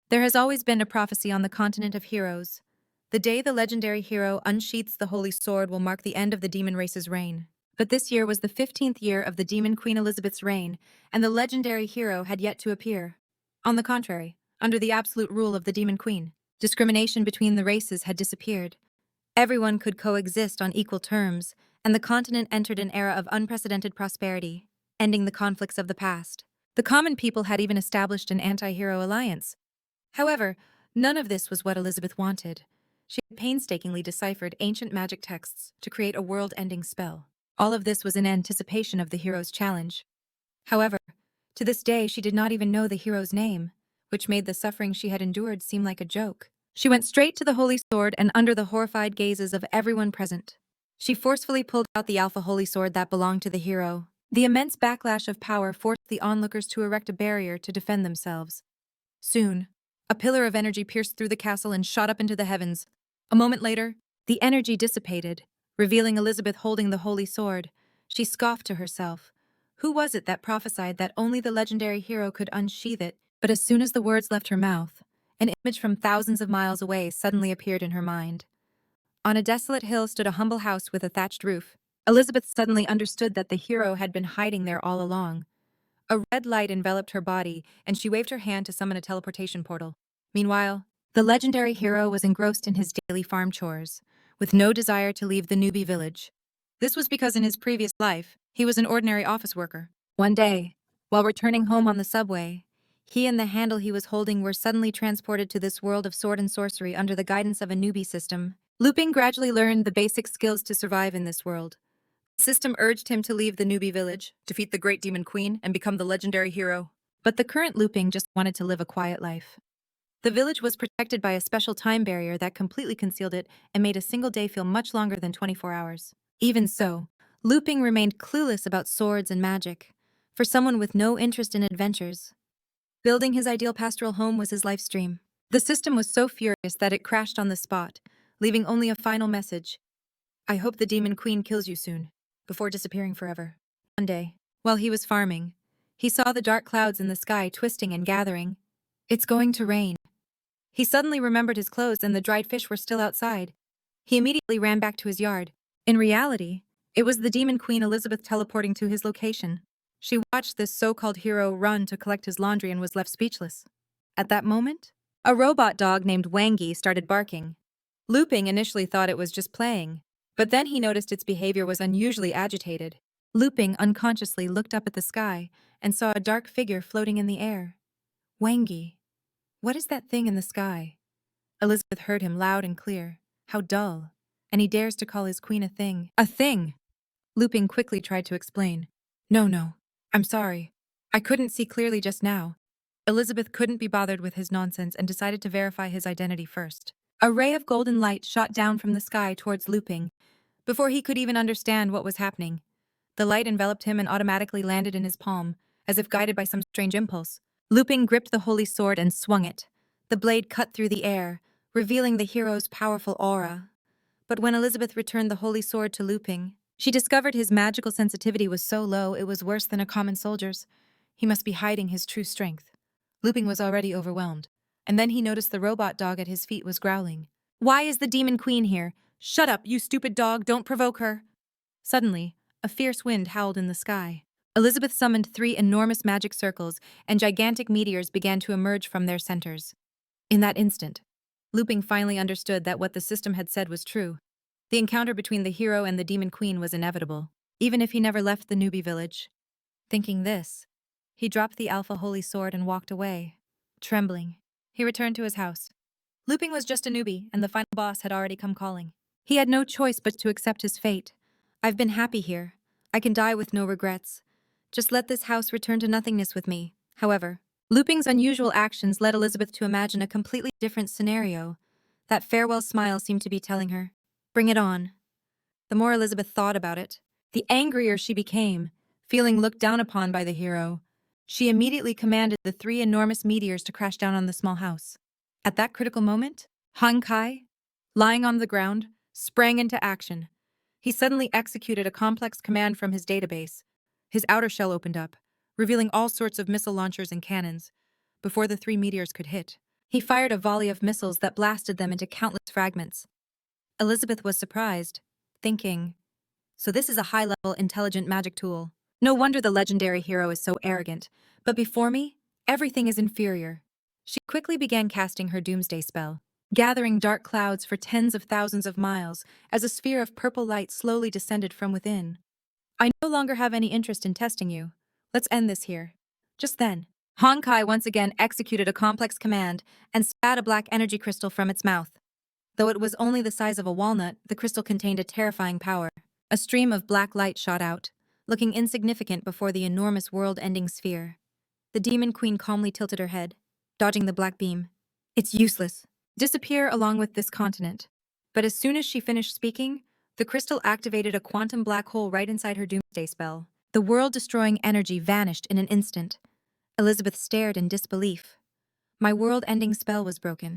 There has always been a prophecy on the continent of heroes. The day the legendary hero unsheathes the holy sword will mark the end of the demon race's reign. But this year was the 15th year of the demon Queen Elizabeth's reign, and the legendary hero had yet to appear. On the contrary, under the absolute rule of the demon queen, discrimination between the races had disappeared. Everyone could coexist on equal terms, and the continent entered an era of unprecedented prosperity, ending the conflicts of the past. The common people had even established an anti-hero alliance. However, none of this was what Elizabeth wanted. She had painstakingly deciphered ancient magic texts to create a world-ending spell. All of this was in anticipation of the hero's challenge. However, to this day she did not even know the hero's name, which made the suffering she had endured seem like a joke. She went straight to the holy sword and under the horrified gazes of everyone present. She forcefully pulled out the alpha holy sword that belonged to the hero. The immense backlash of power forced the onlookers to erect a barrier to defend themselves. Soon, a pillar of energy pierced through the castle and shot up into the heavens. A moment later, the energy dissipated, revealing Elizabeth holding the holy sword. She scoffed to herself. Who was it that prophesied that only the legendary hero could unsheath it? But as soon as the words left her mouth, an image from thousands of miles away suddenly appeared in her mind. On a desolate hill stood a humble house with a thatched roof. Elizabeth suddenly understood that the hero had been hiding there all along. A red light enveloped her body, and she waved her hand to summon a teleportation portal. Meanwhile, the legendary hero was engrossed in his daily farm chores, with no desire to leave the newbie village. This was because in his previous life, he was an ordinary office worker. One day, while returning home on the subway, he and the handle he was holding were suddenly transported to this world of sword and sorcery under the guidance of a newbie system. Luping gradually learned the basic skills to survive in this world. The system urged him to leave the newbie village, defeat the great demon queen, and become the legendary hero. But the current Luping just wanted to live a quiet life. The village was protected by a special time barrier that completely concealed it and made a single day feel much longer than 24 hours. Even so, Luping remained clueless about swords and magic. For someone with no interest in adventures, building his ideal pastoral home was his life's dream. The system was so furious that it crashed on the spot, leaving only a final message. I hope the demon queen kills you soon, before disappearing forever. One day, while he was farming, he saw the dark clouds in the sky twisting and gathering. It's going to rain. He suddenly remembered his clothes and the dried fish were still outside. He immediately ran back to his yard. In reality, it was the demon queen Elizabeth teleporting to his location. She watched this so-called hero run to collect his laundry and was left speechless. At that moment, a robot dog named Wangi started barking. Luping initially thought it was just playing, but then he noticed its behavior was unusually agitated. Luping unconsciously looked up at the sky and saw a dark figure floating in the air. Wangi. What is that thing in the sky? Elizabeth heard him loud and clear. How dull. And he dares to call his queen a thing. A thing! Luping quickly tried to explain. No. I'm sorry. I couldn't see clearly just now. Elizabeth couldn't be bothered with his nonsense and decided to verify his identity first. A ray of golden light shot down from the sky towards Luping. Before he could even understand what was happening, the light enveloped him and automatically landed in his palm, as if guided by some strange impulse. Luping gripped the holy sword and swung it. The blade cut through the air, revealing the hero's powerful aura. But when Elizabeth returned the holy sword to Luping, she discovered his magical sensitivity was so low it was worse than a common soldier's. He must be hiding his true strength. Luping was already overwhelmed, and then he noticed the robot dog at his feet was growling. Why is the demon queen here? Shut up, you stupid dog, don't provoke her. Suddenly, a fierce wind howled in the sky. Elizabeth summoned 3 enormous magic circles, and gigantic meteors began to emerge from their centers. In that instant, Luping finally understood that what the system had said was true. The encounter between the hero and the demon queen was inevitable, even if he never left the newbie village. Thinking this, he dropped the alpha holy sword and walked away. Trembling, he returned to his house. Luping was just a newbie, and the final boss had already come calling. He had no choice but to accept his fate. I've been happy here. I can die with no regrets. Just let this house return to nothingness with me. However, Luping's unusual actions led Elizabeth to imagine a completely different scenario. That farewell smile seemed to be telling her, bring it on. The more Elizabeth thought about it, the angrier she became, feeling looked down upon by the hero. She immediately commanded the 3 enormous meteors to crash down on the small house. At that critical moment, Han Kai, lying on the ground, sprang into action. He suddenly executed a complex command from his database. His outer shell opened up, revealing all sorts of missile launchers and cannons. Before the 3 meteors could hit, He fired a volley of missiles that blasted them into countless fragments. Elizabeth was surprised, thinking, so this is a high-level intelligent magic tool. No wonder the legendary hero is so arrogant. But before me, everything is inferior. She quickly began casting her doomsday spell, gathering dark clouds for tens of thousands of miles as a sphere of purple light slowly descended from within. I no longer have any interest in testing you. Let's end this here. Just then, Honkai once again executed a complex command and spat a black energy crystal from its mouth. Though it was only the size of a walnut, the crystal contained a terrifying power. A stream of black light shot out, looking insignificant before the enormous world-ending sphere. The Demon Queen calmly tilted her head, dodging the black beam. It's useless. Disappear along with this continent. But as soon as she finished speaking, the crystal activated a quantum black hole right inside her doomsday spell. The world-destroying energy vanished in an instant. Elizabeth stared in disbelief. My world-ending spell was broken.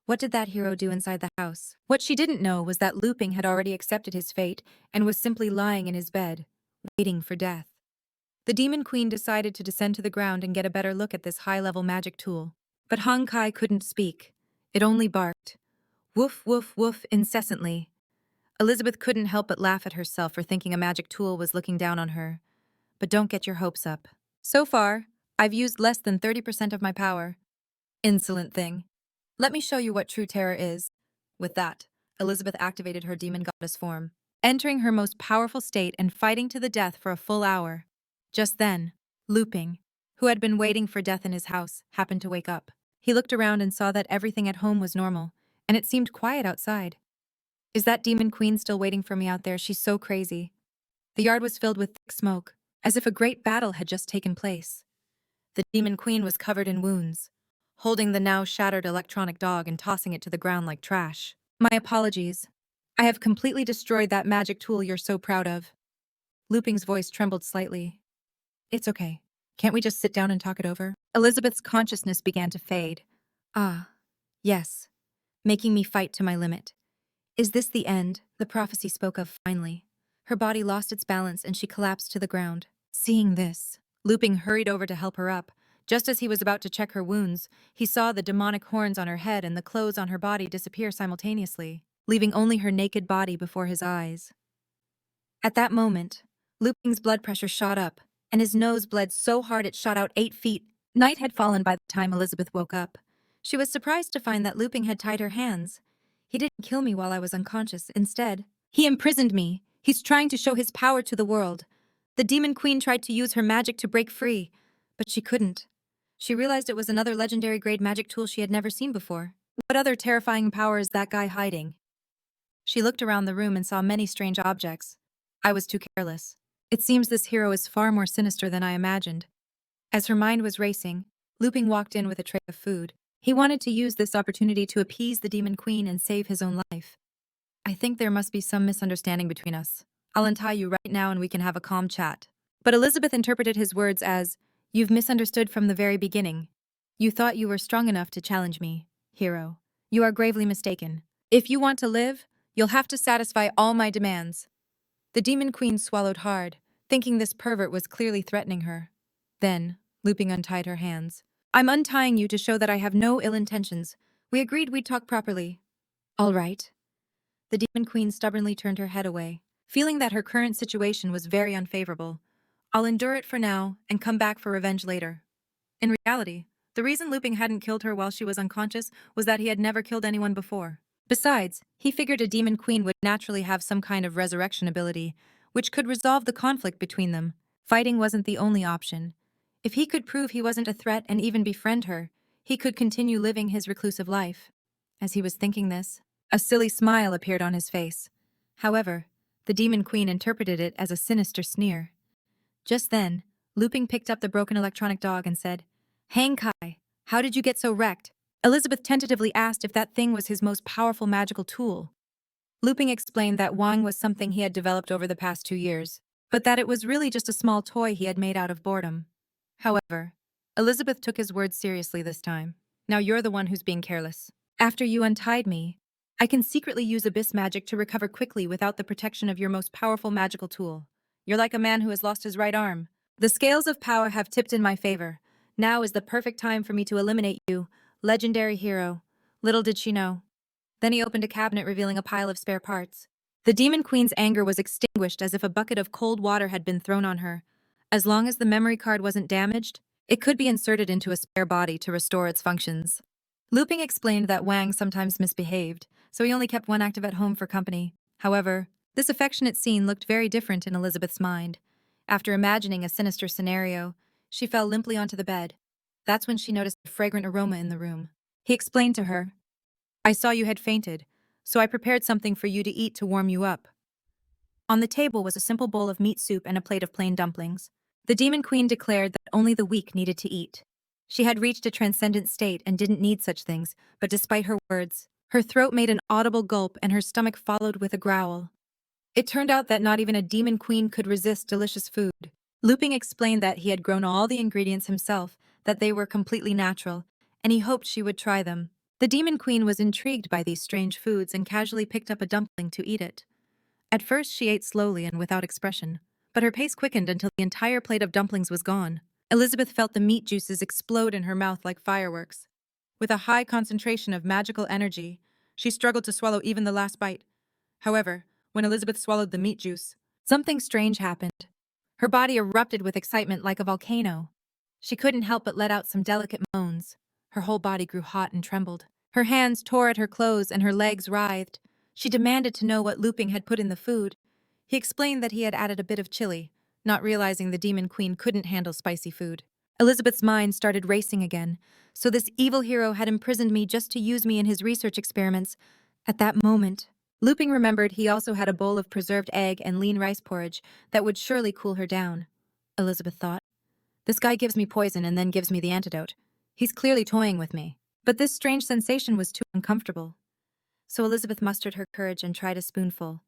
What did that hero do inside the house? What she didn't know was that Luping had already accepted his fate and was simply lying in his bed, waiting for death. The Demon Queen decided to descend to the ground and get a better look at this high-level magic tool. But Honkai couldn't speak. It only barked. Woof, woof, woof, incessantly. Elizabeth couldn't help but laugh at herself for thinking a magic tool was looking down on her. But don't get your hopes up. So far, I've used less than 30% of my power. Insolent thing. Let me show you what true terror is. With that, Elizabeth activated her demon goddess form, entering her most powerful state and fighting to the death for a full hour. Just then, Luping, who had been waiting for death in his house, happened to wake up. He looked around and saw that everything at home was normal, and it seemed quiet outside. Is that Demon Queen still waiting for me out there? She's so crazy. The yard was filled with thick smoke, as if a great battle had just taken place. The Demon Queen was covered in wounds, holding the now shattered electronic dog and tossing it to the ground like trash. My apologies. I have completely destroyed that magic tool you're so proud of. Luping's voice trembled slightly. It's okay. Can't we just sit down and talk it over? Elizabeth's consciousness began to fade. Ah, yes. Making me fight to my limit. Is this the end? The prophecy spoke of finally. Her body lost its balance and she collapsed to the ground. Seeing this, Luping hurried over to help her up. Just as he was about to check her wounds, he saw the demonic horns on her head and the clothes on her body disappear simultaneously, leaving only her naked body before his eyes. At that moment, Luping's blood pressure shot up, and his nose bled so hard it shot out 8 feet. Night had fallen by the time Elizabeth woke up. She was surprised to find that Luping had tied her hands. He didn't kill me while I was unconscious. Instead, he imprisoned me. He's trying to show his power to the world. The Demon Queen tried to use her magic to break free, but she couldn't. She realized it was another legendary-grade magic tool she had never seen before. What other terrifying power is that guy hiding? She looked around the room and saw many strange objects. I was too careless. It seems this hero is far more sinister than I imagined. As her mind was racing, Luping walked in with a tray of food. He wanted to use this opportunity to appease the Demon Queen and save his own life. I think there must be some misunderstanding between us. I'll untie you right now and we can have a calm chat. But Elizabeth interpreted his words as, you've misunderstood from the very beginning. You thought you were strong enough to challenge me, hero. You are gravely mistaken. If you want to live, you'll have to satisfy all my demands. The Demon Queen swallowed hard, thinking this pervert was clearly threatening her. Then, Luping untied her hands. I'm untying you to show that I have no ill intentions. We agreed we'd talk properly. All right. The Demon Queen stubbornly turned her head away, feeling that her current situation was very unfavorable. I'll endure it for now and come back for revenge later. In reality, the reason Luping hadn't killed her while she was unconscious was that he had never killed anyone before. Besides, he figured a Demon Queen would naturally have some kind of resurrection ability, which could resolve the conflict between them. Fighting wasn't the only option. If he could prove he wasn't a threat and even befriend her, he could continue living his reclusive life. As he was thinking this, a silly smile appeared on his face. However, the Demon Queen interpreted it as a sinister sneer. Just then, Luping picked up the broken electronic dog and said, Hang Kai, how did you get so wrecked? Elizabeth tentatively asked if that thing was his most powerful magical tool. Luping explained that Wang was something he had developed over the past 2 years, but that it was really just a small toy he had made out of boredom. However, Elizabeth took his words seriously this time. Now you're the one who's being careless. After you untied me, I can secretly use abyss magic to recover quickly without the protection of your most powerful magical tool. You're like a man who has lost his right arm. The scales of power have tipped in my favor. Now is the perfect time for me to eliminate you, Legendary hero. Little did she know. Then he opened a cabinet revealing a pile of spare parts. The Demon Queen's anger was extinguished as if a bucket of cold water had been thrown on her. As long as the memory card wasn't damaged, it could be inserted into a spare body to restore its functions. Luping explained that Wang sometimes misbehaved, so he only kept one active at home for company. However, this affectionate scene looked very different in Elizabeth's mind. After imagining a sinister scenario, she fell limply onto the bed. That's when she noticed a fragrant aroma in the room. He explained to her, "I saw you had fainted, so I prepared something for you to eat to warm you up." On the table was a simple bowl of meat soup and a plate of plain dumplings. The Demon Queen declared that only the weak needed to eat. She had reached a transcendent state and didn't need such things, but despite her words, her throat made an audible gulp and her stomach followed with a growl. It turned out that not even a Demon Queen could resist delicious food. Luping explained that he had grown all the ingredients himself, that they were completely natural, and he hoped she would try them. The Demon Queen was intrigued by these strange foods and casually picked up a dumpling to eat it. At first she ate slowly and without expression, but her pace quickened until the entire plate of dumplings was gone. Elizabeth felt the meat juices explode in her mouth like fireworks. With a high concentration of magical energy, she struggled to swallow even the last bite. However, when Elizabeth swallowed the meat juice, something strange happened. Her body erupted with excitement like a volcano. She couldn't help but let out some delicate moans. Her whole body grew hot and trembled. Her hands tore at her clothes and her legs writhed. She demanded to know what Luping had put in the food. He explained that he had added a bit of chili, not realizing the Demon Queen couldn't handle spicy food. Elizabeth's mind started racing again. So this evil hero had imprisoned me just to use me in his research experiments. At that moment, Luping remembered he also had a bowl of preserved egg and lean rice porridge that would surely cool her down. Elizabeth thought, "This guy gives me poison and then gives me the antidote. He's clearly toying with me." But this strange sensation was too uncomfortable. So Elizabeth mustered her courage and tried a spoonful.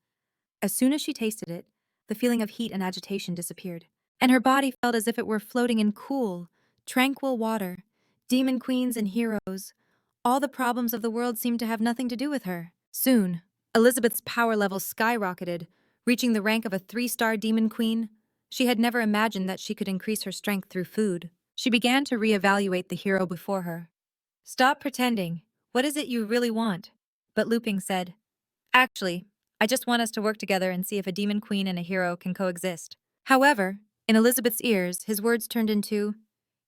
As soon as she tasted it, the feeling of heat and agitation disappeared, and her body felt as if it were floating in cool, tranquil water. Demon queens and heroes, all the problems of the world seemed to have nothing to do with her. Soon, Elizabeth's power level skyrocketed, reaching the rank of a 3-star demon queen. She had never imagined that she could increase her strength through food. She began to reevaluate the hero before her. "Stop pretending. What is it you really want?" But Luping said, "Actually, I just want us to work together and see if a demon queen and a hero can coexist." However, in Elizabeth's ears, his words turned into,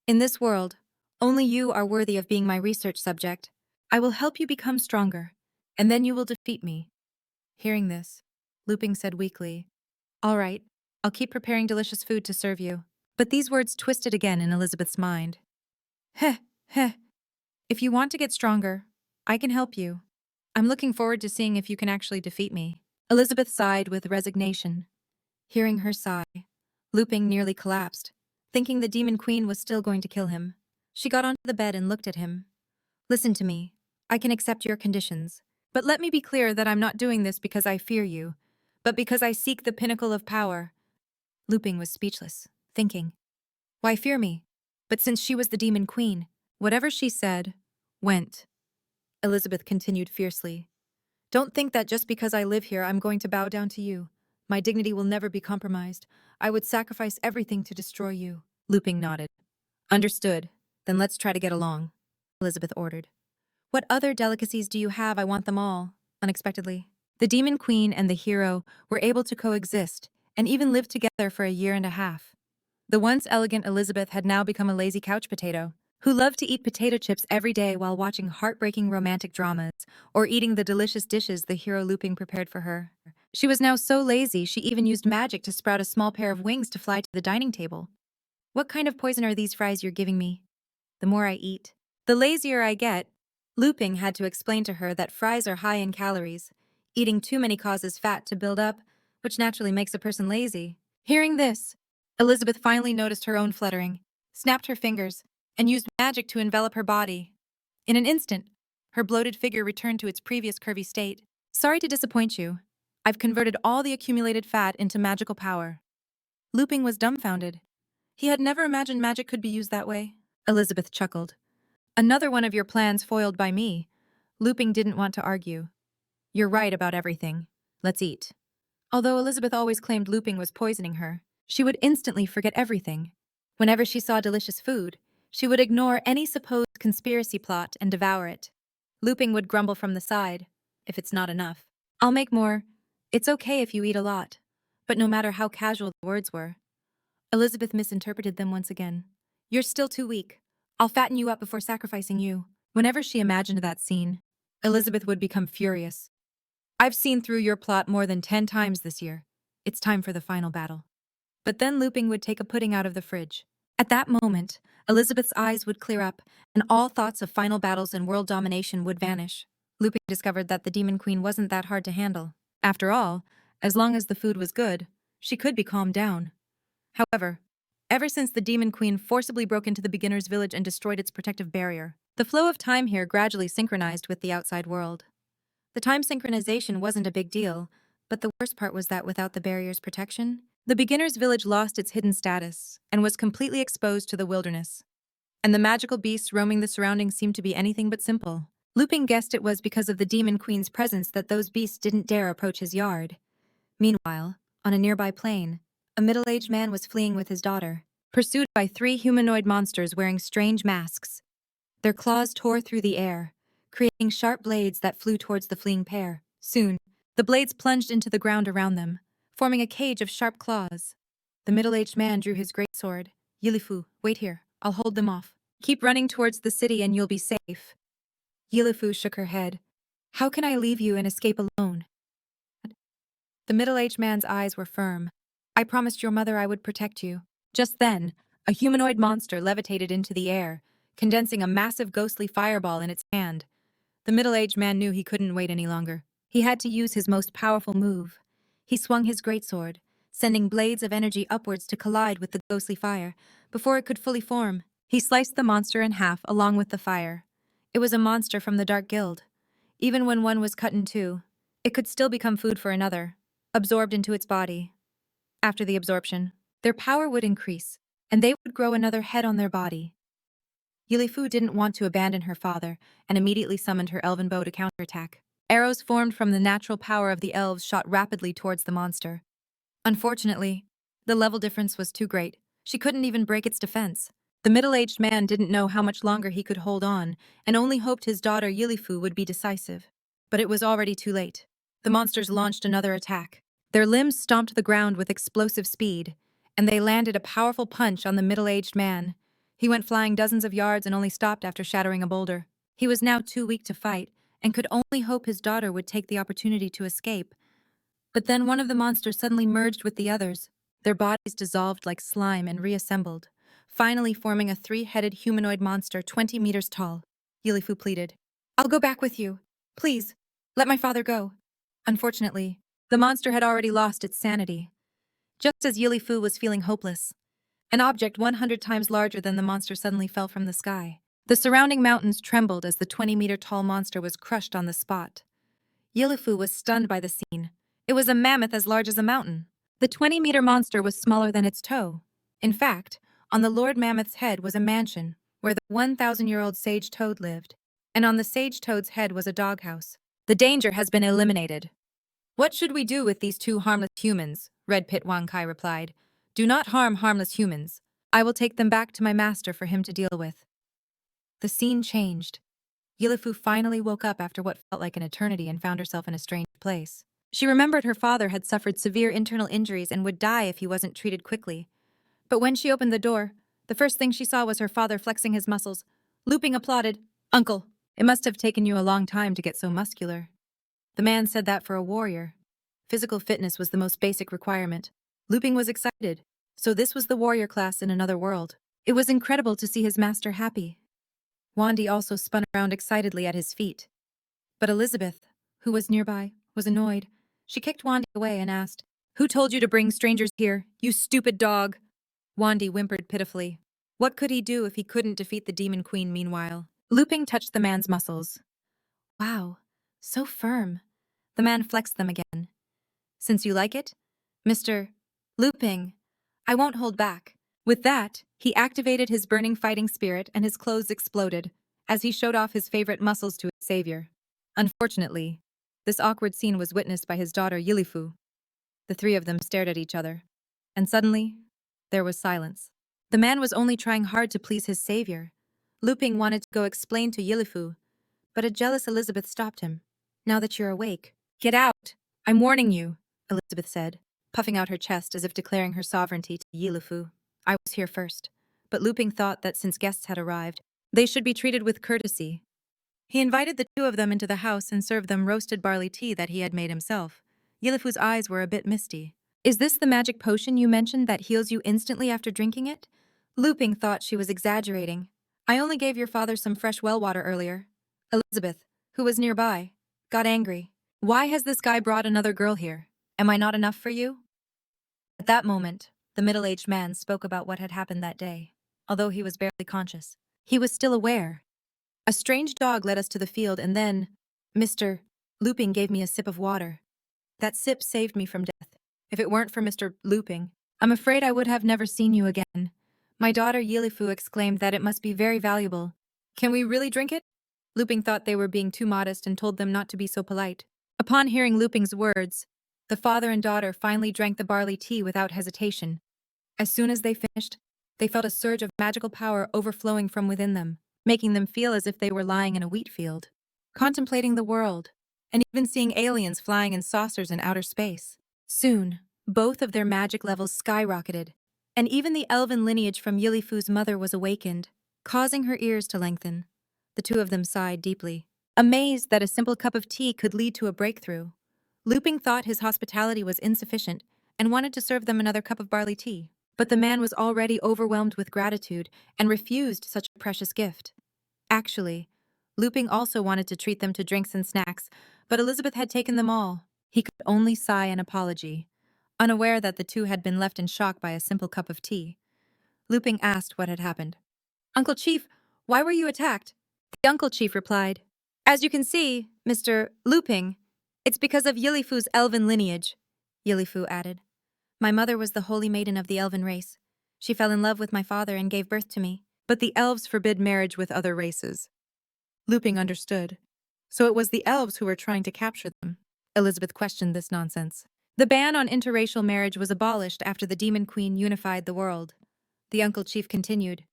"In this world, only you are worthy of being my research subject. I will help you become stronger, and then you will defeat me." Hearing this, Luping said weakly, "All right, I'll keep preparing delicious food to serve you." But these words twisted again in Elizabeth's mind. Heh, heh. If you want to get stronger, I can help you. I'm looking forward to seeing if you can actually defeat me. Elizabeth sighed with resignation. Hearing her sigh, Luping nearly collapsed, thinking the Demon Queen was still going to kill him. She got onto the bed and looked at him. "Listen to me. I can accept your conditions. But let me be clear that I'm not doing this because I fear you, but because I seek the pinnacle of power." Luping was speechless, thinking, "Why fear me?" But since she was the Demon Queen, whatever she said, went. Elizabeth continued fiercely, "Don't think that just because I live here I'm going to bow down to you. My dignity will never be compromised. I would sacrifice everything to destroy you." Luping nodded. "Understood. Then let's try to get along," Elizabeth ordered. "What other delicacies do you have? I want them all." Unexpectedly, the Demon Queen and the hero were able to coexist and even live together for a year and a half. The once elegant Elizabeth had now become a lazy couch potato, who loved to eat potato chips every day while watching heartbreaking romantic dramas or eating the delicious dishes the hero Luping prepared for her. She was now so lazy she even used magic to sprout a small pair of wings to fly to the dining table. "What kind of poison are these fries you're giving me? The more I eat, the lazier I get." Luping had to explain to her that fries are high in calories. Eating too many causes fat to build up, which naturally makes a person lazy. Hearing this, Elizabeth finally noticed her own fluttering, snapped her fingers, and used magic to envelop her body. In an instant, her bloated figure returned to its previous curvy state. "Sorry to disappoint you. I've converted all the accumulated fat into magical power." Luping was dumbfounded. He had never imagined magic could be used that way. Elizabeth chuckled. "Another one of your plans foiled by me." Luping didn't want to argue. "You're right about everything. Let's eat." Although Elizabeth always claimed Luping was poisoning her, she would instantly forget everything. Whenever she saw delicious food, She would ignore any supposed conspiracy plot and devour it. Luping would grumble from the side, if it's not enough. I'll make more. It's okay if you eat a lot. But no matter how casual the words were, Elizabeth misinterpreted them once again. You're still too weak. I'll fatten you up before sacrificing you. Whenever she imagined that scene, Elizabeth would become furious. I've seen through your plot more than 10 times this year. It's time for the final battle. But then Luping would take a pudding out of the fridge. At that moment, Elizabeth's eyes would clear up, and all thoughts of final battles and world domination would vanish. Luping discovered that the Demon Queen wasn't that hard to handle. After all, as long as the food was good, she could be calmed down. However, ever since the Demon Queen forcibly broke into the beginner's village and destroyed its protective barrier, the flow of time here gradually synchronized with the outside world. The time synchronization wasn't a big deal, but the worst part was that without the barrier's protection, the beginner's village lost its hidden status and was completely exposed to the wilderness. And the magical beasts roaming the surroundings seemed to be anything but simple. Luping guessed it was because of the Demon Queen's presence that those beasts didn't dare approach his yard. Meanwhile, on a nearby plain, a middle-aged man was fleeing with his daughter, pursued by 3 humanoid monsters wearing strange masks. Their claws tore through the air, creating sharp blades that flew towards the fleeing pair. Soon, the blades plunged into the ground around them, forming a cage of sharp claws. The middle-aged man drew his greatsword. Yilifu, wait here. I'll hold them off. Keep running towards the city and you'll be safe. Yilifu shook her head. How can I leave you and escape alone? The middle-aged man's eyes were firm. I promised your mother I would protect you. Just then, a humanoid monster levitated into the air, condensing a massive ghostly fireball in its hand. The middle-aged man knew he couldn't wait any longer. He had to use his most powerful move. He swung his greatsword, sending blades of energy upwards to collide with the ghostly fire. Before it could fully form, he sliced the monster in half along with the fire. It was a monster from the Dark Guild. Even when one was cut in two, it could still become food for another, absorbed into its body. After the absorption, their power would increase, and they would grow another head on their body. Yilifu didn't want to abandon her father and immediately summoned her elven bow to counterattack. Arrows formed from the natural power of the elves shot rapidly towards the monster. Unfortunately, the level difference was too great. She couldn't even break its defense. The middle-aged man didn't know how much longer he could hold on and only hoped his daughter Yilifu would be decisive. But it was already too late. The monsters launched another attack. Their limbs stomped the ground with explosive speed, and they landed a powerful punch on the middle-aged man. He went flying dozens of yards and only stopped after shattering a boulder. He was now too weak to fight, and could only hope his daughter would take the opportunity to escape. But then one of the monsters suddenly merged with the others. Their bodies dissolved like slime and reassembled, finally forming a 3-headed humanoid monster 20 meters tall. Yilifu pleaded, I'll go back with you. Please, let my father go. Unfortunately, the monster had already lost its sanity. Just as Yilifu was feeling hopeless, an object 100 times larger than the monster suddenly fell from the sky. The surrounding mountains trembled as the 20-meter-tall monster was crushed on the spot. Yilifu was stunned by the scene. It was a mammoth as large as a mountain. The 20-meter monster was smaller than its toe. In fact, on the Lord Mammoth's head was a mansion, where the 1,000-year-old Sage Toad lived, and on the Sage Toad's head was a doghouse. The danger has been eliminated. What should we do with these 2 harmless humans? Red Pit Wankai replied. Do not harm harmless humans. I will take them back to my master for him to deal with. The scene changed. Yilifu finally woke up after what felt like an eternity and found herself in a strange place. She remembered her father had suffered severe internal injuries and would die if he wasn't treated quickly. But when she opened the door, the first thing she saw was her father flexing his muscles. Luping applauded. Uncle, it must have taken you a long time to get so muscular. The man said that for a warrior. Physical fitness was the most basic requirement. Luping was excited. So this was the warrior class in another world. It was incredible to see his master happy. Wandy also spun around excitedly at his feet. But Elizabeth, who was nearby, was annoyed. She kicked Wandy away and asked, Who told you to bring strangers here, you stupid dog? Wandy whimpered pitifully. What could he do if he couldn't defeat the Demon Queen meanwhile? Luping touched the man's muscles. Wow, so firm. The man flexed them again. Since you like it, Mr. Luping, I won't hold back. With that, he activated his burning fighting spirit and his clothes exploded, as he showed off his favorite muscles to his savior. Unfortunately, this awkward scene was witnessed by his daughter Yilifu. The 3 of them stared at each other, and suddenly, there was silence. The man was only trying hard to please his savior. Luping wanted to go explain to Yilifu, but a jealous Elizabeth stopped him. Now that you're awake, get out! I'm warning you, Elizabeth said, puffing out her chest as if declaring her sovereignty to Yilifu. I was here first, but Luping thought that since guests had arrived, they should be treated with courtesy. He invited the two of them into the house and served them roasted barley tea that he had made himself. Yilifu's eyes were a bit misty. Is this the magic potion you mentioned that heals you instantly after drinking it? Luping thought she was exaggerating. I only gave your father some fresh well water earlier. Elizabeth, who was nearby, got angry. Why has this guy brought another girl here? Am I not enough for you? At that moment, the middle-aged man spoke about what had happened that day. Although he was barely conscious, he was still aware. A strange dog led us to the field and then, Mr. Luping gave me a sip of water. That sip saved me from death. If it weren't for Mr. Luping, I'm afraid I would have never seen you again. My daughter Yilifu exclaimed that it must be very valuable. Can we really drink it? Luping thought they were being too modest and told them not to be so polite. Upon hearing Luping's words, the father and daughter finally drank the barley tea without hesitation. As soon as they finished, they felt a surge of magical power overflowing from within them, making them feel as if they were lying in a wheat field, contemplating the world, and even seeing aliens flying in saucers in outer space. Soon, both of their magic levels skyrocketed, and even the elven lineage from Yilifu's mother was awakened, causing her ears to lengthen. The two of them sighed deeply, amazed that a simple cup of tea could lead to a breakthrough. Luping thought his hospitality was insufficient and wanted to serve them another cup of barley tea, but the man was already overwhelmed with gratitude and refused such a precious gift. Actually, Luping also wanted to treat them to drinks and snacks, but Elizabeth had taken them all. He could only sigh an apology, unaware that the two had been left in shock by a simple cup of tea. Luping asked what had happened. Uncle Chief, why were you attacked? The Uncle Chief replied, As you can see, Mr. Luping, it's because of Yilifu's elven lineage. Yilifu added, My mother was the holy maiden of the elven race. She fell in love with my father and gave birth to me. But the elves forbid marriage with other races. Luping understood. So it was the elves who were trying to capture them. Elizabeth questioned this nonsense. The ban on interracial marriage was abolished after the Demon Queen unified the world. The Uncle Chief continued.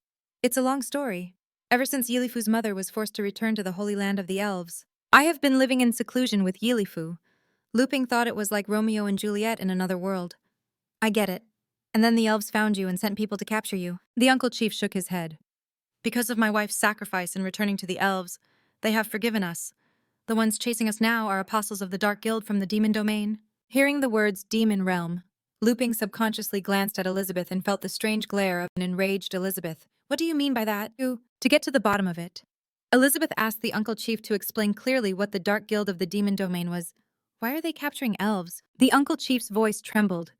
It's a long story. Ever since Yilifu's mother was forced to return to the Holy Land of the Elves, I have been living in seclusion with Yilifu. Luping thought it was like Romeo and Juliet in another world. I get it. And then the elves found you and sent people to capture you. The Uncle Chief shook his head. Because of my wife's sacrifice in returning to the elves, they have forgiven us. The ones chasing us now are apostles of the Dark Guild from the demon domain. Hearing the words demon realm, Luping subconsciously glanced at Elizabeth and felt the strange glare of an enraged Elizabeth. What do you mean by that? To get to the bottom of it. Elizabeth asked the Uncle Chief to explain clearly what the Dark Guild of the demon domain was. Why are they capturing elves? The Uncle Chief's voice trembled.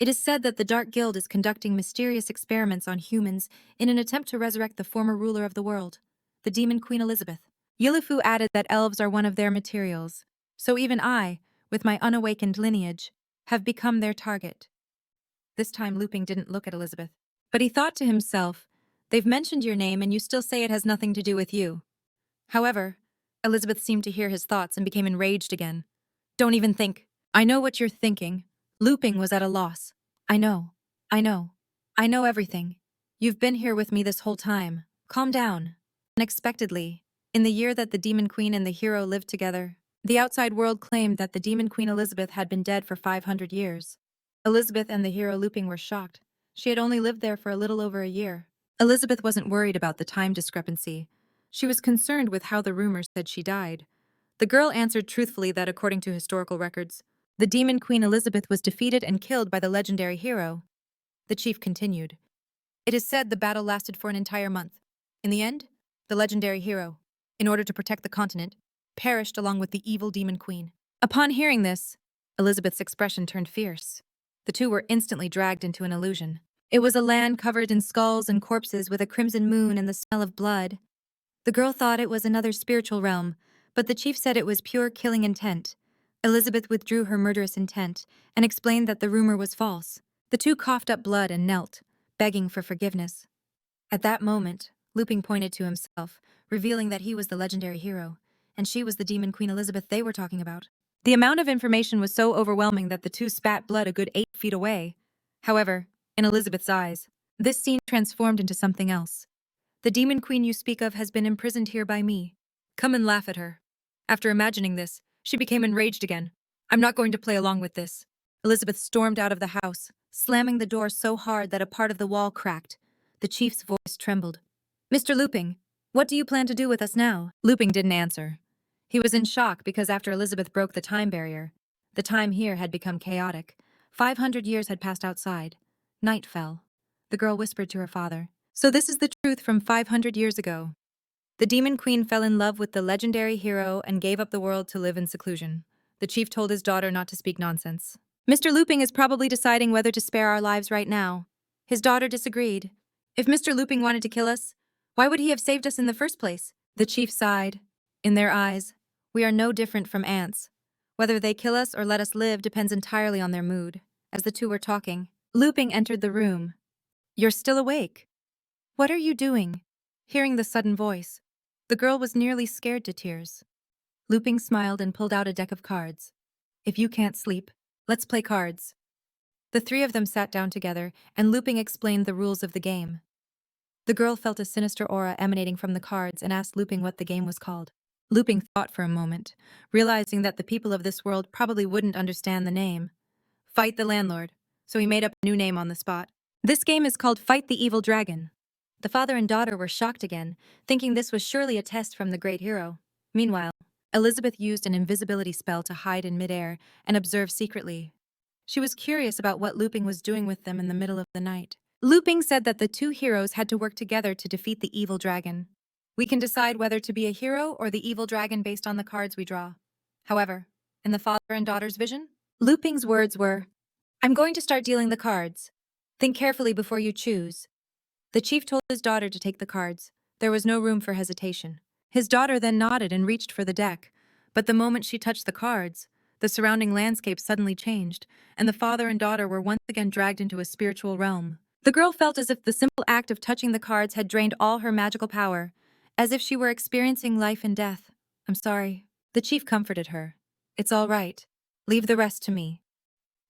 It is said that the Dark Guild is conducting mysterious experiments on humans in an attempt to resurrect the former ruler of the world, the Demon Queen Elizabeth. Yilifu added that elves are one of their materials, so even I, with my unawakened lineage, have become their target. This time Luping didn't look at Elizabeth, but he thought to himself, they've mentioned your name and you still say it has nothing to do with you. However, Elizabeth seemed to hear his thoughts and became enraged again. Don't even think. I know what you're thinking. Luping was at a loss. I know. I know everything. You've been here with me this whole time. Calm down. Unexpectedly, in the year that the Demon Queen and the hero lived together, the outside world claimed that the Demon Queen Elizabeth had been dead for 500 years. Elizabeth and the hero Luping were shocked. She had only lived there for a little over a year. Elizabeth wasn't worried about the time discrepancy. She was concerned with how the rumors said she died. The girl answered truthfully that according to historical records, the Demon Queen Elizabeth was defeated and killed by the legendary hero. The chief continued. It is said the battle lasted for an entire month. In the end, the legendary hero, in order to protect the continent, perished along with the evil Demon Queen. Upon hearing this, Elizabeth's expression turned fierce. The two were instantly dragged into an illusion. It was a land covered in skulls and corpses with a crimson moon and the smell of blood. The girl thought it was another spiritual realm, but the chief said it was pure killing intent. Elizabeth withdrew her murderous intent and explained that the rumor was false. The two coughed up blood and knelt, begging for forgiveness. At that moment, Luping pointed to himself, revealing that he was the legendary hero, and she was the Demon Queen Elizabeth they were talking about. The amount of information was so overwhelming that the two spat blood a good 8 feet away. However, in Elizabeth's eyes, This scene transformed into something else. The demon queen you speak of has been imprisoned here by me. Come and laugh at her. After imagining this, she became enraged again. I'm not going to play along with this. Elizabeth stormed out of the house, slamming the door so hard that a part of the wall cracked. The chief's voice trembled. Mr. Luping, what do you plan to do with us now? Luping didn't answer. He was in shock because after Elizabeth broke the time barrier, the time here had become chaotic. 500 years had passed outside. Night fell. The girl whispered to her father. So this is the truth from 500 years ago. The demon queen fell in love with the legendary hero and gave up the world to live in seclusion. The chief told his daughter not to speak nonsense. Mr. Luping is probably deciding whether to spare our lives right now. His daughter disagreed. If Mr. Luping wanted to kill us, why would he have saved us in the first place? The chief sighed. In their eyes, we are no different from ants. Whether they kill us or let us live depends entirely on their mood. As the two were talking, Luping entered the room. You're still awake. What are you doing? Hearing the sudden voice, the girl was nearly scared to tears. Luping smiled and pulled out a deck of cards. If you can't sleep, let's play cards. The three of them sat down together, and Luping explained the rules of the game. The girl felt a sinister aura emanating from the cards and asked Luping what the game was called. Luping thought for a moment, realizing that the people of this world probably wouldn't understand the name. Fight the landlord, so he made up a new name on the spot. This game is called Fight the Evil Dragon. The father and daughter were shocked again, thinking this was surely a test from the great hero. Meanwhile, Elizabeth used an invisibility spell to hide in midair and observe secretly. She was curious about what Luping was doing with them in the middle of the night. Luping said that the two heroes had to work together to defeat the evil dragon. We can decide whether to be a hero or the evil dragon based on the cards we draw. However, in the father and daughter's vision, Luping's words were, I'm going to start dealing the cards. Think carefully before you choose. The chief told his daughter to take the cards. There was no room for hesitation. His daughter then nodded and reached for the deck. But the moment she touched the cards, the surrounding landscape suddenly changed, and the father and daughter were once again dragged into a spiritual realm. The girl felt as if the simple act of touching the cards had drained all her magical power, as if she were experiencing life and death. I'm sorry. The chief comforted her. It's all right. Leave the rest to me.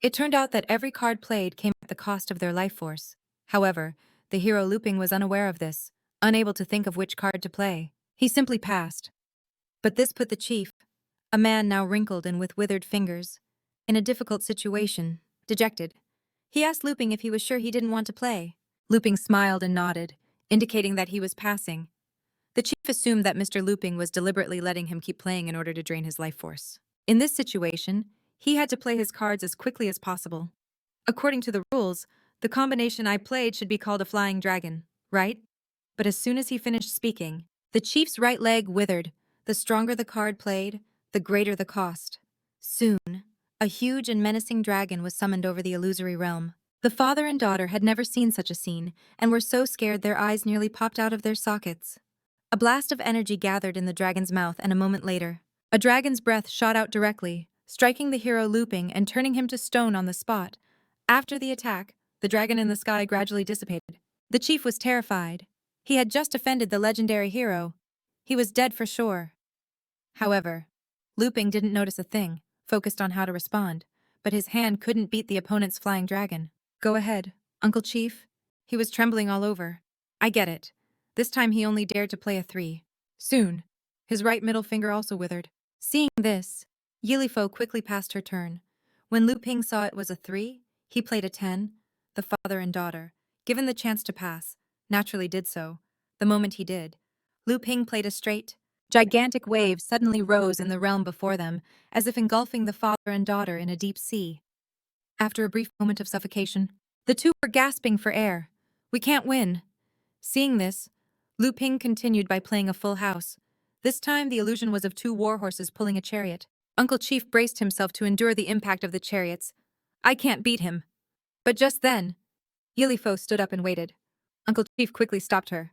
It turned out that every card played came at the cost of their life force. However, the hero Luping was unaware of this, unable to think of which card to play. He simply passed. But this put the chief, a man now wrinkled and with withered fingers, in a difficult situation, dejected. He asked Luping if he was sure he didn't want to play. Luping smiled and nodded, indicating that he was passing. The chief assumed that Mr. Luping was deliberately letting him keep playing in order to drain his life force. In this situation, he had to play his cards as quickly as possible. According to the rules, the combination I played should be called a flying dragon, right? But as soon as he finished speaking, the chief's right leg withered. The stronger the card played, the greater the cost. Soon, a huge and menacing dragon was summoned over the illusory realm. The father and daughter had never seen such a scene, and were so scared their eyes nearly popped out of their sockets. A blast of energy gathered in the dragon's mouth, and a moment later, a dragon's breath shot out directly, striking the hero Luping and turning him to stone on the spot. After the attack, the dragon in the sky gradually dissipated. The chief was terrified. He had just offended the legendary hero. He was dead for sure. However, Luping didn't notice a thing, focused on how to respond, but his hand couldn't beat the opponent's flying dragon. Go ahead, Uncle Chief. He was trembling all over. I get it. This time he only dared to play a 3. Soon, his right middle finger also withered. Seeing this, Yilifo quickly passed her turn. When Luping saw it was a 3, he played a 10. The father and daughter, given the chance to pass, naturally did so. The moment he did, Luping played a straight. Gigantic waves suddenly rose in the realm before them, as if engulfing the father and daughter in a deep sea. After a brief moment of suffocation, the two were gasping for air. We can't win. Seeing this, Luping continued by playing a full house. This time the illusion was of 2 war horses pulling a chariot. Uncle Chief braced himself to endure the impact of the chariots. I can't beat him. But just then, Yilifo stood up and waited. Uncle Chief quickly stopped her.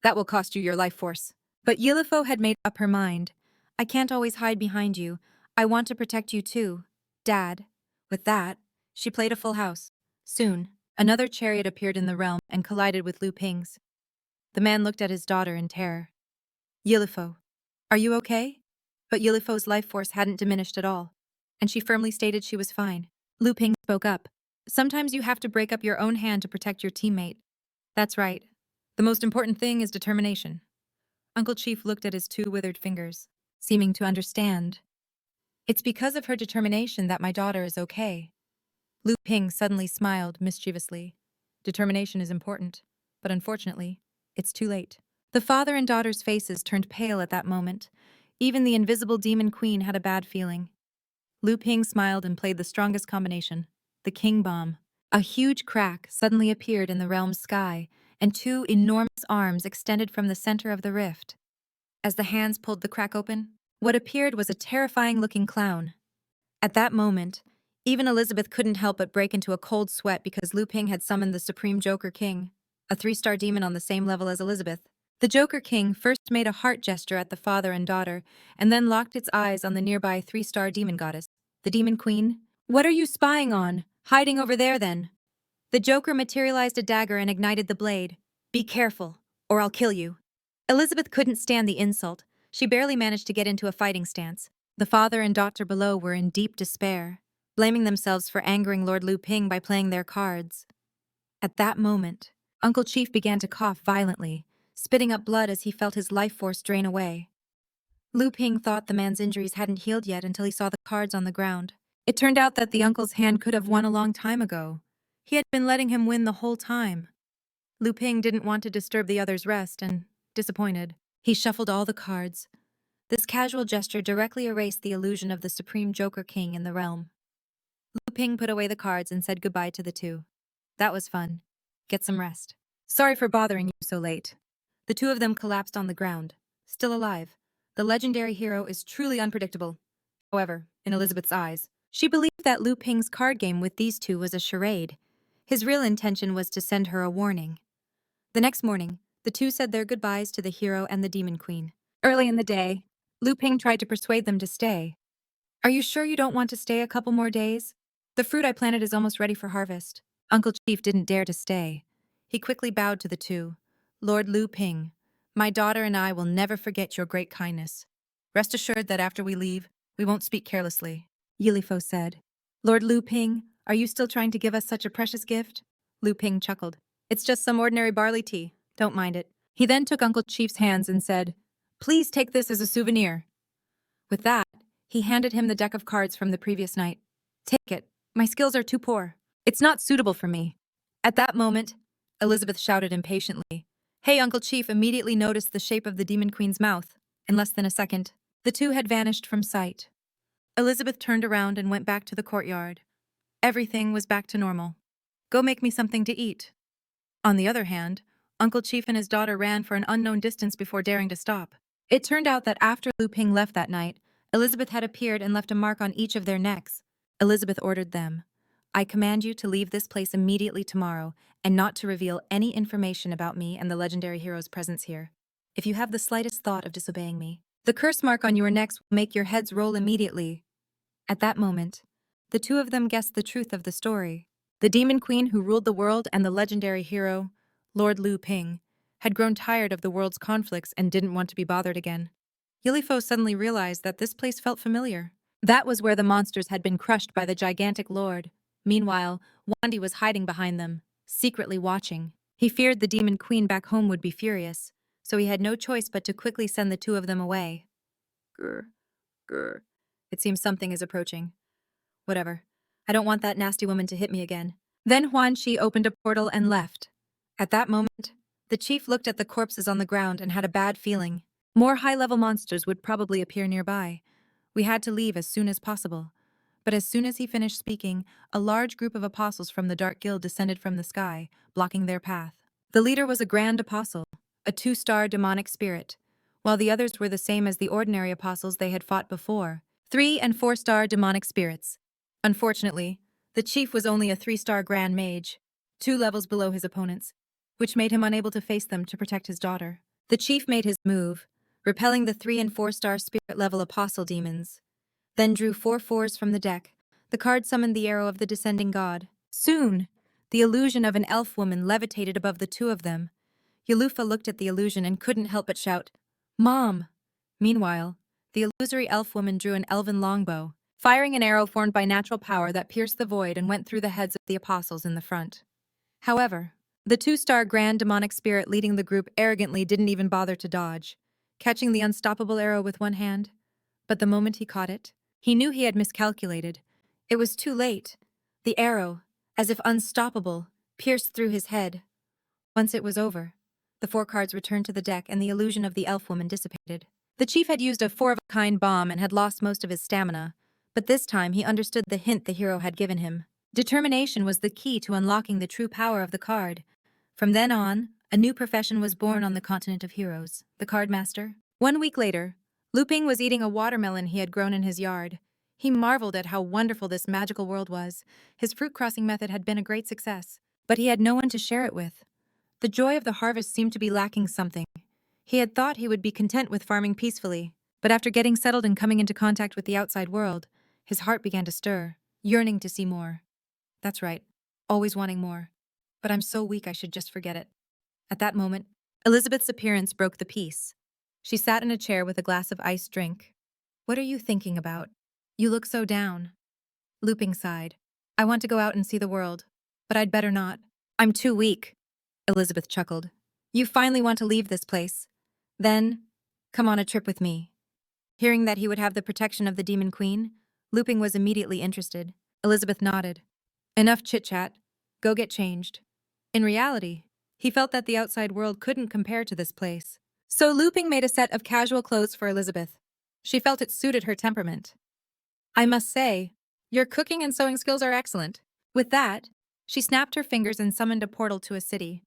That will cost you your life force. But Yilifo had made up her mind. I can't always hide behind you. I want to protect you too, Dad. With that, she played a full house. Soon, another chariot appeared in the realm and collided with Luping's. The man looked at his daughter in terror. Yilifo, are you okay? But Yilifo's life force hadn't diminished at all, and she firmly stated she was fine. Luping spoke up. Sometimes you have to break up your own hand to protect your teammate. That's right. The most important thing is determination. Uncle Chief looked at his two withered fingers, seeming to understand. It's because of her determination that my daughter is okay. Luping suddenly smiled mischievously. Determination is important, but unfortunately, it's too late. The father and daughter's faces turned pale at that moment. Even the invisible demon queen had a bad feeling. Luping smiled and played the strongest combination, the king bomb. A huge crack suddenly appeared in the realm's sky, and two enormous arms extended from the center of the rift. As the hands pulled the crack open, what appeared was a terrifying-looking clown. At that moment, even Elizabeth couldn't help but break into a cold sweat because Luping had summoned the Supreme Joker King, a three-star demon on the same level as Elizabeth. The Joker King first made a heart gesture at the father and daughter, and then locked its eyes on the nearby three-star demon goddess, the Demon Queen. What are you spying on? Hiding over there, then? The Joker materialized a dagger and ignited the blade. Be careful, or I'll kill you. Elizabeth couldn't stand the insult. She barely managed to get into a fighting stance. The father and daughter below were in deep despair, blaming themselves for angering Lord Luping by playing their cards. At that moment, Uncle Chief began to cough violently, spitting up blood as he felt his life force drain away. Luping thought the man's injuries hadn't healed yet until he saw the cards on the ground. It turned out that the uncle's hand could have won a long time ago. He had been letting him win the whole time. Luping didn't want to disturb the other's rest, and, disappointed, he shuffled all the cards. This casual gesture directly erased the illusion of the Supreme Joker King in the realm. Luping put away the cards and said goodbye to the two. That was fun. Get some rest. Sorry for bothering you so late. The two of them collapsed on the ground, still alive. The legendary hero is truly unpredictable. However, in Elizabeth's eyes, she believed that Luping's card game with these two was a charade. His real intention was to send her a warning. The next morning, the two said their goodbyes to the hero and the demon queen. Early in the day, Luping tried to persuade them to stay. Are you sure you don't want to stay a couple more days? The fruit I planted is almost ready for harvest. Uncle Chief didn't dare to stay. He quickly bowed to the two. Lord Luping, my daughter and I will never forget your great kindness. Rest assured that after we leave, we won't speak carelessly. Yilifo said. Lord Luping, are you still trying to give us such a precious gift? Luping chuckled. It's just some ordinary barley tea. Don't mind it. He then took Uncle Chief's hands and said, Please take this as a souvenir. With that, he handed him the deck of cards from the previous night. Take it. My skills are too poor. It's not suitable for me. At that moment, Elizabeth shouted impatiently. Hey, Uncle Chief immediately noticed the shape of the Demon Queen's mouth. In less than a second, the two had vanished from sight. Elizabeth turned around and went back to the courtyard. Everything was back to normal. Go make me something to eat. On the other hand, Uncle Chief and his daughter ran for an unknown distance before daring to stop. It turned out that after Luping left that night, Elizabeth had appeared and left a mark on each of their necks. Elizabeth ordered them. I command you to leave this place immediately tomorrow and not to reveal any information about me and the legendary hero's presence here. If you have the slightest thought of disobeying me, the curse mark on your necks will make your heads roll immediately. At that moment, the two of them guessed the truth of the story. The demon queen who ruled the world and the legendary hero, Lord Luping, had grown tired of the world's conflicts and didn't want to be bothered again. Yilifo suddenly realized that this place felt familiar. That was where the monsters had been crushed by the gigantic lord. Meanwhile, Wandi was hiding behind them, secretly watching. He feared the demon queen back home would be furious, so he had no choice but to quickly send the two of them away. Grr, grr. It seems something is approaching. Whatever. I don't want that nasty woman to hit me again. Then Huan Shi opened a portal and left. At that moment, the chief looked at the corpses on the ground and had a bad feeling. More high-level monsters would probably appear nearby. We had to leave as soon as possible. But as soon as he finished speaking, a large group of apostles from the Dark Guild descended from the sky, blocking their path. The leader was a grand apostle, a 2-star demonic spirit, while the others were the same as the ordinary apostles they had fought before, 3- and 4-star demonic spirits. Unfortunately, the chief was only a 3-star grand mage, 2 levels below his opponents, which made him unable to face them to protect his daughter. The chief made his move, repelling the 3- and 4-star spirit-level apostle demons, then drew 4 fours from the deck. The card summoned the arrow of the descending god. Soon, the illusion of an elf woman levitated above the two of them. Yulufa looked at the illusion and couldn't help but shout, Mom! Meanwhile, the illusory elf woman drew an elven longbow, firing an arrow formed by natural power that pierced the void and went through the heads of the apostles in the front. However, The two-star grand demonic spirit leading the group arrogantly didn't even bother to dodge, catching the unstoppable arrow with one hand. But the moment he caught it, he knew he had miscalculated. It was too late. The arrow, as if unstoppable, pierced through his head. Once it was over, the four cards returned to the deck and the illusion of the elf woman dissipated. The chief had used a four-of-a-kind bomb and had lost most of his stamina, but this time he understood the hint the hero had given him. Determination was the key to unlocking the true power of the card. From then on, a new profession was born on the continent of heroes, the card master. 1 week later, Luping was eating a watermelon he had grown in his yard. He marveled at how wonderful this magical world was. His fruit crossing method had been a great success, but he had no one to share it with. The joy of the harvest seemed to be lacking something. He had thought he would be content with farming peacefully, but after getting settled and coming into contact with the outside world, his heart began to stir, yearning to see more. That's right, always wanting more. But I'm so weak I should just forget it. At that moment, Elizabeth's appearance broke the peace. She sat in a chair with a glass of iced drink. What are you thinking about? You look so down. Luping sighed. I want to go out and see the world, but I'd better not. I'm too weak. Elizabeth chuckled. You finally want to leave this place. Then, come on a trip with me. Hearing that he would have the protection of the Demon Queen, Luping was immediately interested. Elizabeth nodded. Enough chit-chat. Go get changed. In reality, he felt that the outside world couldn't compare to this place. So Luping made a set of casual clothes for Elizabeth. She felt it suited her temperament. I must say, your cooking and sewing skills are excellent. With that, she snapped her fingers and summoned a portal to a city.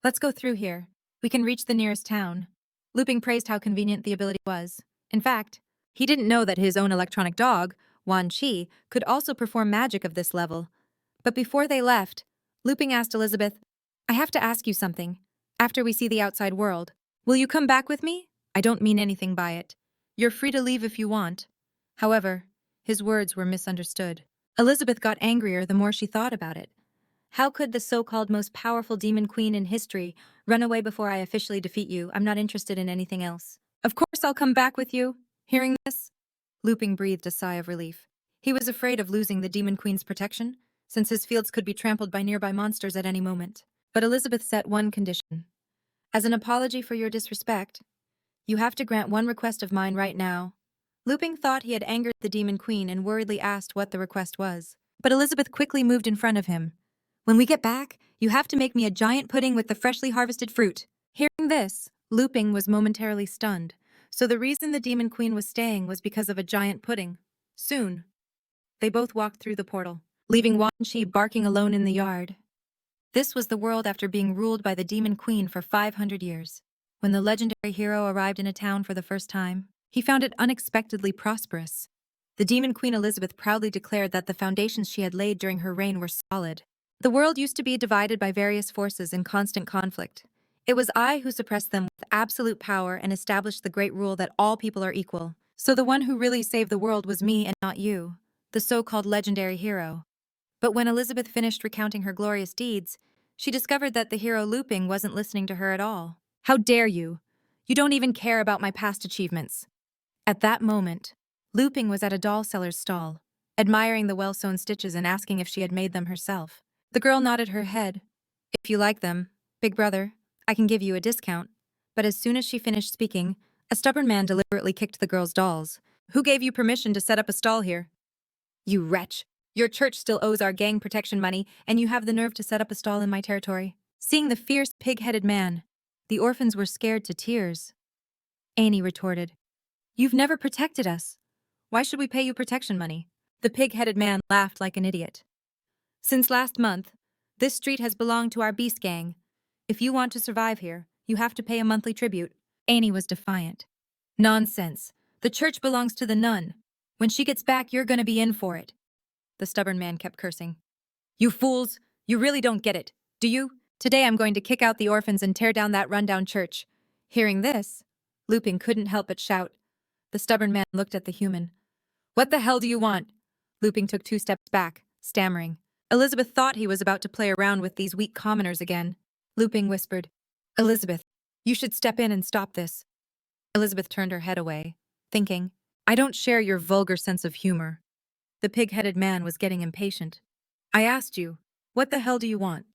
Let's go through here. We can reach the nearest town. Luping praised how convenient the ability was. In fact, he didn't know that his own electronic dog, Wan Chi, could also perform magic of this level. But before they left, Luping asked Elizabeth, I have to ask you something. After we see the outside world, will you come back with me? I don't mean anything by it. You're free to leave if you want. However, his words were misunderstood. Elizabeth got angrier the more she thought about it. How could the so-called most powerful demon queen in history run away before I officially defeat you? I'm not interested in anything else. Of course I'll come back with you. Hearing this, Luping breathed a sigh of relief. He was afraid of losing the demon queen's protection, since his fields could be trampled by nearby monsters at any moment. But Elizabeth set one condition. As an apology for your disrespect, you have to grant one request of mine right now. Luping thought he had angered the demon queen and worriedly asked what the request was. But Elizabeth quickly moved in front of him. When we get back, you have to make me a giant pudding with the freshly harvested fruit. Hearing this, Luping was momentarily stunned. So the reason the demon queen was staying was because of a giant pudding. Soon, they both walked through the portal, leaving Wan Chi barking alone in the yard. This was the world after being ruled by the demon queen for 500 years. When the legendary hero arrived in a town for the first time, he found it unexpectedly prosperous. The demon queen Elizabeth proudly declared that the foundations she had laid during her reign were solid. The world used to be divided by various forces in constant conflict. It was I who suppressed them with absolute power and established the great rule that all people are equal. So the one who really saved the world was me and not you, the so-called legendary hero. But when Elizabeth finished recounting her glorious deeds, she discovered that the hero Luping wasn't listening to her at all. How dare you? You don't even care about my past achievements. At that moment, Luping was at a doll seller's stall, admiring the well-sewn stitches and asking if she had made them herself. The girl nodded her head. If you like them, big brother, I can give you a discount. But as soon as she finished speaking, a stubborn man deliberately kicked the girl's dolls. Who gave you permission to set up a stall here? You wretch! Your church still owes our gang protection money, and you have the nerve to set up a stall in my territory. Seeing the fierce, pig-headed man, the orphans were scared to tears. Annie retorted, You've never protected us. Why should we pay you protection money? The pig-headed man laughed like an idiot. Since last month, this street has belonged to our beast gang. If you want to survive here, you have to pay a monthly tribute. Annie was defiant. Nonsense. The church belongs to the nun. When she gets back, you're gonna be in for it. The stubborn man kept cursing. You fools! You really don't get it, do you? Today I'm going to kick out the orphans and tear down that rundown church. Hearing this, Luping couldn't help but shout. The stubborn man looked at the human. What the hell do you want? Luping took 2 steps back, stammering. Elizabeth thought he was about to play around with these weak commoners again. Luping whispered, Elizabeth, you should step in and stop this. Elizabeth turned her head away, thinking, I don't share your vulgar sense of humor. The pig-headed man was getting impatient. I asked you, what the hell do you want?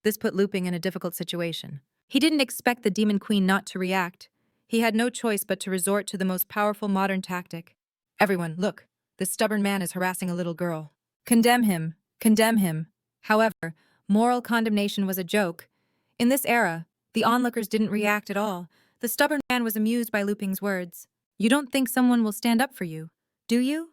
This put Luping in a difficult situation. He didn't expect the Demon Queen not to react. He had no choice but to resort to the most powerful modern tactic. Everyone, look, this stubborn man is harassing a little girl. Condemn him, condemn him. However, moral condemnation was a joke. In this era, the onlookers didn't react at all. The stubborn man was amused by Luping's words. You don't think someone will stand up for you, do you?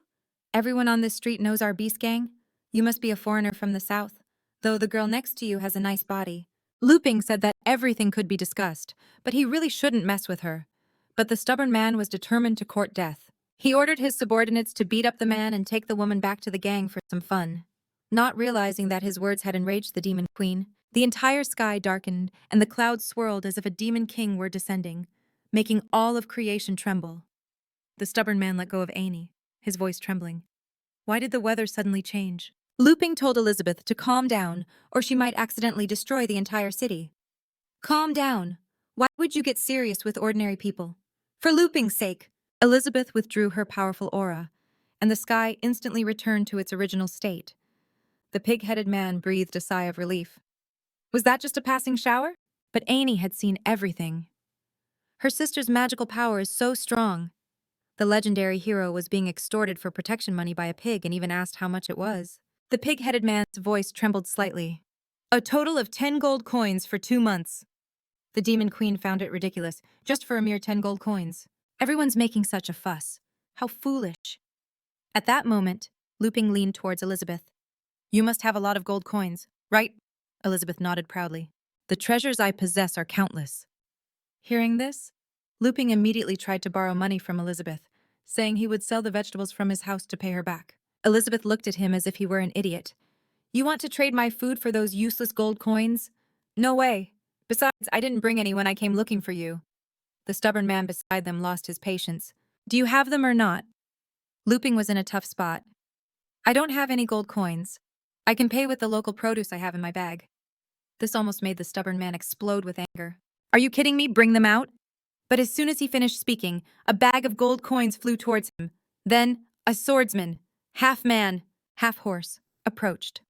Everyone on this street knows our beast gang. You must be a foreigner from the south, though the girl next to you has a nice body. Luping said that everything could be discussed, but he really shouldn't mess with her. But the stubborn man was determined to court death. He ordered his subordinates to beat up the man and take the woman back to the gang for some fun. Not realizing that his words had enraged the Demon Queen, the entire sky darkened and the clouds swirled as if a demon king were descending, making all of creation tremble. The stubborn man let go of Annie, his voice trembling. Why did the weather suddenly change? Luping told Elizabeth to calm down, or she might accidentally destroy the entire city. Calm down. Why would you get serious with ordinary people? For Luping's sake. Elizabeth withdrew her powerful aura, and the sky instantly returned to its original state. The pig-headed man breathed a sigh of relief. Was that just a passing shower? But Annie had seen everything. Her sister's magical power is so strong. The legendary hero was being extorted for protection money by a pig and even asked how much it was. The pig-headed man's voice trembled slightly. A total of 10 gold coins for 2 months. The Demon Queen found it ridiculous, just for a mere 10 gold coins. Everyone's making such a fuss. How foolish. At that moment, Luping leaned towards Elizabeth. You must have a lot of gold coins, right? Elizabeth nodded proudly. The treasures I possess are countless. Hearing this, Luping immediately tried to borrow money from Elizabeth, saying he would sell the vegetables from his house to pay her back. Elizabeth looked at him as if he were an idiot. You want to trade my food for those useless gold coins? No way. Besides, I didn't bring any when I came looking for you. The stubborn man beside them lost his patience. Do you have them or not? Luping was in a tough spot. I don't have any gold coins. I can pay with the local produce I have in my bag. This almost made the stubborn man explode with anger. Are you kidding me? Bring them out? But as soon as he finished speaking, a bag of gold coins flew towards him. Then, a swordsman, half man, half horse, approached.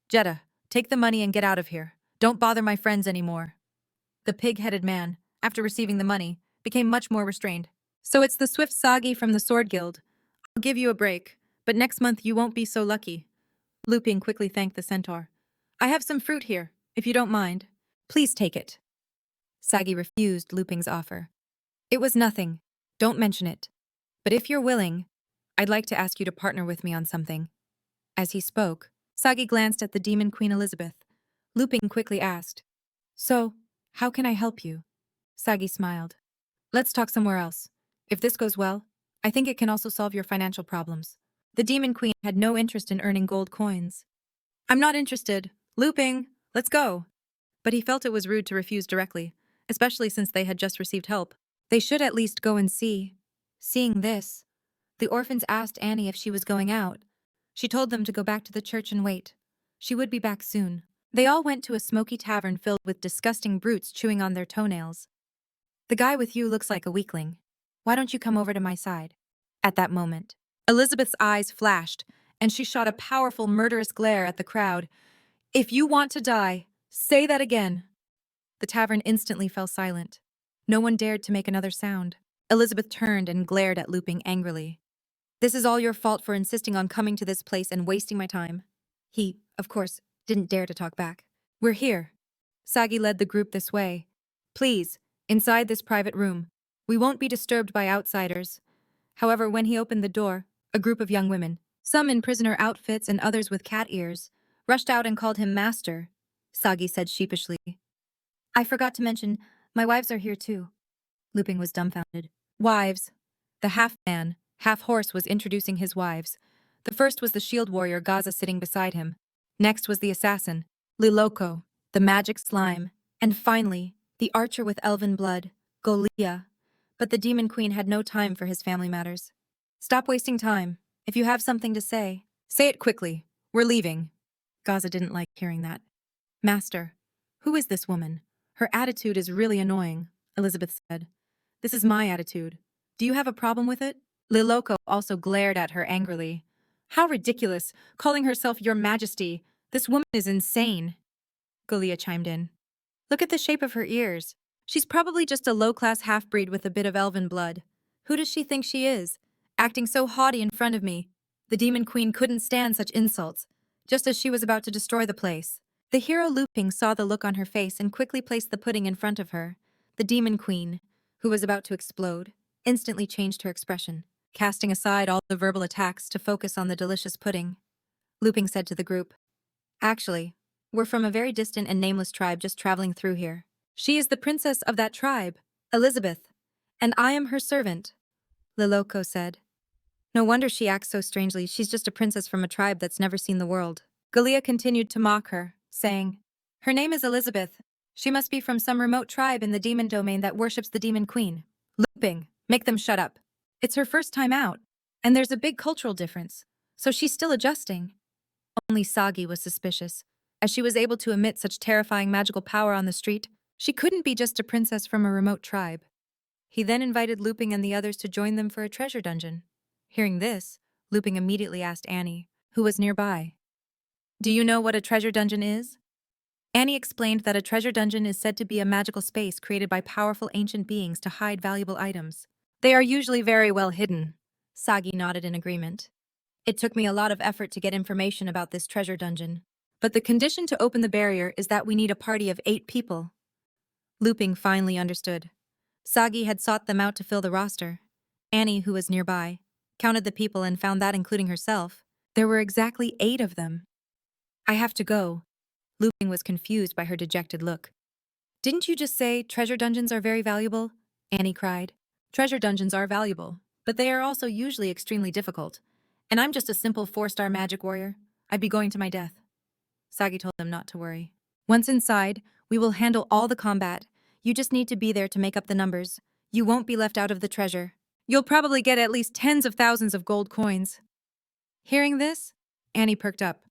Jeddah, take the money and get out of here. Don't bother my friends anymore. The pig-headed man, after receiving the money, became much more restrained. So it's the Swift Sagi from the Sword Guild. I'll give you a break, but next month you won't be so lucky. Luping quickly thanked the centaur. I have some fruit here, if you don't mind. Please take it. Sagi refused Luping's offer. It was nothing. Don't mention it. But if you're willing, I'd like to ask you to partner with me on something. As he spoke, Sagi glanced at the Demon Queen Elizabeth. Luping quickly asked, So, how can I help you? Sagi smiled. Let's talk somewhere else. If this goes well, I think it can also solve your financial problems. The Demon Queen had no interest in earning gold coins. I'm not interested. Luping, let's go. But he felt it was rude to refuse directly, especially since they had just received help. They should at least go and see. Seeing this, the orphans asked Annie if she was going out. She told them to go back to the church and wait. She would be back soon. They all went to a smoky tavern filled with disgusting brutes chewing on their toenails. The guy with you looks like a weakling. Why don't you come over to my side? At that moment, Elizabeth's eyes flashed, and she shot a powerful, murderous glare at the crowd. If you want to die, say that again. The tavern instantly fell silent. No one dared to make another sound. Elizabeth turned and glared at Luping angrily. This is all your fault for insisting on coming to this place and wasting my time. He, of course, didn't dare to talk back. We're here. Sagi led the group this way. Please, inside this private room. We won't be disturbed by outsiders. However, when he opened the door, a group of young women, some in prisoner outfits and others with cat ears, rushed out and called him master. Sagi said sheepishly. I forgot to mention, my wives are here too. Luping was dumbfounded. Wives. The half-man, half-horse was introducing his wives. The first was the shield warrior Gaza sitting beside him. Next was the assassin, Liloko, the magic slime, and finally, the archer with elven blood, Golia. But the Demon Queen had no time for his family matters. Stop wasting time. If you have something to say it quickly. We're leaving. Gaza didn't like hearing that. Master, who is this woman? Her attitude is really annoying, Elizabeth said. This is my attitude. Do you have a problem with it? Liloko also glared at her angrily. How ridiculous, calling herself your majesty. This woman is insane. Galia chimed in. Look at the shape of her ears. She's probably just a low-class half-breed with a bit of elven blood. Who does she think she is? Acting so haughty in front of me. The Demon Queen couldn't stand such insults, just as she was about to destroy the place. The hero Luping saw the look on her face and quickly placed the pudding in front of her. The Demon Queen, who was about to explode, instantly changed her expression, casting aside all the verbal attacks to focus on the delicious pudding. Luping said to the group, Actually, we're from a very distant and nameless tribe just traveling through here. She is the princess of that tribe, Elizabeth, and I am her servant, Liloco said. No wonder she acts so strangely, she's just a princess from a tribe that's never seen the world. Galia continued to mock her, saying, Her name is Elizabeth. She must be from some remote tribe in the demon domain that worships the Demon Queen. Luping, make them shut up. It's her first time out, and there's a big cultural difference, so she's still adjusting. Only Sagi was suspicious. As she was able to emit such terrifying magical power on the street, she couldn't be just a princess from a remote tribe. He then invited Luping and the others to join them for a treasure dungeon. Hearing this, Luping immediately asked Annie, who was nearby. Do you know what a treasure dungeon is? Annie explained that a treasure dungeon is said to be a magical space created by powerful ancient beings to hide valuable items. They are usually very well hidden. Sagi nodded in agreement. It took me a lot of effort to get information about this treasure dungeon. But the condition to open the barrier is that we need a party of 8 people. Luping finally understood. Sagi had sought them out to fill the roster. Annie, who was nearby, counted the people and found that, including herself, there were exactly 8 of them. I have to go. Luping was confused by her dejected look. Didn't you just say treasure dungeons are very valuable? Annie cried. Treasure dungeons are valuable, but they are also usually extremely difficult. And I'm just a simple 4-star magic warrior. I'd be going to my death. Sagi told them not to worry. Once inside, we will handle all the combat. You just need to be there to make up the numbers. You won't be left out of the treasure. You'll probably get at least tens of thousands of gold coins. Hearing this, Annie perked up.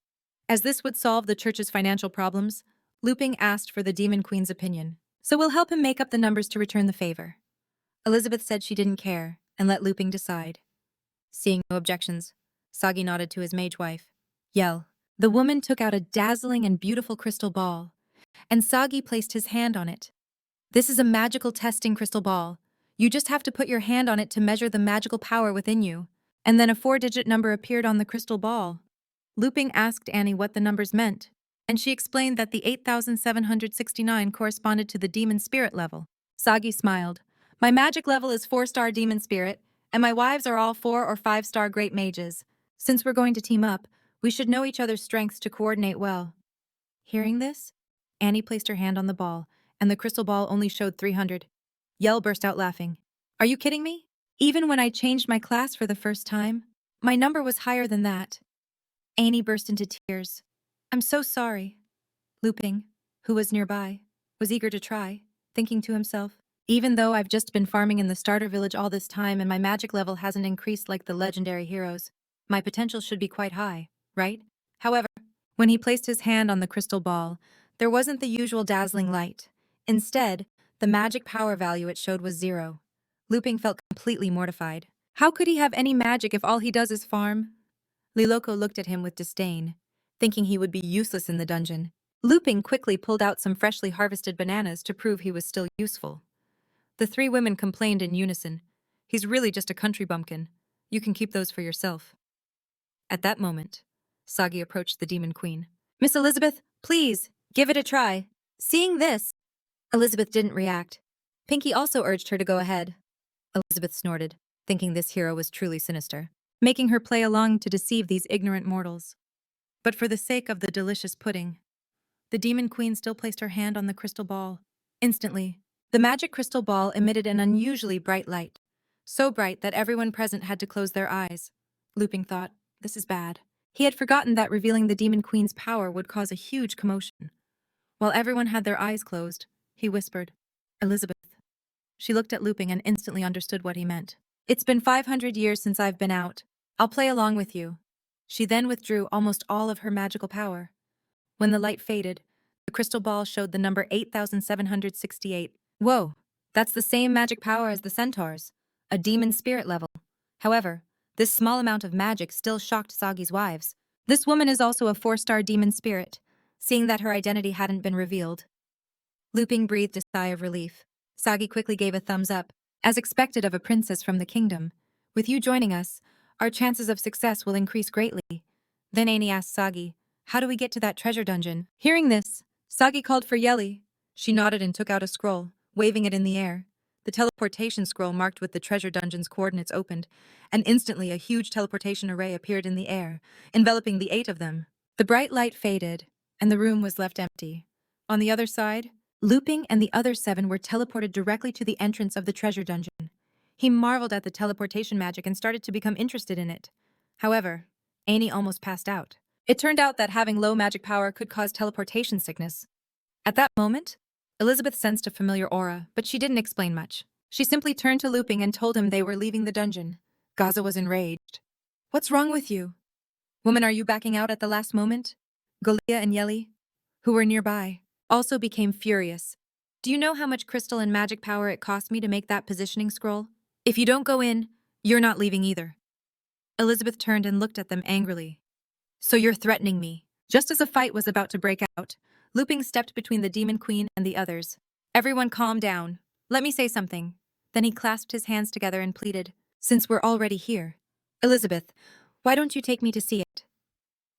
As this would solve the church's financial problems, Luping asked for the Demon Queen's opinion. So we'll help him make up the numbers to return the favor. Elizabeth said she didn't care and let Luping decide. Seeing no objections, Sagi nodded to his mage wife. Yell. The woman took out a dazzling and beautiful crystal ball, and Sagi placed his hand on it. This is a magical testing crystal ball. You just have to put your hand on it to measure the magical power within you, and then a 4-digit number appeared on the crystal ball. Luping asked Annie what the numbers meant, and she explained that the 8,769 corresponded to the demon spirit level. Sagi smiled. My magic level is 4-star demon spirit, and my wives are all 4 or 5-star great mages. Since we're going to team up, we should know each other's strengths to coordinate well. Hearing this, Annie placed her hand on the ball, and the crystal ball only showed 300. Yell burst out laughing. Are you kidding me? Even when I changed my class for the first time, my number was higher than that. Annie burst into tears. I'm so sorry. Luping, who was nearby, was eager to try, thinking to himself, even though I've just been farming in the starter village all this time and my magic level hasn't increased like the legendary heroes, my potential should be quite high, right? However, when he placed his hand on the crystal ball, there wasn't the usual dazzling light. Instead, the magic power value it showed was 0. Luping felt completely mortified. How could he have any magic if all he does is farm? Liloco looked at him with disdain, thinking he would be useless in the dungeon. Luping quickly pulled out some freshly harvested bananas to prove he was still useful. The 3 women complained in unison. He's really just a country bumpkin. You can keep those for yourself. At that moment, Sagi approached the Demon Queen. Miss Elizabeth, please, give it a try. Seeing this, Elizabeth didn't react. Pinky also urged her to go ahead. Elizabeth snorted, thinking this hero was truly sinister, making her play along to deceive these ignorant mortals. But for the sake of the delicious pudding, the Demon Queen still placed her hand on the crystal ball. Instantly, the magic crystal ball emitted an unusually bright light, so bright that everyone present had to close their eyes. Luping thought, this is bad. He had forgotten that revealing the Demon Queen's power would cause a huge commotion. While everyone had their eyes closed, he whispered, Elizabeth. She looked at Luping and instantly understood what he meant. It's been 500 years since I've been out. I'll play along with you. She then withdrew almost all of her magical power. When the light faded, the crystal ball showed the number 8,768. Whoa, that's the same magic power as the centaurs, a demon spirit level. However, this small amount of magic still shocked Sagi's wives. This woman is also a 4-star demon spirit. seeing that her identity hadn't been revealed. Luping breathed a sigh of relief. Sagi quickly gave a thumbs up, as expected of a princess from the kingdom. With you joining us, our chances of success will increase greatly. Then Annie asked Sagi, how do we get to that treasure dungeon? Hearing this, Sagi called for Yeli. She nodded and took out a scroll, waving it in the air. The teleportation scroll marked with the treasure dungeon's coordinates opened, and instantly a huge teleportation array appeared in the air, enveloping the 8 of them. The bright light faded, and the room was left empty. On the other side, Luping and the other 7 were teleported directly to the entrance of the treasure dungeon. He marveled at the teleportation magic and started to become interested in it. However, Annie almost passed out. It turned out that having low magic power could cause teleportation sickness. At that moment, Elizabeth sensed a familiar aura, but she didn't explain much. She simply turned to Luping and told him they were leaving the dungeon. Gaza was enraged. What's wrong with you? Woman, are you backing out at the last moment? Golia and Yeli, who were nearby, also became furious. Do you know how much crystal and magic power it cost me to make that positioning scroll? If you don't go in, you're not leaving either. Elizabeth turned and looked at them angrily. So you're threatening me. Just as a fight was about to break out, Luping stepped between the Demon Queen and the others. Everyone calm down. Let me say something. Then he clasped his hands together and pleaded, since we're already here. Elizabeth, why don't you take me to see it?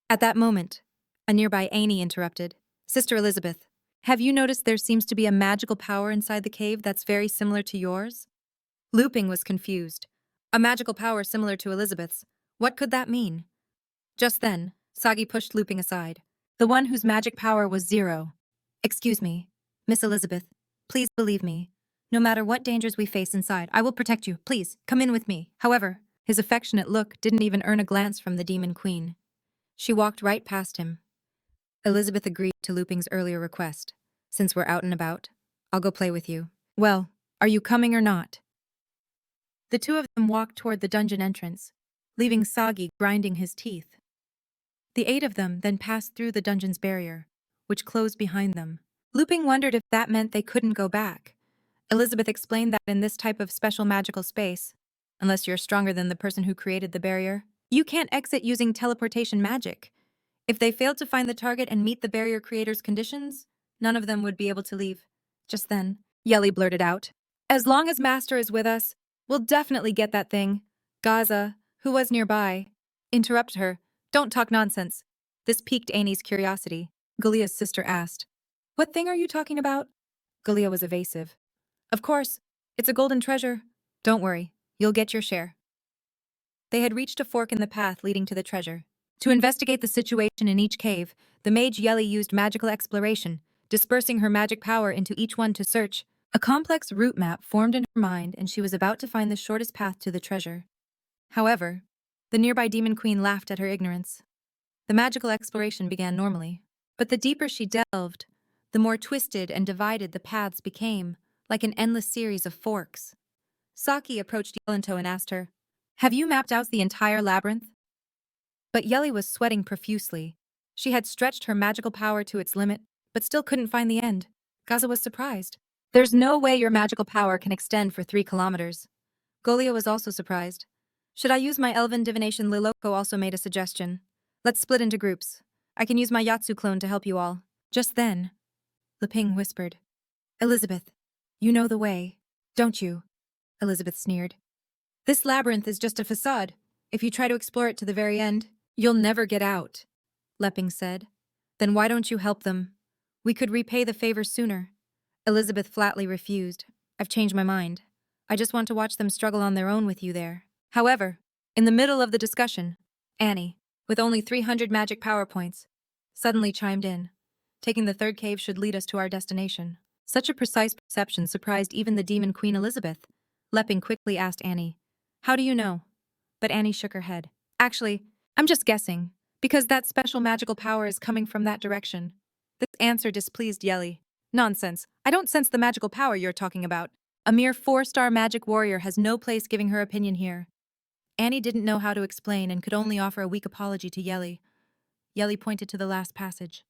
At that moment, a nearby Annie interrupted. Sister Elizabeth, have you noticed there seems to be a magical power inside the cave that's very similar to yours? Luping was confused. A magical power similar to Elizabeth's. What could that mean? Just then, Sagi pushed Luping aside. The one whose magic power was 0. Excuse me, Miss Elizabeth. Please believe me. No matter what dangers we face inside, I will protect you. Please, come in with me. However, his affectionate look didn't even earn a glance from the Demon Queen. She walked right past him. Elizabeth agreed to Luping's earlier request. Since we're out and about, I'll go play with you. Well, are you coming or not? The 2 of them walked toward the dungeon entrance, leaving Sagi grinding his teeth. The 8 of them then passed through the dungeon's barrier, which closed behind them. Luping wondered if that meant they couldn't go back. Elizabeth explained that in this type of special magical space, unless you're stronger than the person who created the barrier, you can't exit using teleportation magic. If they failed to find the target and meet the barrier creator's conditions, none of them would be able to leave. Just then, Yeli blurted out, as long as Master is with us, we'll definitely get that thing. Gaza, who was nearby, interrupted her. Don't talk nonsense. This piqued Annie's curiosity. Galia's sister asked, what thing are you talking about? Galia was evasive. Of course, it's a golden treasure. Don't worry, you'll get your share. They had reached a fork in the path leading to the treasure. To investigate the situation in each cave, the mage Yeli used magical exploration, dispersing her magic power into each one to search. A complex route map formed in her mind, and she was about to find the shortest path to the treasure. However, the nearby Demon Queen laughed at her ignorance. The magical exploration began normally, but the deeper she delved, the more twisted and divided the paths became, like an endless series of forks. Saki approached Yelinto and asked her, have you mapped out the entire labyrinth? But Yeli was sweating profusely. She had stretched her magical power to its limit, but still couldn't find the end. Gaza was surprised. There's no way your magical power can extend for 3 kilometers. Golia was also surprised. Should I use my elven divination? Liloko also made a suggestion. Let's split into groups. I can use my Yatsu clone to help you all. Just then, Luping whispered, Elizabeth, you know the way, don't you? Elizabeth sneered. This labyrinth is just a facade. If you try to explore it to the very end, you'll never get out, Luping said. Then why don't you help them? We could repay the favor sooner. Elizabeth flatly refused. I've changed my mind. I just want to watch them struggle on their own with you there. However, in the middle of the discussion, Annie, with only 300 magic power points, suddenly chimed in. Taking the 3rd cave should lead us to our destination. Such a precise perception surprised even the Demon Queen Elizabeth. Luping quickly asked Annie, how do you know? But Annie shook her head. Actually, I'm just guessing, because that special magical power is coming from that direction. This answer displeased Yeli. Nonsense. I don't sense the magical power you're talking about. A mere 4-star magic warrior has no place giving her opinion here. Annie didn't know how to explain and could only offer a weak apology to Yeli. Yeli pointed to the last passage.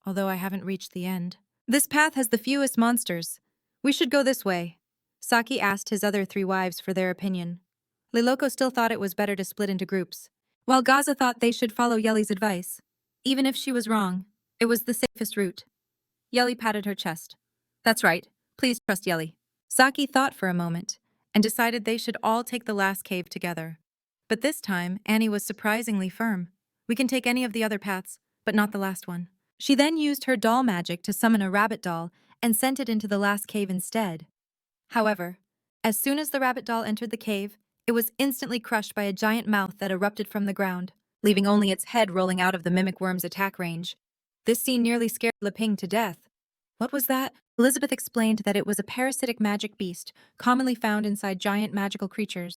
Although I haven't reached the end. This path has the fewest monsters. We should go this way. Saki asked his other 3 wives for their opinion. Liloko still thought it was better to split into groups, while Gaza thought they should follow Yeli's advice. Even if she was wrong, It was the safest route. Yelly patted her chest. That's right. Please trust Yelly. Saki thought for a moment and decided they should all take the last cave together. But this time, Annie was surprisingly firm. We can take any of the other paths, but not the last one. She then used her doll magic to summon a rabbit doll and sent it into the last cave instead. However, as soon as the rabbit doll entered the cave, it was instantly crushed by a giant mouth that erupted from the ground, leaving only its head rolling out of the mimic worm's attack range. This scene nearly scared Luping to death. What was that? Elizabeth explained that it was a parasitic magic beast, commonly found inside giant magical creatures.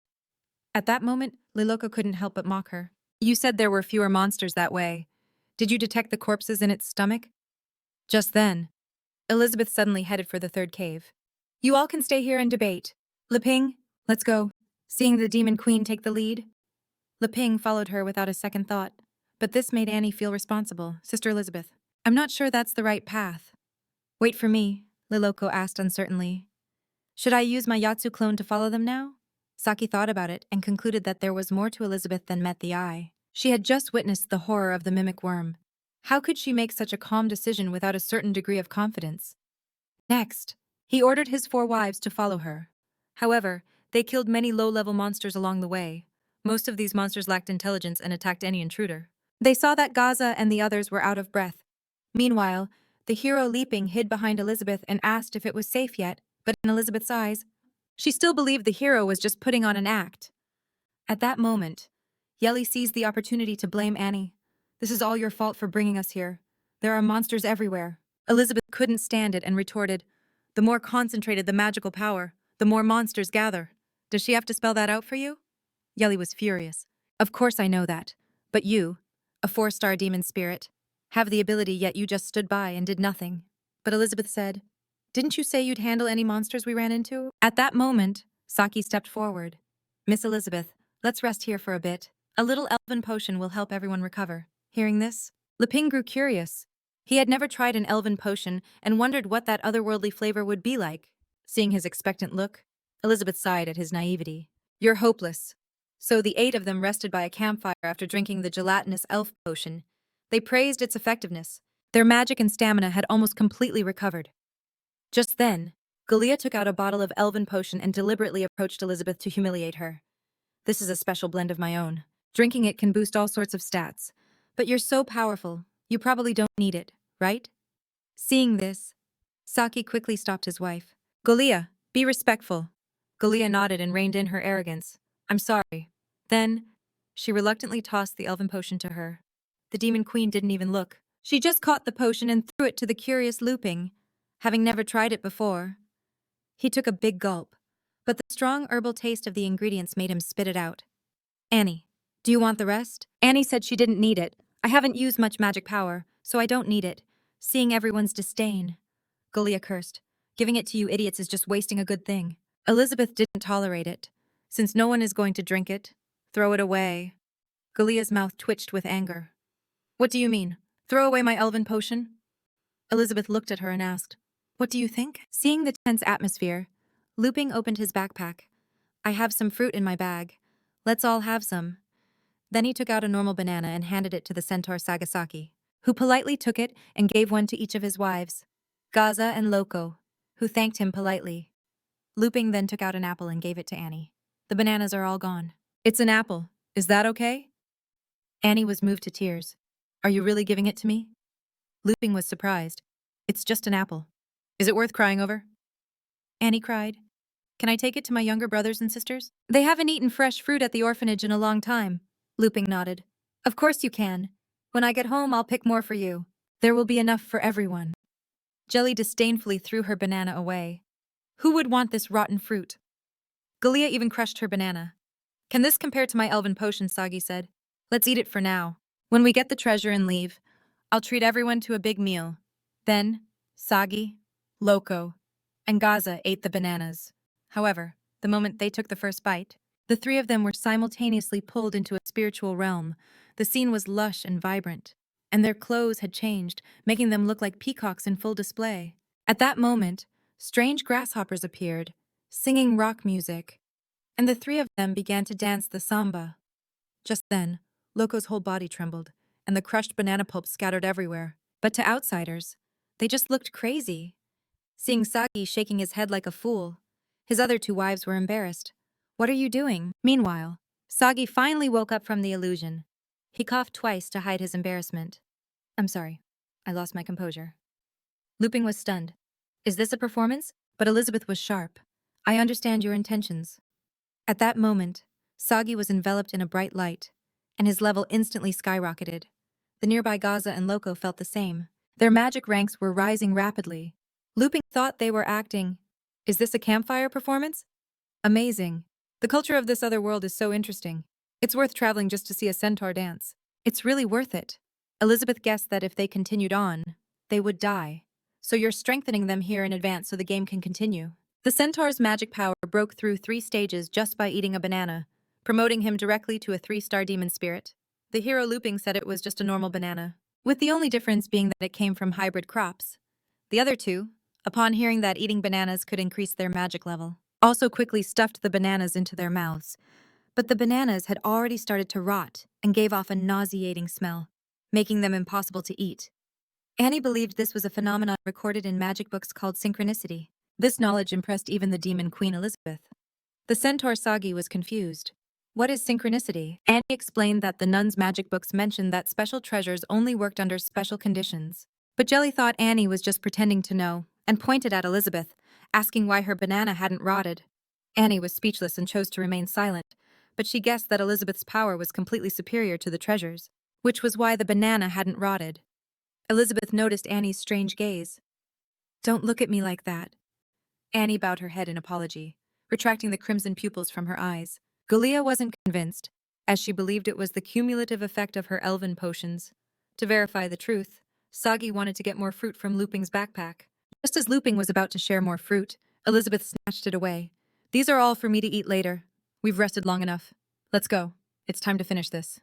At that moment, Liloko couldn't help but mock her. You said there were fewer monsters that way. Did you detect the corpses in its stomach? Just then, Elizabeth suddenly headed for the third cave. You all can stay here and debate. Luping, let's go. Seeing the demon queen take the lead, Luping followed her without a second thought. But this made Annie feel responsible. Sister Elizabeth, I'm not sure that's the right path. Wait for me, Liloko asked uncertainly. Should I use my Yatsu clone to follow them now? Saki thought about it and concluded that there was more to Elizabeth than met the eye. She had just witnessed the horror of the mimic worm. How could she make such a calm decision without a certain degree of confidence? Next, he ordered his 4 wives to follow her. However, they killed many low-level monsters along the way. Most of these monsters lacked intelligence and attacked any intruder. They saw that Gaza and the others were out of breath. Meanwhile, the hero Luping hid behind Elizabeth and asked if it was safe yet, but in Elizabeth's eyes, she still believed the hero was just putting on an act. At that moment, Yelly seized the opportunity to blame Annie. This is all your fault for bringing us here. There are monsters everywhere. Elizabeth couldn't stand it and retorted, the more concentrated the magical power, the more monsters gather. Does she have to spell that out for you? Yelly was furious. Of course I know that. But you, a 4-star demon spirit, have the ability yet you just stood by and did nothing. But Elizabeth said, didn't you say you'd handle any monsters we ran into? At that moment, Saki stepped forward. Miss Elizabeth, let's rest here for a bit. A little elven potion will help everyone recover. Hearing this, Luping grew curious. He had never tried an elven potion and wondered what that otherworldly flavor would be like. Seeing his expectant look, Elizabeth sighed at his naivety. You're hopeless. So the 8 of them rested by a campfire after drinking the gelatinous elf potion. They praised its effectiveness. Their magic and stamina had almost completely recovered. Just then, Galia took out a bottle of elven potion and deliberately approached Elizabeth to humiliate her. This is a special blend of my own. Drinking it can boost all sorts of stats. But you're so powerful, you probably don't need it, right? Seeing this, Saki quickly stopped his wife. Galia, be respectful. Galia nodded and reined in her arrogance. I'm sorry. Then, she reluctantly tossed the elven potion to her. The demon queen didn't even look. She just caught the potion and threw it to the curious Luping, having never tried it before. He took a big gulp, but the strong herbal taste of the ingredients made him spit it out. Annie, do you want the rest? Annie said she didn't need it. I haven't used much magic power, so I don't need it. Seeing everyone's disdain. Galia cursed. Giving it to you idiots is just wasting a good thing. Elizabeth didn't tolerate it. Since no one is going to drink it, throw it away. Galia's mouth twitched with anger. What do you mean? Throw away my elven potion? Elizabeth looked at her and asked, what do you think? Seeing the tense atmosphere, Luping opened his backpack. I have some fruit in my bag. Let's all have some. Then he took out a normal banana and handed it to the centaur Sagasaki, who politely took it and gave one to each of his wives, Gaza and Loco, who thanked him politely. Luping then took out an apple and gave it to Annie. The bananas are all gone. It's an apple. Is that okay? Annie was moved to tears. Are you really giving it to me? Luping was surprised. It's just an apple. Is it worth crying over? Annie cried. Can I take it to my younger brothers and sisters? They haven't eaten fresh fruit at the orphanage in a long time. Luping nodded. Of course you can. When I get home, I'll pick more for you. There will be enough for everyone. Jelly disdainfully threw her banana away. Who would want this rotten fruit? Galia even crushed her banana. Can this compare to my elven potion, Sagi said. Let's eat it for now. When we get the treasure and leave, I'll treat everyone to a big meal. Then, Sagi, Loco, and Gaza ate the bananas. However, the moment they took the first bite, the 3 of them were simultaneously pulled into a spiritual realm. The scene was lush and vibrant, and their clothes had changed, making them look like peacocks in full display. At that moment, strange grasshoppers appeared, singing rock music, and the 3 of them began to dance the samba. Just then, Loco's whole body trembled, and the crushed banana pulp scattered everywhere. But to outsiders, they just looked crazy. Seeing Sagi shaking his head like a fool, his other two wives were embarrassed. What are you doing? Meanwhile, Sagi finally woke up from the illusion. He coughed twice to hide his embarrassment. I'm sorry. I lost my composure. Luping was stunned. Is this a performance? But Elizabeth was sharp. I understand your intentions. At that moment, Sagi was enveloped in a bright light, and his level instantly skyrocketed. The nearby Gaza and Loco felt the same. Their magic ranks were rising rapidly. Luping thought they were acting. Is this a campfire performance? Amazing. The culture of this other world is so interesting. It's worth traveling just to see a centaur dance. It's really worth it. Elizabeth guessed that if they continued on, they would die. So you're strengthening them here in advance so the game can continue. The centaur's magic power broke through 3 stages just by eating a banana, promoting him directly to a 3-star demon spirit. The hero Luping said it was just a normal banana, with the only difference being that it came from hybrid crops. The other two, upon hearing that eating bananas could increase their magic level, also quickly stuffed the bananas into their mouths. But the bananas had already started to rot and gave off a nauseating smell, making them impossible to eat. Annie believed this was a phenomenon recorded in magic books called synchronicity. This knowledge impressed even the demon Queen Elizabeth. The centaur Sagi was confused. What is synchronicity? Annie explained that the nuns' magic books mentioned that special treasures only worked under special conditions. But Jelly thought Annie was just pretending to know, and pointed at Elizabeth, asking why her banana hadn't rotted. Annie was speechless and chose to remain silent, but she guessed that Elizabeth's power was completely superior to the treasures, which was why the banana hadn't rotted. Elizabeth noticed Annie's strange gaze. Don't look at me like that. Annie bowed her head in apology, retracting the crimson pupils from her eyes. Galia wasn't convinced, as she believed it was the cumulative effect of her elven potions. To verify the truth, Sagi wanted to get more fruit from Luping's backpack. Just as Luping was about to share more fruit, Elizabeth snatched it away. These are all for me to eat later. We've rested long enough. Let's go. It's time to finish this.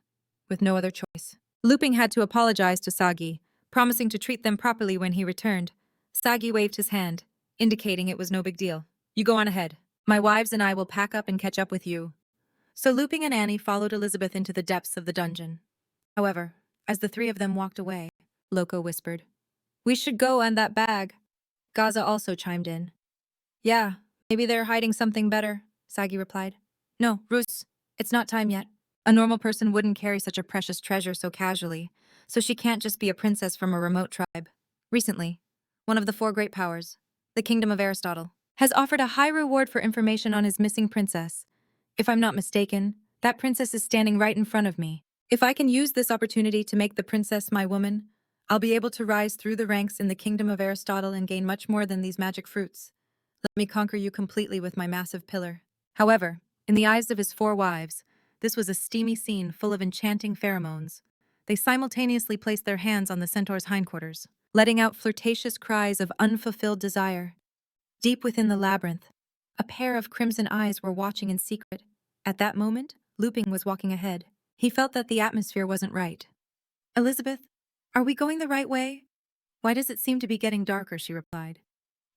With no other choice. Luping had to apologize to Sagi, promising to treat them properly when he returned. Sagi waved his hand, indicating it was no big deal. You go on ahead. My wives and I will pack up and catch up with you. So Luping and Annie followed Elizabeth into the depths of the dungeon. However, as the 3 of them walked away, Loco whispered, We should go and that bag. Gaza also chimed in. Yeah, maybe they're hiding something better, Sagi replied. No, Rus, it's not time yet. A normal person wouldn't carry such a precious treasure so casually, so she can't just be a princess from a remote tribe. Recently, one of the 4 great powers, the kingdom of Aristotle, has offered a high reward for information on his missing princess. If I'm not mistaken, that princess is standing right in front of me. If I can use this opportunity to make the princess my woman, I'll be able to rise through the ranks in the kingdom of Aristotle and gain much more than these magic fruits. Let me conquer you completely with my massive pillar. However, in the eyes of his 4 wives, this was a steamy scene full of enchanting pheromones. They simultaneously placed their hands on the centaur's hindquarters, letting out flirtatious cries of unfulfilled desire. Deep within the labyrinth, a pair of crimson eyes were watching in secret. At that moment, Luping was walking ahead. He felt that the atmosphere wasn't right. Elizabeth, are we going the right way? Why does it seem to be getting darker, she replied.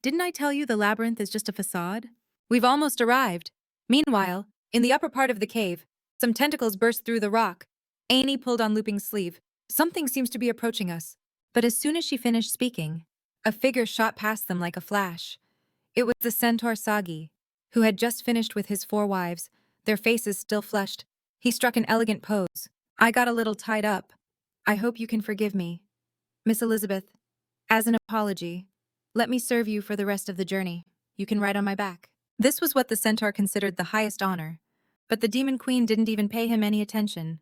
Didn't I tell you the labyrinth is just a facade? We've almost arrived. Meanwhile, in the upper part of the cave, some tentacles burst through the rock. Annie pulled on Luping's sleeve. Something seems to be approaching us. But as soon as she finished speaking, a figure shot past them like a flash. It was the centaur Sagi, who had just finished with his 4 wives, their faces still flushed. He struck an elegant pose. I got a little tied up. I hope you can forgive me. Miss Elizabeth, as an apology, let me serve you for the rest of the journey. You can ride on my back. This was what the centaur considered the highest honor, but the demon queen didn't even pay him any attention.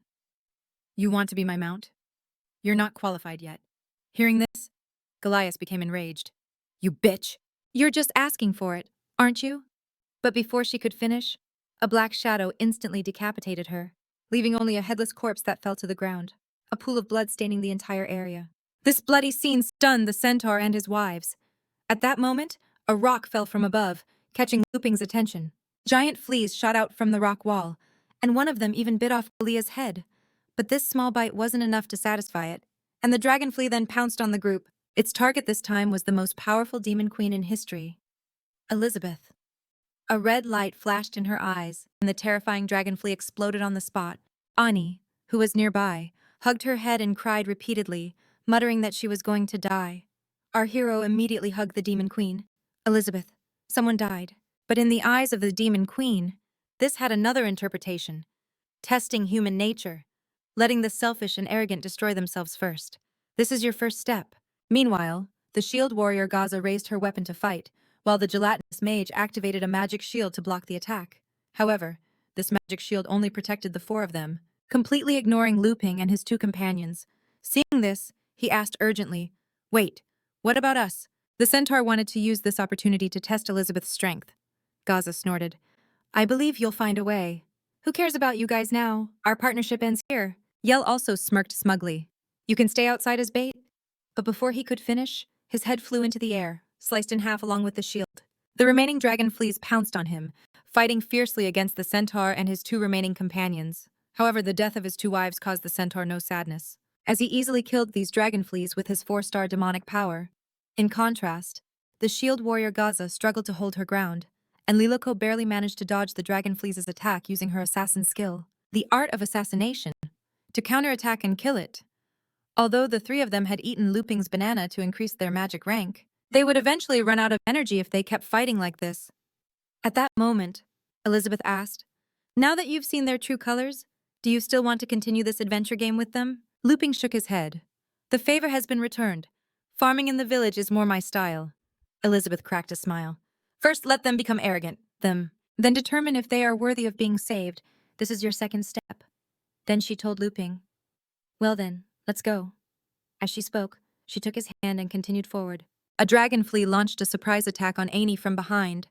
You want to be my mount? You're not qualified yet. Hearing this, Goliath became enraged. You bitch! You're just asking for it, aren't you? But before she could finish, a black shadow instantly decapitated her, leaving only a headless corpse that fell to the ground, a pool of blood staining the entire area. This bloody scene stunned the centaur and his wives. At that moment, a rock fell from above, catching Luping's attention. Giant fleas shot out from the rock wall, and one of them even bit off Galia's head. But this small bite wasn't enough to satisfy it, and the dragon flea then pounced on the group. Its target this time was the most powerful demon queen in history, Elizabeth. A red light flashed in her eyes, and the terrifying dragon flea exploded on the spot. Ani, who was nearby, hugged her head and cried repeatedly, muttering that she was going to die. Our hero immediately hugged the Demon Queen. Elizabeth, someone died. But in the eyes of the Demon Queen, this had another interpretation. Testing human nature. Letting the selfish and arrogant destroy themselves first. This is your first step. Meanwhile, the shield warrior Gaza raised her weapon to fight, while the gelatinous mage activated a magic shield to block the attack. However, this magic shield only protected the four of them, completely ignoring Luping and his two companions. Seeing this, he asked urgently, "Wait, what about us?" The centaur wanted to use this opportunity to test Elizabeth's strength. Gaza snorted, "I believe you'll find a way. Who cares about you guys now? Our partnership ends here." Yell also smirked smugly. "You can stay outside as bait?" But before he could finish, his head flew into the air, sliced in half along with the shield. The remaining dragon fleas pounced on him, fighting fiercely against the centaur and his two remaining companions. However, the death of his two wives caused the centaur no sadness, as he easily killed these dragon fleas with his 4-star demonic power. In contrast, the shield warrior Gaza struggled to hold her ground, and Liloko barely managed to dodge the dragon fleas' attack using her assassin skill, the art of assassination, to counterattack and kill it. Although the three of them had eaten Luping's banana to increase their magic rank, they would eventually run out of energy if they kept fighting like this. At that moment, Elizabeth asked, "Now that you've seen their true colors, do you still want to continue this adventure game with them?" Luping shook his head. "The favor has been returned. Farming in the village is more my style." Elizabeth cracked a smile. "First, let them become arrogant, then determine if they are worthy of being saved. This is your second step." Then she told Luping, "Well then, let's go." As she spoke, she took his hand and continued forward. A dragon flea launched a surprise attack on Annie from behind.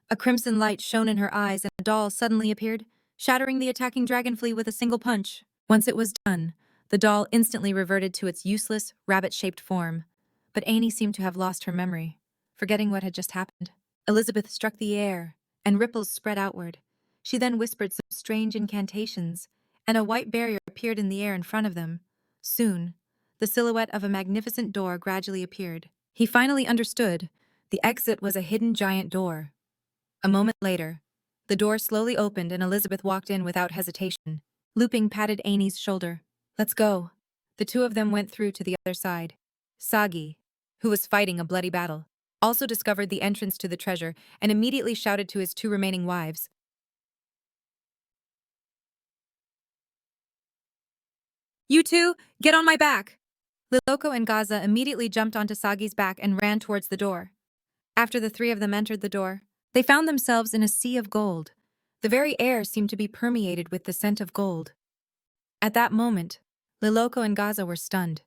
A crimson light shone in her eyes and a doll suddenly appeared, shattering the attacking dragon flea with a single punch. Once it was done, the doll instantly reverted to its useless, rabbit-shaped form. But Annie seemed to have lost her memory, forgetting what had just happened. Elizabeth struck the air, and ripples spread outward. She then whispered some strange incantations, and a white barrier appeared in the air in front of them. Soon, the silhouette of a magnificent door gradually appeared. He finally understood. The exit was a hidden giant door. A moment later, the door slowly opened and Elizabeth walked in without hesitation. Luping patted Annie's shoulder. "Let's go." The two of them went through to the other side. Sagi, who was fighting a bloody battle, also discovered the entrance to the treasure and immediately shouted to his two remaining wives, "You two, get on my back!" Liloko and Gaza immediately jumped onto Sagi's back and ran towards the door. After the three of them entered the door, they found themselves in a sea of gold. The very air seemed to be permeated with the scent of gold. At that moment, Liloko and Gaza were stunned.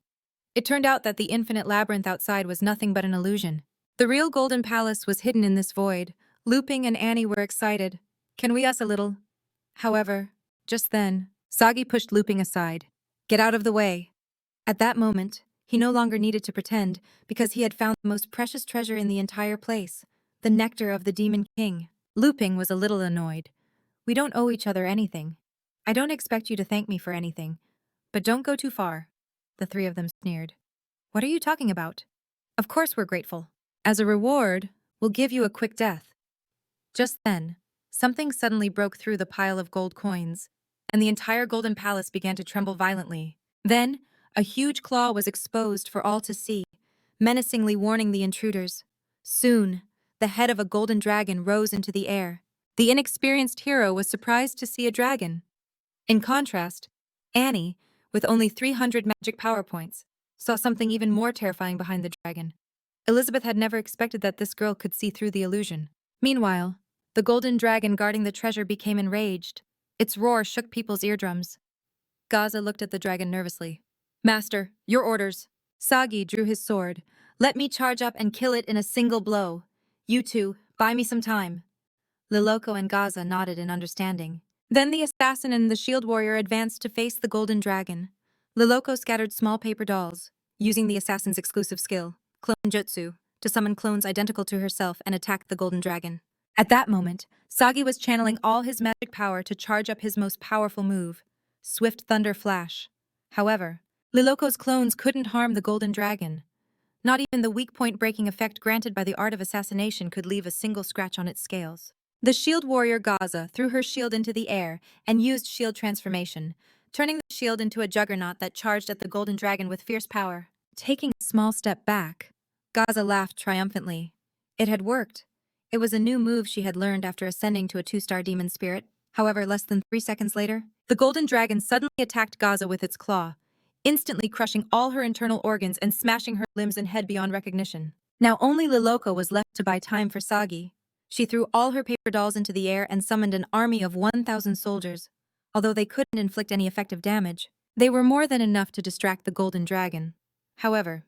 It turned out that the infinite labyrinth outside was nothing but an illusion. The real golden palace was hidden in this void. Luping and Annie were excited. "Can we us a little?" However, just then, Sagi pushed Luping aside. "Get out of the way." At that moment, he no longer needed to pretend, because he had found the most precious treasure in the entire place, the nectar of the Demon King. Luping was a little annoyed. "We don't owe each other anything. I don't expect you to thank me for anything, but don't go too far." The three of them sneered. "What are you talking about? Of course we're grateful. As a reward, we'll give you a quick death." Just then, something suddenly broke through the pile of gold coins, and the entire golden palace began to tremble violently. Then, a huge claw was exposed for all to see, menacingly warning the intruders. Soon, the head of a golden dragon rose into the air. The inexperienced hero was surprised to see a dragon. In contrast, Annie, with only 300 magic power points, saw something even more terrifying behind the dragon. Elizabeth had never expected that this girl could see through the illusion. Meanwhile, the golden dragon guarding the treasure became enraged. Its roar shook people's eardrums. Gaza looked at the dragon nervously. "Master, your orders." Sagi drew his sword. "Let me charge up and kill it in a single blow. You two, buy me some time." Liloko and Gaza nodded in understanding. Then the assassin and the shield warrior advanced to face the golden dragon. Liloko scattered small paper dolls, using the assassin's exclusive skill, clone jutsu, to summon clones identical to herself and attack the golden dragon. At that moment, Sagi was channeling all his magic power to charge up his most powerful move, Swift Thunder Flash. However, Liloko's clones couldn't harm the golden dragon. Not even the weak point breaking effect granted by the art of assassination could leave a single scratch on its scales. The shield warrior Gaza threw her shield into the air and used shield transformation, turning the shield into a juggernaut that charged at the golden dragon with fierce power. Taking a small step back, Gaza laughed triumphantly. It had worked. It was a new move she had learned after ascending to a 2-star demon spirit. However, less than 3 seconds later, the golden dragon suddenly attacked Gaza with its claw, instantly crushing all her internal organs and smashing her limbs and head beyond recognition. Now only Liloko was left to buy time for Sagi. She threw all her paper dolls into the air and summoned an army of 1,000 soldiers. Although they couldn't inflict any effective damage, they were more than enough to distract the golden dragon. However,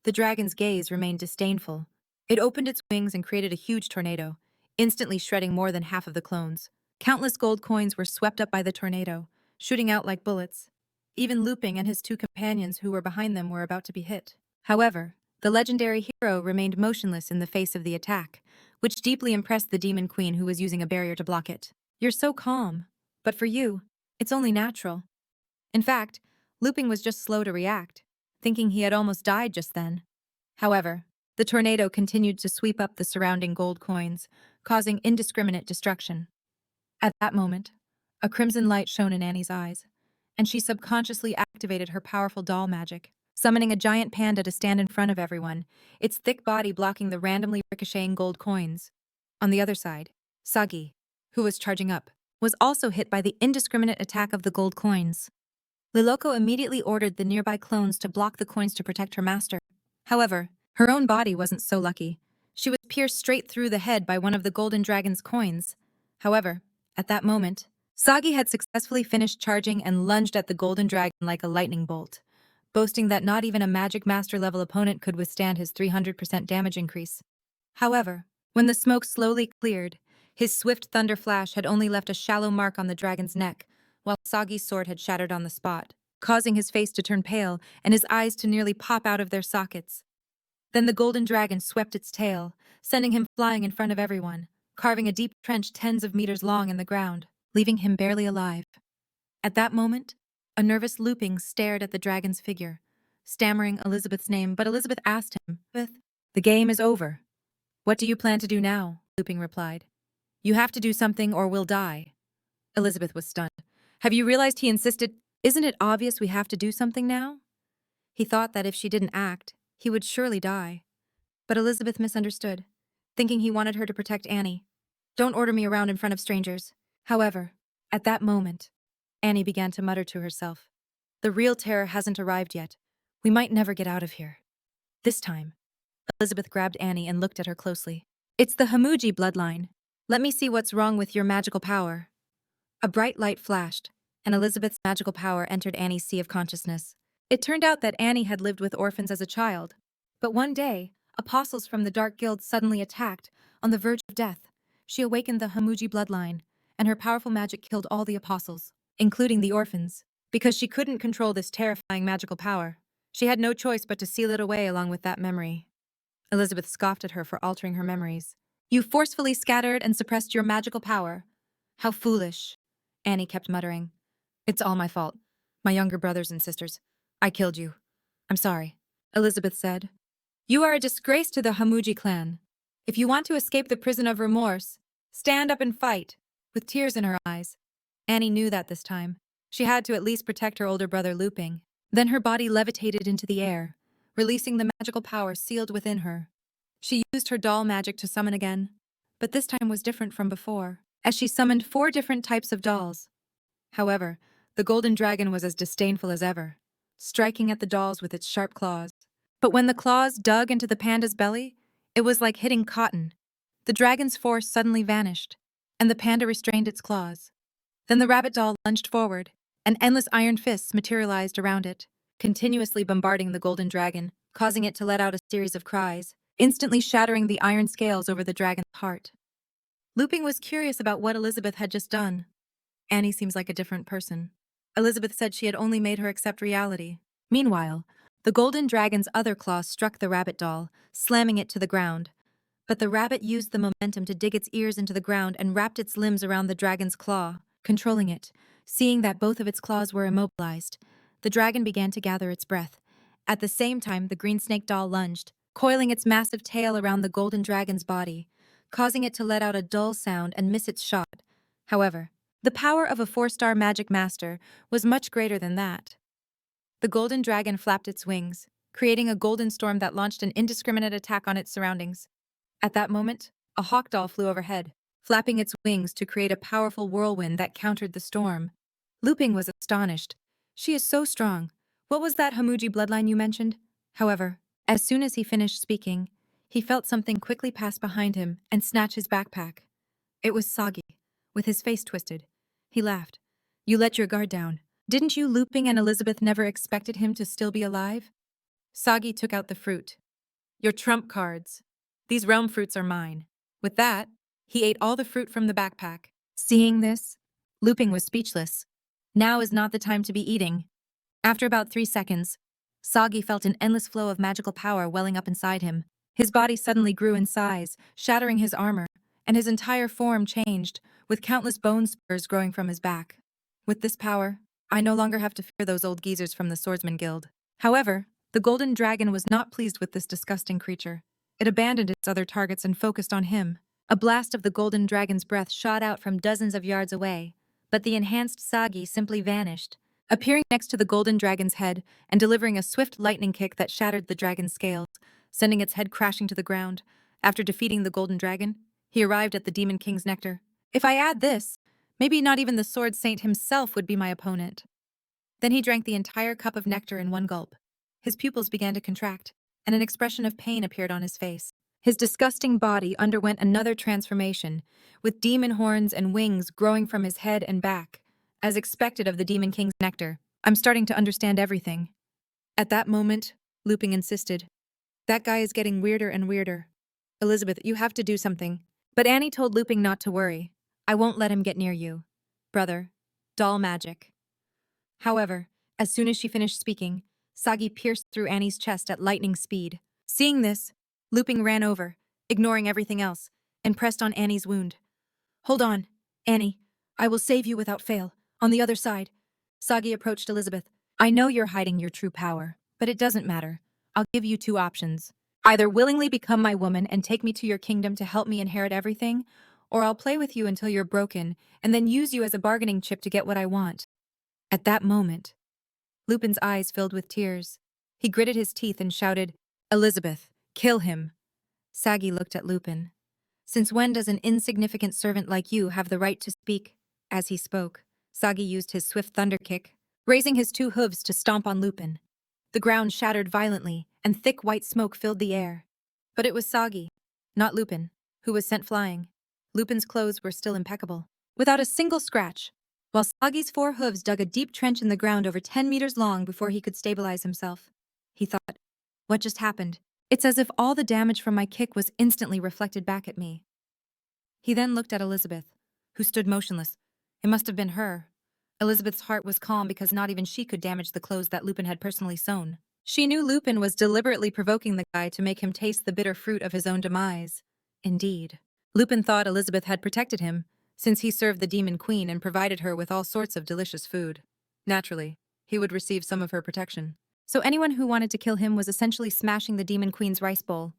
the dragon's gaze remained disdainful. It opened its wings and created a huge tornado, instantly shredding more than half of the clones. Countless gold coins were swept up by the tornado, shooting out like bullets. Even Luping and his 2 companions who were behind them were about to be hit. However, the legendary hero remained motionless in the face of the attack, which deeply impressed the demon queen who was using a barrier to block it. "You're so calm. But for you, it's only natural." In fact, Luping was just slow to react, thinking he had almost died just then. However, the tornado continued to sweep up the surrounding gold coins, causing indiscriminate destruction. At that moment, a crimson light shone in Annie's eyes, and she subconsciously activated her powerful doll magic, summoning a giant panda to stand in front of everyone, its thick body blocking the randomly ricocheting gold coins. On the other side, Sagi, who was charging up, was also hit by the indiscriminate attack of the gold coins. Liloko immediately ordered the nearby clones to block the coins to protect her master. However, her own body wasn't so lucky. She was pierced straight through the head by one of the golden dragon's coins. However, at that moment, Sagi had successfully finished charging and lunged at the golden dragon like a lightning bolt, boasting that not even a magic master level opponent could withstand his 300% damage increase. However, when the smoke slowly cleared, his swift thunder flash had only left a shallow mark on the dragon's neck, while Sagi's sword had shattered on the spot, causing his face to turn pale and his eyes to nearly pop out of their sockets. Then the golden dragon swept its tail, sending him flying in front of everyone, carving a deep trench tens of meters long in the ground, leaving him barely alive. At that moment, a nervous Luping stared at the dragon's figure, stammering Elizabeth's name, but Elizabeth asked him, "The game is over. What do you plan to do now?" Luping replied. "You have to do something or we'll die." Elizabeth was stunned. "Have you realized?" He insisted. "Isn't it obvious we have to do something now?" He thought that if she didn't act, he would surely die. But Elizabeth misunderstood, thinking he wanted her to protect Annie. "Don't order me around in front of strangers." However, at that moment, Annie began to mutter to herself, "The real terror hasn't arrived yet. We might never get out of here." This time, Elizabeth grabbed Annie and looked at her closely. "It's the Hamuji bloodline. Let me see what's wrong with your magical power." A bright light flashed, and Elizabeth's magical power entered Annie's sea of consciousness. It turned out that Annie had lived with orphans as a child. But one day, apostles from the Dark Guild suddenly attacked, on the verge of death. She awakened the Hamuji bloodline, and her powerful magic killed all the apostles, including the orphans. Because she couldn't control this terrifying magical power, she had no choice but to seal it away along with that memory. Elizabeth scoffed at her for altering her memories. "You forcefully scattered and suppressed your magical power. How foolish," Annie kept muttering. "It's all my fault. My younger brothers and sisters. I killed you. I'm sorry," Elizabeth said. "You are a disgrace to the Hamuji clan. If you want to escape the prison of remorse, stand up and fight." With tears in her eyes, Annie knew that this time, she had to at least protect her older brother Luping. Then her body levitated into the air, releasing the magical power sealed within her. She used her doll magic to summon again, but this time was different from before, as she summoned 4 different types of dolls. However, the golden dragon was as disdainful as ever, striking at the dolls with its sharp claws. But when the claws dug into the panda's belly, it was like hitting cotton. The dragon's force suddenly vanished, and the panda restrained its claws. Then the rabbit doll lunged forward, and endless iron fists materialized around it, continuously bombarding the golden dragon, causing it to let out a series of cries, instantly shattering the iron scales over the dragon's heart. Luping was curious about what Elizabeth had just done. "Annie seems like a different person." Elizabeth said she had only made her accept reality. Meanwhile, the golden dragon's other claw struck the rabbit doll, slamming it to the ground. But the rabbit used the momentum to dig its ears into the ground and wrapped its limbs around the dragon's claw, controlling it. Seeing that both of its claws were immobilized, the dragon began to gather its breath. At the same time, the green snake doll lunged, coiling its massive tail around the golden dragon's body, causing it to let out a dull sound and miss its shot. However, the power of a 4-star magic master was much greater than that. The golden dragon flapped its wings, creating a golden storm that launched an indiscriminate attack on its surroundings. At that moment, a hawk doll flew overhead, flapping its wings to create a powerful whirlwind that countered the storm. Luping was astonished. She is so strong. What was that Hamuji bloodline you mentioned? However, as soon as he finished speaking, he felt something quickly pass behind him and snatch his backpack. It was Sagi, with his face twisted. He laughed. You let your guard down. Didn't you, Luping and Elizabeth, never expected him to still be alive? Sagi took out the fruit. Your trump cards. These realm fruits are mine. With that, he ate all the fruit from the backpack. Seeing this, Luping was speechless. Now is not the time to be eating. After about 3 seconds, Sagi felt an endless flow of magical power welling up inside him. His body suddenly grew in size, shattering his armor, and his entire form changed, with countless bone spurs growing from his back. With this power, I no longer have to fear those old geezers from the Swordsman Guild. However, the golden dragon was not pleased with this disgusting creature. It abandoned its other targets and focused on him. A blast of the golden dragon's breath shot out from dozens of yards away, but the enhanced Sagi simply vanished, appearing next to the golden dragon's head and delivering a swift lightning kick that shattered the dragon's scales, sending its head crashing to the ground. After defeating the golden dragon, he arrived at the Demon King's nectar. If I add this, maybe not even the Sword Saint himself would be my opponent. Then he drank the entire cup of nectar in one gulp. His pupils began to contract, and an expression of pain appeared on his face. His disgusting body underwent another transformation, with demon horns and wings growing from his head and back, as expected of the Demon King's nectar. I'm starting to understand everything. At that moment, Luping insisted. That guy is getting weirder and weirder. Elizabeth, you have to do something. But Annie told Luping not to worry. I won't let him get near you. Brother, doll magic. However, as soon as she finished speaking, Sagi pierced through Annie's chest at lightning speed. Seeing this, Luping ran over, ignoring everything else, and pressed on Annie's wound. Hold on, Annie. I will save you without fail. On the other side. Sagi approached Elizabeth. I know you're hiding your true power, but it doesn't matter. I'll give you 2 options. Either willingly become my woman and take me to your kingdom to help me inherit everything, or I'll play with you until you're broken and then use you as a bargaining chip to get what I want. At that moment, Lupin's eyes filled with tears. He gritted his teeth and shouted, Elizabeth, kill him. Sagi looked at Lupin. Since when does an insignificant servant like you have the right to speak? As he spoke, Sagi used his swift thunder kick, raising his 2 hooves to stomp on Lupin. The ground shattered violently, and thick white smoke filled the air. But it was Sagi, not Lupin, who was sent flying. Lupin's clothes were still impeccable, without a single scratch, while Sagi's 4 hooves dug a deep trench in the ground over 10 meters long before he could stabilize himself. He thought, what just happened? It's as if all the damage from my kick was instantly reflected back at me. He then looked at Elizabeth, who stood motionless. It must have been her. Elizabeth's heart was calm because not even she could damage the clothes that Lupin had personally sewn. She knew Lupin was deliberately provoking the guy to make him taste the bitter fruit of his own demise. Indeed, Lupin thought Elizabeth had protected him, since he served the Demon Queen and provided her with all sorts of delicious food. Naturally, he would receive some of her protection. So anyone who wanted to kill him was essentially smashing the Demon Queen's rice bowl.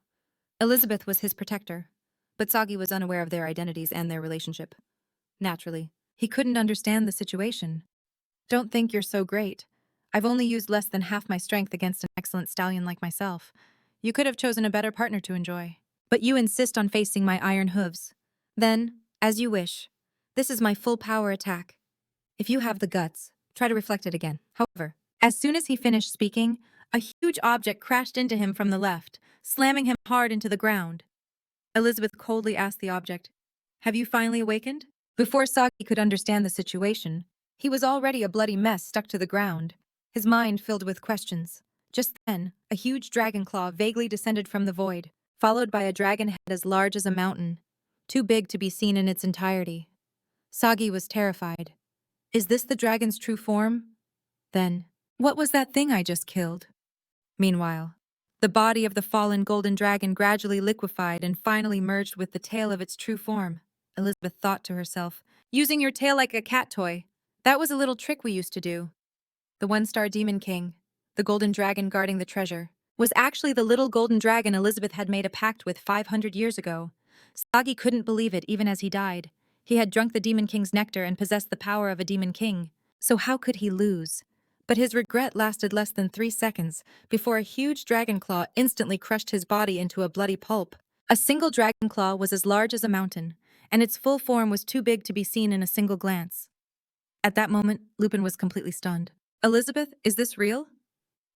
Elizabeth was his protector, but Sagi was unaware of their identities and their relationship. Naturally, he couldn't understand the situation. Don't think you're so great. I've only used less than half my strength against an excellent stallion like myself. You could have chosen a better partner to enjoy. But you insist on facing my iron hooves. Then, as you wish. This is my full power attack. If you have the guts, try to reflect it again. However, as soon as he finished speaking, a huge object crashed into him from the left, slamming him hard into the ground. Elizabeth coldly asked the object, Have you finally awakened? Before Sagi could understand the situation, he was already a bloody mess stuck to the ground, his mind filled with questions. Just then, a huge dragon claw vaguely descended from the void, followed by a dragon head as large as a mountain, too big to be seen in its entirety. Sagi was terrified. Is this the dragon's true form? Then, what was that thing I just killed? Meanwhile, the body of the fallen golden dragon gradually liquefied and finally merged with the tail of its true form. Elizabeth thought to herself, using your tail like a cat toy. That was a little trick we used to do. The 1-star Demon King, the golden dragon guarding the treasure, was actually the little golden dragon Elizabeth had made a pact with 500 years ago. Sagi couldn't believe it even as he died. He had drunk the Demon King's nectar and possessed the power of a Demon King. So how could he lose? But his regret lasted less than 3 seconds before a huge dragon claw instantly crushed his body into a bloody pulp. A single dragon claw was as large as a mountain, and its full form was too big to be seen in a single glance. At that moment, Lupin was completely stunned. Elizabeth, is this real?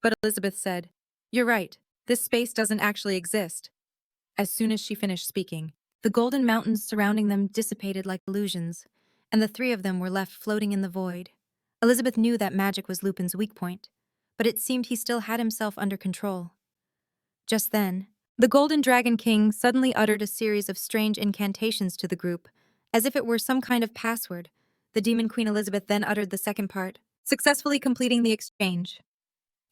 But Elizabeth said, You're right, this space doesn't actually exist. As soon as she finished speaking, the golden mountains surrounding them dissipated like illusions, and the three of them were left floating in the void. Elizabeth knew that magic was Lupin's weak point, but it seemed he still had himself under control. Just then, the Golden Dragon King suddenly uttered a series of strange incantations to the group, as if it were some kind of password. The Demon Queen Elizabeth then uttered the second part, successfully completing the exchange.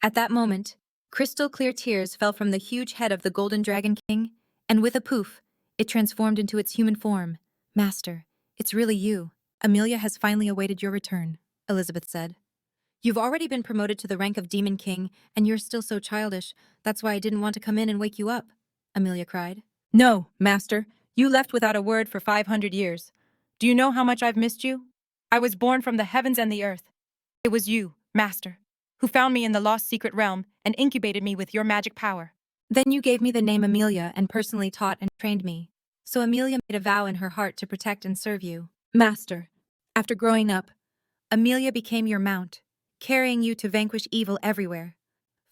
At that moment, crystal clear tears fell from the huge head of the Golden Dragon King, and with a poof, it transformed into its human form. Master, it's really you. Amelia has finally awaited your return, Elizabeth said. You've already been promoted to the rank of Demon King, and you're still so childish. That's why I didn't want to come in and wake you up, Amelia cried. No, Master. You left without a word for 500 years. Do you know how much I've missed you? I was born from the heavens and the earth. It was you, Master, who found me in the lost secret realm and incubated me with your magic power. Then you gave me the name Amelia and personally taught and trained me. So Amelia made a vow in her heart to protect and serve you. Master, after growing up, Amelia became your mount, carrying you to vanquish evil everywhere.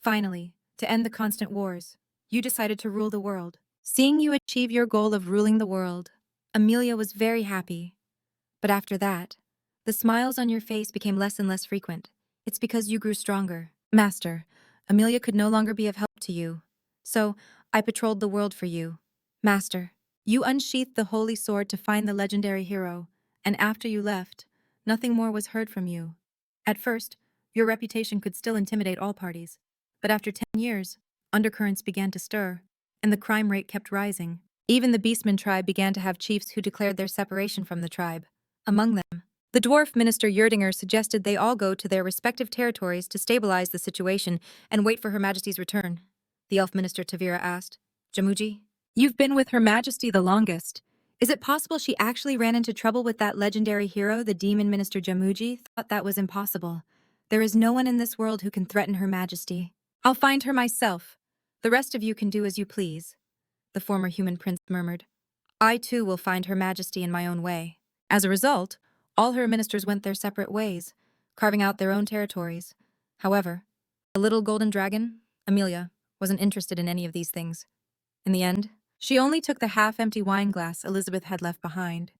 Finally, to end the constant wars, you decided to rule the world. Seeing you achieve your goal of ruling the world, Amelia was very happy. But after that, the smiles on your face became less and less frequent. It's because you grew stronger. Master, Amelia could no longer be of help to you. So, I patrolled the world for you. Master, you unsheathed the holy sword to find the legendary hero, and after you left, nothing more was heard from you. At first, your reputation could still intimidate all parties, but after 10 years, undercurrents began to stir, and the crime rate kept rising. Even the Beastman tribe began to have chiefs who declared their separation from the tribe. Among them, the dwarf minister Yerdinger suggested they all go to their respective territories to stabilize the situation and wait for Her Majesty's return. The elf minister Tavira asked, Jamuji, you've been with Her Majesty the longest. Is it possible she actually ran into trouble with that legendary hero? The demon minister Jamuji thought that was impossible. There is no one in this world who can threaten Her Majesty. I'll find her myself. The rest of you can do as you please, the former human prince murmured. I too will find Her Majesty in my own way. As a result, all her ministers went their separate ways, carving out their own territories. However, the little golden dragon, Amelia, wasn't interested in any of these things. In the end, she only took the half-empty wine glass Elizabeth had left behind.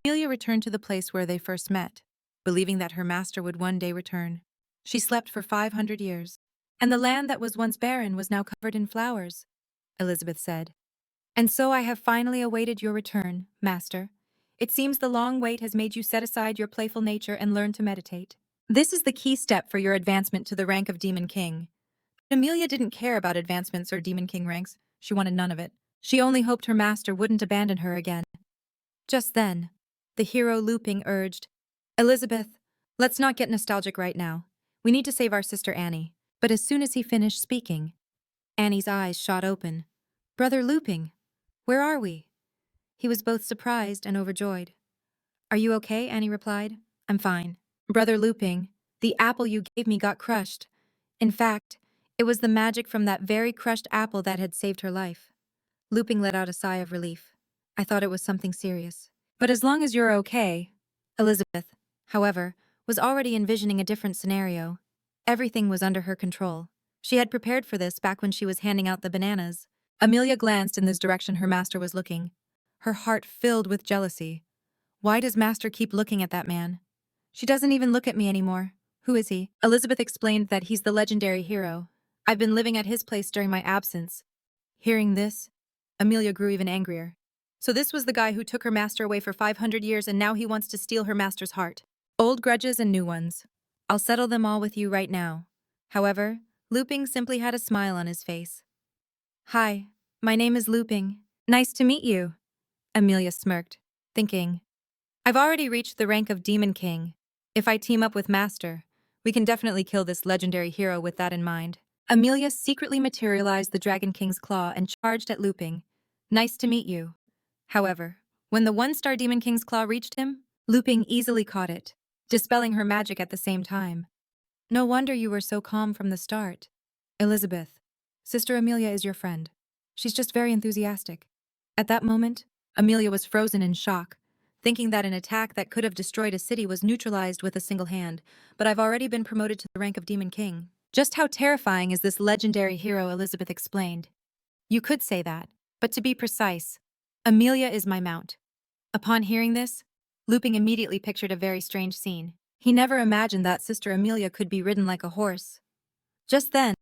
Amelia returned to the place where they first met, believing that her master would one day return. She slept for 500 years, and the land that was once barren was now covered in flowers, Elizabeth said. And so I have finally awaited your return, Master. It seems the long wait has made you set aside your playful nature and learn to meditate. This is the key step for your advancement to the rank of Demon King. But Amelia didn't care about advancements or Demon King ranks. She wanted none of it. She only hoped her master wouldn't abandon her again. Just then, the hero Luping urged, Elizabeth, let's not get nostalgic right now. We need to save our sister Annie. But as soon as he finished speaking, Annie's eyes shot open. Brother Luping, where are we? He was both surprised and overjoyed. Are you okay? Annie replied. I'm fine. Brother Luping, the apple you gave me got crushed. In fact, it was the magic from that very crushed apple that had saved her life. Luping let out a sigh of relief. I thought it was something serious. But as long as you're okay. Elizabeth, however, was already envisioning a different scenario. Everything was under her control. She had prepared for this back when she was handing out the bananas. Amelia glanced in this direction her master was looking. Her heart filled with jealousy. Why does Master keep looking at that man? She doesn't even look at me anymore. Who is he? Elizabeth explained that he's the legendary hero. I've been living at his place during my absence. Hearing this, Amelia grew even angrier. So this was the guy who took her master away for 500 years and now he wants to steal her master's heart. Old grudges and new ones. I'll settle them all with you right now. However, Luping simply had a smile on his face. Hi, my name is Luping. Nice to meet you. Amelia smirked, thinking, I've already reached the rank of Demon King. If I team up with Master, we can definitely kill this legendary hero with that in mind. Amelia secretly materialized the Dragon King's claw and charged at Luping. Nice to meet you. However, when the one-star Demon King's claw reached him, Luping easily caught it, dispelling her magic at the same time. No wonder you were so calm from the start. Elizabeth, Sister Amelia is your friend. She's just very enthusiastic. At that moment, Amelia was frozen in shock, thinking that an attack that could have destroyed a city was neutralized with a single hand. But I've already been promoted to the rank of Demon King. Just how terrifying is this legendary hero, Elizabeth explained. You could say that, but to be precise, Amelia is my mount. Upon hearing this, Luping immediately pictured a very strange scene. He never imagined that Sister Amelia could be ridden like a horse. Just then,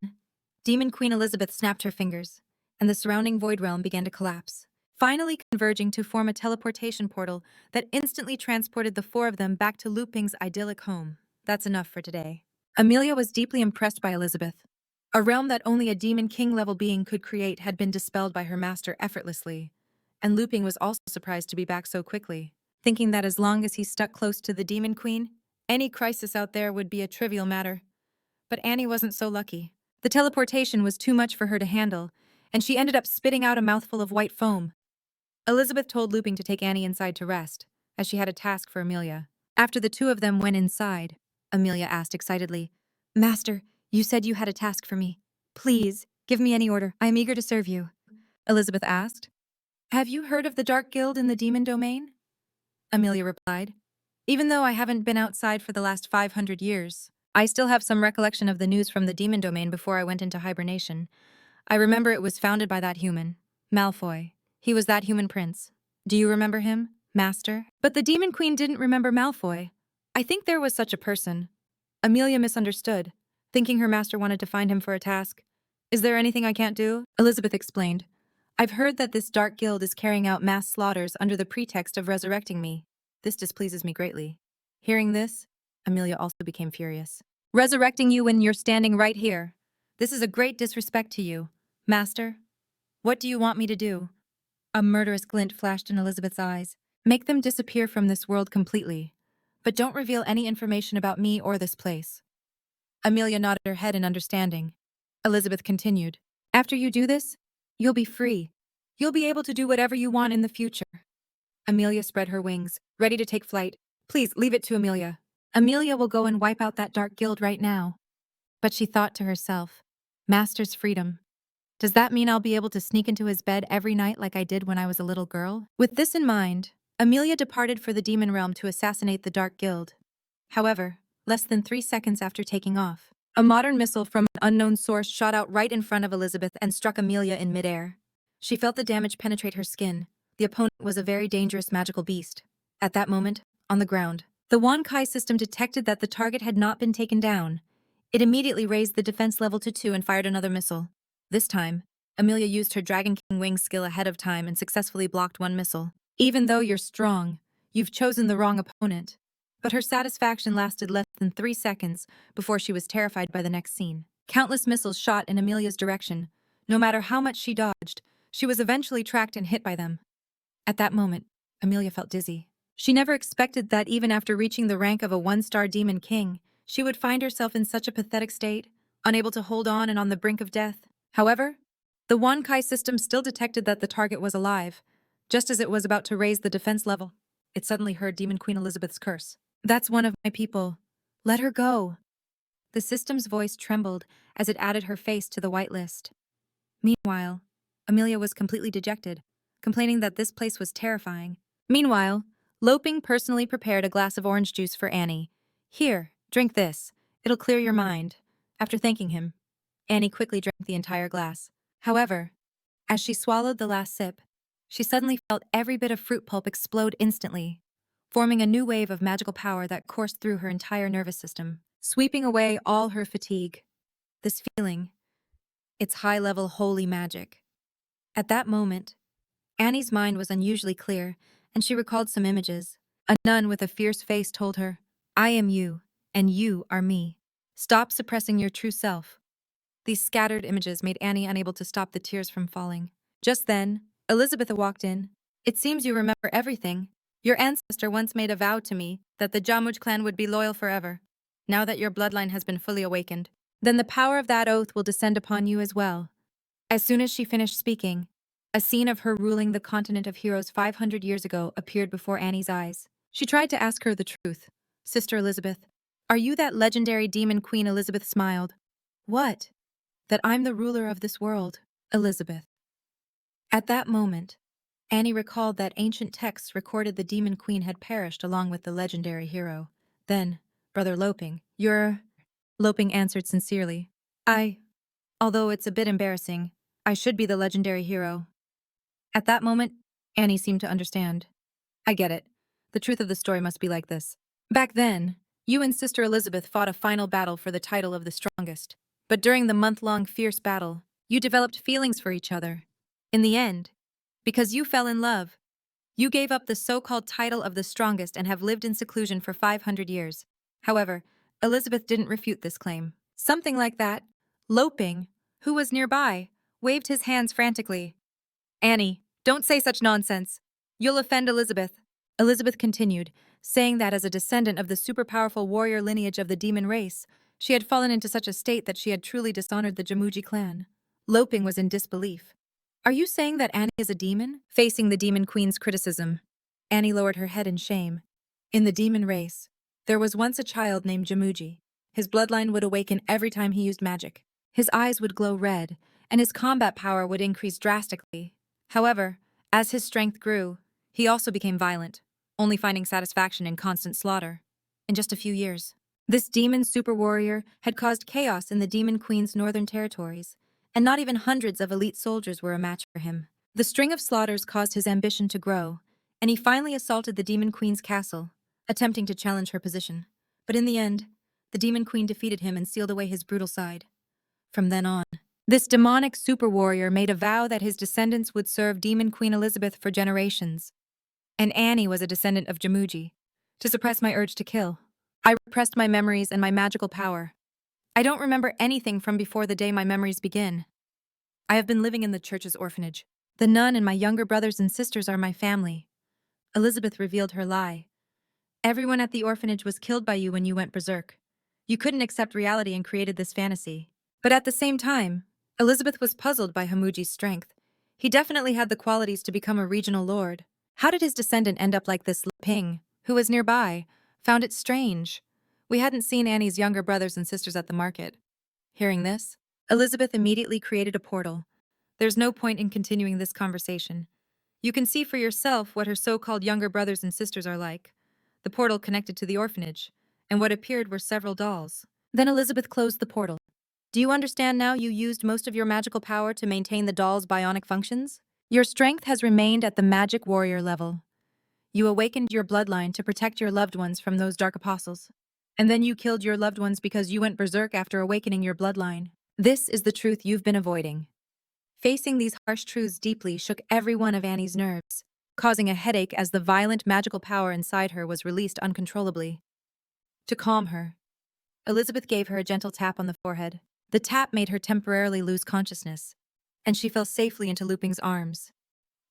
Demon Queen Elizabeth snapped her fingers, and the surrounding void realm began to collapse, finally converging to form a teleportation portal that instantly transported the four of them back to Luping's idyllic home. That's enough for today. Amelia was deeply impressed by Elizabeth. A realm that only a Demon King level being could create had been dispelled by her master effortlessly, and Luping was also surprised to be back so quickly, thinking that as long as he stuck close to the Demon Queen, any crisis out there would be a trivial matter. But Annie wasn't so lucky. The teleportation was too much for her to handle, and she ended up spitting out a mouthful of white foam. Elizabeth told Luping to take Annie inside to rest, as she had a task for Amelia. After the two of them went inside, Amelia asked excitedly, "Master, you said you had a task for me. Please, give me any order. I am eager to serve you." Elizabeth asked. "Have you heard of the Dark Guild in the Demon Domain?" Amelia replied. "Even though I haven't been outside for the last 500 years, I still have some recollection of the news from the Demon Domain before I went into hibernation. I remember it was founded by that human, Malfoy. He was that human prince. Do you remember him, Master?" But the Demon Queen didn't remember Malfoy. I think there was such a person. Amelia misunderstood, thinking her master wanted to find him for a task. "Is there anything I can't do?" Elizabeth explained. "I've heard that this dark guild is carrying out mass slaughters under the pretext of resurrecting me. This displeases me greatly." Hearing this, Amelia also became furious. "Resurrecting you when you're standing right here. This is a great disrespect to you. Master, what do you want me to do?" A murderous glint flashed in Elizabeth's eyes. "Make them disappear from this world completely. But don't reveal any information about me or this place." Amelia nodded her head in understanding. Elizabeth continued. "After you do this, you'll be free. You'll be able to do whatever you want in the future." Amelia spread her wings, ready to take flight. "Please, leave it to Amelia. Amelia will go and wipe out that dark guild right now." But she thought to herself, "Master's freedom. Does that mean I'll be able to sneak into his bed every night like I did when I was a little girl?" With this in mind, Amelia departed for the demon realm to assassinate the Dark Guild. However, less than 3 seconds after taking off, a modern missile from an unknown source shot out right in front of Elizabeth and struck Amelia in midair. She felt the damage penetrate her skin. The opponent was a very dangerous magical beast. At that moment, on the ground, the Wankai system detected that the target had not been taken down. It immediately raised the defense level to 2 and fired another missile. This time, Amelia used her Dragon King Wing skill ahead of time and successfully blocked one missile. "Even though you're strong, you've chosen the wrong opponent." But her satisfaction lasted less than 3 seconds before she was terrified by the next scene. Countless missiles shot in Amelia's direction. No matter how much she dodged, she was eventually tracked and hit by them. At that moment, Amelia felt dizzy. She never expected that even after reaching the rank of a 1-star Demon King, she would find herself in such a pathetic state, unable to hold on and on the brink of death. However, the Wankai system still detected that the target was alive. Just as it was about to raise the defense level, it suddenly heard Demon Queen Elizabeth's curse. "That's one of my people. Let her go." The system's voice trembled as it added her face to the whitelist. Meanwhile, Amelia was completely dejected, complaining that this place was terrifying. Meanwhile, Loping personally prepared a glass of orange juice for Annie. "Here, drink this. It'll clear your mind." After thanking him, Annie quickly drank the entire glass. However, as she swallowed the last sip, she suddenly felt every bit of fruit pulp explode instantly, forming a new wave of magical power that coursed through her entire nervous system, sweeping away all her fatigue. This feeling, it's high-level holy magic. At that moment, Annie's mind was unusually clear, and she recalled some images. A nun with a fierce face told her, "I am you, and you are me. Stop suppressing your true self." These scattered images made Annie unable to stop the tears from falling. Just then, Elizabeth walked in. "It seems you remember everything. Your ancestor once made a vow to me that the Jamuj clan would be loyal forever. Now that your bloodline has been fully awakened, then the power of that oath will descend upon you as well." As soon as she finished speaking, a scene of her ruling the continent of heroes 500 years ago appeared before Annie's eyes. She tried to ask her the truth. "Sister Elizabeth, Are you that legendary demon queen? Elizabeth smiled. What? That I'm the ruler of this world, Elizabeth. At that moment, Annie recalled that ancient texts recorded the demon queen had perished along with the legendary hero. Then, Brother Loping, you're... Loping answered sincerely. Although it's a bit embarrassing, I should be the legendary hero. At that moment, Annie seemed to understand. I get it. The truth of the story must be like this. Back then, you and Sister Elizabeth fought a final battle for the title of the strongest. But during the month-long fierce battle, you developed feelings for each other. In the end, because you fell in love, you gave up the so-called title of the strongest and have lived in seclusion for 500 years. However, Elizabeth didn't refute this claim. Something like that. Loping, who was nearby, waved his hands frantically. Annie, don't say such nonsense. You'll offend Elizabeth. Elizabeth continued, saying that as a descendant of the super-powerful warrior lineage of the demon race, she had fallen into such a state that she had truly dishonored the Jamuji clan. Loping was in disbelief. Are you saying that Annie is a demon? Facing the demon queen's criticism, Annie lowered her head in shame. In the demon race, there was once a child named Jamuji. His bloodline would awaken every time he used magic. His eyes would glow red, and his combat power would increase drastically. However, as his strength grew, he also became violent, only finding satisfaction in constant slaughter. In just a few years, this demon super warrior had caused chaos in the demon queen's northern territories, and not even hundreds of elite soldiers were a match for him. The string of slaughters caused his ambition to grow, and he finally assaulted the demon queen's castle, attempting to challenge her position. But in the end, the demon queen defeated him and sealed away his brutal side. From then on, this demonic super warrior made a vow that his descendants would serve demon Queen Elizabeth for generations. And Annie was a descendant of Jamuji. To suppress my urge to kill, I repressed my memories and my magical power. I don't remember anything from before the day my memories begin. I have been living in the church's orphanage. The nun and my younger brothers and sisters are my family. Elizabeth revealed her lie. Everyone at the orphanage was killed by you when you went berserk. You couldn't accept reality and created this fantasy. But at the same time, Elizabeth was puzzled by Hamuji's strength. He definitely had the qualities to become a regional lord. How did his descendant end up like this? Luping, who was nearby, found it strange. We hadn't seen Annie's younger brothers and sisters at the market. Hearing this, Elizabeth immediately created a portal. There's no point in continuing this conversation. You can see for yourself what her so-called younger brothers and sisters are like. The portal connected to the orphanage, and what appeared were several dolls. Then Elizabeth closed the portal. Do you understand now you used most of your magical power to maintain the doll's bionic functions? Your strength has remained at the magic warrior level. You awakened your bloodline to protect your loved ones from those dark apostles. And then you killed your loved ones because you went berserk after awakening your bloodline. This is the truth you've been avoiding. Facing these harsh truths deeply shook every one of Annie's nerves, causing a headache as the violent magical power inside her was released uncontrollably. To calm her, Elizabeth gave her a gentle tap on the forehead. The tap made her temporarily lose consciousness, and she fell safely into Luping's arms.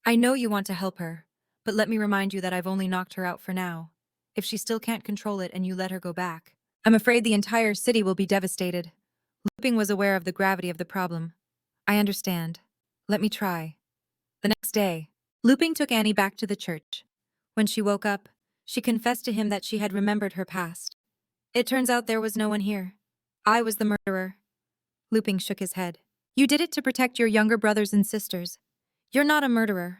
I know you want to help her, but let me remind you that I've only knocked her out for now. If she still can't control it and you let her go back, I'm afraid the entire city will be devastated. Luping was aware of the gravity of the problem. I understand. Let me try. The next day, Luping took Annie back to the church. When she woke up, she confessed to him that she had remembered her past. It turns out there was no one here. I was the murderer. Luping shook his head. You did it to protect your younger brothers and sisters. You're not a murderer.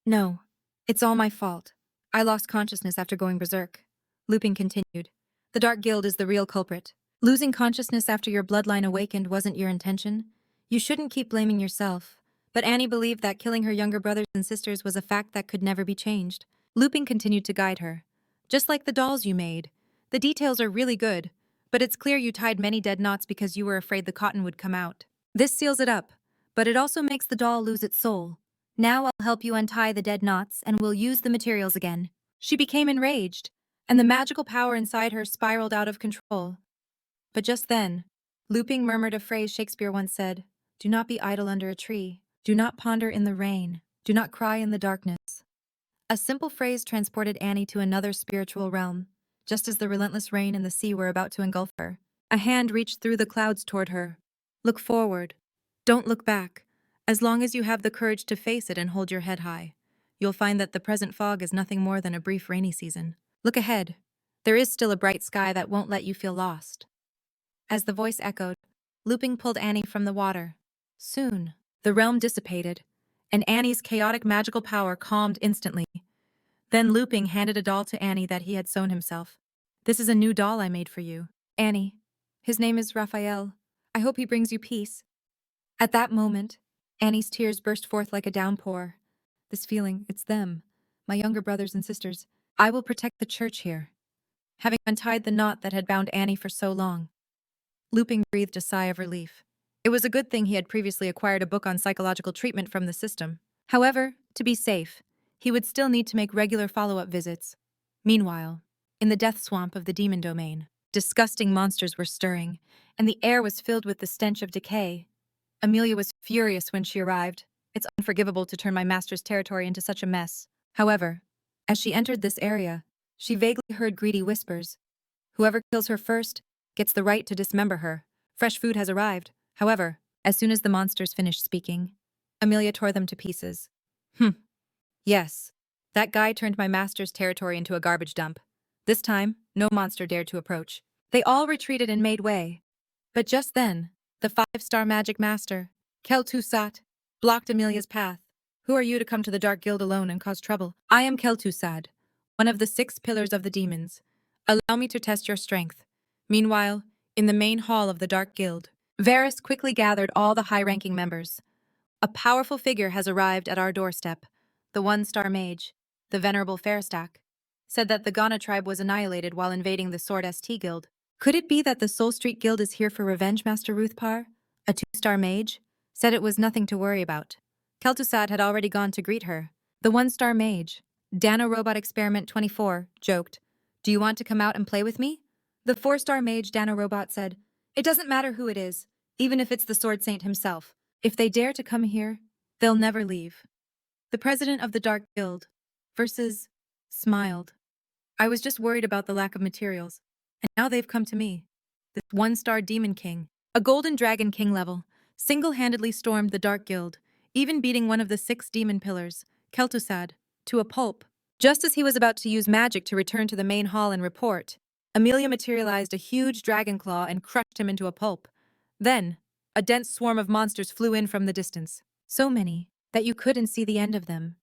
No, it's all my fault. I lost consciousness after going berserk. Luping continued. The Dark Guild is the real culprit. Losing consciousness after your bloodline awakened wasn't your intention. You shouldn't keep blaming yourself. But Annie believed that killing her younger brothers and sisters was a fact that could never be changed. Luping continued to guide her. Just like the dolls you made. The details are really good, but it's clear you tied many dead knots because you were afraid the cotton would come out. This seals it up, but it also makes the doll lose its soul. Now I'll help you untie the dead knots and we'll use the materials again. She became enraged, and the magical power inside her spiraled out of control. But just then, Luping murmured a phrase Shakespeare once said, "Do not be idle under a tree. Do not ponder in the rain. Do not cry in the darkness." A simple phrase transported Annie to another spiritual realm. Just as the relentless rain and the sea were about to engulf her, a hand reached through the clouds toward her. Look forward. Don't look back. As long as you have the courage to face it and hold your head high, you'll find that the present fog is nothing more than a brief rainy season. Look ahead. There is still a bright sky that won't let you feel lost. As the voice echoed, Luping pulled Annie from the water. Soon, the realm dissipated, and Annie's chaotic magical power calmed instantly. Then Luping handed a doll to Annie that he had sewn himself. This is a new doll I made for you. Annie. His name is Raphael. I hope he brings you peace. At that moment, Annie's tears burst forth like a downpour. This feeling, it's them, my younger brothers and sisters. I will protect the church here. Having untied the knot that had bound Annie for so long, Luping breathed a sigh of relief. It was a good thing he had previously acquired a book on psychological treatment from the system. However, to be safe, he would still need to make regular follow-up visits. Meanwhile, in the death swamp of the demon domain, disgusting monsters were stirring, and the air was filled with the stench of decay. Amelia was furious when she arrived. It's unforgivable to turn my master's territory into such a mess. However, as she entered this area, she vaguely heard greedy whispers. Whoever kills her first gets the right to dismember her. Fresh food has arrived. However, as soon as the monsters finished speaking, Amelia tore them to pieces. Yes, that guy turned my master's territory into a garbage dump. This time, no monster dared to approach. They all retreated and made way. But just then, the 5-star magic master, Kel'Thuzad, blocked Amelia's path. Who are you to come to the Dark Guild alone and cause trouble? I am Kel'Thuzad, one of the 6 pillars of the demons. Allow me to test your strength. Meanwhile, in the main hall of the Dark Guild, Varys quickly gathered all the high-ranking members. A powerful figure has arrived at our doorstep. The 1-star mage, the venerable Fairstack, said that the Ghana tribe was annihilated while invading the Sword St. Guild. Could it be that the Soul Street Guild is here for revenge, Master Ruthpar? A 2-star mage said it was nothing to worry about. Kel'Thuzad had already gone to greet her. The 1-star mage, Dano Robot Experiment 24, joked, "Do you want to come out and play with me?" The 4-star mage Dano Robot said, "It doesn't matter who it is, even if it's the Sword Saint himself. If they dare to come here, they'll never leave." The president of the Dark Guild, versus, smiled. I was just worried about the lack of materials, and now they've come to me. This 1-star demon king, a golden dragon king level, single-handedly stormed the Dark Guild, even beating one of the 6 demon pillars, Kel'Thuzad, to a pulp. Just as he was about to use magic to return to the main hall and report, Amelia materialized a huge dragon claw and crushed him into a pulp. Then, a dense swarm of monsters flew in from the distance. So many that you couldn't see the end of them.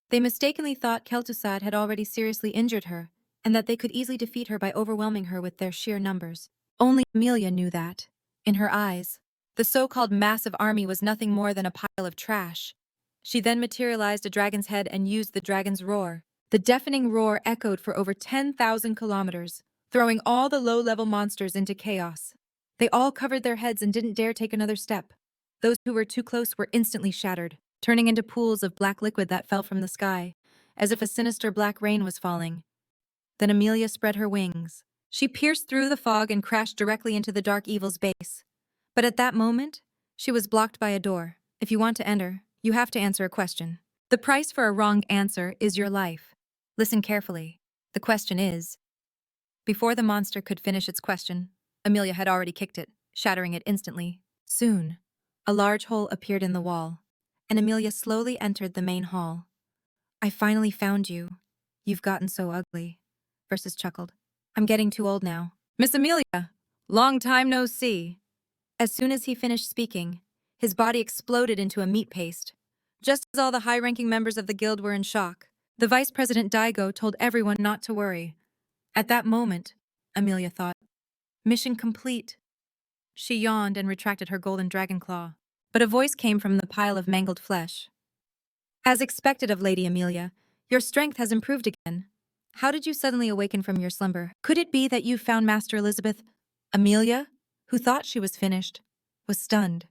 They mistakenly thought Kel'Thuzad had already seriously injured her, and that they could easily defeat her by overwhelming her with their sheer numbers. Only Amelia knew that, in her eyes, the so-called massive army was nothing more than a pile of trash. She then materialized a dragon's head and used the dragon's roar. The deafening roar echoed for over 10,000 kilometers, throwing all the low-level monsters into chaos. They all covered their heads and didn't dare take another step. Those who were too close were instantly shattered, turning into pools of black liquid that fell from the sky, as if a sinister black rain was falling. Then Amelia spread her wings. She pierced through the fog and crashed directly into the dark evil's base. But at that moment, she was blocked by a door. If you want to enter, you have to answer a question. The price for a wrong answer is your life. Listen carefully. The question is... Before the monster could finish its question, Amelia had already kicked it, shattering it instantly. Soon, a large hole appeared in the wall, and Amelia slowly entered the main hall. I finally found you. You've gotten so ugly. Versus chuckled. I'm getting too old now. Miss Amelia, long time no see. As soon as he finished speaking, his body exploded into a meat paste. Just as all the high-ranking members of the guild were in shock, the vice president Daigo told everyone not to worry. At that moment, Amelia thought, mission complete. She yawned and retracted her golden dragon claw. But a voice came from the pile of mangled flesh. As expected of Lady Amelia, your strength has improved again. How did you suddenly awaken from your slumber? Could it be that you found Master Elizabeth? Amelia, who thought she was finished, was stunned.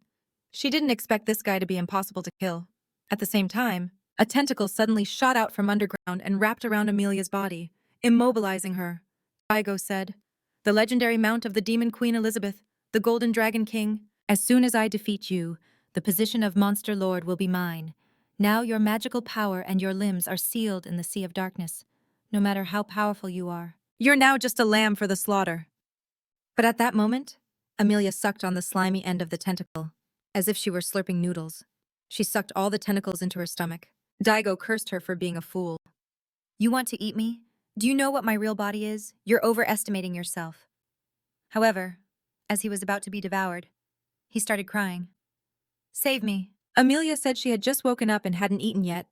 She didn't expect this guy to be impossible to kill. At the same time, a tentacle suddenly shot out from underground and wrapped around Amelia's body, immobilizing her. Daigo said, "The legendary mount of the Demon Queen Elizabeth, the Golden Dragon King. As soon as I defeat you, the position of Monster Lord will be mine. Now your magical power and your limbs are sealed in the Sea of Darkness. No matter how powerful you are, you're now just a lamb for the slaughter." But at that moment, Amelia sucked on the slimy end of the tentacle, as if she were slurping noodles. She sucked all the tentacles into her stomach. Daigo cursed her for being a fool. You want to eat me? Do you know what my real body is? You're overestimating yourself. However, as he was about to be devoured, he started crying. Save me. Amelia said she had just woken up and hadn't eaten yet.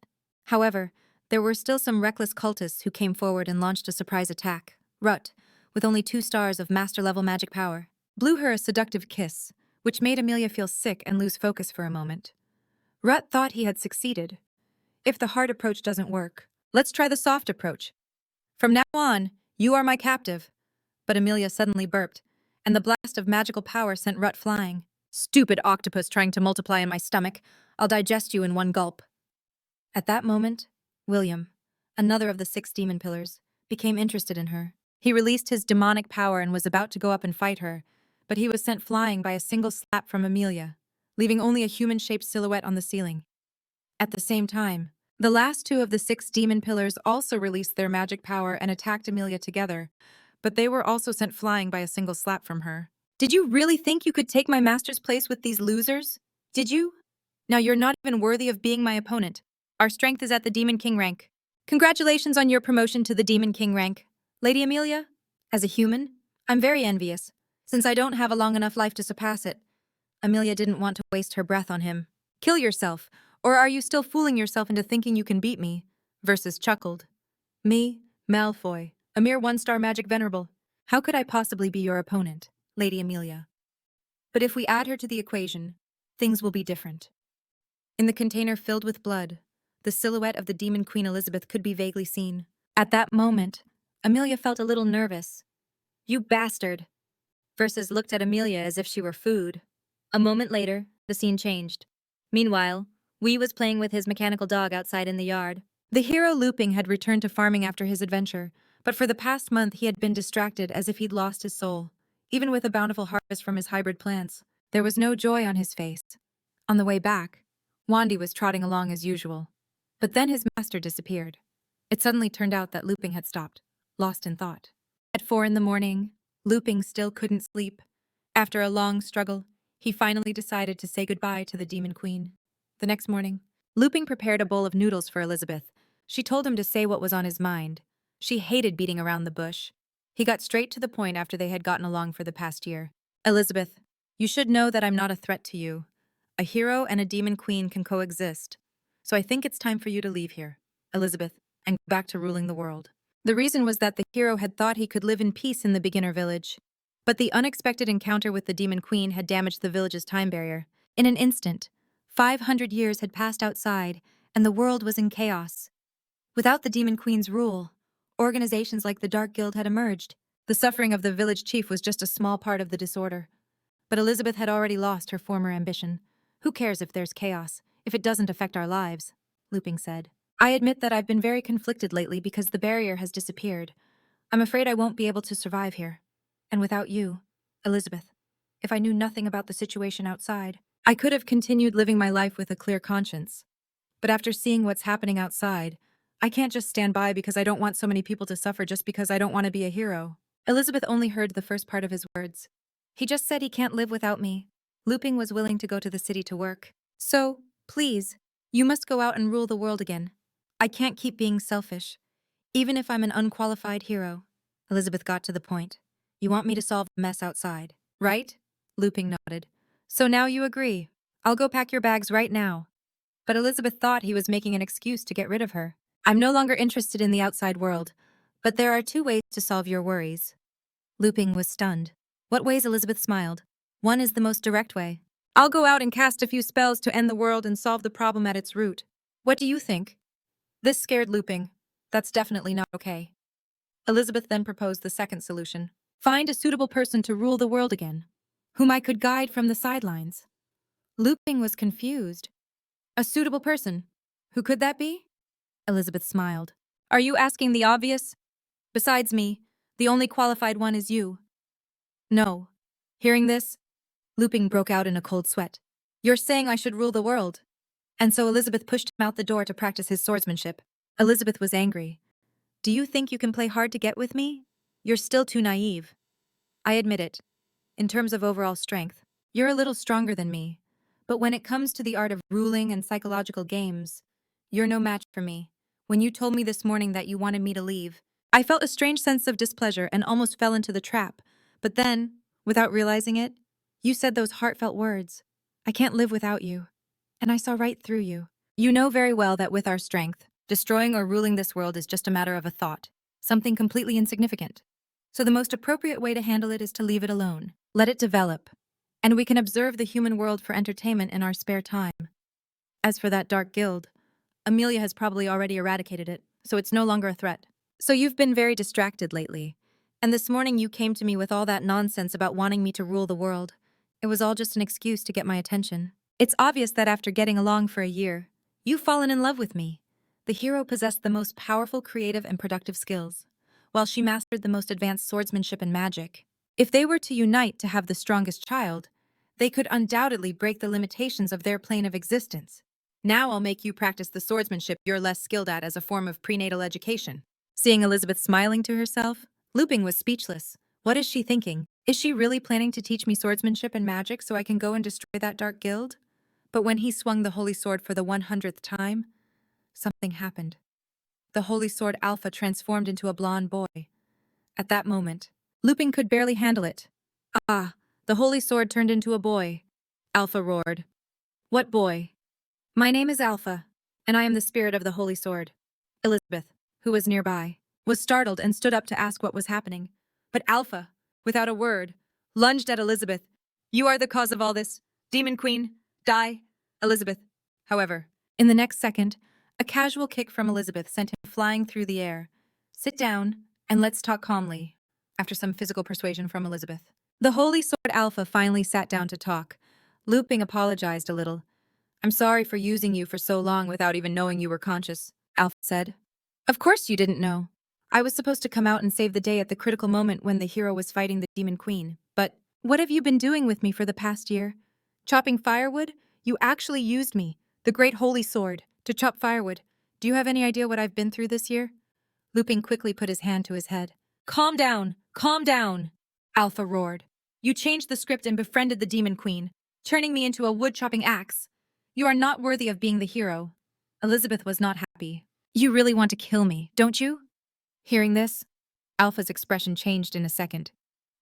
However, there were still some reckless cultists who came forward and launched a surprise attack. Rut, with only 2 stars of master-level magic power, blew her a seductive kiss, which made Amelia feel sick and lose focus for a moment. Rut thought he had succeeded. If the hard approach doesn't work, let's try the soft approach. From now on, you are my captive. But Amelia suddenly burped, and the blast of magical power sent Rut flying. Stupid octopus trying to multiply in my stomach. I'll digest you in one gulp. At that moment, William, another of the 6 demon pillars, became interested in her. He released his demonic power and was about to go up and fight her, but he was sent flying by a single slap from Amelia, leaving only a human-shaped silhouette on the ceiling. At the same time, the last 2 of the 6 demon pillars also released their magic power and attacked Amelia together, but they were also sent flying by a single slap from her. Did you really think you could take my master's place with these losers? Did you? Now you're not even worthy of being my opponent. Our strength is at the Demon King rank. Congratulations on your promotion to the Demon King rank. Lady Amelia, as a human, I'm very envious, since I don't have a long enough life to surpass it. Amelia didn't want to waste her breath on him. Kill yourself, or are you still fooling yourself into thinking you can beat me? Versus chuckled. Me, Malfoy, a mere 1-star magic venerable. How could I possibly be your opponent, Lady Amelia? But if we add her to the equation, things will be different. In the container filled with blood, the silhouette of the demon Queen Elizabeth could be vaguely seen. At that moment, Amelia felt a little nervous. You bastard! Versus looked at Amelia as if she were food. A moment later, the scene changed. Meanwhile, Wee was playing with his mechanical dog outside in the yard. The hero Luping had returned to farming after his adventure, but for the past month he had been distracted as if he'd lost his soul. Even with a bountiful harvest from his hybrid plants, there was no joy on his face. On the way back, Wandy was trotting along as usual. But then his master disappeared. It suddenly turned out that Luping had stopped, lost in thought. At 4 in the morning, Luping still couldn't sleep. After a long struggle, he finally decided to say goodbye to the Demon Queen. The next morning, Luping prepared a bowl of noodles for Elizabeth. She told him to say what was on his mind. She hated beating around the bush. He got straight to the point after they had gotten along for the past year. Elizabeth, you should know that I'm not a threat to you. A hero and a demon queen can coexist. So I think it's time for you to leave here, Elizabeth, and go back to ruling the world. The reason was that the hero had thought he could live in peace in the beginner village. But the unexpected encounter with the demon queen had damaged the village's time barrier. In an instant, 500 years had passed outside, and the world was in chaos. Without the demon queen's rule, organizations like the Dark Guild had emerged. The suffering of the village chief was just a small part of the disorder. But Elizabeth had already lost her former ambition. Who cares if there's chaos, if it doesn't affect our lives? Luping said. I admit that I've been very conflicted lately because the barrier has disappeared. I'm afraid I won't be able to survive here. And without you, Elizabeth, if I knew nothing about the situation outside, I could have continued living my life with a clear conscience. But after seeing what's happening outside, I can't just stand by because I don't want so many people to suffer just because I don't want to be a hero. Elizabeth only heard the first part of his words. He just said he can't live without me. Luping was willing to go to the city to work. So, please, you must go out and rule the world again. I can't keep being selfish, even if I'm an unqualified hero. Elizabeth got to the point. You want me to solve the mess outside, right? Luping nodded. So now you agree. I'll go pack your bags right now. But Elizabeth thought he was making an excuse to get rid of her. I'm no longer interested in the outside world, but there are 2 ways to solve your worries. Luping was stunned. What ways? Elizabeth smiled. One is the most direct way. I'll go out and cast a few spells to end the world and solve the problem at its root. What do you think? This scared Luping. That's definitely not okay. Elizabeth then proposed the second solution. Find a suitable person to rule the world again, whom I could guide from the sidelines. Luping was confused. A suitable person? Who could that be? Elizabeth smiled. Are you asking the obvious? Besides me, the only qualified one is you. No. Hearing this, Luping broke out in a cold sweat. You're saying I should rule the world? And so Elizabeth pushed him out the door to practice his swordsmanship. Elizabeth was angry. Do you think you can play hard to get with me? You're still too naive. I admit it. In terms of overall strength, you're a little stronger than me. But when it comes to the art of ruling and psychological games, you're no match for me. When you told me this morning that you wanted me to leave, I felt a strange sense of displeasure and almost fell into the trap. But then, without realizing it, you said those heartfelt words. I can't live without you. And I saw right through you. You know very well that with our strength, destroying or ruling this world is just a matter of a thought, something completely insignificant. So the most appropriate way to handle it is to leave it alone. Let it develop. And we can observe the human world for entertainment in our spare time. As for that dark guild, Amelia has probably already eradicated it, so it's no longer a threat. So you've been very distracted lately. And this morning you came to me with all that nonsense about wanting me to rule the world. It was all just an excuse to get my attention. It's obvious that after getting along for a year, you've fallen in love with me. The hero possessed the most powerful creative and productive skills, while she mastered the most advanced swordsmanship and magic. If they were to unite to have the strongest child, they could undoubtedly break the limitations of their plane of existence. Now I'll make you practice the swordsmanship you're less skilled at as a form of prenatal education. Seeing Elizabeth smiling to herself, Luping was speechless. What is she thinking? Is she really planning to teach me swordsmanship and magic so I can go and destroy that dark guild? But when he swung the holy sword for the 100th time, something happened. The holy sword Alpha transformed into a blonde boy. At that moment, Luping could barely handle it. Ah, the holy sword turned into a boy. Alpha roared. What boy? My name is Alpha, and I am the spirit of the holy sword. Elizabeth, who was nearby, was startled and stood up to ask what was happening. But Alpha, without a word, lunged at Elizabeth. You are the cause of all this. Demon Queen, die. Elizabeth. However, in the next second, a casual kick from Elizabeth sent him flying through the air. Sit down, and let's talk calmly. After some physical persuasion from Elizabeth, the holy sword Alpha finally sat down to talk. Luping apologized a little. I'm sorry for using you for so long without even knowing you were conscious, Alpha said. Of course you didn't know. I was supposed to come out and save the day at the critical moment when the hero was fighting the Demon Queen. But what have you been doing with me for the past year? Chopping firewood? You actually used me, the great holy sword, to chop firewood. Do you have any idea what I've been through this year? Luping quickly put his hand to his head. Calm down, Alpha roared. You changed the script and befriended the Demon Queen, turning me into a wood-chopping axe. You are not worthy of being the hero. Elizabeth was not happy. You really want to kill me, don't you? Hearing this, Alpha's expression changed in a second.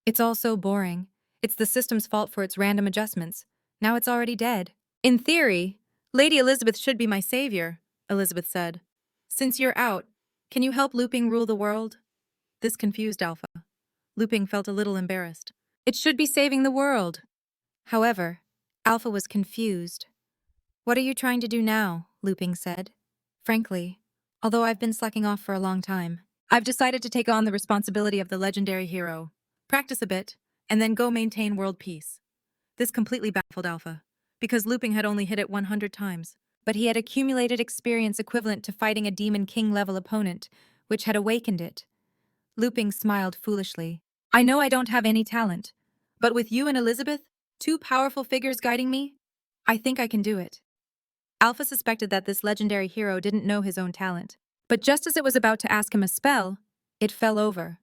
It's all so boring. It's the system's fault for its random adjustments. Now it's already dead. In theory, Lady Elizabeth should be my savior, Elizabeth said. Since you're out, can you help Luping rule the world? This confused Alpha. Luping felt a little embarrassed. It should be saving the world. However, Alpha was confused. What are you trying to do now? Luping said. Frankly, although I've been slacking off for a long time, I've decided to take on the responsibility of the legendary hero, practice a bit, and then go maintain world peace. This completely baffled Alpha, because Luping had only hit it 100 times, but he had accumulated experience equivalent to fighting a Demon King level opponent, which had awakened it. Luping smiled foolishly. I know I don't have any talent, but with you and Elizabeth, two powerful figures guiding me, I think I can do it. Alpha suspected that this legendary hero didn't know his own talent, but just as it was about to ask him a spell, it fell over.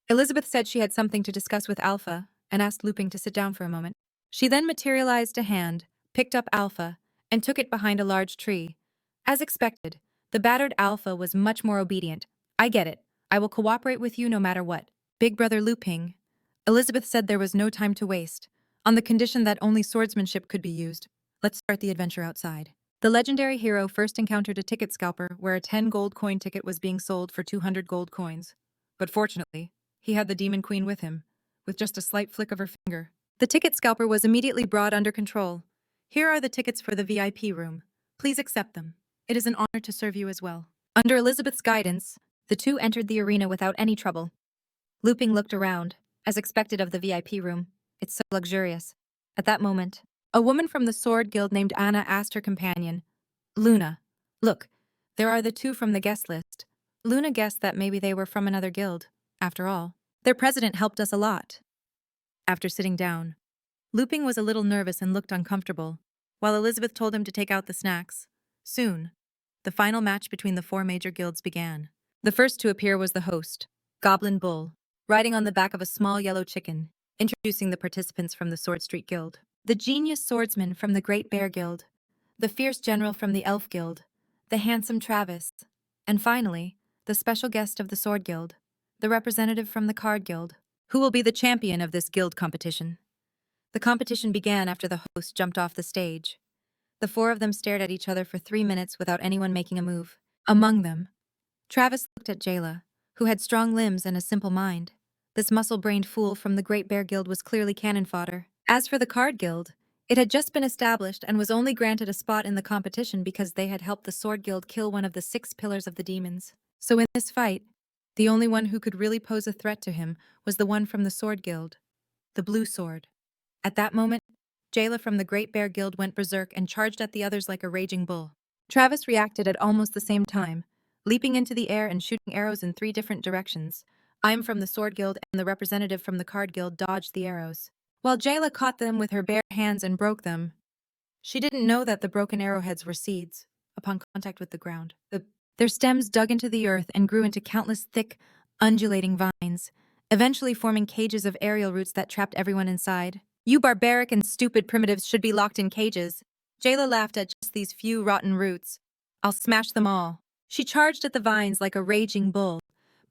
Elizabeth said she had something to discuss with Alpha and asked Luping to sit down for a moment. She then materialized a hand, picked up Alpha, and took it behind a large tree. As expected, the battered Alpha was much more obedient. I get it. I will cooperate with you no matter what. Big brother Luping. Elizabeth said there was no time to waste, on the condition that only swordsmanship could be used. Let's start the adventure outside. The legendary hero first encountered a ticket scalper where a 10 gold coin ticket was being sold for 200 gold coins. But fortunately, he had the Demon Queen with him, with just a slight flick of her finger. The ticket scalper was immediately brought under control. Here are the tickets for the VIP room. Please accept them. It is an honor to serve you as well. Under Elizabeth's guidance, the two entered the arena without any trouble. Luping looked around, as expected of the VIP room. It's so luxurious. At that moment, a woman from the Sword Guild named Anna asked her companion, Luna, look, there are the two from the guest list. Luna guessed that maybe they were from another guild. After all, their president helped us a lot. After sitting down, Luping was a little nervous and looked uncomfortable, while Elizabeth told him to take out the snacks. Soon, the final match between the four major guilds began. The first to appear was the host, Goblin Bull, riding on the back of a small yellow chicken, introducing the participants from the Sword Street Guild. The genius swordsman from the Great Bear Guild, the fierce general from the Elf Guild, the handsome Travis, and finally, the special guest of the Sword Guild. the representative from the card guild. Who will be the champion of this guild competition? The competition began after the host jumped off the stage. The four of them stared at each other for 3 minutes without anyone making a move. Among them, Travis looked at Jayla, who had strong limbs and a simple mind. This muscle-brained fool from the Great Bear Guild was clearly cannon fodder. As for the Card Guild, it had just been established and was only granted a spot in the competition because they had helped the Sword Guild kill one of the 6 pillars of the demons. So in this fight, the only one who could really pose a threat to him was the one from the Sword Guild, the Blue Sword. At that moment, Jayla from the Great Bear Guild went berserk and charged at the others like a raging bull. Travis reacted at almost the same time, leaping into the air and shooting arrows in 3 different directions. I'm from the Sword Guild and the representative from the Card Guild dodged the arrows, while Jayla caught them with her bare hands and broke them. She didn't know that the broken arrowheads were seeds. Upon contact with the ground, their stems dug into the earth and grew into countless thick, undulating vines, eventually forming cages of aerial roots that trapped everyone inside. You barbaric and stupid primitives should be locked in cages. Jayla laughed at just these few rotten roots. I'll smash them all. She charged at the vines like a raging bull,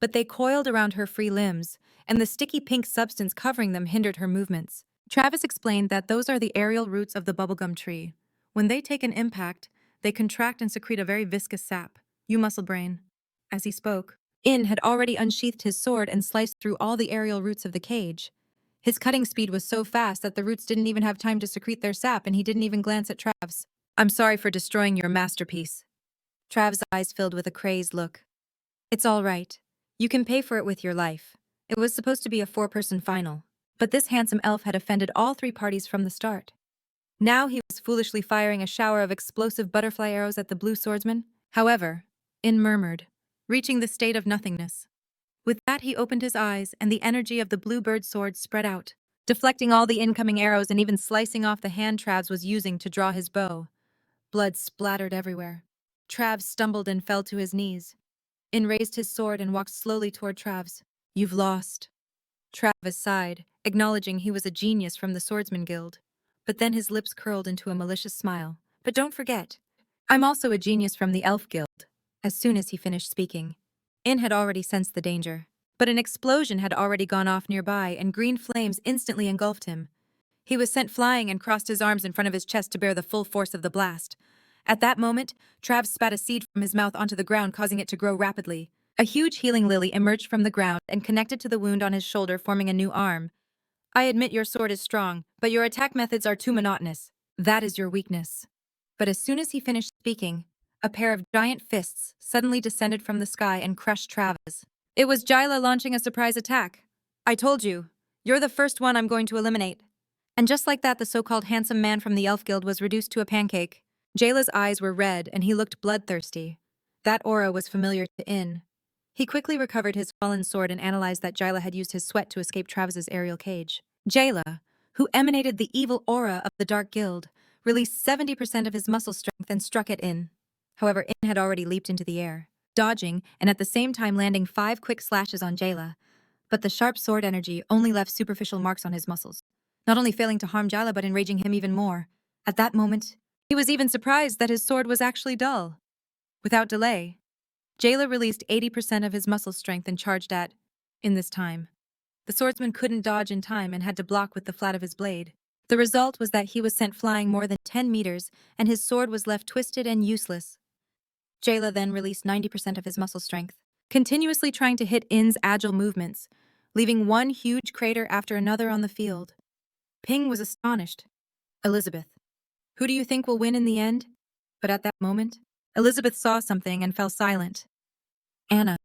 but they coiled around her free limbs, and the sticky pink substance covering them hindered her movements. Travis explained that those are the aerial roots of the bubblegum tree. When they take an impact, they contract and secrete a very viscous sap. You muscle brain. As he spoke, In had already unsheathed his sword and sliced through all the aerial roots of the cage. His cutting speed was so fast that the roots didn't even have time to secrete their sap, and he didn't even glance at Trav's. I'm sorry for destroying your masterpiece. Trav's eyes filled with a crazed look. It's all right. You can pay for it with your life. It was supposed to be a 4-person final, but this handsome elf had offended all 3 parties from the start. Now he was foolishly firing a shower of explosive butterfly arrows at the blue swordsman. However, In murmured, reaching the state of nothingness. With that he opened his eyes and the energy of the blue bird sword spread out, deflecting all the incoming arrows and even slicing off the hand Travs was using to draw his bow. Blood splattered everywhere. Travs stumbled and fell to his knees. In raised his sword and walked slowly toward Travs. You've lost. Travis sighed, acknowledging he was a genius from the Swordsman Guild. But then his lips curled into a malicious smile. But don't forget, I'm also a genius from the Elf Guild. As soon as he finished speaking, In had already sensed the danger. But an explosion had already gone off nearby and green flames instantly engulfed him. He was sent flying and crossed his arms in front of his chest to bear the full force of the blast. At that moment, Trav spat a seed from his mouth onto the ground, causing it to grow rapidly. A huge healing lily emerged from the ground and connected to the wound on his shoulder, forming a new arm. I admit your sword is strong, but your attack methods are too monotonous. That is your weakness. But as soon as he finished speaking, a pair of giant fists suddenly descended from the sky and crushed Travis. It was Jayla launching a surprise attack. I told you, you're the first one I'm going to eliminate. And just like that, the so-called handsome man from the Elf Guild was reduced to a pancake. Jayla's eyes were red and he looked bloodthirsty. That aura was familiar to In. He quickly recovered his fallen sword and analyzed that Jayla had used his sweat to escape Travis's aerial cage. Jayla, who emanated the evil aura of the Dark Guild, released 70% of his muscle strength and struck at In. However, In had already leaped into the air, dodging and at the same time landing 5 quick slashes on Jayla. But the sharp sword energy only left superficial marks on his muscles, not only failing to harm Jayla but enraging him even more. At that moment, he was even surprised that his sword was actually dull. Without delay, Jayla released 80% of his muscle strength and charged at In this time. The swordsman couldn't dodge in time and had to block with the flat of his blade. The result was that he was sent flying more than 10 meters and his sword was left twisted and useless. Jayla then released 90% of his muscle strength, continuously trying to hit In's agile movements, leaving one huge crater after another on the field. Ping was astonished. Elizabeth, who do you think will win in the end? But at that moment, Elizabeth saw something and fell silent. Anna,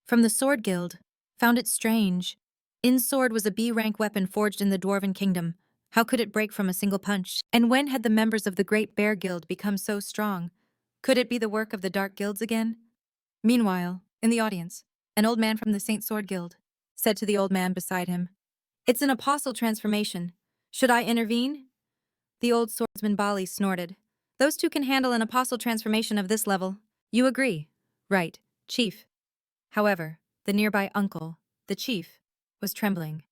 from the Sword Guild, found it strange. In's sword was a B-rank weapon forged in the Dwarven Kingdom. How could it break from a single punch? And when had the members of the Great Bear Guild become so strong? Could it be the work of the Dark Guilds again? Meanwhile, in the audience, an old man from the Saint Sword Guild said to the old man beside him, It's an apostle transformation. Should I intervene? The old swordsman Bali snorted. Those 2 can handle an apostle transformation of this level. You agree? Right, Chief. However, the nearby uncle, the chief, was trembling.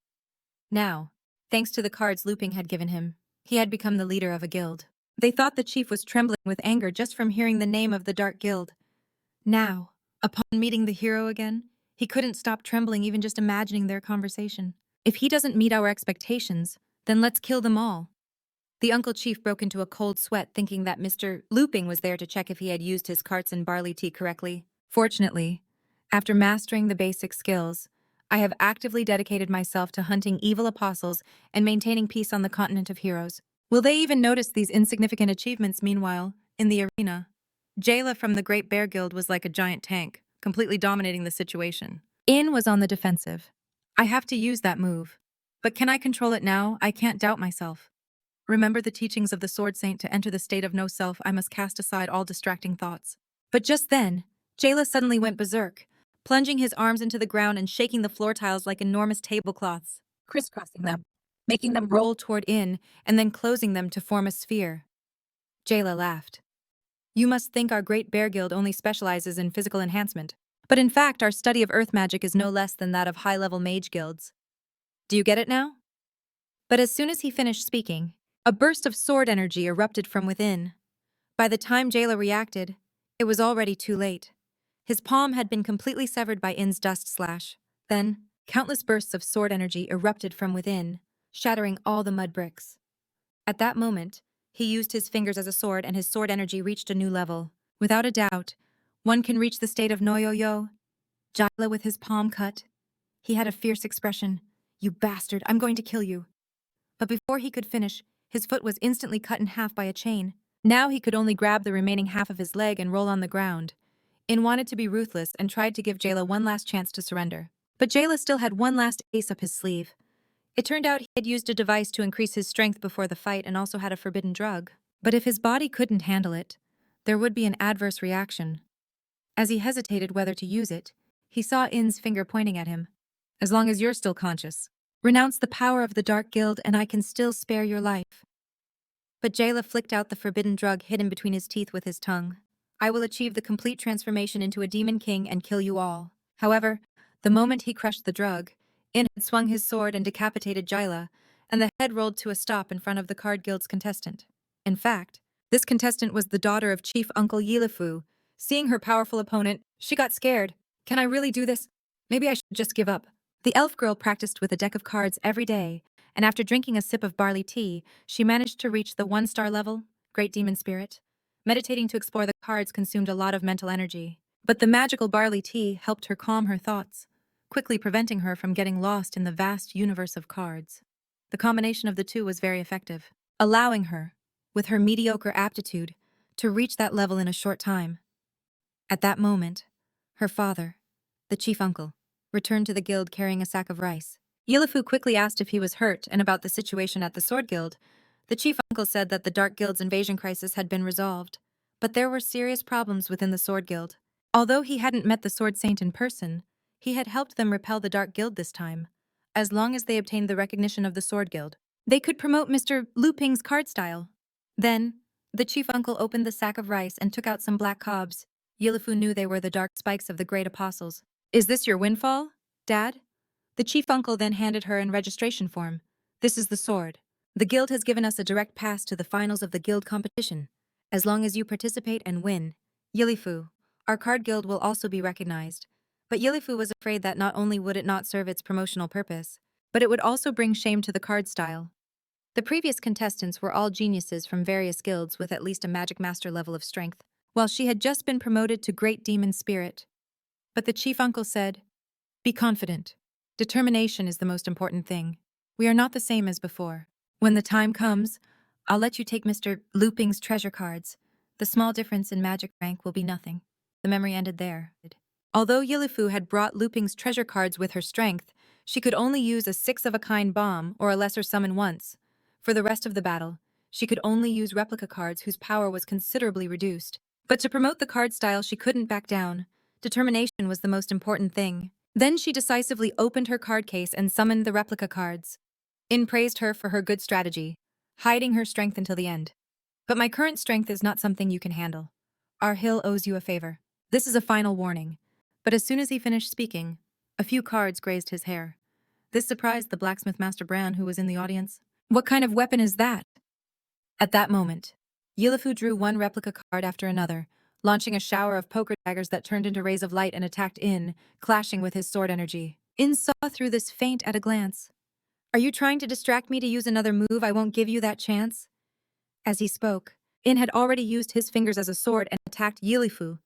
Now, thanks to the cards Luping had given him, he had become the leader of a guild. They thought the chief was trembling with anger just from hearing the name of the Dark Guild. Now, upon meeting the hero again, He couldn't stop trembling even just imagining their conversation. If he doesn't meet our expectations, then let's kill them all. The Uncle Chief broke into a cold sweat thinking that Mr. Luping was there to check if he had used his carts and barley tea correctly. Fortunately, after mastering the basic skills, I have actively dedicated myself to hunting evil apostles and maintaining peace on the continent of heroes. Will they even notice these insignificant achievements meanwhile, in the arena? Jayla from the Great Bear Guild was like a giant tank, completely dominating the situation. In was on the defensive. I have to use that move. But can I control it now? I can't doubt myself. Remember the teachings of the Sword Saint to enter the state of no self, I must cast aside all distracting thoughts. But just then, Jayla suddenly went berserk, plunging his arms into the ground and shaking the floor tiles like enormous tablecloths, crisscrossing them, making them roll toward In, and then closing them to form a sphere. Jayla laughed. You must think our Great Bear Guild only specializes in physical enhancement. But in fact, our study of earth magic is no less than that of high-level mage guilds. Do you get it now? But as soon as he finished speaking, a burst of sword energy erupted from within. By the time Jayla reacted, it was already too late. His palm had been completely severed by In's dust slash. Then, countless bursts of sword energy erupted from within, shattering all the mud bricks. At that moment, he used his fingers as a sword and his sword energy reached a new level. Without a doubt, one can reach the state of Noyo-yo. Jayla with his palm cut. He had a fierce expression. You bastard, I'm going to kill you. But before he could finish, his foot was instantly cut in half by a chain. Now he could only grab the remaining half of his leg and roll on the ground. In wanted to be ruthless and tried to give Jayla one last chance to surrender. But Jayla still had one last ace up his sleeve. It turned out he had used a device to increase his strength before the fight and also had a forbidden drug. But if his body couldn't handle it, there would be an adverse reaction. As he hesitated whether to use it, he saw In's finger pointing at him. As long as you're still conscious, renounce the power of the Dark Guild and I can still spare your life. But Jayla flicked out the forbidden drug hidden between his teeth with his tongue. I will achieve the complete transformation into a demon king and kill you all. However, the moment he crushed the drug, In had swung his sword and decapitated Jayla, and the head rolled to a stop in front of the Card Guild's contestant. In fact, this contestant was the daughter of Chief Uncle Yilefu. Seeing her powerful opponent, she got scared. Can I really do this? Maybe I should just give up. The elf girl practiced with a deck of cards every day, and after drinking a sip of barley tea, she managed to reach the 1-star level, Great Demon Spirit. Meditating to explore the cards consumed a lot of mental energy, but the magical barley tea helped her calm her thoughts, quickly preventing her from getting lost in the vast universe of cards. The combination of the two was very effective, allowing her, with her mediocre aptitude, to reach that level in a short time. At that moment, her father, the chief uncle, returned to the guild carrying a sack of rice. Yilefu quickly asked if he was hurt and about the situation at the Sword Guild. The chief uncle said that the Dark Guild's invasion crisis had been resolved, but there were serious problems within the Sword Guild. Although he hadn't met the Sword Saint in person, he had helped them repel the Dark Guild this time. As long as they obtained the recognition of the Sword Guild, they could promote Mr. Luping's card style. Then, the chief uncle opened the sack of rice and took out some black cobs. Yilefu knew they were the dark spikes of the great apostles. Is this your windfall, Dad? The chief uncle then handed her an registration form. This is the sword. The guild has given us a direct pass to the finals of the guild competition. As long as you participate and win, Yilefu, our card guild will also be recognized. But Yilefu was afraid that not only would it not serve its promotional purpose, but it would also bring shame to the card style. The previous contestants were all geniuses from various guilds with at least a magic master level of strength, while she had just been promoted to Great Demon Spirit. But the chief uncle said, "Be confident. Determination is the most important thing. We are not the same as before. When the time comes, I'll let you take Mr. Luping's treasure cards. The small difference in magic rank will be nothing." The memory ended there. Although Yilefu had brought Luping's treasure cards with her strength, she could only use a 6-of-a-kind bomb or a lesser summon once. For the rest of the battle, she could only use replica cards whose power was considerably reduced. But to promote the card style, she couldn't back down. Determination was the most important thing. Then she decisively opened her card case and summoned the replica cards. In praised her for her good strategy, hiding her strength until the end. But my current strength is not something you can handle. Our hill owes you a favor. This is a final warning. But as soon as he finished speaking, a few cards grazed his hair. This surprised the blacksmith Master Bran, who was in the audience. What kind of weapon is that? At that moment, Yilefu drew one replica card after another, launching a shower of poker daggers that turned into rays of light and attacked In, clashing with his sword energy. In saw through this feint at a glance. "Are you trying to distract me to use another move? I won't give you that chance." As he spoke, In had already used his fingers as a sword and attacked Yilifu.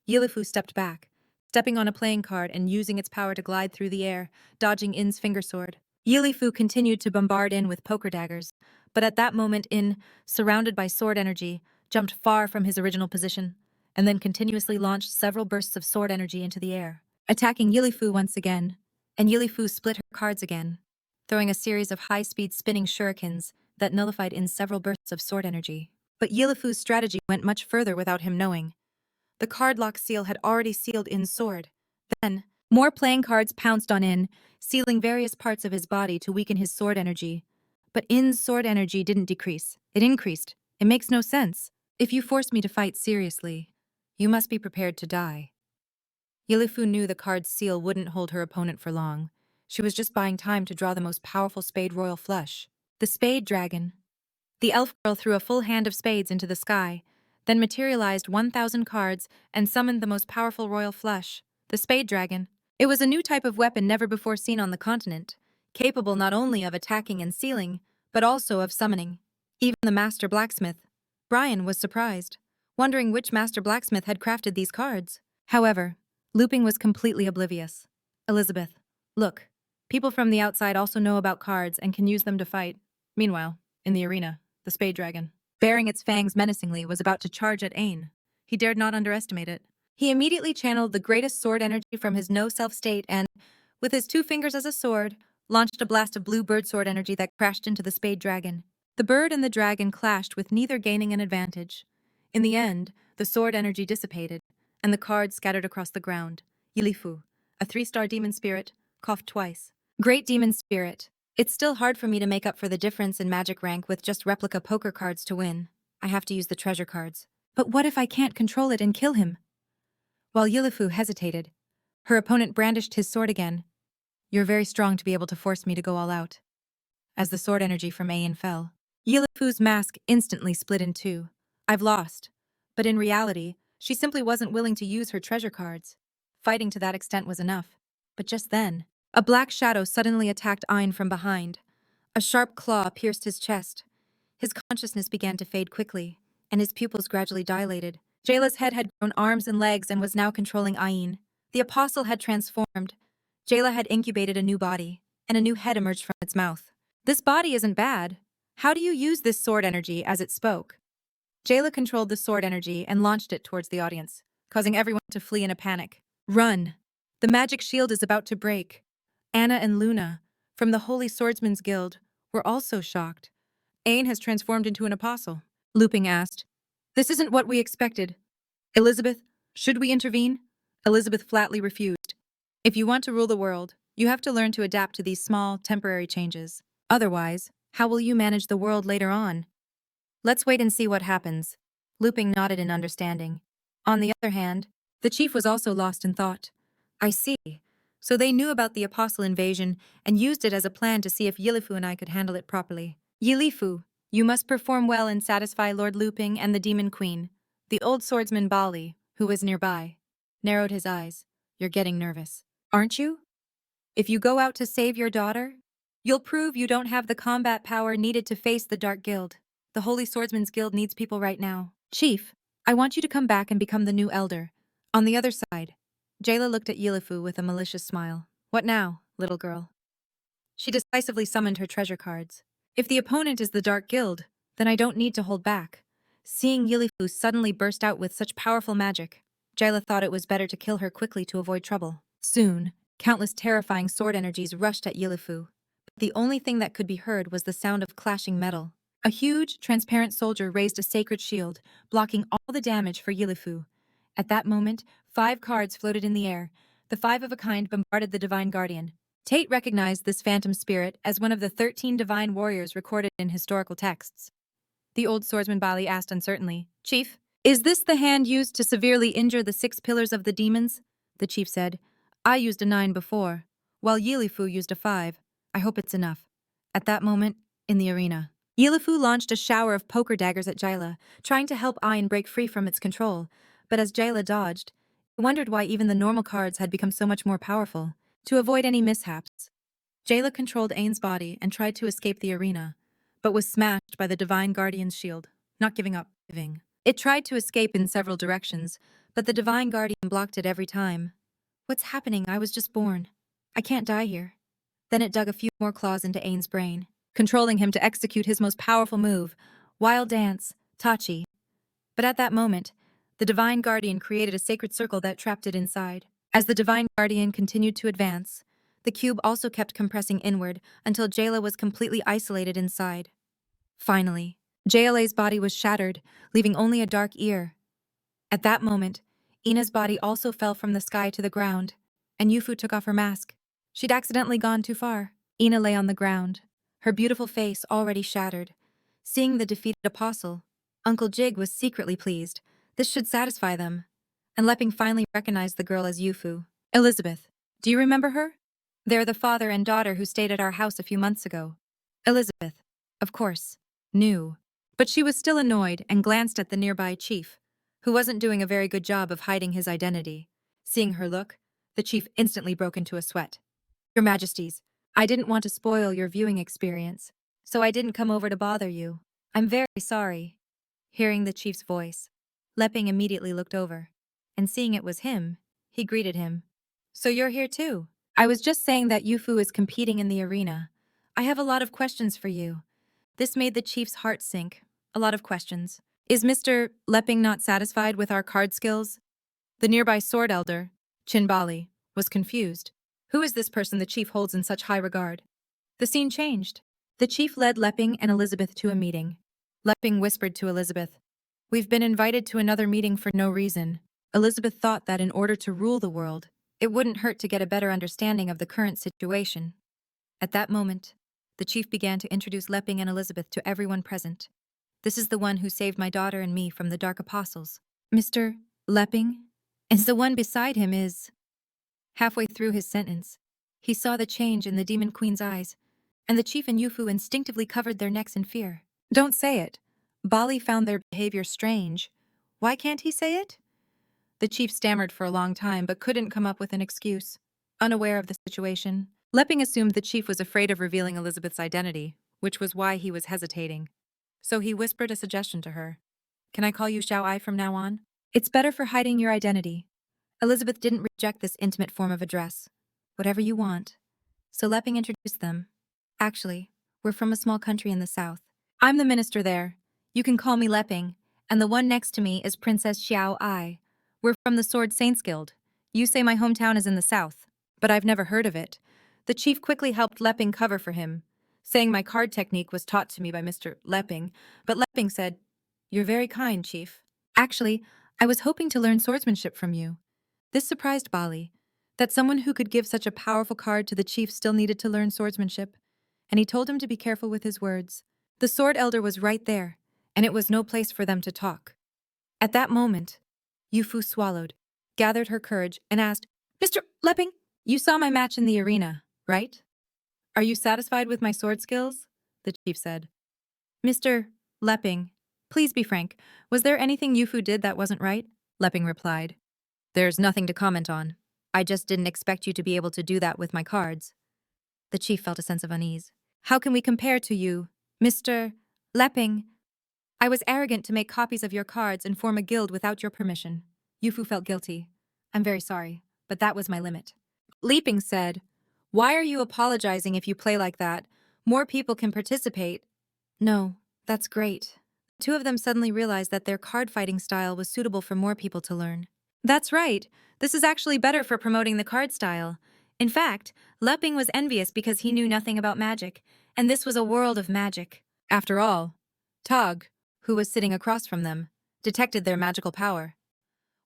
Yilifu stepped back, stepping on a playing card and using its power to glide through the air, dodging In's finger sword. Yilifu continued to bombard In with poker daggers, but at that moment In, surrounded by sword energy, jumped far from his original position, and then continuously launched several bursts of sword energy into the air, attacking Yilifu once again, and Yilifu split her cards again, throwing a series of high-speed spinning shurikens that nullified In's several bursts of sword energy. But Yilifu's strategy went much further without him knowing. The card lock seal had already sealed In's sword. Then, more playing cards pounced on In, sealing various parts of his body to weaken his sword energy. But In's sword energy didn't decrease. It increased. It makes no sense. "If you force me to fight seriously, you must be prepared to die." Yilifu knew the card's seal wouldn't hold her opponent for long. She was just buying time to draw the most powerful spade royal flush. The spade dragon. The elf girl threw a full hand of spades into the sky, then materialized 1,000 cards and summoned the most powerful royal flush, the spade dragon. It was a new type of weapon never before seen on the continent, capable not only of attacking and sealing, but also of summoning. Even the master blacksmith, Brian, was surprised, wondering which master blacksmith had crafted these cards. However, Luping was completely oblivious. "Elizabeth, look, people from the outside also know about cards and can use them to fight." Meanwhile, in the arena, the spade dragon, baring its fangs menacingly, was about to charge at Ain. He dared not underestimate it. He immediately channeled the greatest sword energy from his no-self state and, with his two fingers as a sword, launched a blast of blue bird sword energy that crashed into the spade dragon. The bird and the dragon clashed with neither gaining an advantage. In the end, the sword energy dissipated, and the cards scattered across the ground. Yilifu, a 3-star demon spirit, coughed twice. "Great demon spirit. It's still hard for me to make up for the difference in magic rank with just replica poker cards to win. I have to use the treasure cards. But what if I can't control it and kill him?" While Yilifu hesitated, her opponent brandished his sword again. "You're very strong to be able to force me to go all out." As the sword energy from Ain fell, Yilifu's mask instantly split in two. "I've lost." But in reality, she simply wasn't willing to use her treasure cards. Fighting to that extent was enough. But just then, a black shadow suddenly attacked Ain from behind. A sharp claw pierced his chest. His consciousness began to fade quickly, and his pupils gradually dilated. Jayla's head had grown arms and legs and was now controlling Ain. The apostle had transformed. Jayla had incubated a new body, and a new head emerged from its mouth. "This body isn't bad. How do you use this sword energy?" As it spoke, Jayla controlled the sword energy and launched it towards the audience, causing everyone to flee in a panic. "Run! The magic shield is about to break." Anna and Luna, from the Holy Swordsman's Guild, were also shocked. "Ain has transformed into an apostle," Luping asked. "This isn't what we expected." "Elizabeth, should we intervene?" Elizabeth flatly refused. "If you want to rule the world, you have to learn to adapt to these small, temporary changes. Otherwise, how will you manage the world later on?" "Let's wait and see what happens." Luping nodded in understanding. On the other hand, the chief was also lost in thought. "I see. So they knew about the apostle invasion and used it as a plan to see if Yilifu and I could handle it properly." "Yilifu, you must perform well and satisfy Lord Luping and the Demon Queen." The old swordsman Bali, who was nearby, narrowed his eyes. "You're getting nervous, aren't you? If you go out to save your daughter, you'll prove you don't have the combat power needed to face the Dark Guild. The Holy Swordsman's Guild needs people right now. Chief, I want you to come back and become the new elder." On the other side, Jayla looked at Yilifu with a malicious smile. "What now, little girl?" She decisively summoned her treasure cards. "If the opponent is the Dark Guild, then I don't need to hold back." Seeing Yilifu suddenly burst out with such powerful magic, Jayla thought it was better to kill her quickly to avoid trouble. Soon, countless terrifying sword energies rushed at Yilifu. The only thing that could be heard was the sound of clashing metal. A huge, transparent soldier raised a sacred shield, blocking all the damage for Yilifu. At that moment, 5 cards floated in the air. The 5 of a kind bombarded the Divine Guardian. Tate recognized this phantom spirit as one of the 13 divine warriors recorded in historical texts. The old swordsman Bali asked uncertainly, "Chief, is this the hand used to severely injure the 6 pillars of the demons?" The chief said, "I used a 9 before, while Yilifu used a 5. I hope it's enough." At that moment, in the arena, Yilifu launched a shower of poker daggers at Jayla, trying to help Ain break free from its control. but as Jayla dodged, he wondered why even the normal cards had become so much more powerful. To avoid any mishaps, Jayla controlled Ain's body and tried to escape the arena, but was smashed by the Divine Guardian's shield, not giving up. It tried to escape in several directions, but the Divine Guardian blocked it every time. What's happening? I was just born. I can't die here. Then it dug a few more claws into Ain's brain, controlling him to execute his most powerful move, Wild Dance, Tachi. But at that moment, the Divine Guardian created a sacred circle that trapped it inside. As the Divine Guardian continued to advance, the cube also kept compressing inward until Jayla was completely isolated inside. Finally, JLA's body was shattered, leaving only a dark ear. At that moment, Ina's body also fell from the sky to the ground, and Yufu took off her mask. She'd accidentally gone too far. Ina lay on the ground, her beautiful face already shattered. Seeing the defeated apostle, Uncle Jig was secretly pleased. This should satisfy them. And Leping finally recognized the girl as Yufu. Elizabeth, do you remember her? They're the father and daughter who stayed at our house a few months ago. Elizabeth, of course, knew. But she was still annoyed and glanced at the nearby chief, who wasn't doing a very good job of hiding his identity. Seeing her look, the chief instantly broke into a sweat. Your Majesties, I didn't want to spoil your viewing experience, so I didn't come over to bother you. I'm very sorry. Hearing the chief's voice, Leping immediately looked over, and seeing it was him, he greeted him. So you're here too? I was just saying that Yufu is competing in the arena. I have a lot of questions for you. This made the chief's heart sink. A lot of questions. Is Mr. Leping not satisfied with our card skills? The nearby sword elder, Chinbali, was confused. Who is this person the chief holds in such high regard? The scene changed. The chief led Leping and Elizabeth to a meeting. Leping whispered to Elizabeth, "We've been invited to another meeting for no reason." Elizabeth thought that in order to rule the world, it wouldn't hurt to get a better understanding of the current situation. At that moment, the chief began to introduce Leping and Elizabeth to everyone present. This is the one who saved my daughter and me from the Dark Apostles. Mr. Leping? And the one beside him is... Halfway through his sentence, he saw the change in the Demon Queen's eyes, and the chief and Yufu instinctively covered their necks in fear. Don't say it. Bali found their behavior strange. Why can't he say it? The chief stammered for a long time but couldn't come up with an excuse. Unaware of the situation, Leping assumed the chief was afraid of revealing Elizabeth's identity, which was why he was hesitating. So he whispered a suggestion to her. Can I call you Xiao Ai from now on? It's better for hiding your identity. Elizabeth didn't reject this intimate form of address. Whatever you want. So Leping introduced them. Actually, we're from a small country in the south. I'm the minister there. You can call me Leping, and the one next to me is Princess Xiao Ai. We're from the Sword Saints Guild. You say my hometown is in the south, but I've never heard of it. The chief quickly helped Leping cover for him, saying my card technique was taught to me by Mr. Leping, but Leping said, "You're very kind, chief. Actually, I was hoping to learn swordsmanship from you." This surprised Bali, that someone who could give such a powerful card to the chief still needed to learn swordsmanship, and he told him to be careful with his words. The sword elder was right there, and it was no place for them to talk. At that moment, Yufu swallowed, gathered her courage, and asked, "Mr. Leping, you saw my match in the arena, right? Are you satisfied with my sword skills?" The chief said. "Mr. Leping, please be frank. Was there anything Yufu did that wasn't right?" Leping replied. "There's nothing to comment on. I just didn't expect you to be able to do that with my cards." The chief felt a sense of unease. "How can we compare to you, Mr. Leping? I was arrogant to make copies of your cards and form a guild without your permission." Yufu felt guilty. "I'm very sorry, but that was my limit." Luping said, "Why are you apologizing if you play like that? More people can participate." "No, that's great." Two of them suddenly realized that their card fighting style was suitable for more people to learn. "That's right. This is actually better for promoting the card style." In fact, Leping was envious because he knew nothing about magic, and this was a world of magic. After all, Tog, who was sitting across from them, detected their magical power.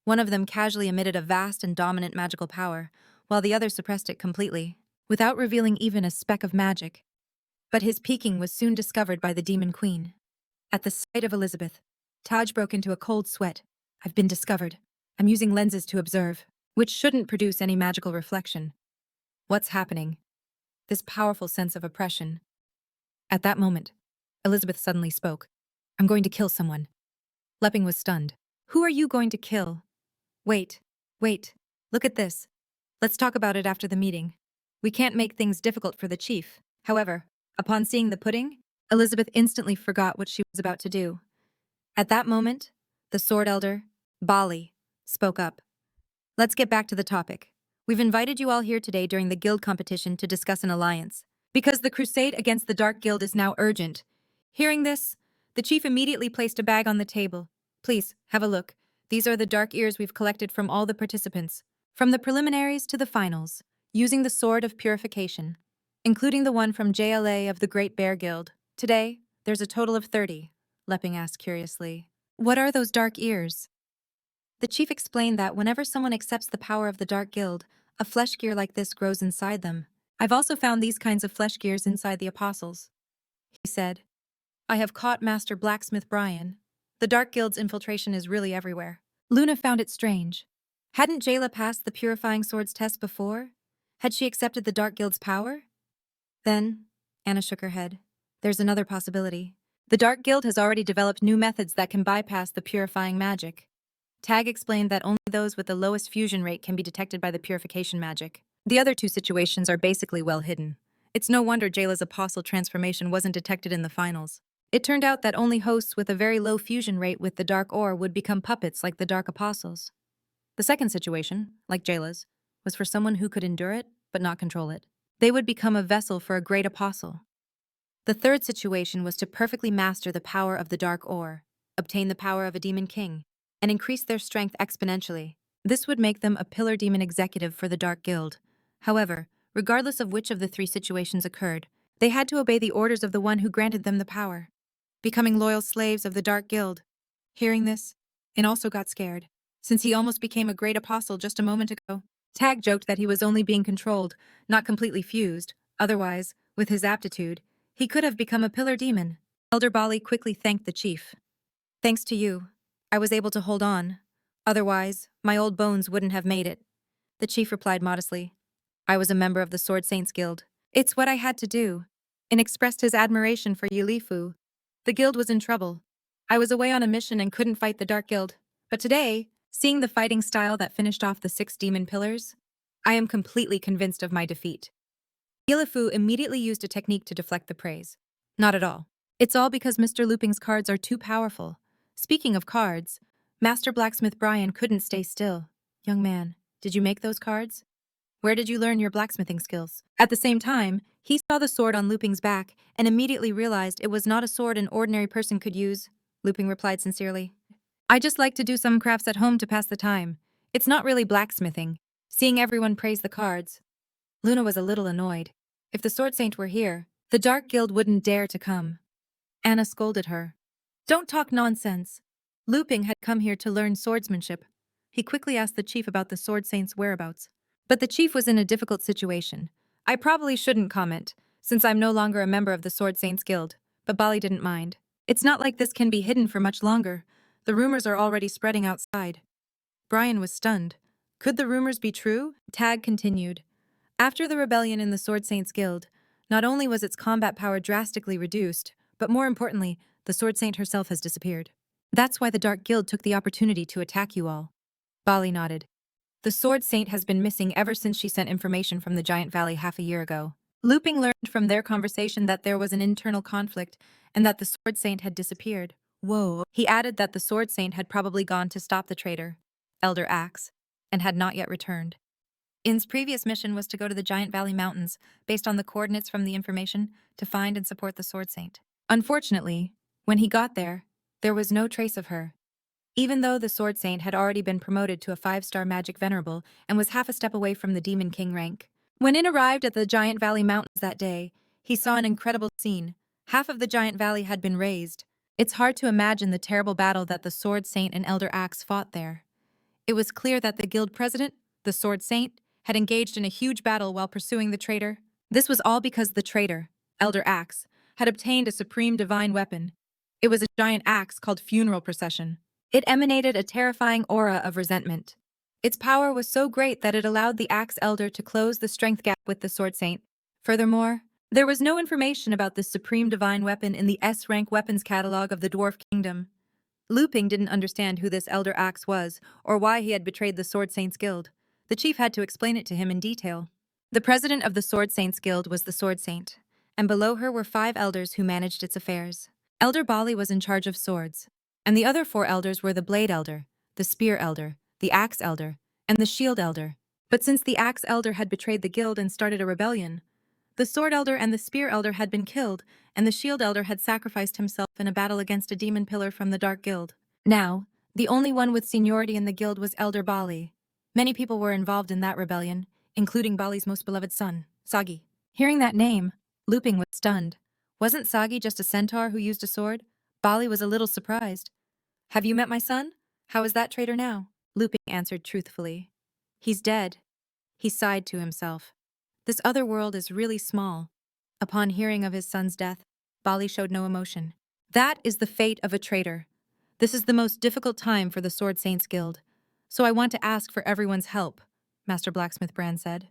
One of them casually emitted a vast and dominant magical power, while the other suppressed it completely, without revealing even a speck of magic. But his peeking was soon discovered by the Demon Queen. At the sight of Elizabeth, Taj broke into a cold sweat. "I've been discovered. I'm using lenses to observe, which shouldn't produce any magical reflection. What's happening?" This powerful sense of oppression. At that moment, Elizabeth suddenly spoke. "I'm going to kill someone." Leping was stunned. "Who are you going to kill?" Wait, wait, look at this. Let's talk about it after the meeting. We can't make things difficult for the chief. However, upon seeing the pudding, Elizabeth instantly forgot what she was about to do. At that moment, the sword elder, Bali, spoke up. Let's get back to the topic. We've invited you all here today during the guild competition to discuss an alliance, because the crusade against the Dark Guild is now urgent. Hearing this, the chief immediately placed a bag on the table. Please, have a look. These are the dark ears we've collected from all the participants, from the preliminaries to the finals, using the Sword of Purification, including the one from JLA of the Great Bear Guild. Today, there's a total of 30, Luping asked curiously. What are those dark ears? The chief explained that whenever someone accepts the power of the Dark Guild, a flesh gear like this grows inside them. I've also found these kinds of flesh gears inside the apostles, he said. I have caught Master Blacksmith Brian. The Dark Guild's infiltration is really everywhere. Luna found it strange. Hadn't Jayla passed the Purifying Swords test before? Had she accepted the Dark Guild's power? Then, Anna shook her head. There's another possibility. The Dark Guild has already developed new methods that can bypass the purifying magic. Tag explained that only those with the lowest fusion rate can be detected by the purification magic. The other two situations are basically well hidden. It's no wonder Jayla's apostle transformation wasn't detected in the finals. It turned out that only hosts with a very low fusion rate with the Dark Ore would become puppets like the Dark Apostles. The second situation, like Jayla's, was for someone who could endure it, but not control it. They would become a vessel for a great apostle. The third situation was to perfectly master the power of the Dark Ore, obtain the power of a demon king, and increase their strength exponentially. This would make them a pillar demon executive for the Dark Guild. However, regardless of which of the three situations occurred, they had to obey the orders of the one who granted them the power, becoming loyal slaves of the Dark Guild. Hearing this, In also got scared, since he almost became a great apostle just a moment ago. Tag joked that he was only being controlled, not completely fused. Otherwise, with his aptitude, he could have become a pillar demon. Elder Bali quickly thanked the chief. Thanks to you, I was able to hold on. Otherwise, my old bones wouldn't have made it. The chief replied modestly. I was a member of the Sword Saints Guild. It's what I had to do. And expressed his admiration for Yulifu. The guild was in trouble. I was away on a mission and couldn't fight the Dark Guild. But today, seeing the fighting style that finished off the 6 demon pillars, I am completely convinced of my defeat. Yulifu immediately used a technique to deflect the praise. Not at all. It's all because Mr. Luping's cards are too powerful. Speaking of cards, Master Blacksmith Brian couldn't stay still. Young man, did you make those cards? Where did you learn your blacksmithing skills? At the same time, he saw the sword on Luping's back and immediately realized it was not a sword an ordinary person could use. Luping replied sincerely. I just like to do some crafts at home to pass the time. It's not really blacksmithing. Seeing everyone praise the cards. Luna was a little annoyed. If the Sword Saint were here, the Dark Guild wouldn't dare to come. Anna scolded her. Don't talk nonsense. Luping had come here to learn swordsmanship. He quickly asked the chief about the Sword Saint's whereabouts. But the chief was in a difficult situation. I probably shouldn't comment, since I'm no longer a member of the Sword Saints Guild, but Bali didn't mind. It's not like this can be hidden for much longer. The rumors are already spreading outside. Brian was stunned. Could the rumors be true? Tag continued. After the rebellion in the Sword Saints Guild, not only was its combat power drastically reduced, but more importantly, the Sword Saint herself has disappeared. That's why the Dark Guild took the opportunity to attack you all. Bali nodded. The Sword Saint has been missing ever since she sent information from the Giant Valley half a year ago. Luping learned from their conversation that there was an internal conflict and that the Sword Saint had disappeared. Whoa. He added that the Sword Saint had probably gone to stop the traitor, Elder Axe, and had not yet returned. In's previous mission was to go to the Giant Valley Mountains, based on the coordinates from the information, to find and support the Sword Saint. Unfortunately, when he got there was no trace of her. Even though the Sword Saint had already been promoted to a 5-star magic venerable and was half a step away from the Demon King rank. When In arrived at the Giant Valley Mountains that day, he saw an incredible scene. Half of the Giant Valley had been razed. It's hard to imagine the terrible battle that the Sword Saint and Elder Axe fought there. It was clear that the guild president, the Sword Saint, had engaged in a huge battle while pursuing the traitor. This was all because the traitor, Elder Axe, had obtained a supreme divine weapon. It was a giant axe called Funeral Procession. It emanated a terrifying aura of resentment. Its power was so great that it allowed the Axe Elder to close the strength gap with the Sword Saint. Furthermore, there was no information about this supreme divine weapon in the S-rank weapons catalog of the Dwarf Kingdom. Luping didn't understand who this Elder Axe was or why he had betrayed the Sword Saints Guild. The chief had to explain it to him in detail. The president of the Sword Saints Guild was the Sword Saint, and below her were 5 elders who managed its affairs. Elder Bali was in charge of swords, and the other 4 elders were the Blade Elder, the Spear Elder, the Axe Elder, and the Shield Elder. But since the Axe Elder had betrayed the guild and started a rebellion, the Sword Elder and the Spear Elder had been killed, and the Shield Elder had sacrificed himself in a battle against a demon pillar from the Dark Guild. Now, the only one with seniority in the guild was Elder Bali. Many people were involved in that rebellion, including Bali's most beloved son, Sagi. Hearing that name, Luping was stunned. Wasn't Sagi just a centaur who used a sword? Bali was a little surprised. Have you met my son? How is that traitor now? Luping answered truthfully. He's dead. He sighed to himself. This other world is really small. Upon hearing of his son's death, Bali showed no emotion. That is the fate of a traitor. This is the most difficult time for the Sword Saints Guild, so I want to ask for everyone's help, Master Blacksmith Brand said.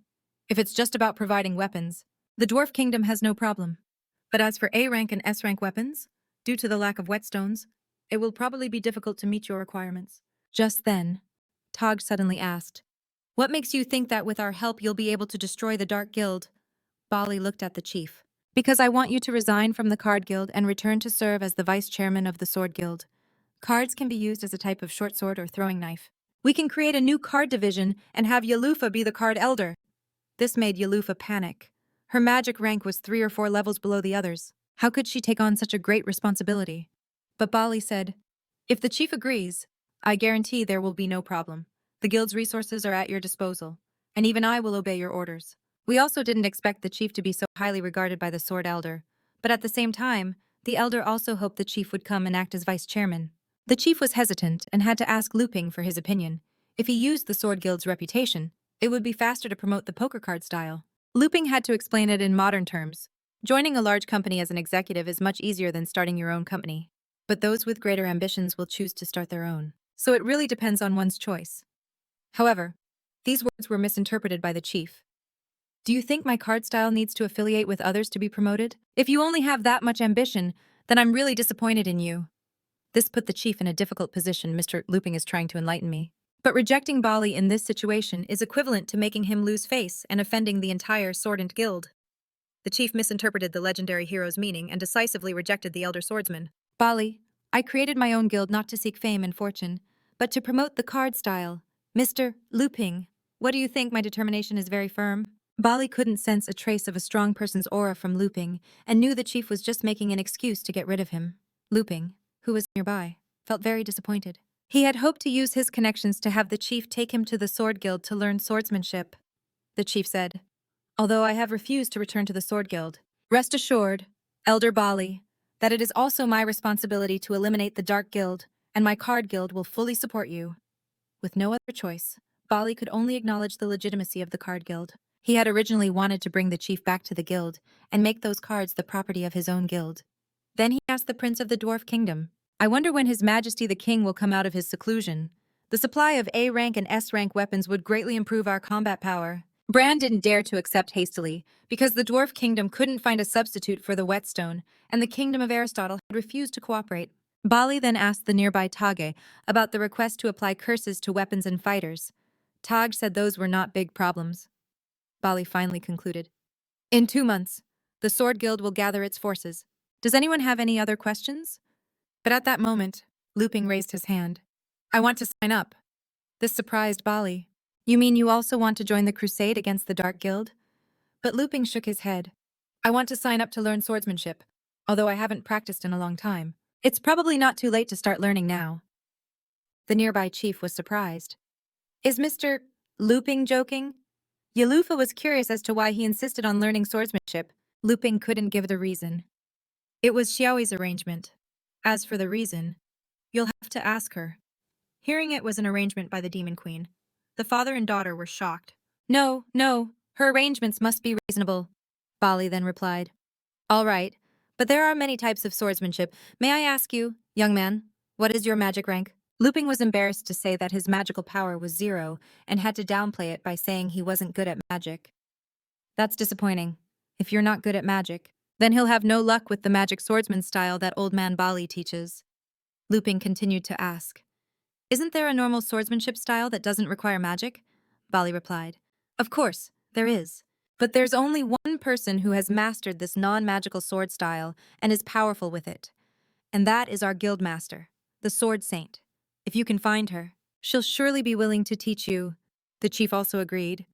If it's just about providing weapons, the Dwarf Kingdom has no problem. But as for A-rank and S-rank weapons, due to the lack of whetstones, it will probably be difficult to meet your requirements. Just then, Tog suddenly asked, What makes you think that with our help you'll be able to destroy the Dark Guild? Bali looked at the chief. Because I want you to resign from the Card Guild and return to serve as the vice chairman of the Sword Guild. Cards can be used as a type of short sword or throwing knife. We can create a new card division and have Yalufa be the card elder. This made Yalufa panic. Her magic rank was 3 or 4 levels below the others. How could she take on such a great responsibility? But Bali said, If the chief agrees, I guarantee there will be no problem. The guild's resources are at your disposal, and even I will obey your orders. We also didn't expect the chief to be so highly regarded by the Sword Elder, but at the same time, the Elder also hoped the chief would come and act as vice chairman. The chief was hesitant and had to ask Luping for his opinion. If he used the Sword Guild's reputation, it would be faster to promote the poker card style. Luping had to explain it in modern terms. Joining a large company as an executive is much easier than starting your own company. But those with greater ambitions will choose to start their own. So it really depends on one's choice. However, these words were misinterpreted by the chief. Do you think my card style needs to affiliate with others to be promoted? If you only have that much ambition, then I'm really disappointed in you. This put the chief in a difficult position. Mr. Luping is trying to enlighten me. But rejecting Bali in this situation is equivalent to making him lose face and offending the entire Swordant Guild. The chief misinterpreted the legendary hero's meaning and decisively rejected the elder swordsman. Bali, I created my own guild not to seek fame and fortune, but to promote the card style. Mr. Luping, what do you think? My determination is very firm. Bali couldn't sense a trace of a strong person's aura from Luping and knew the chief was just making an excuse to get rid of him. Luping, who was nearby, felt very disappointed. He had hoped to use his connections to have the chief take him to the Sword Guild to learn swordsmanship. The chief said, Although I have refused to return to the Sword Guild, rest assured, Elder Bali, that it is also my responsibility to eliminate the Dark Guild, and my Card Guild will fully support you. With no other choice, Bali could only acknowledge the legitimacy of the Card Guild. He had originally wanted to bring the chief back to the guild and make those cards the property of his own guild. Then he asked the prince of the Dwarf Kingdom, I wonder when His Majesty the King will come out of his seclusion. The supply of A-rank and S-rank weapons would greatly improve our combat power. Bran didn't dare to accept hastily, because the Dwarf Kingdom couldn't find a substitute for the whetstone, and the Kingdom of Aristotle had refused to cooperate. Bali then asked the nearby Tage about the request to apply curses to weapons and fighters. Taj said those were not big problems. Bali finally concluded. In 2 months, the Sword Guild will gather its forces. Does anyone have any other questions? But at that moment, Luping raised his hand. I want to sign up. This surprised Bali. You mean you also want to join the crusade against the Dark Guild? But Luping shook his head. I want to sign up to learn swordsmanship, although I haven't practiced in a long time. It's probably not too late to start learning now. The nearby chief was surprised. Is Mr. Luping joking? Yalufa was curious as to why he insisted on learning swordsmanship. Luping couldn't give the reason. It was Xiaoyi's arrangement. As for the reason, you'll have to ask her. Hearing it was an arrangement by the Demon Queen. The father and daughter were shocked. No, her arrangements must be reasonable, Bali then replied. All right, but there are many types of swordsmanship. May I ask you, young man, what is your magic rank? Luping was embarrassed to say that his magical power was 0 and had to downplay it by saying he wasn't good at magic. That's disappointing. If you're not good at magic, then he'll have no luck with the magic swordsman style that old man Bali teaches. Luping continued to ask. Isn't there a normal swordsmanship style that doesn't require magic? Bali replied. Of course, there is. But there's only one person who has mastered this non-magical sword style and is powerful with it. And that is our guild master, the Sword Saint. If you can find her, she'll surely be willing to teach you. The chief also agreed.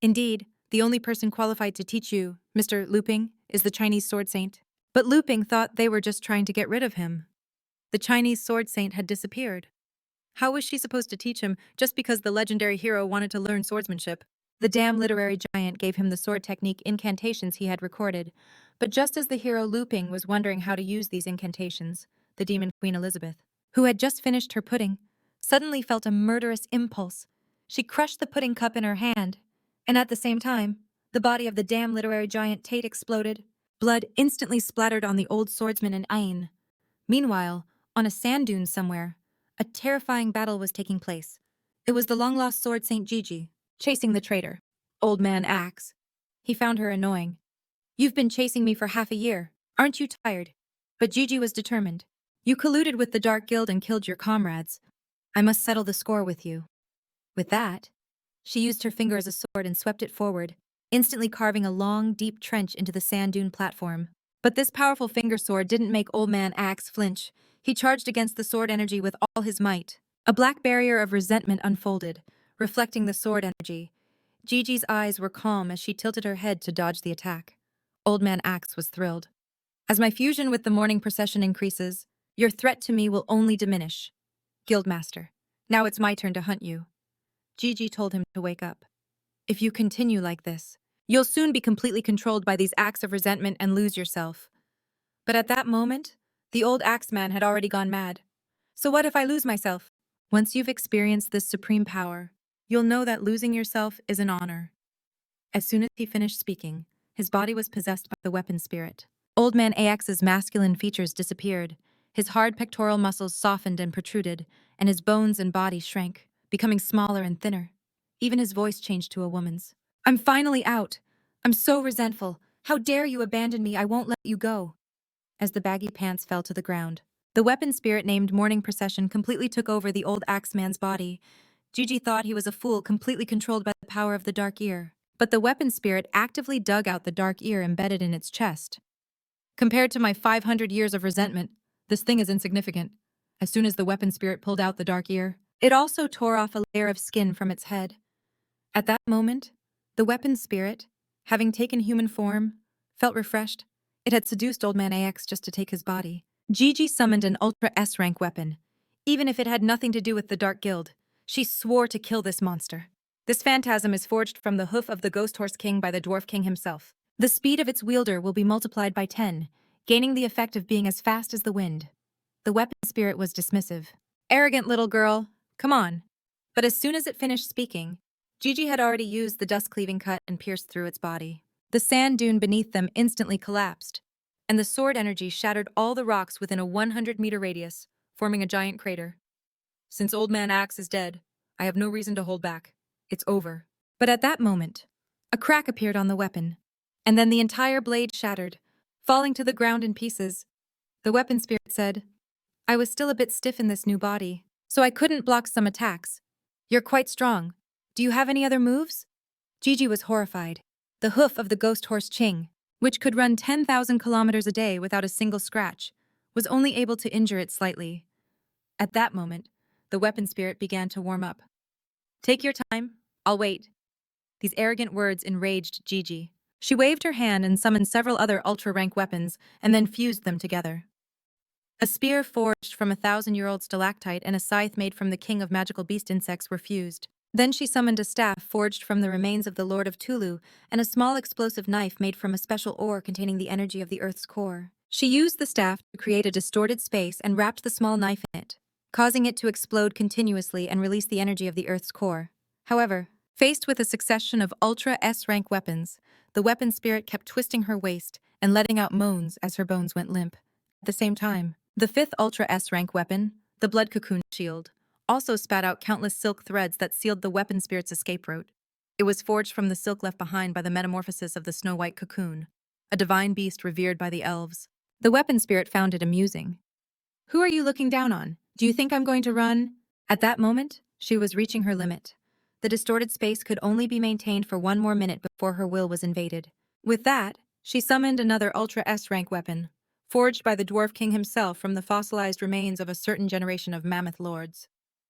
Indeed, the only person qualified to teach you, Mr. Luping, is the Chinese Sword Saint. But Luping thought they were just trying to get rid of him. The Chinese Sword Saint had disappeared. How was she supposed to teach him just because the legendary hero wanted to learn swordsmanship? The damn literary giant gave him the sword technique incantations he had recorded. But just as the hero Luping was wondering how to use these incantations, the demon Queen Elizabeth, who had just finished her pudding, suddenly felt a murderous impulse. She crushed the pudding cup in her hand, and at the same time, the body of the damn literary giant Tate exploded. Blood instantly splattered on the old swordsman and Ain. Meanwhile, on a sand dune somewhere, a terrifying battle was taking place. It was the long-lost sword Saint Gigi, chasing the traitor, Old Man Axe. He found her annoying. You've been chasing me for half a year. Aren't you tired? But Gigi was determined. You colluded with the Dark Guild and killed your comrades. I must settle the score with you. With that, she used her finger as a sword and swept it forward, instantly carving a long, deep trench into the sand dune platform. But this powerful finger sword didn't make Old Man Axe flinch. He charged against the sword energy with all his might. A black barrier of resentment unfolded, reflecting the sword energy. Gigi's eyes were calm as she tilted her head to dodge the attack. Old Man Axe was thrilled. As my fusion with the morning procession increases, your threat to me will only diminish. Guildmaster, now it's my turn to hunt you. Gigi told him to wake up. If you continue like this, you'll soon be completely controlled by these acts of resentment and lose yourself. But at that moment, the old axeman had already gone mad. So what if I lose myself? Once you've experienced this supreme power, you'll know that losing yourself is an honor. As soon as he finished speaking, his body was possessed by the weapon spirit. Old Man Axe's masculine features disappeared. His hard pectoral muscles softened and protruded, and his bones and body shrank, becoming smaller and thinner. Even his voice changed to a woman's. I'm finally out. I'm so resentful. How dare you abandon me? I won't let you go. As the baggy pants fell to the ground, the weapon spirit named Morning Procession completely took over the old axeman's body. Gigi thought he was a fool completely controlled by the power of the dark ear. But the weapon spirit actively dug out the dark ear embedded in its chest. Compared to my 500 years of resentment, this thing is insignificant. As soon as the weapon spirit pulled out the dark ear, it also tore off a layer of skin from its head. At that moment, the weapon spirit, having taken human form, felt refreshed. It had seduced Old Man AX just to take his body. Gigi summoned an Ultra S-rank weapon. Even if it had nothing to do with the Dark Guild, she swore to kill this monster. This phantasm is forged from the hoof of the Ghost Horse King by the Dwarf King himself. The speed of its wielder will be multiplied by 10, gaining the effect of being as fast as the wind. The weapon spirit was dismissive. Arrogant little girl, come on. But as soon as it finished speaking, Gigi had already used the dust-cleaving cut and pierced through its body. The sand dune beneath them instantly collapsed, and the sword energy shattered all the rocks within a 100-meter radius, forming a giant crater. Since Old Man Axe is dead, I have no reason to hold back. It's over. But at that moment, a crack appeared on the weapon, and then the entire blade shattered, falling to the ground in pieces. The weapon spirit said, I was still a bit stiff in this new body, so I couldn't block some attacks. You're quite strong. Do you have any other moves? Gigi was horrified. The hoof of the ghost horse Ching, which could run 10,000 kilometers a day without a single scratch, was only able to injure it slightly. At that moment, the weapon spirit began to warm up. Take your time, I'll wait. These arrogant words enraged Gigi. She waved her hand and summoned several other ultra-rank weapons and then fused them together. A spear forged from a 1,000-year-old stalactite and a scythe made from the king of magical beast insects were fused. Then she summoned a staff forged from the remains of the Lord of Tulu and a small explosive knife made from a special ore containing the energy of the Earth's core. She used the staff to create a distorted space and wrapped the small knife in it, causing it to explode continuously and release the energy of the Earth's core. However, faced with a succession of Ultra S-rank weapons, the weapon spirit kept twisting her waist and letting out moans as her bones went limp. At the same time, the fifth Ultra S-rank weapon, the Blood Cocoon Shield, also spat out countless silk threads that sealed the weapon spirit's escape route. It was forged from the silk left behind by the metamorphosis of the snow-white cocoon, a divine beast revered by the elves. The weapon spirit found it amusing. Who are you looking down on? Do you think I'm going to run? At that moment, she was reaching her limit. The distorted space could only be maintained for 1 more minute before her will was invaded. With that, she summoned another Ultra S-rank weapon, forged by the Dwarf King himself from the fossilized remains of a certain generation of mammoth lords.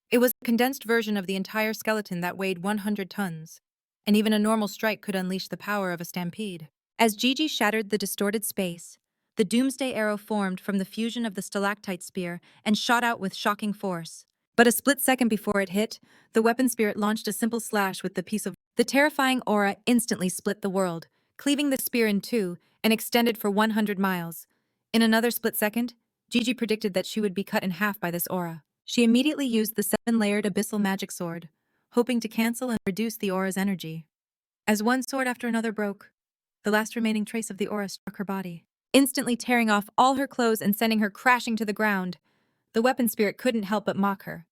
It was a condensed version of the entire skeleton that weighed 100 tons, and even a normal strike could unleash the power of a stampede. As Gigi shattered the distorted space, the Doomsday Arrow formed from the fusion of the stalactite spear and shot out with shocking force. But a split second before it hit, the weapon spirit launched a simple slash with the piece of... The terrifying aura instantly split the world, cleaving the spear in two and extended for 100 miles. In another split second, Gigi predicted that she would be cut in half by this aura. She immediately used the 7-layered abyssal magic sword, hoping to cancel and reduce the aura's energy. As one sword after another broke, the last remaining trace of the aura struck her body, instantly tearing off all her clothes and sending her crashing to the ground. The weapon spirit couldn't help but mock her.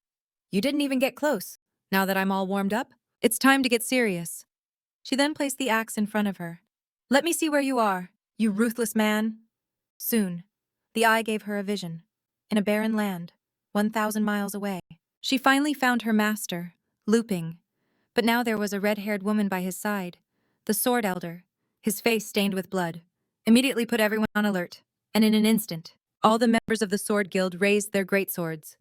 You didn't even get close. Now that I'm all warmed up, it's time to get serious. She then placed the axe in front of her. Let me see where you are, you ruthless man. Soon, the eye gave her a vision. In a barren land, 1,000 miles away, she finally found her master, Luping. But now there was a red-haired woman by his side, the Sword Elder, his face stained with blood. Immediately put everyone on alert, and in an instant, all the members of the Sword Guild raised their greatswords.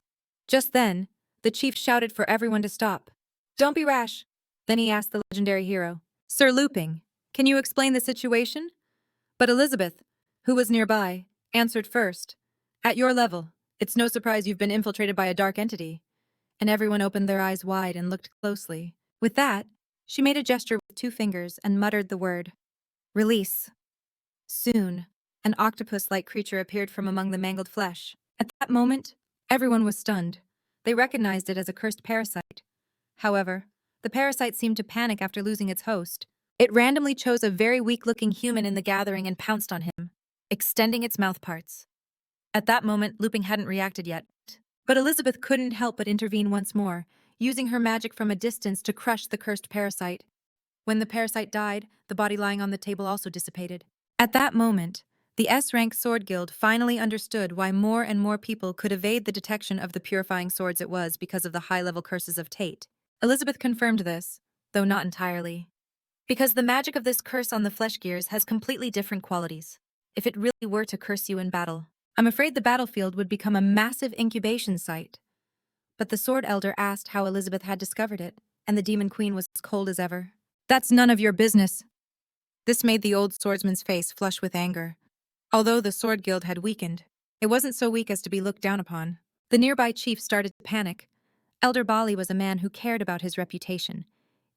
Just then, the chief shouted for everyone to stop. Don't be rash. Then he asked the legendary hero, Sir Luping, can you explain the situation? But Elizabeth, who was nearby, answered first. At your level, it's no surprise you've been infiltrated by a dark entity. And everyone opened their eyes wide and looked closely. With that, she made a gesture with 2 fingers and muttered the word, release. Soon, an octopus-like creature appeared from among the mangled flesh. At that moment, everyone was stunned. They recognized it as a cursed parasite. However, the parasite seemed to panic after losing its host. It randomly chose a very weak-looking human in the gathering and pounced on him, extending its mouth parts. At that moment, Luping hadn't reacted yet. But Elizabeth couldn't help but intervene once more, using her magic from a distance to crush the cursed parasite. When the parasite died, the body lying on the table also dissipated. At that moment, the S-rank Sword Guild finally understood why more and more people could evade the detection of the purifying swords it was because of the high-level curses of Tate. Elizabeth confirmed this, though not entirely. Because the magic of this curse on the flesh gears has completely different qualities. If it really were to curse you in battle, I'm afraid the battlefield would become a massive incubation site. But the Sword Elder asked how Elizabeth had discovered it, and the Demon Queen was as cold as ever. That's none of your business. This made the old swordsman's face flush with anger. Although the Sword Guild had weakened, it wasn't so weak as to be looked down upon. The nearby chief started to panic. Elder Bali was a man who cared about his reputation.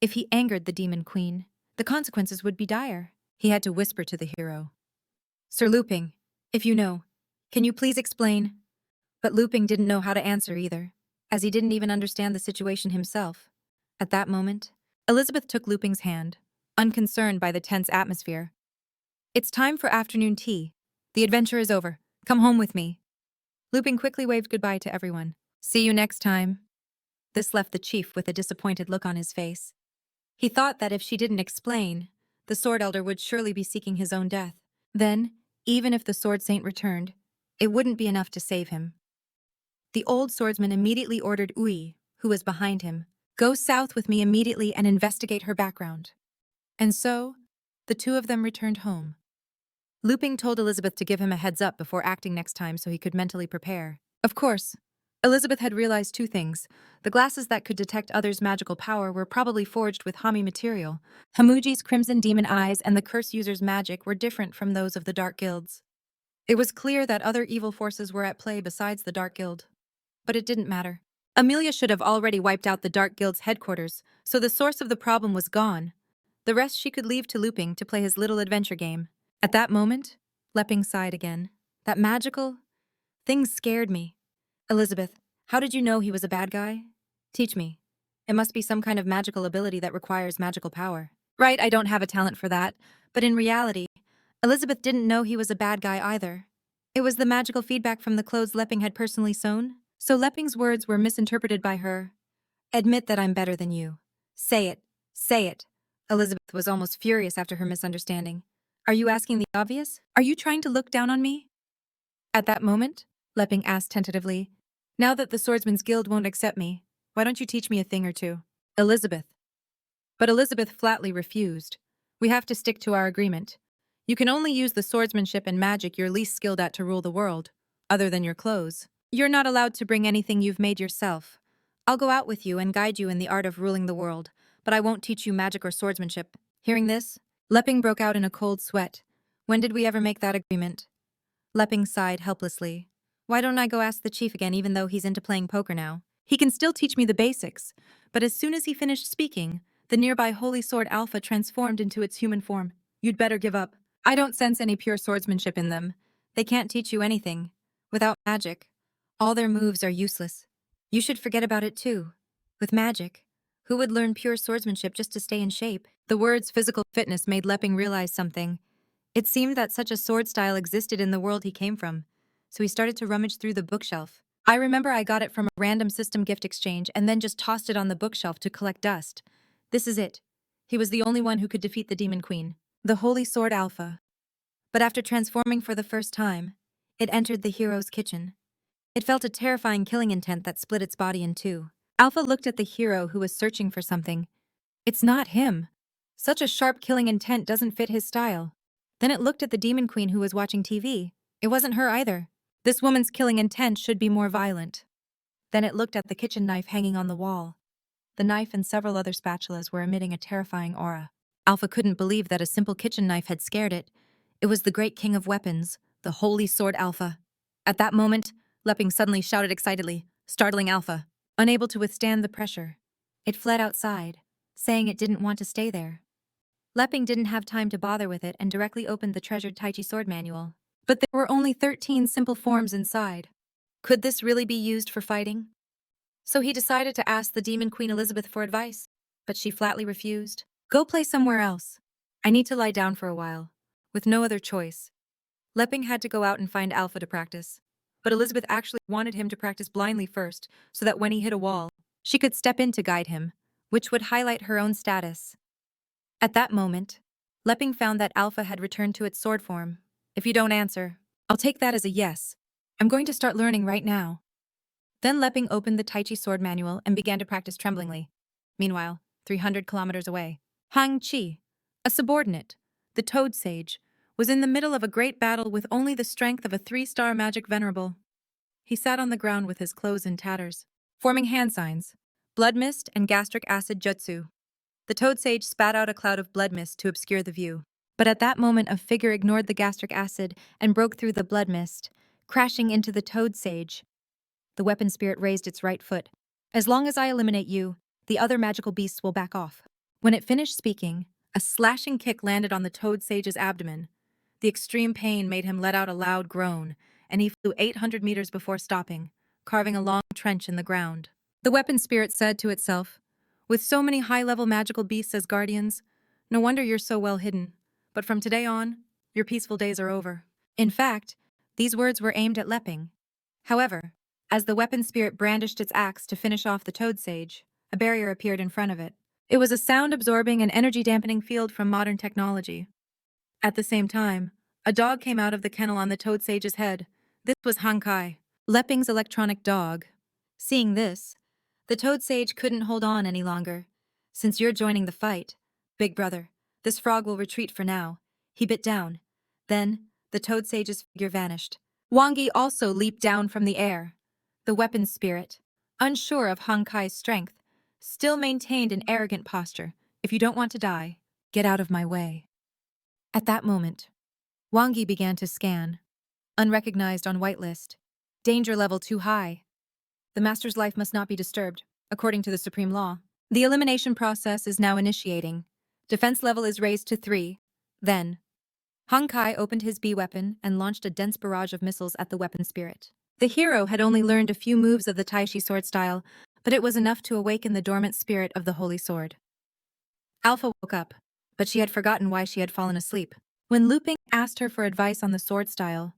If he angered the Demon Queen, the consequences would be dire. He had to whisper to the hero. Sir Luping, if you know, can you please explain? But Luping didn't know how to answer either, as he didn't even understand the situation himself. At that moment, Elizabeth took Luping's hand, unconcerned by the tense atmosphere. It's time for afternoon tea. The adventure is over. Come home with me. Luping quickly waved goodbye to everyone. See you next time. This left the chief with a disappointed look on his face. He thought that if she didn't explain, the Sword Elder would surely be seeking his own death. Then, even if the Sword Saint returned, it wouldn't be enough to save him. The old swordsman immediately ordered Ui, who was behind him, go south with me immediately and investigate her background. And so, the two of them returned home. Luping told Elizabeth to give him a heads up before acting next time so he could mentally prepare. Of course, Elizabeth had realized 2 things. The glasses that could detect others' magical power were probably forged with Hami material. Hamuji's crimson demon eyes and the curse user's magic were different from those of the Dark Guilds. It was clear that other evil forces were at play besides the Dark Guild. But it didn't matter. Amelia should have already wiped out the Dark Guild's headquarters, so the source of the problem was gone. The rest she could leave to Luping to play his little adventure game. At that moment, Luping sighed again. That magical thing scared me. Elizabeth, how did you know he was a bad guy? Teach me. It must be some kind of magical ability that requires magical power. Right, I don't have a talent for that, but in reality, Elizabeth didn't know he was a bad guy either. It was the magical feedback from the clothes Luping had personally sewn, so Luping's words were misinterpreted by her. Admit that I'm better than you. Say it. Say it. Elizabeth was almost furious after her misunderstanding. Are you asking the obvious? Are you trying to look down on me? At that moment, Luping asked tentatively, Now that the Swordsman's Guild won't accept me, why don't you teach me a thing or two? Elizabeth. But Elizabeth flatly refused. We have to stick to our agreement. You can only use the swordsmanship and magic you're least skilled at to rule the world, other than your clothes. You're not allowed to bring anything you've made yourself. I'll go out with you and guide you in the art of ruling the world, but I won't teach you magic or swordsmanship. Hearing this, Leping broke out in a cold sweat. When did we ever make that agreement? Leping sighed helplessly. Why don't I go ask the chief again even though he's into playing poker now? He can still teach me the basics. But as soon as he finished speaking, the nearby holy sword Alpha transformed into its human form. You'd better give up. I don't sense any pure swordsmanship in them. They can't teach you anything. Without magic, all their moves are useless. You should forget about it too. With magic, who would learn pure swordsmanship just to stay in shape? The words physical fitness made Leping realize something. It seemed that such a sword style existed in the world he came from, so he started to rummage through the bookshelf. I remember I got it from a random system gift exchange and then just tossed it on the bookshelf to collect dust. This is it. He was the only one who could defeat the Demon Queen. The Holy Sword Alpha. But after transforming for the first time, it entered the hero's kitchen. It felt a terrifying killing intent that split its body in two. Alpha looked at the hero who was searching for something. It's not him. Such a sharp killing intent doesn't fit his style. Then it looked at the Demon Queen who was watching TV. It wasn't her either. This woman's killing intent should be more violent. Then it looked at the kitchen knife hanging on the wall. The knife and several other spatulas were emitting a terrifying aura. Alpha couldn't believe that a simple kitchen knife had scared it. It was the great king of weapons, the Holy Sword Alpha. At that moment, Leping suddenly shouted excitedly, startling Alpha. Unable to withstand the pressure, it fled outside, saying it didn't want to stay there. Leping didn't have time to bother with it and directly opened the treasured Tai Chi sword manual. But there were only 13 simple forms inside. Could this really be used for fighting? So he decided to ask the Demon Queen Elizabeth for advice, but she flatly refused. Go play somewhere else. I need to lie down for a while. With no other choice, Leping had to go out and find Alpha to practice. But Elizabeth actually wanted him to practice blindly first, so that when he hit a wall, she could step in to guide him, which would highlight her own status. At that moment, Leping found that Alpha had returned to its sword form. If you don't answer, I'll take that as a yes. I'm going to start learning right now. Then Leping opened the Tai Chi sword manual and began to practice tremblingly. Meanwhile, 300 kilometers away, Hang Chi, a subordinate, the Toad Sage, was in the middle of a great battle with only the strength of a 3-star magic venerable. He sat on the ground with his clothes in tatters, forming hand signs, blood mist and gastric acid jutsu. The Toad Sage spat out a cloud of blood mist to obscure the view. But at that moment a figure ignored the gastric acid and broke through the blood mist, crashing into the Toad Sage. The weapon spirit raised its right foot. As long as I eliminate you, the other magical beasts will back off. When it finished speaking, a slashing kick landed on the Toad Sage's abdomen. The extreme pain made him let out a loud groan, and he flew 800 meters before stopping, carving a long trench in the ground. The weapon spirit said to itself, with so many high-level magical beasts as guardians, no wonder you're so well hidden. But from today on, your peaceful days are over. In fact, these words were aimed at Leping. However, as the weapon spirit brandished its axe to finish off the Toad Sage, a barrier appeared in front of it. It was a sound-absorbing and energy-dampening field from modern technology. At the same time, a dog came out of the kennel on the Toad Sage's head. This was Hankai, Leping's electronic dog. Seeing this, the Toad Sage couldn't hold on any longer. Since you're joining the fight, big brother, this frog will retreat for now. He bit down. Then, the Toad Sage's figure vanished. Wangi also leaped down from the air. The weapon spirit, unsure of Hankai's strength, still maintained an arrogant posture. If you don't want to die, get out of my way. At that moment, Wangi began to scan. Unrecognized on whitelist. Danger level too high. The master's life must not be disturbed, according to the supreme law. The elimination process is now initiating. Defense level is raised to 3. Then, Hankai opened his B weapon and launched a dense barrage of missiles at the weapon spirit. The hero had only learned a few moves of the Tai Chi sword style, but it was enough to awaken the dormant spirit of the Holy Sword. Alpha woke up, but she had forgotten why she had fallen asleep. When Luping asked her for advice on the sword style,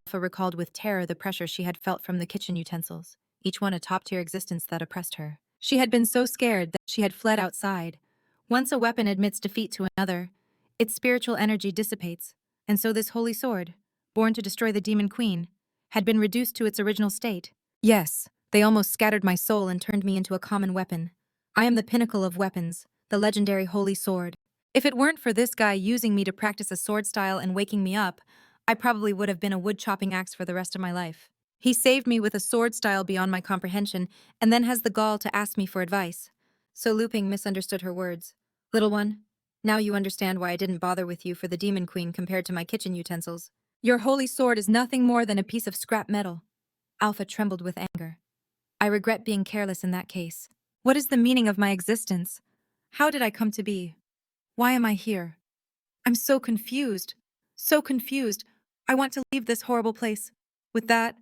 Alpha recalled with terror the pressure she had felt from the kitchen utensils, each one a top-tier existence that oppressed her. She had been so scared that she had fled outside. Once a weapon admits defeat to another, its spiritual energy dissipates, and so this holy sword, born to destroy the Demon Queen, had been reduced to its original state. Yes, they almost scattered my soul and turned me into a common weapon. I am the pinnacle of weapons, the legendary holy sword. If it weren't for this guy using me to practice a sword style and waking me up, I probably would have been a wood-chopping axe for the rest of my life. He saved me with a sword style beyond my comprehension, and then has the gall to ask me for advice. So Luping misunderstood her words. Little one, now you understand why I didn't bother with you for the demon queen compared to my kitchen utensils. Your holy sword is nothing more than a piece of scrap metal. Alpha trembled with anger. I regret being careless in that case. What is the meaning of my existence? How did I come to be? Why am I here? I'm so confused. So confused. I want to leave this horrible place. With that,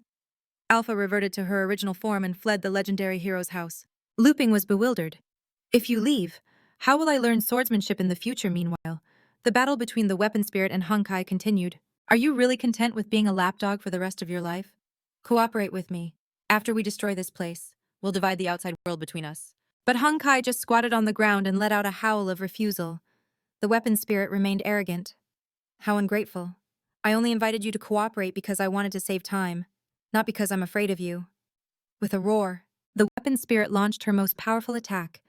Alpha reverted to her original form and fled the legendary hero's house. Luping was bewildered. If you leave, how will I learn swordsmanship in the future meanwhile? The battle between the weapon spirit and Honkai continued. Are you really content with being a lapdog for the rest of your life? Cooperate with me. After we destroy this place, we'll divide the outside world between us. But Honkai just squatted on the ground and let out a howl of refusal. The weapon spirit remained arrogant. How ungrateful. I only invited you to cooperate because I wanted to save time, not because I'm afraid of you. With a roar, the weapon spirit launched her most powerful attack,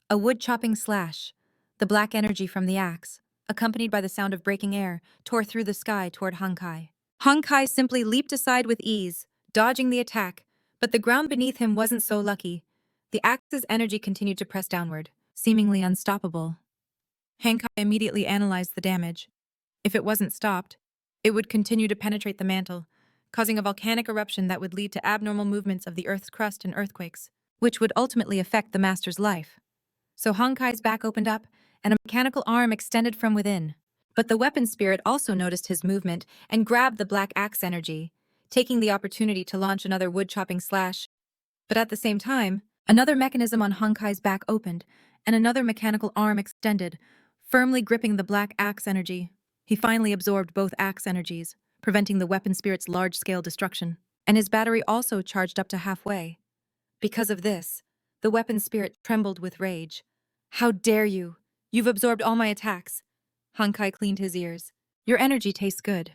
a wood-chopping slash. The black energy from the axe, accompanied by the sound of breaking air, tore through the sky toward Honkai. Honkai simply leaped aside with ease, dodging the attack, but the ground beneath him wasn't so lucky. The axe's energy continued to press downward, seemingly unstoppable. Honkai immediately analyzed the damage. If it wasn't stopped, it would continue to penetrate the mantle, causing a volcanic eruption that would lead to abnormal movements of the Earth's crust and earthquakes, which would ultimately affect the Master's life. So Honkai's back opened up, and a mechanical arm extended from within. But the weapon spirit also noticed his movement and grabbed the black axe energy, taking the opportunity to launch another wood-chopping slash. But at the same time, another mechanism on Honkai's back opened, and another mechanical arm extended, firmly gripping the black axe energy. He finally absorbed both axe energies, preventing the weapon spirit's large-scale destruction, and his battery also charged up to halfway. Because of this, the weapon spirit trembled with rage. How dare you! You've absorbed all my attacks. Honkai cleaned his ears. Your energy tastes good.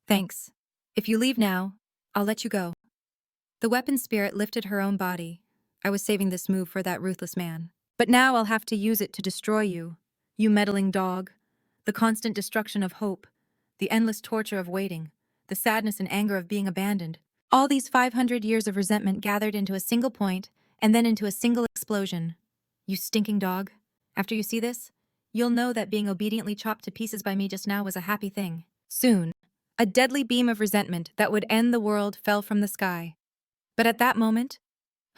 Thanks. If you leave now, I'll let you go. The weapon spirit lifted her own body. I was saving this move for that ruthless man. But now I'll have to use it to destroy you. You meddling dog. The constant destruction of hope. The endless torture of waiting. The sadness and anger of being abandoned. All these 500 years of resentment gathered into a single point, and then into a single explosion. You stinking dog. After you see this, you'll know that being obediently chopped to pieces by me just now was a happy thing. Soon, a deadly beam of resentment that would end the world fell from the sky. But at that moment,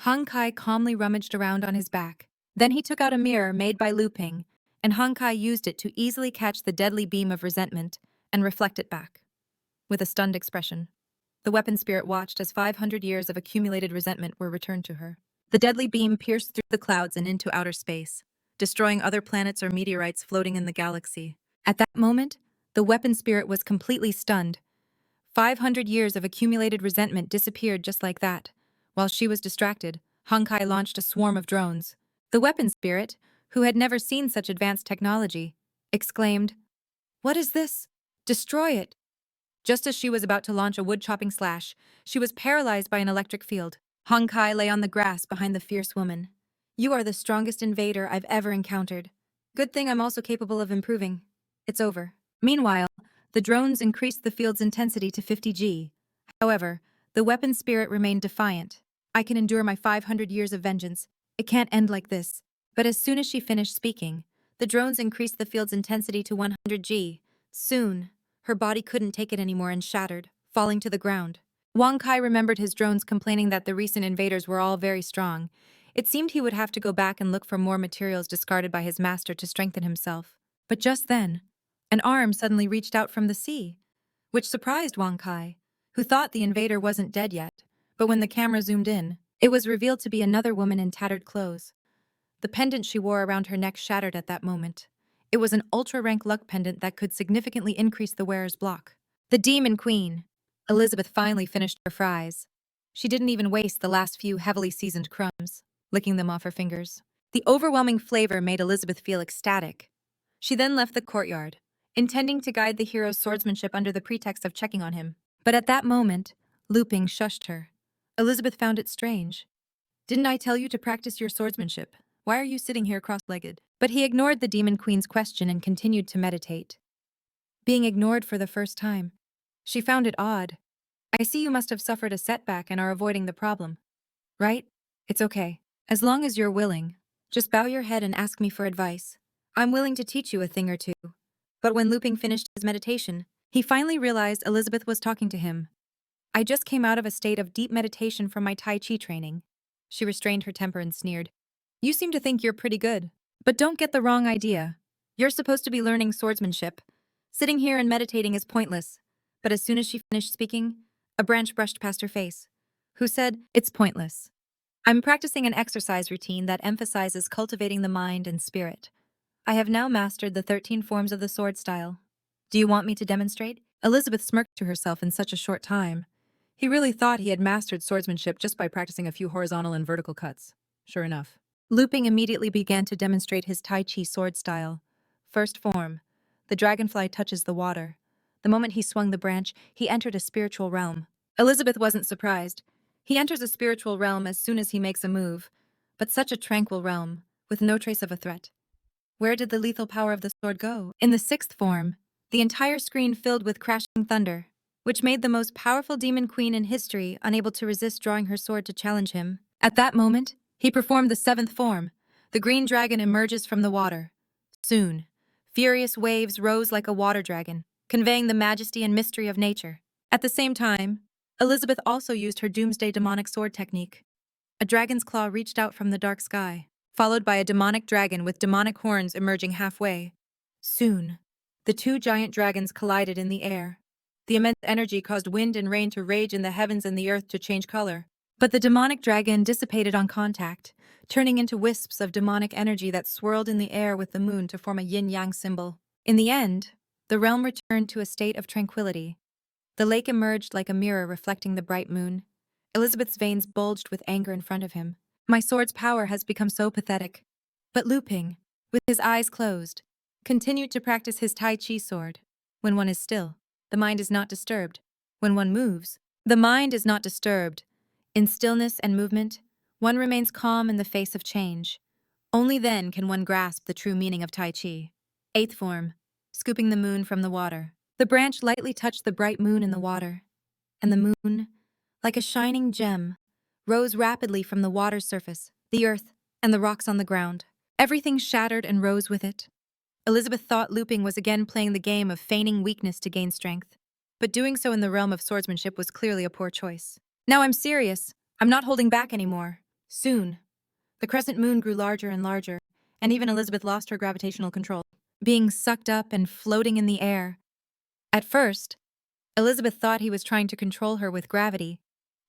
Honkai calmly rummaged around on his back. Then he took out a mirror made by Luping, and Honkai used it to easily catch the deadly beam of resentment and reflect it back. With a stunned expression, the weapon spirit watched as 500 years of accumulated resentment were returned to her. The deadly beam pierced through the clouds and into outer space, destroying other planets or meteorites floating in the galaxy. At that moment, the weapon spirit was completely stunned. 500 years of accumulated resentment disappeared just like that. While she was distracted, Honkai launched a swarm of drones. The weapon spirit, who had never seen such advanced technology, exclaimed, "What is this? Destroy it!" Just as she was about to launch a wood-chopping slash, she was paralyzed by an electric field. Honkai lay on the grass behind the fierce woman. You are the strongest invader I've ever encountered. Good thing I'm also capable of improving. It's over. Meanwhile, the drones increased the field's intensity to 50G. However, the weapon spirit remained defiant. I can endure my 500 years of vengeance. It can't end like this. But as soon as she finished speaking, the drones increased the field's intensity to 100G. Soon, her body couldn't take it anymore and shattered, falling to the ground. Wang Kai remembered his drones complaining that the recent invaders were all very strong. It seemed he would have to go back and look for more materials discarded by his master to strengthen himself. But just then, an arm suddenly reached out from the sea, which surprised Wang Kai, who thought the invader wasn't dead yet. But when the camera zoomed in, it was revealed to be another woman in tattered clothes. The pendant she wore around her neck shattered at that moment. It was an ultra-rank luck pendant that could significantly increase the wearer's block. The Demon Queen. Elizabeth finally finished her fries. She didn't even waste the last few heavily seasoned crumbs, licking them off her fingers. The overwhelming flavor made Elizabeth feel ecstatic. She then left the courtyard, intending to guide the hero's swordsmanship under the pretext of checking on him. But at that moment, Luping shushed her. Elizabeth found it strange. Didn't I tell you to practice your swordsmanship? Why are you sitting here cross-legged? But he ignored the Demon Queen's question and continued to meditate. Being ignored for the first time. She found it odd. I see you must have suffered a setback and are avoiding the problem. Right? It's okay. As long as you're willing. Just bow your head and ask me for advice. I'm willing to teach you a thing or two. But when Luping finished his meditation, he finally realized Elizabeth was talking to him. I just came out of a state of deep meditation from my Tai Chi training. She restrained her temper and sneered. You seem to think you're pretty good. But don't get the wrong idea. You're supposed to be learning swordsmanship. Sitting here and meditating is pointless. But as soon as she finished speaking, a branch brushed past her face. Who said, it's pointless. I'm practicing an exercise routine that emphasizes cultivating the mind and spirit. I have now mastered the 13 forms of the sword style. Do you want me to demonstrate? Elizabeth smirked to herself in such a short time. He really thought he had mastered swordsmanship just by practicing a few horizontal and vertical cuts. Sure enough. Luping immediately began to demonstrate his Tai Chi sword style. First form. The dragonfly touches the water. The moment he swung the branch, he entered a spiritual realm. Elizabeth wasn't surprised. He enters a spiritual realm as soon as he makes a move. But such a tranquil realm, with no trace of a threat. Where did the lethal power of the sword go? In the sixth form, the entire screen filled with crashing thunder, which made the most powerful demon queen in history unable to resist drawing her sword to challenge him. At that moment, he performed the seventh form. The green dragon emerges from the water. Soon, furious waves rose like a water dragon, conveying the majesty and mystery of nature. At the same time, Elizabeth also used her doomsday demonic sword technique. A dragon's claw reached out from the dark sky, followed by a demonic dragon with demonic horns emerging halfway. Soon, the two giant dragons collided in the air. The immense energy caused wind and rain to rage in the heavens and the earth to change color. But the demonic dragon dissipated on contact, turning into wisps of demonic energy that swirled in the air with the moon to form a yin-yang symbol. In the end, the realm returned to a state of tranquility. The lake emerged like a mirror reflecting the bright moon. Elizabeth's veins bulged with anger in front of him. My sword's power has become so pathetic. But Luping, with his eyes closed, continued to practice his Tai Chi sword. When one is still, the mind is not disturbed. When one moves, the mind is not disturbed. In stillness and movement, one remains calm in the face of change. Only then can one grasp the true meaning of Tai Chi. Eighth form, scooping the moon from the water. The branch lightly touched the bright moon in the water, and the moon, like a shining gem, rose rapidly from the water's surface, the earth, and the rocks on the ground. Everything shattered and rose with it. Elizabeth thought Luping was again playing the game of feigning weakness to gain strength, but doing so in the realm of swordsmanship was clearly a poor choice. Now I'm serious. I'm not holding back anymore. Soon, the crescent moon grew larger and larger, and even Elizabeth lost her gravitational control, being sucked up and floating in the air. At first, Elizabeth thought he was trying to control her with gravity,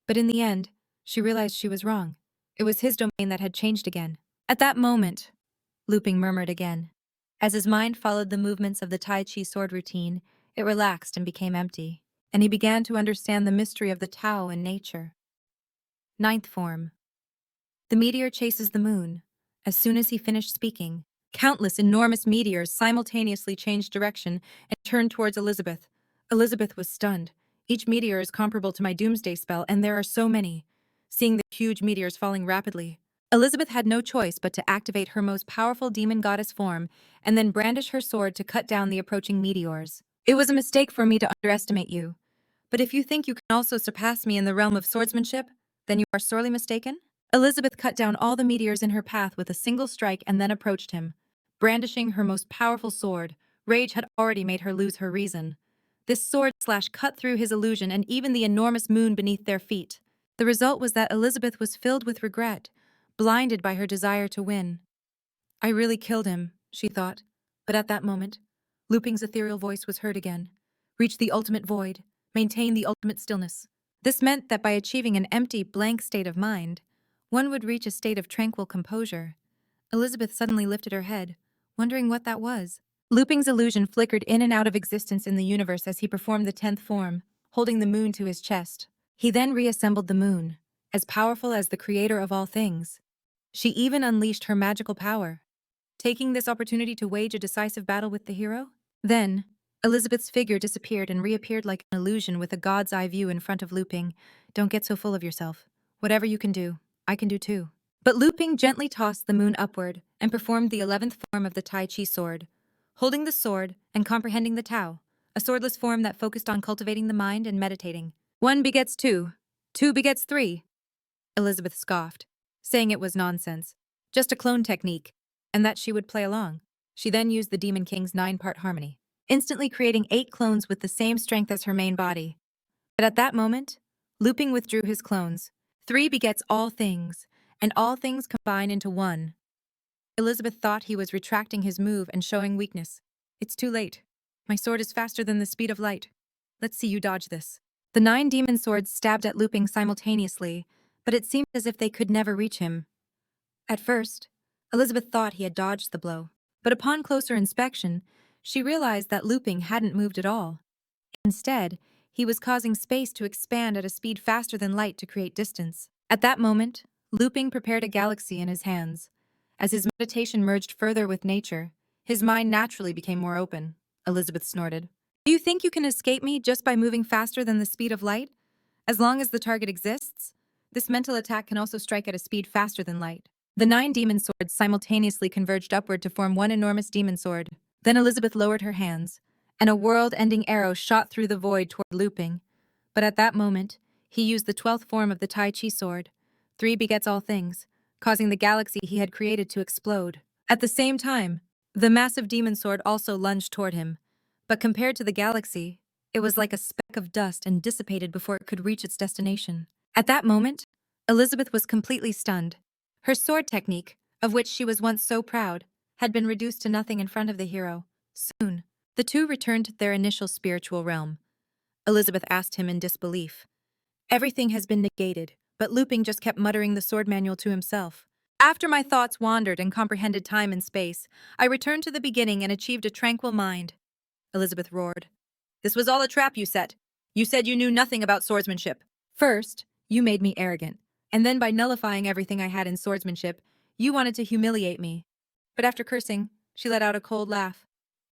but in the end, she realized she was wrong. It was his domain that had changed again. At that moment, Luping murmured again. As his mind followed the movements of the Tai Chi sword routine, it relaxed and became empty, and he began to understand the mystery of the Tao in nature. Ninth form. The meteor chases the moon. As soon as he finished speaking, countless enormous meteors simultaneously changed direction and turned towards Elizabeth. Elizabeth was stunned. Each meteor is comparable to my doomsday spell, and there are so many. Seeing the huge meteors falling rapidly, Elizabeth had no choice but to activate her most powerful demon goddess form and then brandish her sword to cut down the approaching meteors. It was a mistake for me to underestimate you. But if you think you can also surpass me in the realm of swordsmanship, then you are sorely mistaken. Elizabeth cut down all the meteors in her path with a single strike and then approached him. Brandishing her most powerful sword, rage had already made her lose her reason. This sword slash cut through his illusion and even the enormous moon beneath their feet. The result was that Elizabeth was filled with regret, blinded by her desire to win. I really killed him, she thought. But at that moment, Luping's ethereal voice was heard again. Reach the ultimate void. Maintain the ultimate stillness. This meant that by achieving an empty, blank state of mind, one would reach a state of tranquil composure. Elizabeth suddenly lifted her head, wondering what that was. Luping's illusion flickered in and out of existence in the universe as he performed the 10th form, holding the moon to his chest. He then reassembled the moon, as powerful as the creator of all things. She even unleashed her magical power, taking this opportunity to wage a decisive battle with the hero. Then, Elizabeth's figure disappeared and reappeared like an illusion with a god's eye view in front of Luping. Don't get so full of yourself. Whatever you can do, I can do too. But Luping gently tossed the moon upward and performed the 11th form of the Tai Chi sword, holding the sword and comprehending the Tao, a swordless form that focused on cultivating the mind and meditating. One begets two, two begets three, Elizabeth scoffed, saying it was nonsense, just a clone technique, and that she would play along. She then used the Demon King's 9-part harmony, instantly creating 8 clones with the same strength as her main body. But at that moment, Luping withdrew his clones. 3 begets all things, and all things combine into one. Elizabeth thought he was retracting his move and showing weakness. It's too late. My sword is faster than the speed of light. Let's see you dodge this. The 9 demon swords stabbed at Luping simultaneously, but it seemed as if they could never reach him. At first, Elizabeth thought he had dodged the blow, but upon closer inspection, she realized that Luping hadn't moved at all. Instead, he was causing space to expand at a speed faster than light to create distance. At that moment, Luping prepared a galaxy in his hands. As his meditation merged further with nature, his mind naturally became more open. Elizabeth snorted. Do you think you can escape me just by moving faster than the speed of light? As long as the target exists, this mental attack can also strike at a speed faster than light. The 9 demon swords simultaneously converged upward to form one enormous demon sword. Then Elizabeth lowered her hands, and a world-ending arrow shot through the void toward Luping. But at that moment, he used the 12th form of the Tai Chi sword. 3 begets all things, causing the galaxy he had created to explode. At the same time, the massive demon sword also lunged toward him. But compared to the galaxy, it was like a speck of dust and dissipated before it could reach its destination. At that moment, Elizabeth was completely stunned. Her sword technique, of which she was once so proud, had been reduced to nothing in front of the hero. Soon, the two returned to their initial spiritual realm. Elizabeth asked him in disbelief. Everything has been negated, but Luping just kept muttering the sword manual to himself. After my thoughts wandered and comprehended time and space, I returned to the beginning and achieved a tranquil mind. Elizabeth roared. This was all a trap you set. You said you knew nothing about swordsmanship. First, you made me arrogant, and then by nullifying everything I had in swordsmanship, you wanted to humiliate me. But after cursing, she let out a cold laugh.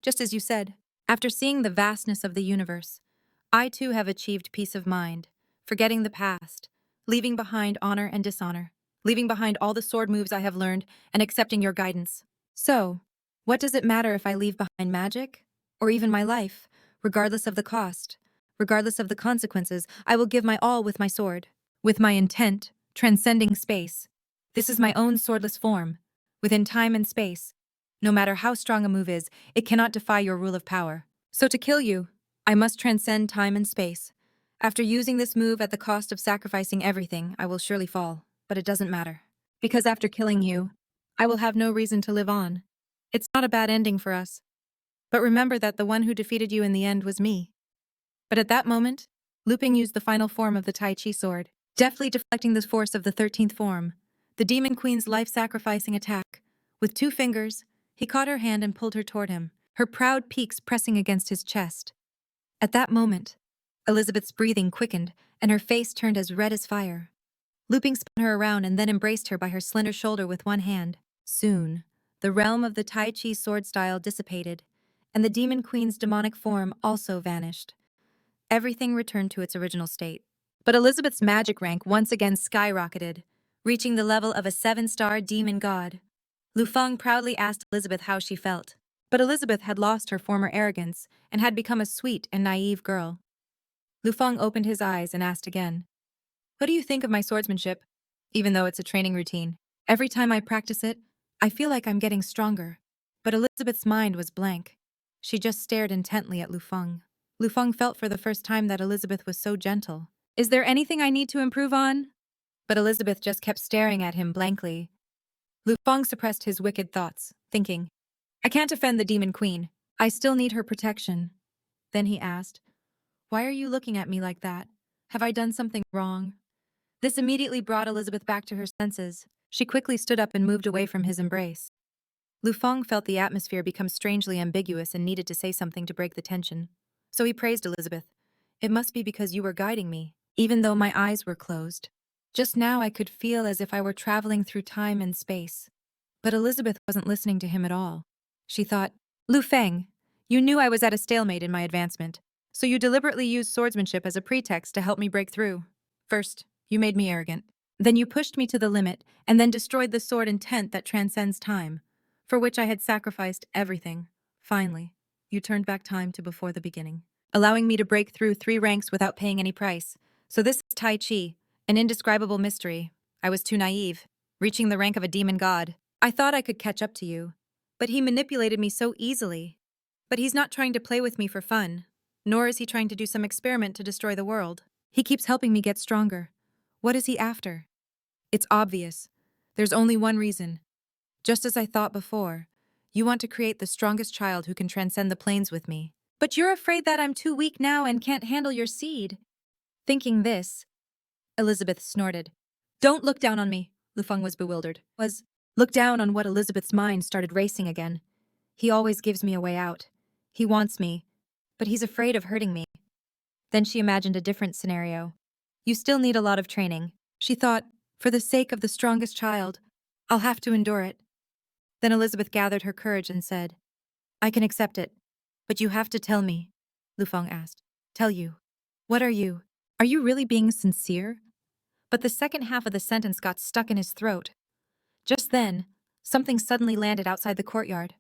Just as you said, after seeing the vastness of the universe, I too have achieved peace of mind, forgetting the past, leaving behind honor and dishonor, leaving behind all the sword moves I have learned, and accepting your guidance. So, what does it matter if I leave behind magic? Or even my life, regardless of the cost, regardless of the consequences, I will give my all with my sword, with my intent, transcending space. This is my own swordless form, within time and space. No matter how strong a move is, it cannot defy your rule of power. So to kill you, I must transcend time and space. After using this move at the cost of sacrificing everything, I will surely fall, but it doesn't matter. Because after killing you, I will have no reason to live on. It's not a bad ending for us. But remember that the one who defeated you in the end was me. But at that moment, Luping used the final form of the Tai Chi sword, deftly deflecting the force of the 13th form, the Demon Queen's life-sacrificing attack. With 2 fingers, he caught her hand and pulled her toward him, her proud peaks pressing against his chest. At that moment, Elizabeth's breathing quickened, and her face turned as red as fire. Luping spun her around and then embraced her by her slender shoulder with one hand. Soon, the realm of the Tai Chi sword style dissipated, and the Demon Queen's demonic form also vanished. Everything returned to its original state. But Elizabeth's magic rank once again skyrocketed, reaching the level of a 7-star demon god. Luping proudly asked Elizabeth how she felt. But Elizabeth had lost her former arrogance and had become a sweet and naive girl. Luping opened his eyes and asked again, What do you think of my swordsmanship? Even though it's a training routine, every time I practice it, I feel like I'm getting stronger. But Elizabeth's mind was blank. She just stared intently at Luping. Luping felt for the first time that Elizabeth was so gentle. Is there anything I need to improve on? But Elizabeth just kept staring at him blankly. Luping suppressed his wicked thoughts, thinking, I can't offend the Demon Queen. I still need her protection. Then he asked, Why are you looking at me like that? Have I done something wrong? This immediately brought Elizabeth back to her senses. She quickly stood up and moved away from his embrace. Luping felt the atmosphere become strangely ambiguous and needed to say something to break the tension. So he praised Elizabeth. It must be because you were guiding me, even though my eyes were closed. Just now I could feel as if I were traveling through time and space. But Elizabeth wasn't listening to him at all. She thought, Luping, you knew I was at a stalemate in my advancement, so you deliberately used swordsmanship as a pretext to help me break through. First, you made me arrogant. Then you pushed me to the limit, and then destroyed the sword intent that transcends time, for which I had sacrificed everything. Finally, you turned back time to before the beginning, allowing me to break through 3 ranks without paying any price. So this is Tai Chi, an indescribable mystery. I was too naive, reaching the rank of a demon god. I thought I could catch up to you, but he manipulated me so easily. But he's not trying to play with me for fun, nor is he trying to do some experiment to destroy the world. He keeps helping me get stronger. What is he after? It's obvious. There's only one reason. Just as I thought before, you want to create the strongest child who can transcend the planes with me. But you're afraid that I'm too weak now and can't handle your seed. Thinking this, Elizabeth snorted. Don't look down on me, Luping was bewildered. Look down on what Elizabeth's mind started racing again. He always gives me a way out. He wants me, but he's afraid of hurting me. Then she imagined a different scenario. You still need a lot of training. She thought, for the sake of the strongest child, I'll have to endure it. Then Elizabeth gathered her courage and said, I can accept it, but you have to tell me, Luping asked. Tell you. What are you? Are you really being sincere? But the second half of the sentence got stuck in his throat. Just then, something suddenly landed outside the courtyard.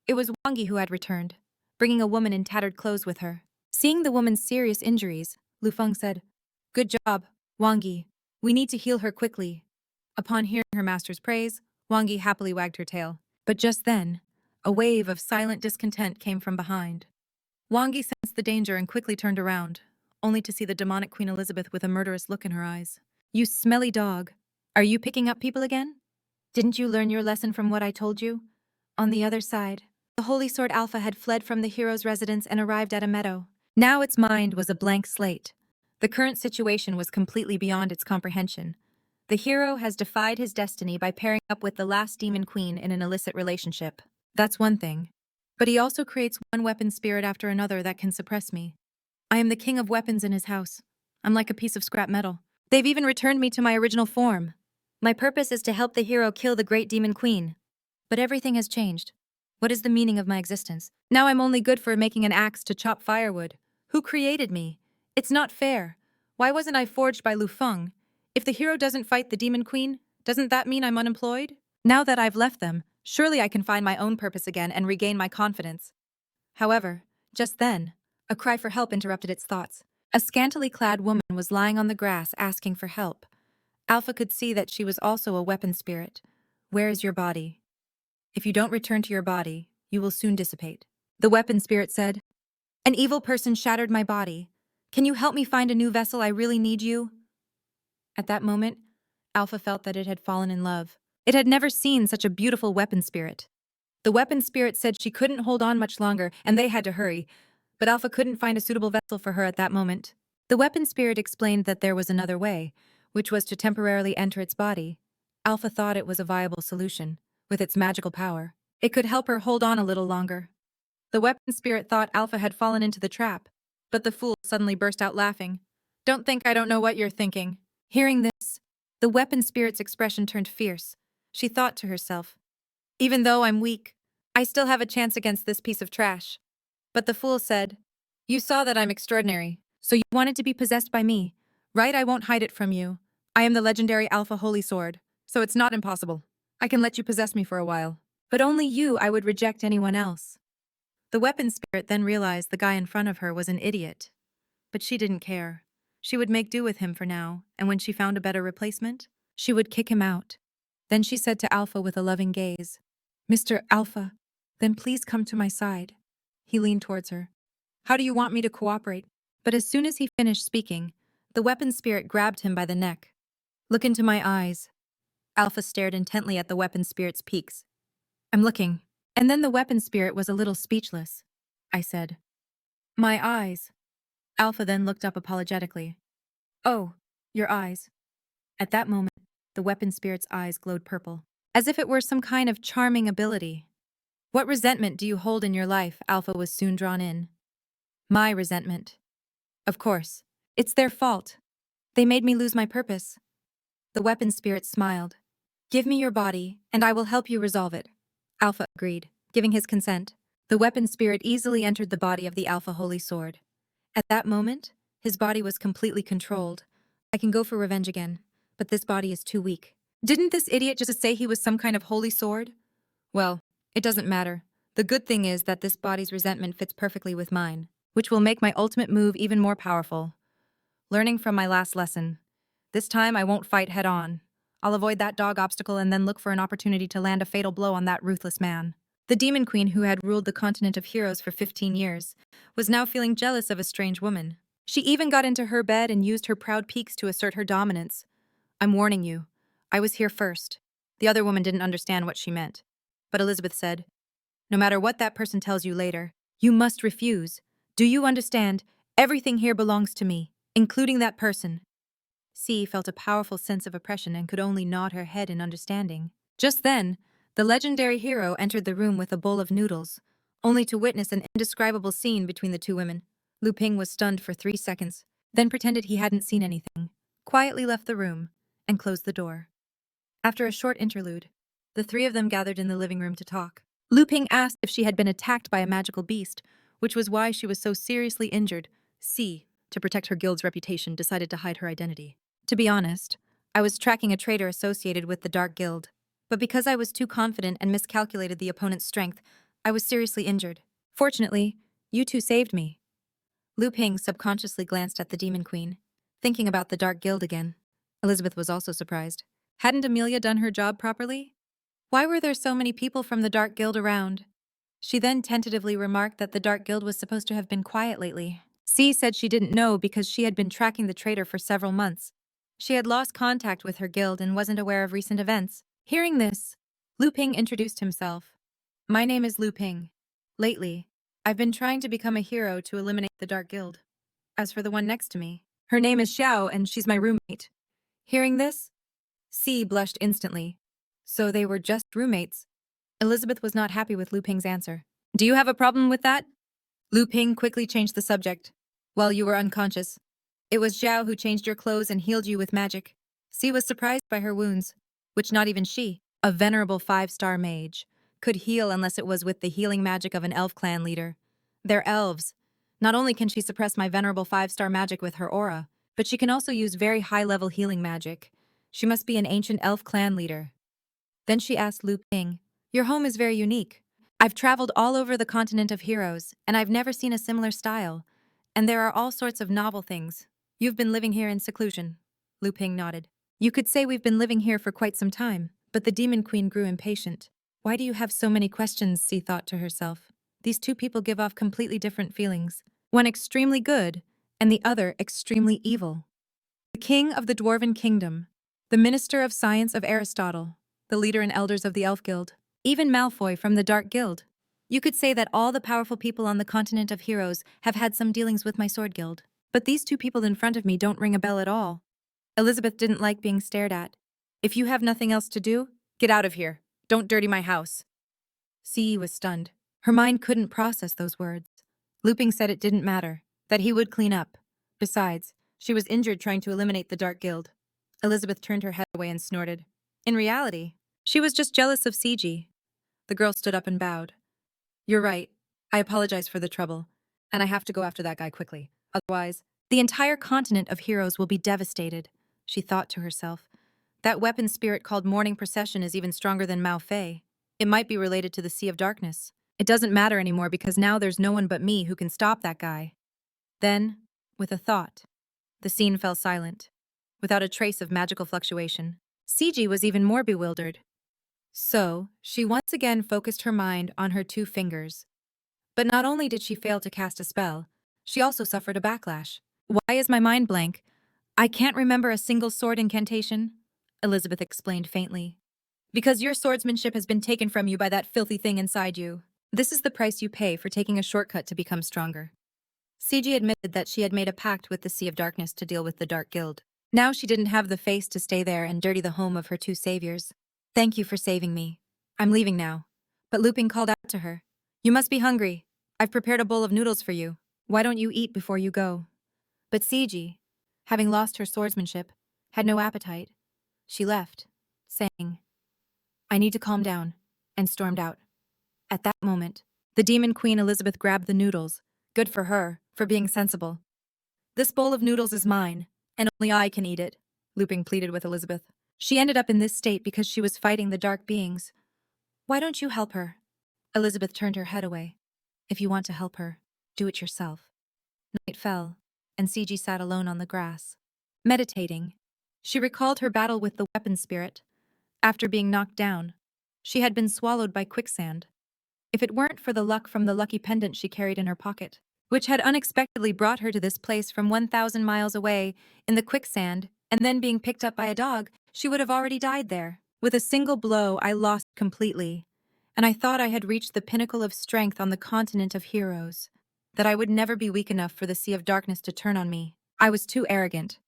It was Wangi who had returned, bringing a woman in tattered clothes with her. Seeing the woman's serious injuries, Luping said, Good job, Wangi. We need to heal her quickly. Upon hearing her master's praise, Wangi happily wagged her tail. But just then, a wave of silent discontent came from behind. Wangi sensed the danger and quickly turned around, only to see the demonic Queen Elizabeth with a murderous look in her eyes. You smelly dog. Are you picking up people again? Didn't you learn your lesson from what I told you? On the other side, the Holy Sword Alpha had fled from the hero's residence and arrived at a meadow. Now its mind was a blank slate. The current situation was completely beyond its comprehension. The hero has defied his destiny by pairing up with the last demon queen in an illicit relationship. That's one thing. But he also creates one weapon spirit after another that can suppress me. I am the king of weapons in his house. I'm like a piece of scrap metal. They've even returned me to my original form. My purpose is to help the hero kill the great demon queen. But everything has changed. What is the meaning of my existence? Now I'm only good for making an axe to chop firewood. Who created me? It's not fair. Why wasn't I forged by Luping? If the hero doesn't fight the demon queen, doesn't that mean I'm unemployed? Now that I've left them, surely I can find my own purpose again and regain my confidence. However, just then, a cry for help interrupted its thoughts. A scantily clad woman was lying on the grass asking for help. Alpha could see that she was also a weapon spirit. Where is your body? If you don't return to your body, you will soon dissipate. The weapon spirit said, An evil person shattered my body. Can you help me find a new vessel? I really need you. At that moment, Alpha felt that it had fallen in love. It had never seen such a beautiful weapon spirit. The weapon spirit said she couldn't hold on much longer and they had to hurry, but Alpha couldn't find a suitable vessel for her at that moment. The weapon spirit explained that there was another way, which was to temporarily enter its body. Alpha thought it was a viable solution. With its magical power, it could help her hold on a little longer. The weapon spirit thought Alpha had fallen into the trap, but the fool suddenly burst out laughing. Don't think I don't know what you're thinking. Hearing this, the weapon spirit's expression turned fierce. She thought to herself, Even though I'm weak, I still have a chance against this piece of trash. But the fool said, You saw that I'm extraordinary, so you wanted to be possessed by me, right? I won't hide it from you. I am the legendary Alpha Holy Sword, so it's not impossible. I can let you possess me for a while. But only you, I would reject anyone else. The weapon spirit then realized the guy in front of her was an idiot. But she didn't care. She would make do with him for now, and when she found a better replacement, she would kick him out. Then she said to Alpha with a loving gaze, Mr. Alpha, then please come to my side. He leaned towards her. How do you want me to cooperate? But as soon as he finished speaking, the weapon spirit grabbed him by the neck. Look into my eyes. Alpha stared intently at the weapon spirit's peaks. I'm looking. And then the weapon spirit was a little speechless. I said, My eyes. Alpha then looked up apologetically. Oh, your eyes. At that moment, the weapon spirit's eyes glowed purple, as if it were some kind of charming ability. What resentment do you hold in your life? Alpha was soon drawn in. My resentment. Of course. It's their fault. They made me lose my purpose. The weapon spirit smiled. Give me your body, and I will help you resolve it. Alpha agreed, giving his consent. The weapon spirit easily entered the body of the Alpha Holy Sword. At that moment, his body was completely controlled. I can go for revenge again, but this body is too weak. Didn't this idiot just say he was some kind of holy sword? Well, it doesn't matter. The good thing is that this body's resentment fits perfectly with mine, which will make my ultimate move even more powerful. Learning from my last lesson. This time I won't fight head on. I'll avoid that dog obstacle and then look for an opportunity to land a fatal blow on that ruthless man. The Demon Queen, who had ruled the continent of heroes for 15 years, was now feeling jealous of a strange woman. She even got into her bed and used her proud peaks to assert her dominance. I'm warning you. I was here first. The other woman didn't understand what she meant. But Elizabeth said, no matter what that person tells you later, you must refuse. Do you understand? Everything here belongs to me, including that person. C felt a powerful sense of oppression and could only nod her head in understanding. Just then, the legendary hero entered the room with a bowl of noodles, only to witness an indescribable scene between the two women. Luping was stunned for 3 seconds, then pretended he hadn't seen anything, quietly left the room, and closed the door. After a short interlude, the three of them gathered in the living room to talk. Luping asked if she had been attacked by a magical beast, which was why she was so seriously injured. C, to protect her guild's reputation, decided to hide her identity. To be honest, I was tracking a traitor associated with the Dark Guild, but because I was too confident and miscalculated the opponent's strength, I was seriously injured. Fortunately, you two saved me. Luping subconsciously glanced at the Demon Queen, thinking about the Dark Guild again. Elizabeth was also surprised. Hadn't Amelia done her job properly? Why were there so many people from the Dark Guild around? She then tentatively remarked that the Dark Guild was supposed to have been quiet lately. C said she didn't know because she had been tracking the traitor for several months. She had lost contact with her guild and wasn't aware of recent events. Hearing this, Luping introduced himself. My name is Luping. Lately, I've been trying to become a hero to eliminate the Dark Guild. As for the one next to me, her name is Xiao and she's my roommate. Hearing this, C blushed instantly. So they were just roommates. Elizabeth was not happy with Luping's answer. Do you have a problem with that? Luping quickly changed the subject. While you were unconscious, it was Xiao who changed your clothes and healed you with magic. C was surprised by her wounds, which not even she, a venerable 5-star mage, could heal unless it was with the healing magic of an elf clan leader. They're elves. Not only can she suppress my venerable 5-star magic with her aura, but she can also use very high-level healing magic. She must be an ancient elf clan leader. Then she asked Luping, your home is very unique. I've traveled all over the continent of heroes, and I've never seen a similar style. And there are all sorts of novel things. You've been living here in seclusion. Luping nodded. You could say we've been living here for quite some time, but the Demon Queen grew impatient. Why do you have so many questions, she thought to herself. These two people give off completely different feelings. One extremely good, and the other extremely evil. The king of the Dwarven Kingdom, the minister of science of Aristotle, the leader and elders of the Elf Guild, even Malfoy from the Dark Guild. You could say that all the powerful people on the continent of heroes have had some dealings with my sword guild. But these two people in front of me don't ring a bell at all. Elizabeth didn't like being stared at. If you have nothing else to do, get out of here. Don't dirty my house. Ce was stunned. Her mind couldn't process those words. Luping said it didn't matter, that he would clean up. Besides, she was injured trying to eliminate the Dark Guild. Elizabeth turned her head away and snorted. In reality, she was just jealous of CG. The girl stood up and bowed. You're right. I apologize for the trouble, and I have to go after that guy quickly. Otherwise, the entire continent of heroes will be devastated, she thought to herself. That weapon spirit called Morning Procession is even stronger than Mao Fei. It might be related to the Sea of Darkness. It doesn't matter anymore because now there's no one but me who can stop that guy. Then, with a thought, the scene fell silent, without a trace of magical fluctuation. CG was even more bewildered. So, she once again focused her mind on her 2 fingers. But not only did she fail to cast a spell, she also suffered a backlash. Why is my mind blank? I can't remember a single sword incantation, Elizabeth explained faintly. Because your swordsmanship has been taken from you by that filthy thing inside you. This is the price you pay for taking a shortcut to become stronger. CG admitted that she had made a pact with the Sea of Darkness to deal with the Dark Guild. Now she didn't have the face to stay there and dirty the home of her 2 saviors. Thank you for saving me. I'm leaving now. But Luping called out to her. You must be hungry. I've prepared a bowl of noodles for you. Why don't you eat before you go? But CG, having lost her swordsmanship, had no appetite. She left, saying, I need to calm down, and stormed out. At that moment, the Demon Queen Elizabeth grabbed the noodles. Good for her, for being sensible. This bowl of noodles is mine, and only I can eat it. Luping pleaded with Elizabeth. She ended up in this state because she was fighting the dark beings. Why don't you help her? Elizabeth turned her head away. If you want to help her, do it yourself. Night fell, and CG sat alone on the grass, meditating. She recalled her battle with the weapon spirit. After being knocked down, she had been swallowed by quicksand. If it weren't for the luck from the lucky pendant she carried in her pocket, which had unexpectedly brought her to this place from 1,000 miles away in the quicksand and then being picked up by a dog, she would have already died there. With a single blow, I lost completely, and I thought I had reached the pinnacle of strength on the continent of heroes, that I would never be weak enough for the Sea of Darkness to turn on me. I was too arrogant.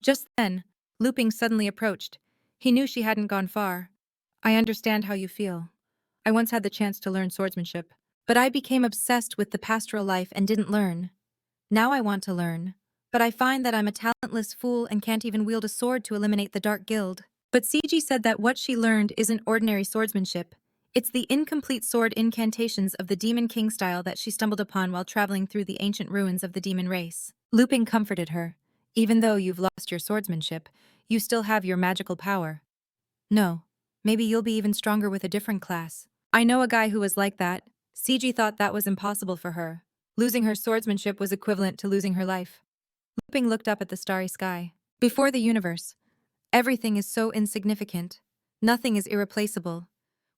Just then, Luping suddenly approached. He knew she hadn't gone far. I understand how you feel. I once had the chance to learn swordsmanship, but I became obsessed with the pastoral life and didn't learn. Now I want to learn, but I find that I'm a talentless fool and can't even wield a sword to eliminate the Dark Guild. But CG said that what she learned isn't ordinary swordsmanship. It's the incomplete sword incantations of the Demon King style that she stumbled upon while traveling through the ancient ruins of the demon race. Luping comforted her. Even though you've lost your swordsmanship, you still have your magical power. No, maybe you'll be even stronger with a different class. I know a guy who was like that. CG thought that was impossible for her. Losing her swordsmanship was equivalent to losing her life. Luping looked up at the starry sky. Before the universe, everything is so insignificant. Nothing is irreplaceable.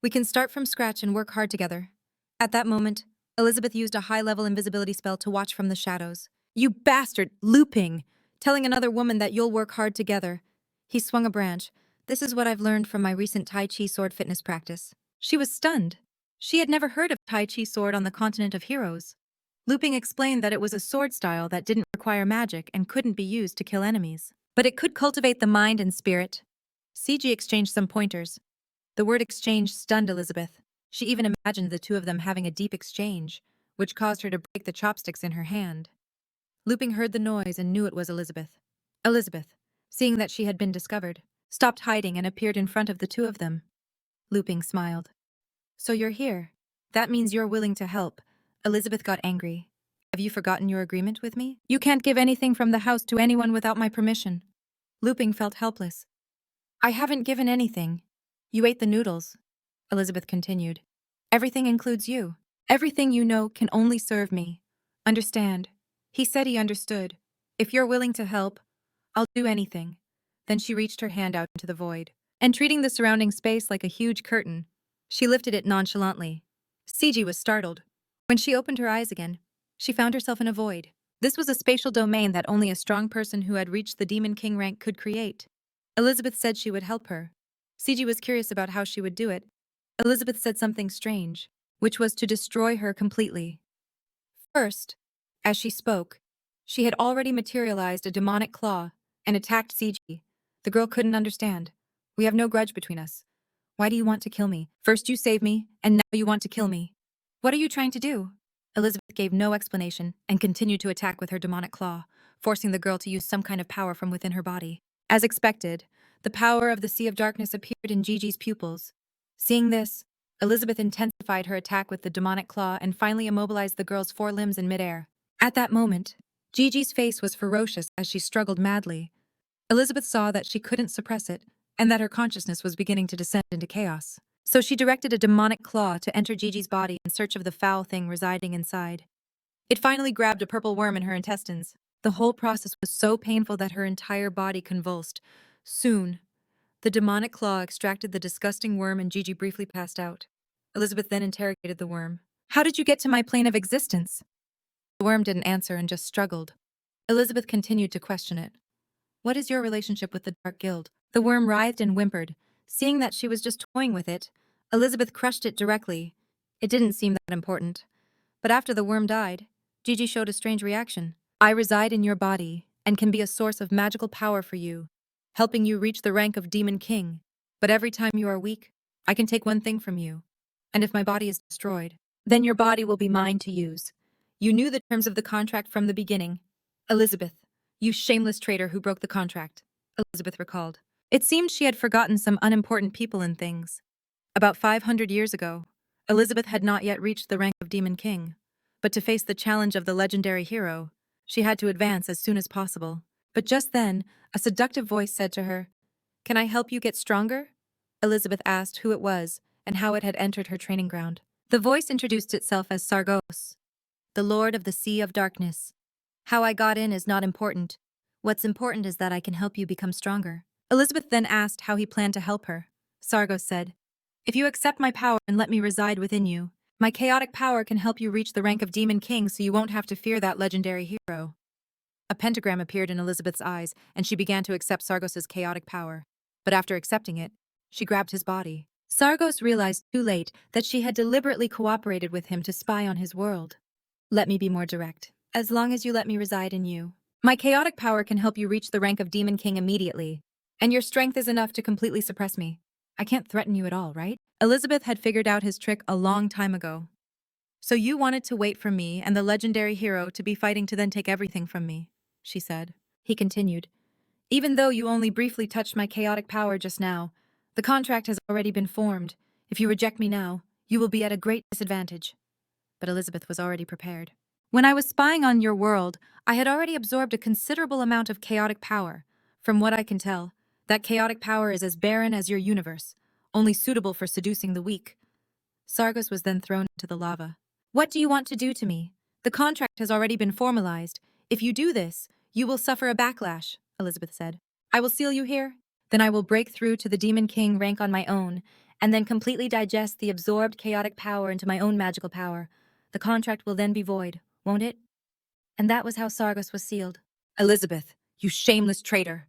We can start from scratch and work hard together. At that moment, Elizabeth used a high-level invisibility spell to watch from the shadows. You bastard, Luping! Telling another woman that you'll work hard together. He swung a branch. This is what I've learned from my recent Tai Chi sword fitness practice. She was stunned. She had never heard of Tai Chi sword on the continent of heroes. Luping explained that it was a sword style that didn't require magic and couldn't be used to kill enemies. But it could cultivate the mind and spirit. CG exchanged some pointers. The word exchange stunned Elizabeth. She even imagined the two of them having a deep exchange, which caused her to break the chopsticks in her hand. Luping heard the noise and knew it was Elizabeth. Elizabeth, seeing that she had been discovered, stopped hiding and appeared in front of the two of them. Luping smiled. So you're here. That means you're willing to help. Elizabeth got angry. Have you forgotten your agreement with me? You can't give anything from the house to anyone without my permission. Luping felt helpless. I haven't given anything. You ate the noodles. Elizabeth continued. Everything includes you. Everything you know can only serve me. Understand. He said he understood. If you're willing to help, I'll do anything. Then she reached her hand out into the void, and treating the surrounding space like a huge curtain, she lifted it nonchalantly. CG was startled. When she opened her eyes again, she found herself in a void. This was a spatial domain that only a strong person who had reached the Demon King rank could create. Elizabeth said she would help her. CG was curious about how she would do it. Elizabeth said something strange, which was to destroy her completely. First, as she spoke, she had already materialized a demonic claw and attacked CG. The girl couldn't understand. We have no grudge between us. Why do you want to kill me? First you saved me, and now you want to kill me. What are you trying to do? Elizabeth gave no explanation and continued to attack with her demonic claw, forcing the girl to use some kind of power from within her body. As expected, the power of the Sea of Darkness appeared in Gigi's pupils. Seeing this, Elizabeth intensified her attack with the demonic claw and finally immobilized the girl's four limbs in midair. At that moment, Gigi's face was ferocious as she struggled madly. Elizabeth saw that she couldn't suppress it, and that her consciousness was beginning to descend into chaos. So she directed a demonic claw to enter Gigi's body in search of the foul thing residing inside. It finally grabbed a purple worm in her intestines. The whole process was so painful that her entire body convulsed. Soon, the demonic claw extracted the disgusting worm and Gigi briefly passed out. Elizabeth then interrogated the worm. How did you get to my plane of existence? The worm didn't answer and just struggled. Elizabeth continued to question it. What is your relationship with the Dark Guild? The worm writhed and whimpered. Seeing that she was just toying with it, Elizabeth crushed it directly. It didn't seem that important. But after the worm died, Gigi showed a strange reaction. I reside in your body and can be a source of magical power for you, helping you reach the rank of Demon King. But every time you are weak, I can take one thing from you. And if my body is destroyed, then your body will be mine to use. You knew the terms of the contract from the beginning. Elizabeth, you shameless traitor who broke the contract, Elizabeth recalled. It seemed she had forgotten some unimportant people and things. About 500 years ago, Elizabeth had not yet reached the rank of Demon King. But to face the challenge of the legendary hero, she had to advance as soon as possible. But just then, a seductive voice said to her, "Can I help you get stronger?" Elizabeth asked who it was and how it had entered her training ground. The voice introduced itself as Sargos, the Lord of the Sea of Darkness. "How I got in is not important. What's important is that I can help you become stronger." Elizabeth then asked how he planned to help her. Sargos said, "If you accept my power and let me reside within you, my chaotic power can help you reach the rank of Demon King so you won't have to fear that legendary hero." A pentagram appeared in Elizabeth's eyes, and she began to accept Sargos's chaotic power. But after accepting it, she grabbed his body. Sargos realized too late that she had deliberately cooperated with him to spy on his world. "Let me be more direct. As long as you let me reside in you, my chaotic power can help you reach the rank of Demon King immediately. And your strength is enough to completely suppress me. I can't threaten you at all, right?" Elizabeth had figured out his trick a long time ago. "So you wanted to wait for me and the legendary hero to be fighting to then take everything from me," she said. He continued, "Even though you only briefly touched my chaotic power just now, the contract has already been formed. If you reject me now, you will be at a great disadvantage." But Elizabeth was already prepared. "When I was spying on your world, I had already absorbed a considerable amount of chaotic power. From what I can tell, that chaotic power is as barren as your universe, only suitable for seducing the weak." Sargos was then thrown into the lava. "What do you want to do to me? The contract has already been formalized. If you do this, you will suffer a backlash," Elizabeth said. "I will seal you here. Then I will break through to the Demon King rank on my own, and then completely digest the absorbed chaotic power into my own magical power. The contract will then be void, won't it?" And that was how Sargos was sealed. "Elizabeth, you shameless traitor!"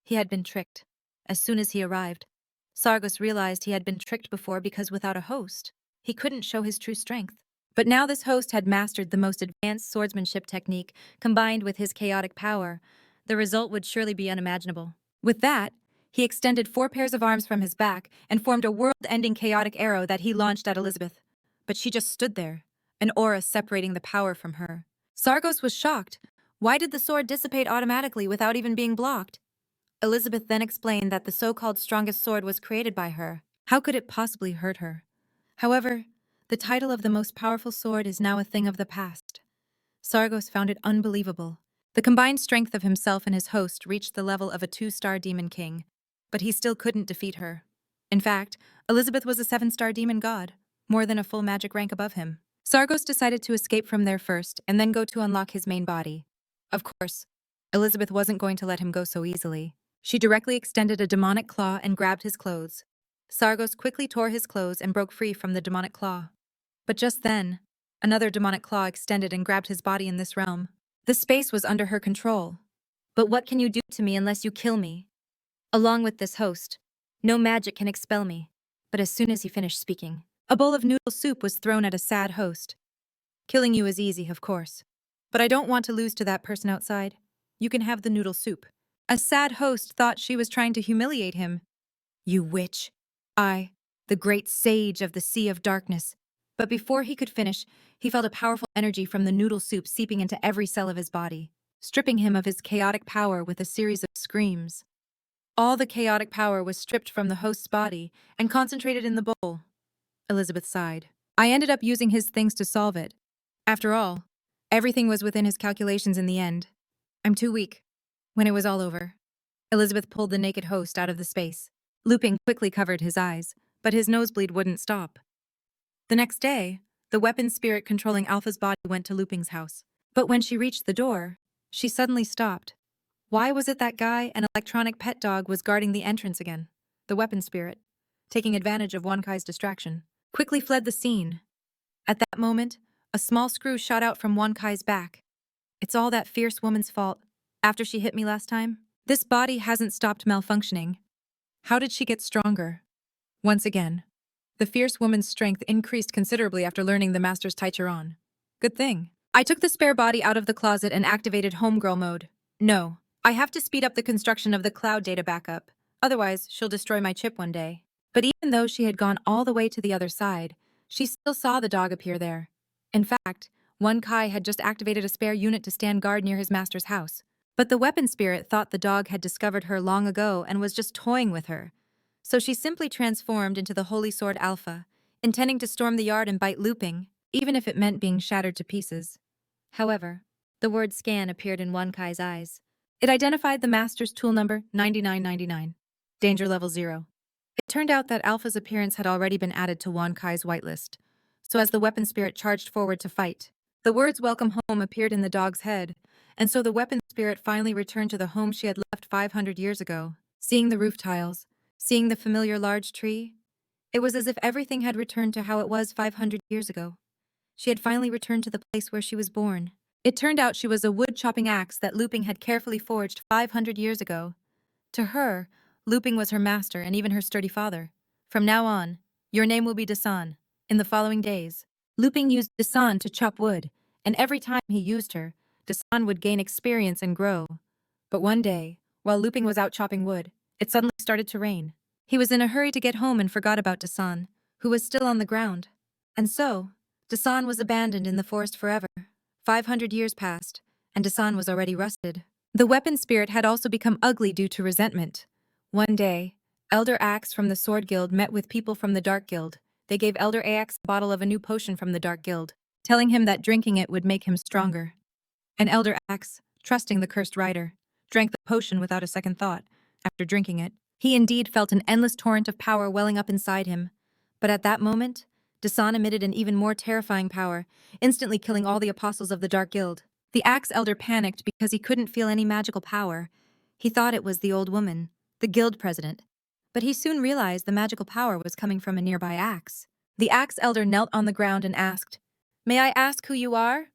He had been tricked. As soon as he arrived, Sargos realized he had been tricked before because without a host, he couldn't show his true strength. But now this host had mastered the most advanced swordsmanship technique combined with his chaotic power. The result would surely be unimaginable. With that, he extended 4 pairs of arms from his back and formed a world-ending chaotic arrow that he launched at Elizabeth. But she just stood there, an aura separating the power from her. Sargos was shocked. Why did the sword dissipate automatically without even being blocked? Elizabeth then explained that the so-called strongest sword was created by her. How could it possibly hurt her? However, the title of the most powerful sword is now a thing of the past. Sargos found it unbelievable. The combined strength of himself and his host reached the level of a 2-star demon king, but he still couldn't defeat her. In fact, Elizabeth was a 7-star demon god, more than a full magic rank above him. Sargos decided to escape from there first and then go to unlock his main body. Of course, Elizabeth wasn't going to let him go so easily. She directly extended a demonic claw and grabbed his clothes. Sargos quickly tore his clothes and broke free from the demonic claw. But just then, another demonic claw extended and grabbed his body in this realm. The space was under her control. "But what can you do to me unless you kill me? Along with this host, no magic can expel me." But as soon as he finished speaking, a bowl of noodle soup was thrown at a sad host. "Killing you is easy, of course. But I don't want to lose to that person outside. You can have the noodle soup." A sad host thought she was trying to humiliate him. "You witch. I, the great sage of the Sea of Darkness." But before he could finish, he felt a powerful energy from the noodle soup seeping into every cell of his body, stripping him of his chaotic power with a series of screams. All the chaotic power was stripped from the host's body and concentrated in the bowl. Elizabeth sighed. "I ended up using his things to solve it. After all, everything was within his calculations in the end. I'm too weak." When it was all over, Elizabeth pulled the naked host out of the space. Luping quickly covered his eyes, but his nosebleed wouldn't stop. The next day, the weapon spirit controlling Alpha's body went to Luping's house. But when she reached the door, she suddenly stopped. Why was it that guy, an electronic pet dog, was guarding the entrance again? The weapon spirit, taking advantage of Wankai's distraction, quickly fled the scene. At that moment, a small screw shot out from Wankai's back. "It's all that fierce woman's fault. After she hit me last time, this body hasn't stopped malfunctioning. How did she get stronger?" Once again, the fierce woman's strength increased considerably after learning the master's Taichiron. "Good thing. I took the spare body out of the closet and activated homegirl mode. No, I have to speed up the construction of the cloud data backup. Otherwise, she'll destroy my chip one day." But even though she had gone all the way to the other side, she still saw the dog appear there. In fact, Wankai had just activated a spare unit to stand guard near his master's house. But the weapon spirit thought the dog had discovered her long ago and was just toying with her. So she simply transformed into the Holy Sword Alpha, intending to storm the yard and bite Luping, even if it meant being shattered to pieces. However, the word scan appeared in Wankai's eyes. It identified the master's tool number 9999, danger level 0. It turned out that Alpha's appearance had already been added to Wan Kai's whitelist. So as the weapon spirit charged forward to fight, the words welcome home appeared in the dog's head, and so the weapon spirit finally returned to the home she had left 500 years ago. Seeing the roof tiles, seeing the familiar large tree, it was as if everything had returned to how it was 500 years ago. She had finally returned to the place where she was born. It turned out she was a wood-chopping axe that Luping had carefully forged 500 years ago. To her, Luping was her master and even her sturdy father. From now on, your name will be Dasan. In the following days, Luping used Dasan to chop wood, and every time he used her, Dasan would gain experience and grow. But one day, while Luping was out chopping wood, it suddenly started to rain. He was in a hurry to get home and forgot about Dasan, who was still on the ground. And so, Dasan was abandoned in the forest forever. 500 years passed, and Dasan was already rusted. The weapon spirit had also become ugly due to resentment. One day, Elder Axe from the Sword Guild met with people from the Dark Guild. They gave Elder Axe a bottle of a new potion from the Dark Guild, telling him that drinking it would make him stronger. And Elder Axe, trusting the cursed rider, drank the potion without a second thought. After drinking it, he indeed felt an endless torrent of power welling up inside him. But at that moment, Dasan emitted an even more terrifying power, instantly killing all the apostles of the Dark Guild. The Axe Elder panicked because he couldn't feel any magical power. He thought it was the old woman, the guild president. But he soon realized the magical power was coming from a nearby axe. The Axe Elder knelt on the ground and asked, "May I ask who you are?"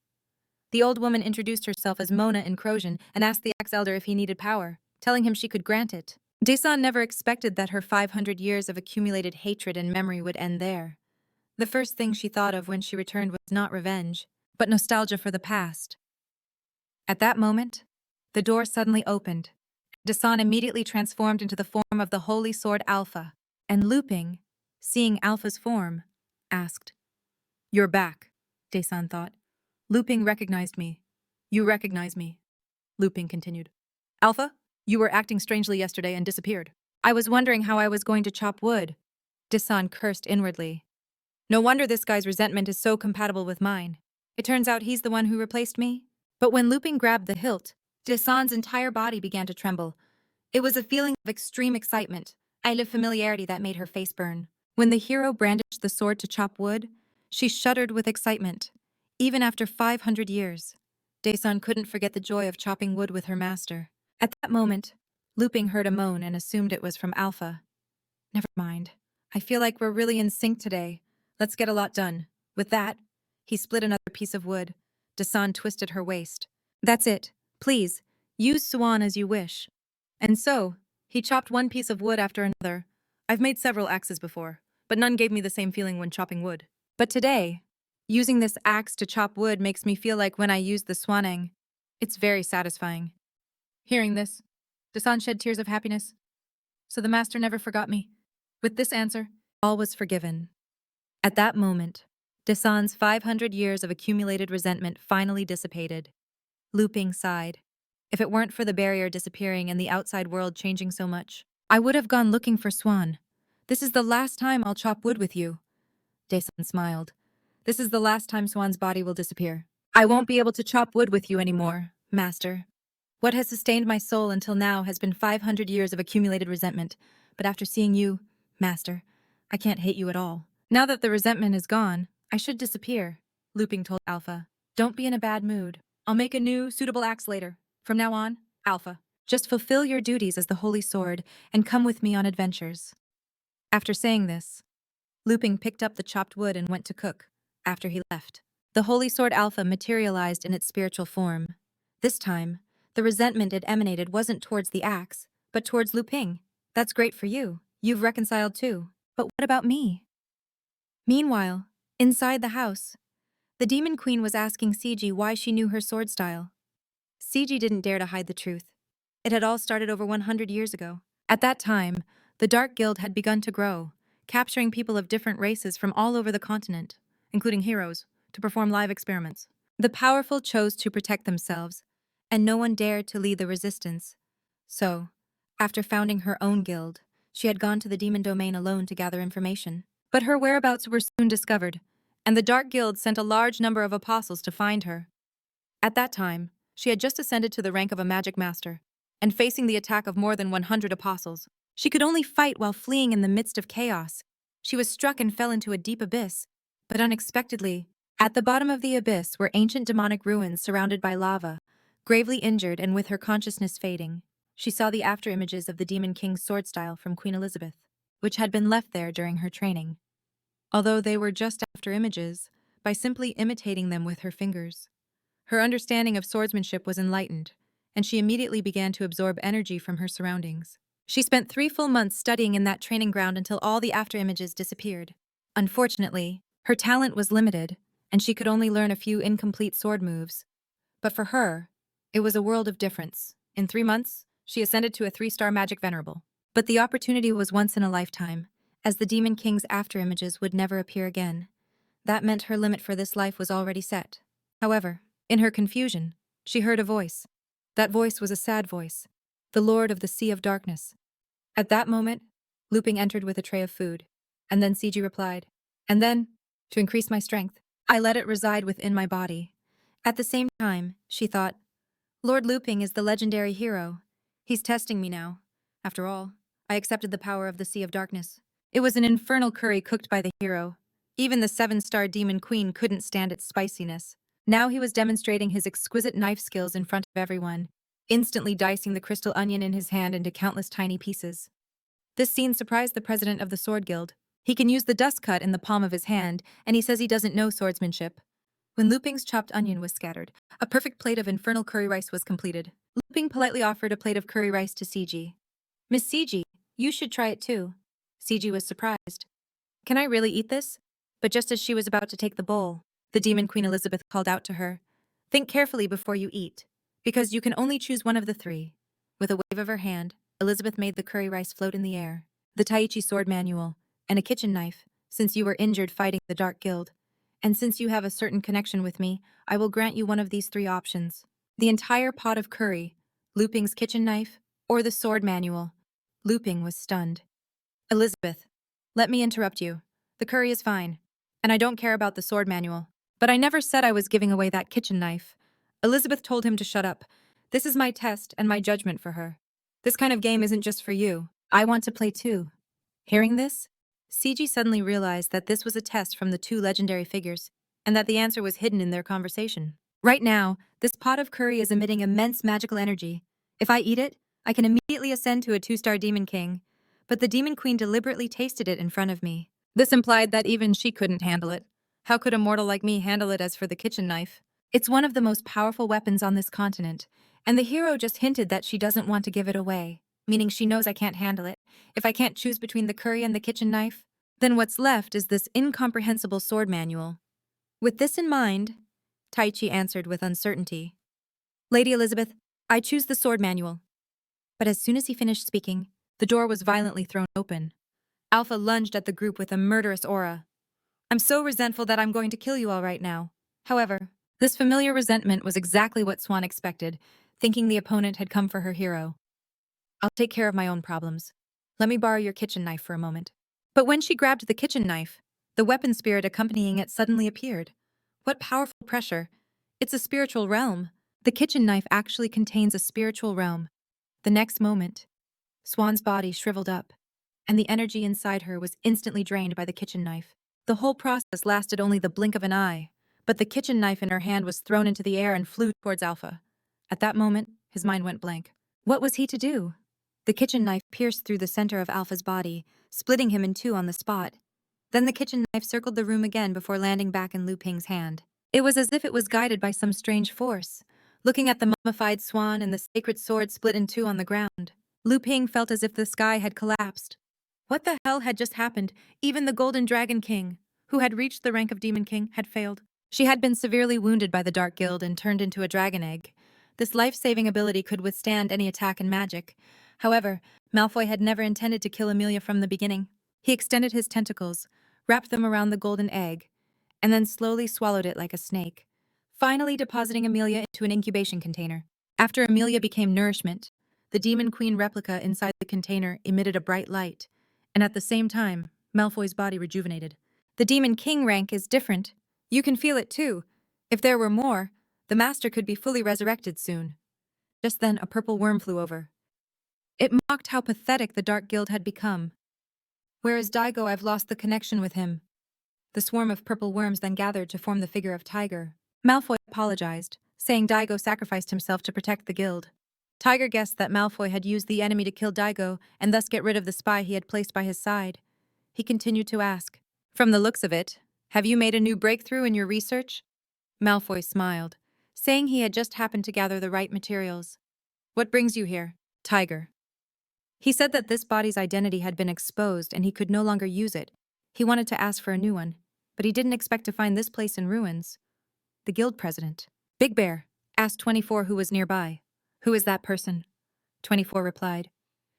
The old woman introduced herself as Mona in Croatian and asked the Axe Elder if he needed power, telling him she could grant it. Dasan never expected that her 500 years of accumulated hatred and memory would end there. The first thing she thought of when she returned was not revenge, but nostalgia for the past. At that moment, the door suddenly opened. Dasan immediately transformed into the form of the Holy Sword Alpha, and Luping, seeing Alpha's form, asked, "You're back," Dasan thought. Luping recognized me. "You recognize me," Luping continued. "Alpha, you were acting strangely yesterday and disappeared. I was wondering how I was going to chop wood." Dasan cursed inwardly. No wonder this guy's resentment is so compatible with mine. It turns out he's the one who replaced me. But when Luping grabbed the hilt, Dasan's entire body began to tremble. It was a feeling of extreme excitement, of familiarity that made her face burn. When the hero brandished the sword to chop wood, she shuddered with excitement. Even after 500 years, Dasan couldn't forget the joy of chopping wood with her master. At that moment, Luping heard a moan and assumed it was from Alpha. "Never mind. I feel like we're really in sync today. Let's get a lot done." With that, he split another piece of wood. Dasan twisted her waist. "That's it. Please, use Swan as you wish." And so, he chopped one piece of wood after another. I've made several axes before, but none gave me the same feeling when chopping wood. But today, using this axe to chop wood makes me feel like when I used the swanang. It's very satisfying. Hearing this, Dasan shed tears of happiness. So the master never forgot me. With this answer, all was forgiven. At that moment, Dasan's 500 years of accumulated resentment finally dissipated. Luping sighed. If it weren't for the barrier disappearing and the outside world changing so much, I would have gone looking for Swan. This is the last time I'll chop wood with you. Dasan smiled. This is the last time Swan's body will disappear. I won't be able to chop wood with you anymore, master. What has sustained my soul until now has been 500 years of accumulated resentment, but after seeing you, master, I can't hate you at all. Now that the resentment is gone, I should disappear, Luping told Alpha. Don't be in a bad mood. I'll make a new, suitable axe later. From now on, Alpha, just fulfill your duties as the Holy Sword and come with me on adventures. After saying this, Luping picked up the chopped wood and went to cook. After he left, the Holy Sword Alpha materialized in its spiritual form. This time, the resentment it emanated wasn't towards the axe, but towards Luping. That's great for you. You've reconciled too. But what about me? Meanwhile, inside the house, the Demon Queen was asking Ciji why she knew her sword style. Ciji didn't dare to hide the truth. It had all started over 100 years ago. At that time, the Dark Guild had begun to grow, capturing people of different races from all over the continent, including heroes, to perform live experiments. The powerful chose to protect themselves, and no one dared to lead the resistance. So, after founding her own guild, she had gone to the demon domain alone to gather information. But her whereabouts were soon discovered, and the Dark Guild sent a large number of apostles to find her. At that time, she had just ascended to the rank of a magic master. and facing the attack of more than 100 apostles. She could only fight while fleeing in the midst of chaos. She was struck and fell into a deep abyss. But unexpectedly, at the bottom of the abyss were ancient demonic ruins surrounded by lava. Gravely injured and with her consciousness fading, she saw the afterimages of the Demon King's sword style from Queen Elizabeth, which had been left there during her training. Although they were just afterimages, by simply imitating them with her fingers, her understanding of swordsmanship was enlightened, and she immediately began to absorb energy from her surroundings. She spent 3 full months studying in that training ground until all the afterimages disappeared. Unfortunately, her talent was limited, and she could only learn a few incomplete sword moves. But for her, it was a world of difference. In 3 months, she ascended to a 3-star magic venerable. But the opportunity was once in a lifetime, as the Demon King's afterimages would never appear again. That meant her limit for this life was already set. However, in her confusion, she heard a voice. That voice was a sad voice, the Lord of the Sea of Darkness. At that moment, Luping entered with a tray of food, and then Ciji replied, "And then, to increase my strength, I let it reside within my body." At the same time, she thought, Lord Luping is the legendary hero. He's testing me now. After all, I accepted the power of the Sea of Darkness. It was an infernal curry cooked by the hero. Even the 7-star demon queen couldn't stand its spiciness. Now he was demonstrating his exquisite knife skills in front of everyone, instantly dicing the crystal onion in his hand into countless tiny pieces. This scene surprised the president of the Sword Guild. He can use the dust cut in the palm of his hand, and he says he doesn't know swordsmanship. When Luping's chopped onion was scattered, a perfect plate of infernal curry rice was completed. Luping politely offered a plate of curry rice to Ciji. "Miss Ciji, you should try it too." Ciji was surprised. "Can I really eat this?" But just as she was about to take the bowl, the Demon Queen Elizabeth called out to her, "Think carefully before you eat, because you can only choose one of the 3. With a wave of her hand, Elizabeth made the curry rice float in the air, the Taichi sword manual, and a kitchen knife. "Since you were injured fighting the Dark Guild, and since you have a certain connection with me, I will grant you one of these 3 options. The entire pot of curry, Luping's kitchen knife, or the sword manual." Luping was stunned. "Elizabeth, let me interrupt you. The curry is fine, and I don't care about the sword manual. But I never said I was giving away that kitchen knife." Elizabeth told him to shut up. "This is my test and my judgment for her. This kind of game isn't just for you. I want to play too." Hearing this, Ciji suddenly realized that this was a test from the 2 legendary figures, and that the answer was hidden in their conversation. Right now, this pot of curry is emitting immense magical energy. If I eat it, I can immediately ascend to a 2-star demon king. But the demon queen deliberately tasted it in front of me. This implied that even she couldn't handle it. How could a mortal like me handle it? As for the kitchen knife, it's one of the most powerful weapons on this continent, and the hero just hinted that she doesn't want to give it away, meaning she knows I can't handle it. If I can't choose between the curry and the kitchen knife, then what's left is this incomprehensible sword manual. With this in mind, Taichi answered with uncertainty, "Lady Elizabeth, I choose the sword manual." But as soon as he finished speaking, the door was violently thrown open. Alpha lunged at the group with a murderous aura. "I'm so resentful that I'm going to kill you all right now." However, this familiar resentment was exactly what Swan expected, thinking the opponent had come for her hero. "I'll take care of my own problems. Let me borrow your kitchen knife for a moment." But when she grabbed the kitchen knife, the weapon spirit accompanying it suddenly appeared. What powerful pressure! It's a spiritual realm. The kitchen knife actually contains a spiritual realm. The next moment, Swan's body shriveled up, and the energy inside her was instantly drained by the kitchen knife. The whole process lasted only the blink of an eye, but the kitchen knife in her hand was thrown into the air and flew towards Alpha. At that moment, his mind went blank. What was he to do? The kitchen knife pierced through the center of Alpha's body, splitting him in 2 on the spot. Then the kitchen knife circled the room again before landing back in Luping's hand. It was as if it was guided by some strange force. Looking at the mummified swan and the sacred sword split in 2 on the ground, Luping felt as if the sky had collapsed. What the hell had just happened? Even the Golden Dragon King, who had reached the rank of Demon King, had failed. She had been severely wounded by the Dark Guild and turned into a dragon egg. This life-saving ability could withstand any attack and magic. However, Malfoy had never intended to kill Amelia from the beginning. He extended his tentacles, wrapped them around the golden egg, and then slowly swallowed it like a snake, finally depositing Amelia into an incubation container. After Amelia became nourishment, the Demon Queen replica inside the container emitted a bright light, and at the same time, Malfoy's body rejuvenated. The Demon King rank is different. You can feel it too. If there were more, the Master could be fully resurrected soon. Just then, a purple worm flew over. It mocked how pathetic the Dark Guild had become. "Where is Daigo? I've lost the connection with him." The swarm of purple worms then gathered to form the figure of Tiger. Malfoy apologized, saying Daigo sacrificed himself to protect the guild. Tiger guessed that Malfoy had used the enemy to kill Daigo and thus get rid of the spy he had placed by his side. He continued to ask, "From the looks of it, have you made a new breakthrough in your research?" Malfoy smiled, saying he had just happened to gather the right materials. "What brings you here?" Tiger. He said that this body's identity had been exposed and he could no longer use it. He wanted to ask for a new one, but he didn't expect to find this place in ruins. The guild president. Big Bear asked 24 who was nearby. "Who is that person?" 24 replied,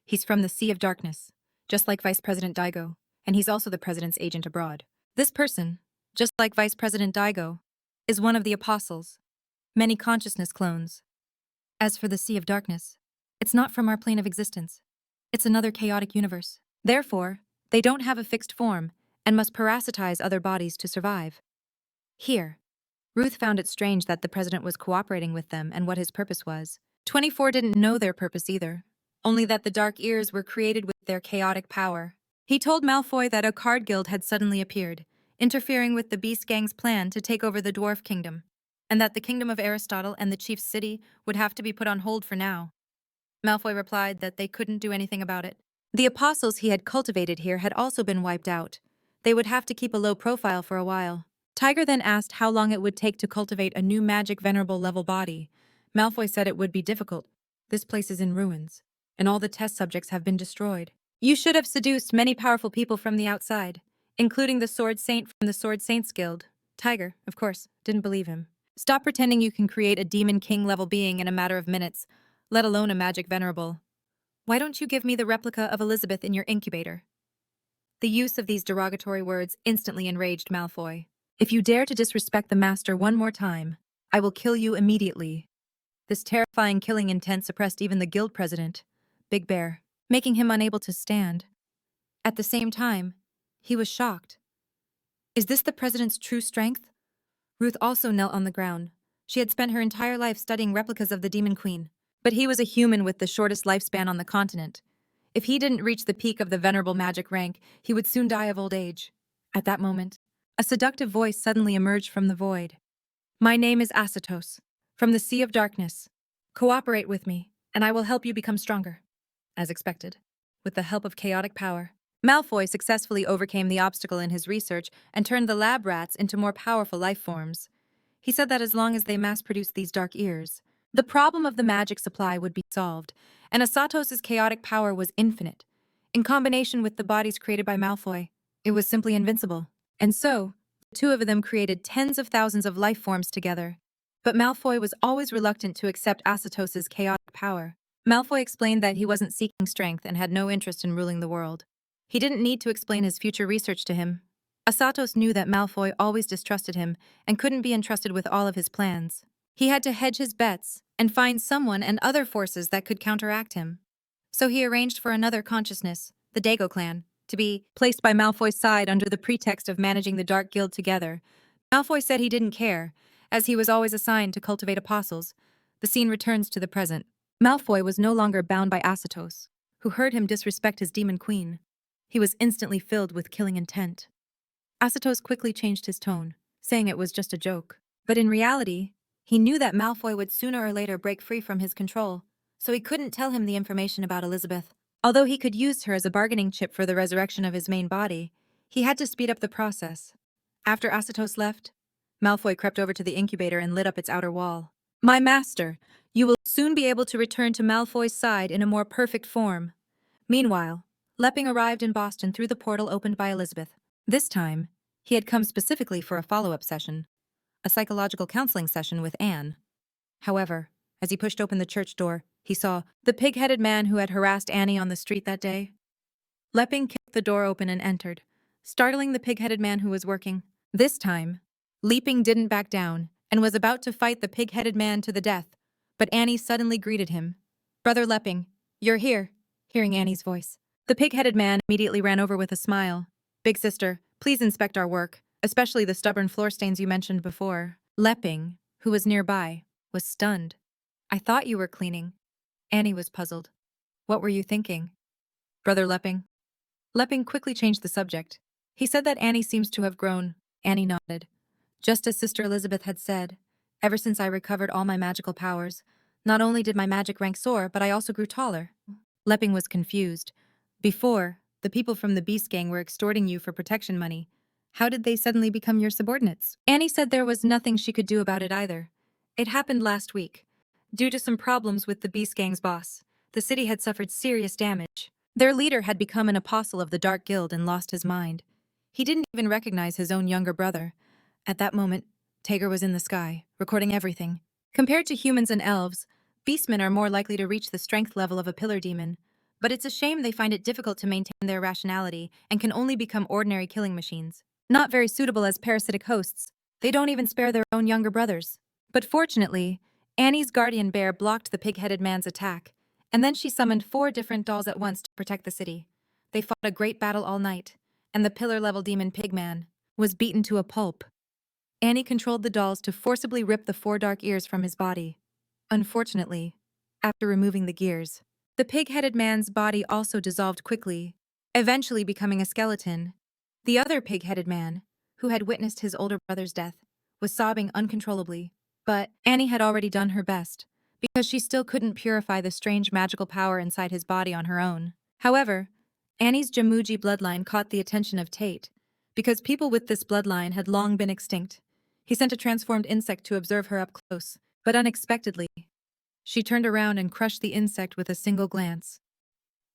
"He's from the Sea of Darkness, just like Vice President Daigo, and he's also the president's agent abroad. This person, just like Vice President Daigo, is one of the apostles, many consciousness clones. As for the Sea of Darkness, it's not from our plane of existence. It's another chaotic universe. Therefore, they don't have a fixed form and must parasitize other bodies to survive." Here, Ruth found it strange that the president was cooperating with them and what his purpose was. 24 didn't know their purpose either, only that the Dark Ears were created with their chaotic power. He told Malfoy that a card guild had suddenly appeared, interfering with the Beast Gang's plan to take over the Dwarf Kingdom, and that the Kingdom of Aristotle and the Chief's city would have to be put on hold for now. Malfoy replied that they couldn't do anything about it. The apostles he had cultivated here had also been wiped out. They would have to keep a low profile for a while. Tiger then asked how long it would take to cultivate a new magic venerable level body. Malfoy said it would be difficult. "This place is in ruins, and all the test subjects have been destroyed. You should have seduced many powerful people from the outside, including the Sword Saint from the Sword Saints Guild." Tiger, of course, didn't believe him. "Stop pretending you can create a Demon King level being in a matter of minutes, let alone a magic venerable. Why don't you give me the replica of Elizabeth in your incubator?" The use of these derogatory words instantly enraged Malfoy. "If you dare to disrespect the master one more time, I will kill you immediately." This terrifying killing intent suppressed even the guild president, Big Bear, making him unable to stand. At the same time, he was shocked. Is this the president's true strength? Ruth also knelt on the ground. She had spent her entire life studying replicas of the Demon Queen. But he was a human with the shortest lifespan on the continent. If he didn't reach the peak of the venerable magic rank, he would soon die of old age. At that moment, a seductive voice suddenly emerged from the void. "My name is Asatos, from the Sea of Darkness. Cooperate with me, and I will help you become stronger." As expected, with the help of chaotic power, Malfoy successfully overcame the obstacle in his research and turned the lab rats into more powerful life forms. He said that as long as they mass-produced these Dark Ears, the problem of the magic supply would be solved, and Asatos's chaotic power was infinite. In combination with the bodies created by Malfoy, it was simply invincible. And so, the two of them created tens of thousands of life forms together. But Malfoy was always reluctant to accept Asatos's chaotic power. Malfoy explained that he wasn't seeking strength and had no interest in ruling the world. He didn't need to explain his future research to him. Asatos knew that Malfoy always distrusted him and couldn't be entrusted with all of his plans. He had to hedge his bets and find someone and other forces that could counteract him. So he arranged for another consciousness, the Dago clan, to be placed by Malfoy's side under the pretext of managing the Dark Guild together. Malfoy said he didn't care, as he was always assigned to cultivate apostles. The scene returns to the present. Malfoy was no longer bound by Asatos, who heard him disrespect his demon queen. He was instantly filled with killing intent. Asatos quickly changed his tone, saying it was just a joke. But in reality, he knew that Malfoy would sooner or later break free from his control, so he couldn't tell him the information about Elizabeth. Although he could use her as a bargaining chip for the resurrection of his main body, he had to speed up the process. After Asatos left, Malfoy crept over to the incubator and lit up its outer wall. "My master, you will soon be able to return to Malfoy's side in a more perfect form." Meanwhile, Luping arrived in Boston through the portal opened by Elizabeth. This time, he had come specifically for a follow-up session, a psychological counseling session with Anne. However, as he pushed open the church door, he saw the pig-headed man who had harassed Annie on the street that day. Luping kicked the door open and entered, startling the pig-headed man who was working. This time, Luping didn't back down and was about to fight the pig-headed man to the death, but Annie suddenly greeted him. "Brother Luping, you're here," hearing Annie's voice. The pig-headed man immediately ran over with a smile. "Big sister, please inspect our work, especially the stubborn floor stains you mentioned before." Luping, who was nearby, was stunned. I thought you were cleaning. Annie was puzzled. What were you thinking? Brother Leping? Leping quickly changed the subject. He said that Annie seems to have grown. Annie nodded. Just as Sister Elizabeth had said, ever since I recovered all my magical powers, not only did my magic rank soar, but I also grew taller. Leping was confused. Before, the people from the Beast Gang were extorting you for protection money. How did they suddenly become your subordinates? Annie said there was nothing she could do about it either. It happened last week. Due to some problems with the Beast Gang's boss, the city had suffered serious damage. Their leader had become an apostle of the Dark Guild and lost his mind. He didn't even recognize his own younger brother. At that moment, Tager was in the sky, recording everything. Compared to humans and elves, beastmen are more likely to reach the strength level of a pillar demon. But it's a shame they find it difficult to maintain their rationality and can only become ordinary killing machines. Not very suitable as parasitic hosts, they don't even spare their own younger brothers. But fortunately, Annie's guardian bear blocked the pig-headed man's attack, and then she summoned 4 different dolls at once to protect the city. They fought a great battle all night, and the pillar-level demon Pigman was beaten to a pulp. Annie controlled the dolls to forcibly rip the 4 dark ears from his body. Unfortunately, after removing the gears, the pig-headed man's body also dissolved quickly, eventually becoming a skeleton. The other pig-headed man, who had witnessed his older brother's death, was sobbing uncontrollably. But Annie had already done her best, because she still couldn't purify the strange magical power inside his body on her own. However, Annie's Jamuji bloodline caught the attention of Tate, because people with this bloodline had long been extinct. He sent a transformed insect to observe her up close, but unexpectedly, she turned around and crushed the insect with a single glance.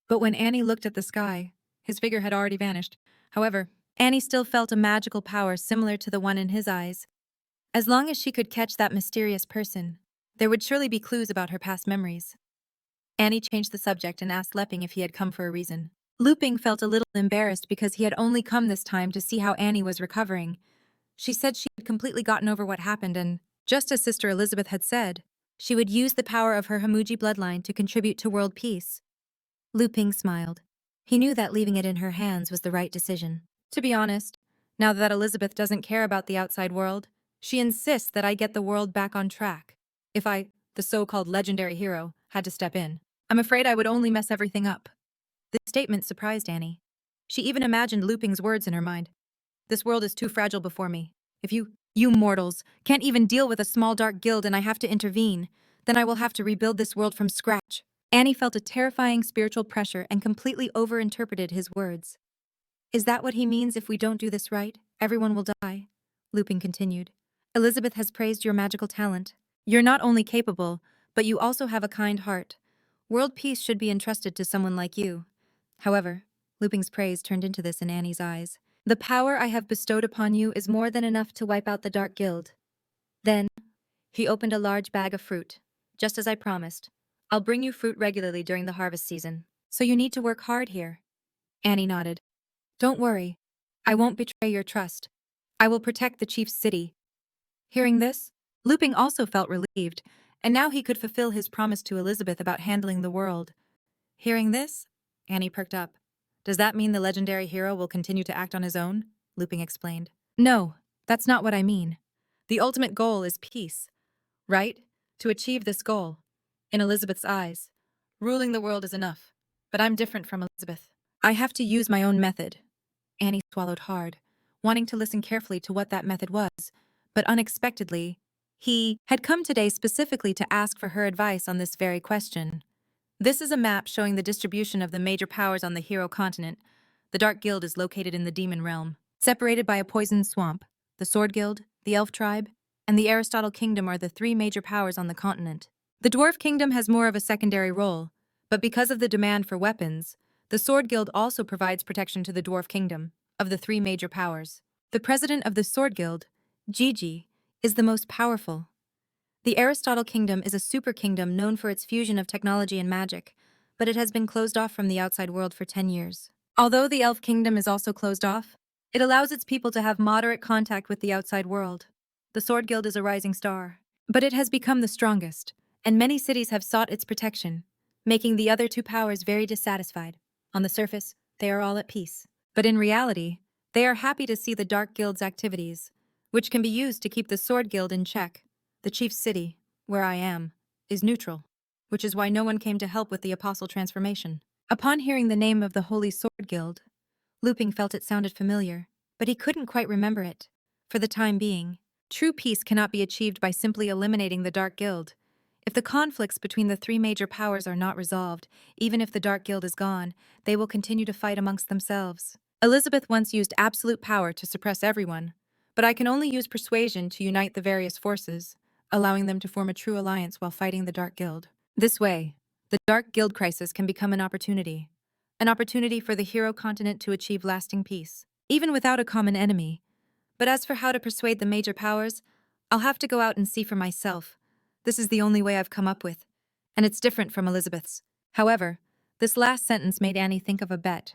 But when Annie looked at the sky, his figure had already vanished. However, Annie still felt a magical power similar to the one in his eyes. As long as she could catch that mysterious person, there would surely be clues about her past memories. Annie changed the subject and asked Leping if he had come for a reason. Luping felt a little embarrassed because he had only come this time to see how Annie was recovering. She said she had completely gotten over what happened and, just as Sister Elizabeth had said, she would use the power of her Hamuji bloodline to contribute to world peace. Luping smiled. He knew that leaving it in her hands was the right decision. To be honest, now that Elizabeth doesn't care about the outside world, she insists that I get the world back on track. If I, the so-called legendary hero, had to step in, I'm afraid I would only mess everything up. This statement surprised Annie. She even imagined Luping's words in her mind. This world is too fragile before me. If you mortals, can't even deal with a small dark guild and I have to intervene, then I will have to rebuild this world from scratch. Annie felt a terrifying spiritual pressure and completely overinterpreted his words. Is that what he means if we don't do this right? Everyone will die? Luping continued. Elizabeth has praised your magical talent. You're not only capable, but you also have a kind heart. World peace should be entrusted to someone like you. However, Luping's praise turned into this in Annie's eyes. The power I have bestowed upon you is more than enough to wipe out the Dark Guild. Then, he opened a large bag of fruit. Just as I promised, I'll bring you fruit regularly during the harvest season. So you need to work hard here. Annie nodded. Don't worry. I won't betray your trust. I will protect the chief's city. Hearing this, Luping also felt relieved, and now he could fulfill his promise to Elizabeth about handling the world. Hearing this, Annie perked up. Does that mean the legendary hero will continue to act on his own? Luping explained. No, that's not what I mean. The ultimate goal is peace, right? To achieve this goal, in Elizabeth's eyes, ruling the world is enough. But I'm different from Elizabeth. I have to use my own method. Annie swallowed hard, wanting to listen carefully to what that method was, but unexpectedly, he had come today specifically to ask for her advice on this very question. This is a map showing the distribution of the major powers on the Hero continent. The Dark Guild is located in the Demon Realm, separated by a poisoned swamp. The Sword Guild, the Elf Tribe, and the Aristotle Kingdom are the 3 major powers on the continent. The Dwarf Kingdom has more of a secondary role, but because of the demand for weapons, the Sword Guild also provides protection to the Dwarf Kingdom, of the 3 major powers. The president of the Sword Guild, Gigi, is the most powerful. The Aristotle Kingdom is a super kingdom known for its fusion of technology and magic, but it has been closed off from the outside world for 10 years. Although the Elf Kingdom is also closed off, it allows its people to have moderate contact with the outside world. The Sword Guild is a rising star, but it has become the strongest, and many cities have sought its protection, making the other 2 powers very dissatisfied. On the surface, they are all at peace. But in reality, they are happy to see the Dark Guild's activities, which can be used to keep the Sword Guild in check. The chief's city, where I am, is neutral, which is why no one came to help with the apostle transformation. Upon hearing the name of the Holy Sword Guild, Luping felt it sounded familiar, but he couldn't quite remember it. For the time being, true peace cannot be achieved by simply eliminating the Dark Guild. If the conflicts between the three major powers are not resolved, even if the Dark Guild is gone, they will continue to fight amongst themselves. Elizabeth once used absolute power to suppress everyone, but I can only use persuasion to unite the various forces, allowing them to form a true alliance while fighting the Dark Guild. This way, the Dark Guild crisis can become an opportunity. An opportunity for the hero continent to achieve lasting peace, even without a common enemy. But as for how to persuade the major powers, I'll have to go out and see for myself. This is the only way I've come up with, and it's different from Elizabeth's. However, this last sentence made Annie think of a bet.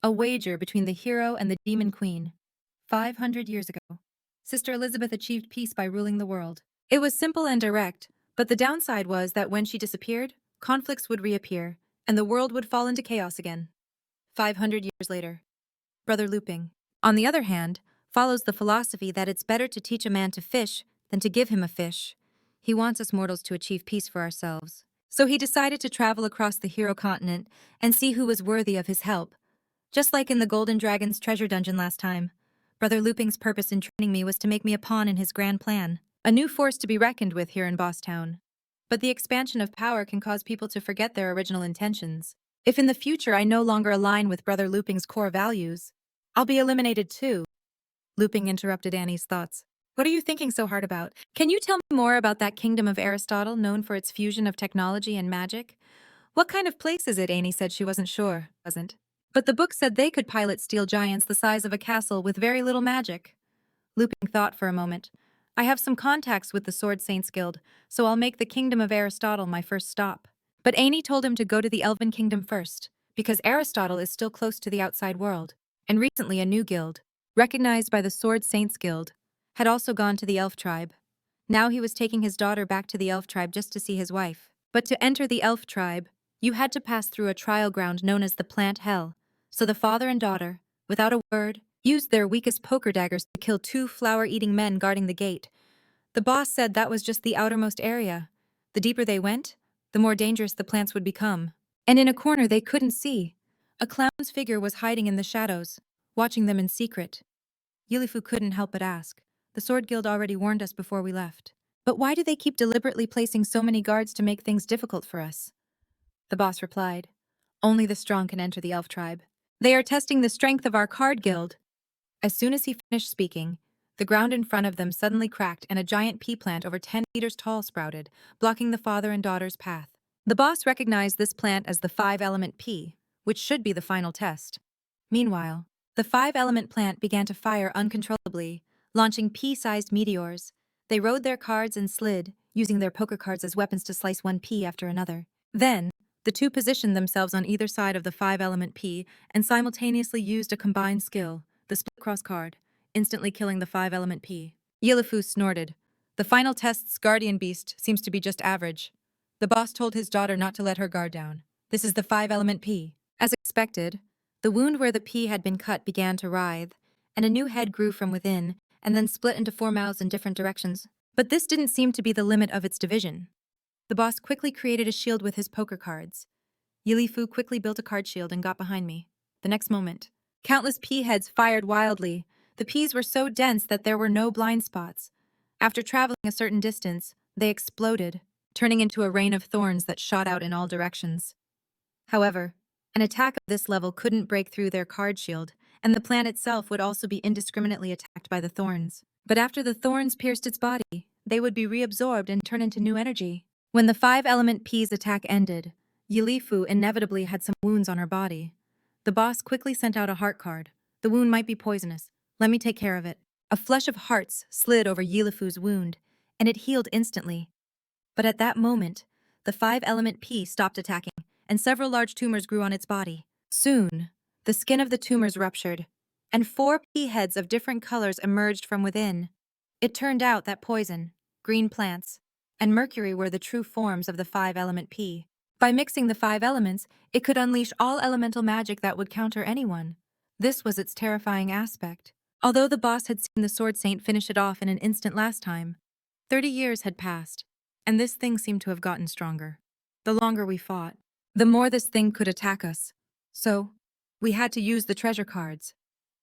A wager between the hero and the demon queen. 500 years ago, Sister Elizabeth achieved peace by ruling the world. It was simple and direct, but the downside was that when she disappeared, conflicts would reappear, and the world would fall into chaos again. 500 years later, Brother Luping, on the other hand, follows the philosophy that it's better to teach a man to fish than to give him a fish. He wants us mortals to achieve peace for ourselves. So he decided to travel across the hero continent and see who was worthy of his help. Just like in the Golden Dragon's treasure dungeon last time, Brother Luping's purpose in training me was to make me a pawn in his grand plan, a new force to be reckoned with here in Bosstown. But the expansion of power can cause people to forget their original intentions. If in the future I no longer align with Brother Luping's core values, I'll be eliminated too. Luping interrupted Annie's thoughts. What are you thinking so hard about? Can you tell me more about that kingdom of Aristotle known for its fusion of technology and magic? What kind of place is it? Annie said she wasn't sure. Wasn't. But the book said they could pilot steel giants the size of a castle with very little magic. Luping thought for a moment. I have some contacts with the Sword Saints Guild, so I'll make the kingdom of Aristotle my first stop. But Annie told him to go to the Elven Kingdom first, because Aristotle is still close to the outside world. And recently a new guild, recognized by the Sword Saints Guild, had also gone to the Elf tribe. Now he was taking his daughter back to the Elf tribe just to see his wife. But to enter the Elf tribe, you had to pass through a trial ground known as the Plant Hell. So the father and daughter, without a word, used their weakest poker daggers to kill two flower-eating men guarding the gate. The boss said that was just the outermost area. The deeper they went, the more dangerous the plants would become. And in a corner they couldn't see, a clown's figure was hiding in the shadows, watching them in secret. Yilifu couldn't help but ask. The Sword Guild already warned us before we left. But why do they keep deliberately placing so many guards to make things difficult for us? The boss replied. Only the strong can enter the elf tribe. They are testing the strength of our card guild. As soon as he finished speaking, the ground in front of them suddenly cracked and a giant pea plant over 10 meters tall sprouted, blocking the father and daughter's path. The boss recognized this plant as the 5-element pea, which should be the final test. Meanwhile, the 5-element plant began to fire uncontrollably, launching pea-sized meteors. They rode their cards and slid, using their poker cards as weapons to slice one pea after another. Then, the two positioned themselves on either side of the 5-element pea and simultaneously used a combined skill, the split-cross card, instantly killing the 5-element pea. Yilifu snorted. The final test's guardian beast seems to be just average. The boss told his daughter not to let her guard down. This is the 5-element pea. As expected, the wound where the pea had been cut began to writhe, and a new head grew from within, and then split into 4 mouths in different directions. But this didn't seem to be the limit of its division. The boss quickly created a shield with his poker cards. Yilifu quickly built a card shield and got behind me. The next moment, countless pea heads fired wildly. The peas were so dense that there were no blind spots. After traveling a certain distance, they exploded, turning into a rain of thorns that shot out in all directions. However, an attack of this level couldn't break through their card shield, and the plant itself would also be indiscriminately attacked by the thorns. But after the thorns pierced its body, they would be reabsorbed and turn into new energy. When the 5-element pea's attack ended, Yilifu inevitably had some wounds on her body. The boss quickly sent out a heart card. The wound might be poisonous. Let me take care of it. A flush of hearts slid over Yilifu's wound, and it healed instantly. But at that moment, the 5-element pea stopped attacking, and several large tumors grew on its body. Soon, the skin of the tumors ruptured, and 4 pea heads of different colors emerged from within. It turned out that poison, green plants, and mercury were the true forms of the 5-element pea. By mixing the 5 elements, it could unleash all elemental magic that would counter anyone. This was its terrifying aspect. Although the boss had seen the Sword Saint finish it off in an instant last time, 30 years had passed, And this thing seemed to have gotten stronger. The longer we fought, the more this thing could attack us. So, we had to use the treasure cards.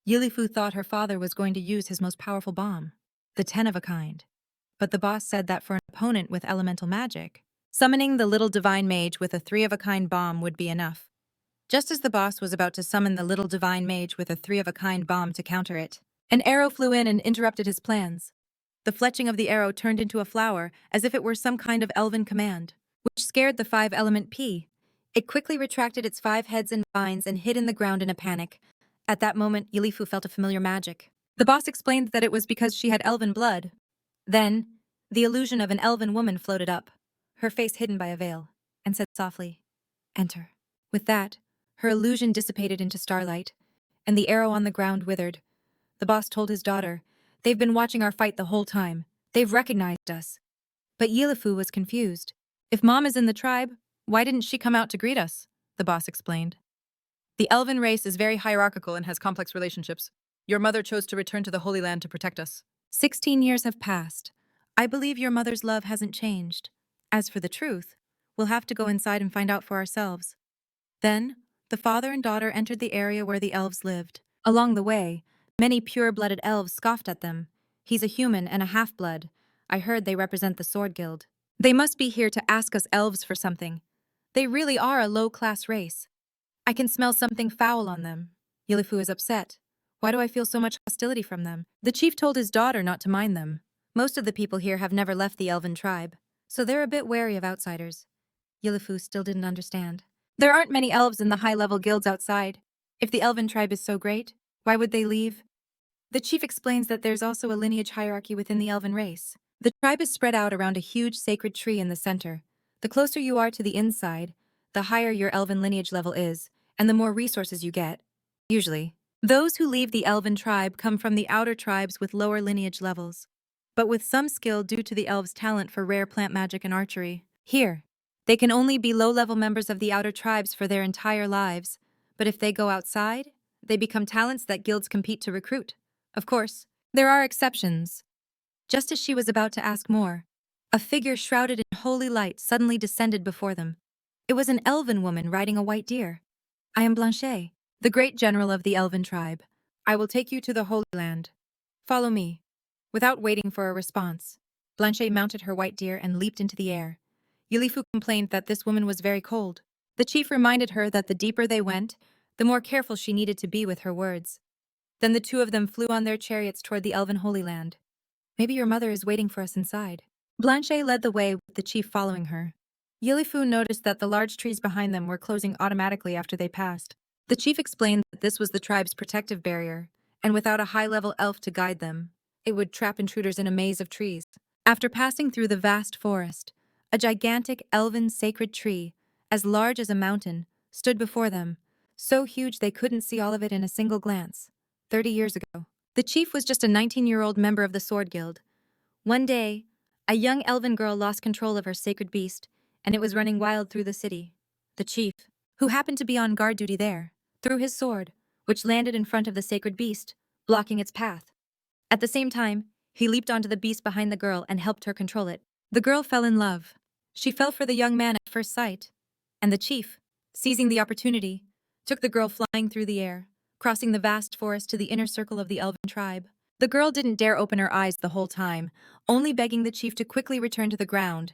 Yilifu thought her father was going to use his most powerful bomb, the 10 of a kind. But the boss said that for an opponent with elemental magic, summoning the little divine mage with a 3 of a kind bomb would be enough. Just as the boss was about to summon the little divine mage with a 3 of a kind bomb to counter it, an arrow flew in and interrupted his plans. The fletching of the arrow turned into a flower as if it were some kind of elven command, which scared the 5-element pea. It quickly retracted its 5 heads and vines and hid in the ground in a panic. At that moment, Yilifu felt a familiar magic. The boss explained that it was because she had elven blood. Then, the illusion of an elven woman floated up, her face hidden by a veil, and said softly, "Enter." With that, her illusion dissipated into starlight, and the arrow on the ground withered. The boss told his daughter, "They've been watching our fight the whole time. They've recognized us." But Yilifu was confused. "If Mom is in the tribe, why didn't she come out to greet us?" The boss explained. "The elven race is very hierarchical and has complex relationships. Your mother chose to return to the Holy Land to protect us." 16 years have passed. I believe your mother's love hasn't changed. As for the truth, we'll have to go inside and find out for ourselves. Then, the father and daughter entered the area where the elves lived. Along the way, many pure-blooded elves scoffed at them. "He's a human and a half-blood. I heard they represent the Sword Guild. They must be here to ask us elves for something. They really are a low-class race. I can smell something foul on them." Yilifu is upset. "Why do I feel so much hostility from them?" The chief told his daughter not to mind them. Most of the people here have never left the elven tribe, so they're a bit wary of outsiders. Yilifu still didn't understand. There aren't many elves in the high-level guilds outside. If the elven tribe is so great, why would they leave? The chief explains that there's also a lineage hierarchy within the elven race. The tribe is spread out around a huge sacred tree in the center. The closer you are to the inside, the higher your elven lineage level is, and the more resources you get. Usually, those who leave the elven tribe come from the outer tribes with lower lineage levels, but with some skill due to the elves' talent for rare plant magic and archery. Here, they can only be low-level members of the outer tribes for their entire lives, but if they go outside, they become talents that guilds compete to recruit. Of course, there are exceptions. Just as she was about to ask more, a figure shrouded in holy light suddenly descended before them. It was an elven woman riding a white deer. "I am Blanche, the great general of the elven tribe. I will take you to the Holy Land. Follow me." Without waiting for a response, Blanche mounted her white deer and leaped into the air. Yilifu complained that this woman was very cold. The chief reminded her that the deeper they went, the more careful she needed to be with her words. Then the two of them flew on their chariots toward the elven Holy Land. "Maybe your mother is waiting for us inside." Blanche led the way with the chief following her. Yilifu noticed that the large trees behind them were closing automatically after they passed. The chief explained that this was the tribe's protective barrier, and without a high-level elf to guide them, it would trap intruders in a maze of trees. After passing through the vast forest, a gigantic elven sacred tree, as large as a mountain, stood before them, so huge they couldn't see all of it in a single glance. 30 years ago, the chief was just a 19-year-old member of the Sword Guild. One day, a young elven girl lost control of her sacred beast, and it was running wild through the city. The chief, who happened to be on guard duty there, threw his sword, which landed in front of the sacred beast, blocking its path. At the same time, he leaped onto the beast behind the girl and helped her control it. The girl fell in love. She fell for the young man at first sight, and the chief, seizing the opportunity, took the girl flying through the air, crossing the vast forest to the inner circle of the elven tribe. The girl didn't dare open her eyes the whole time, only begging the chief to quickly return to the ground.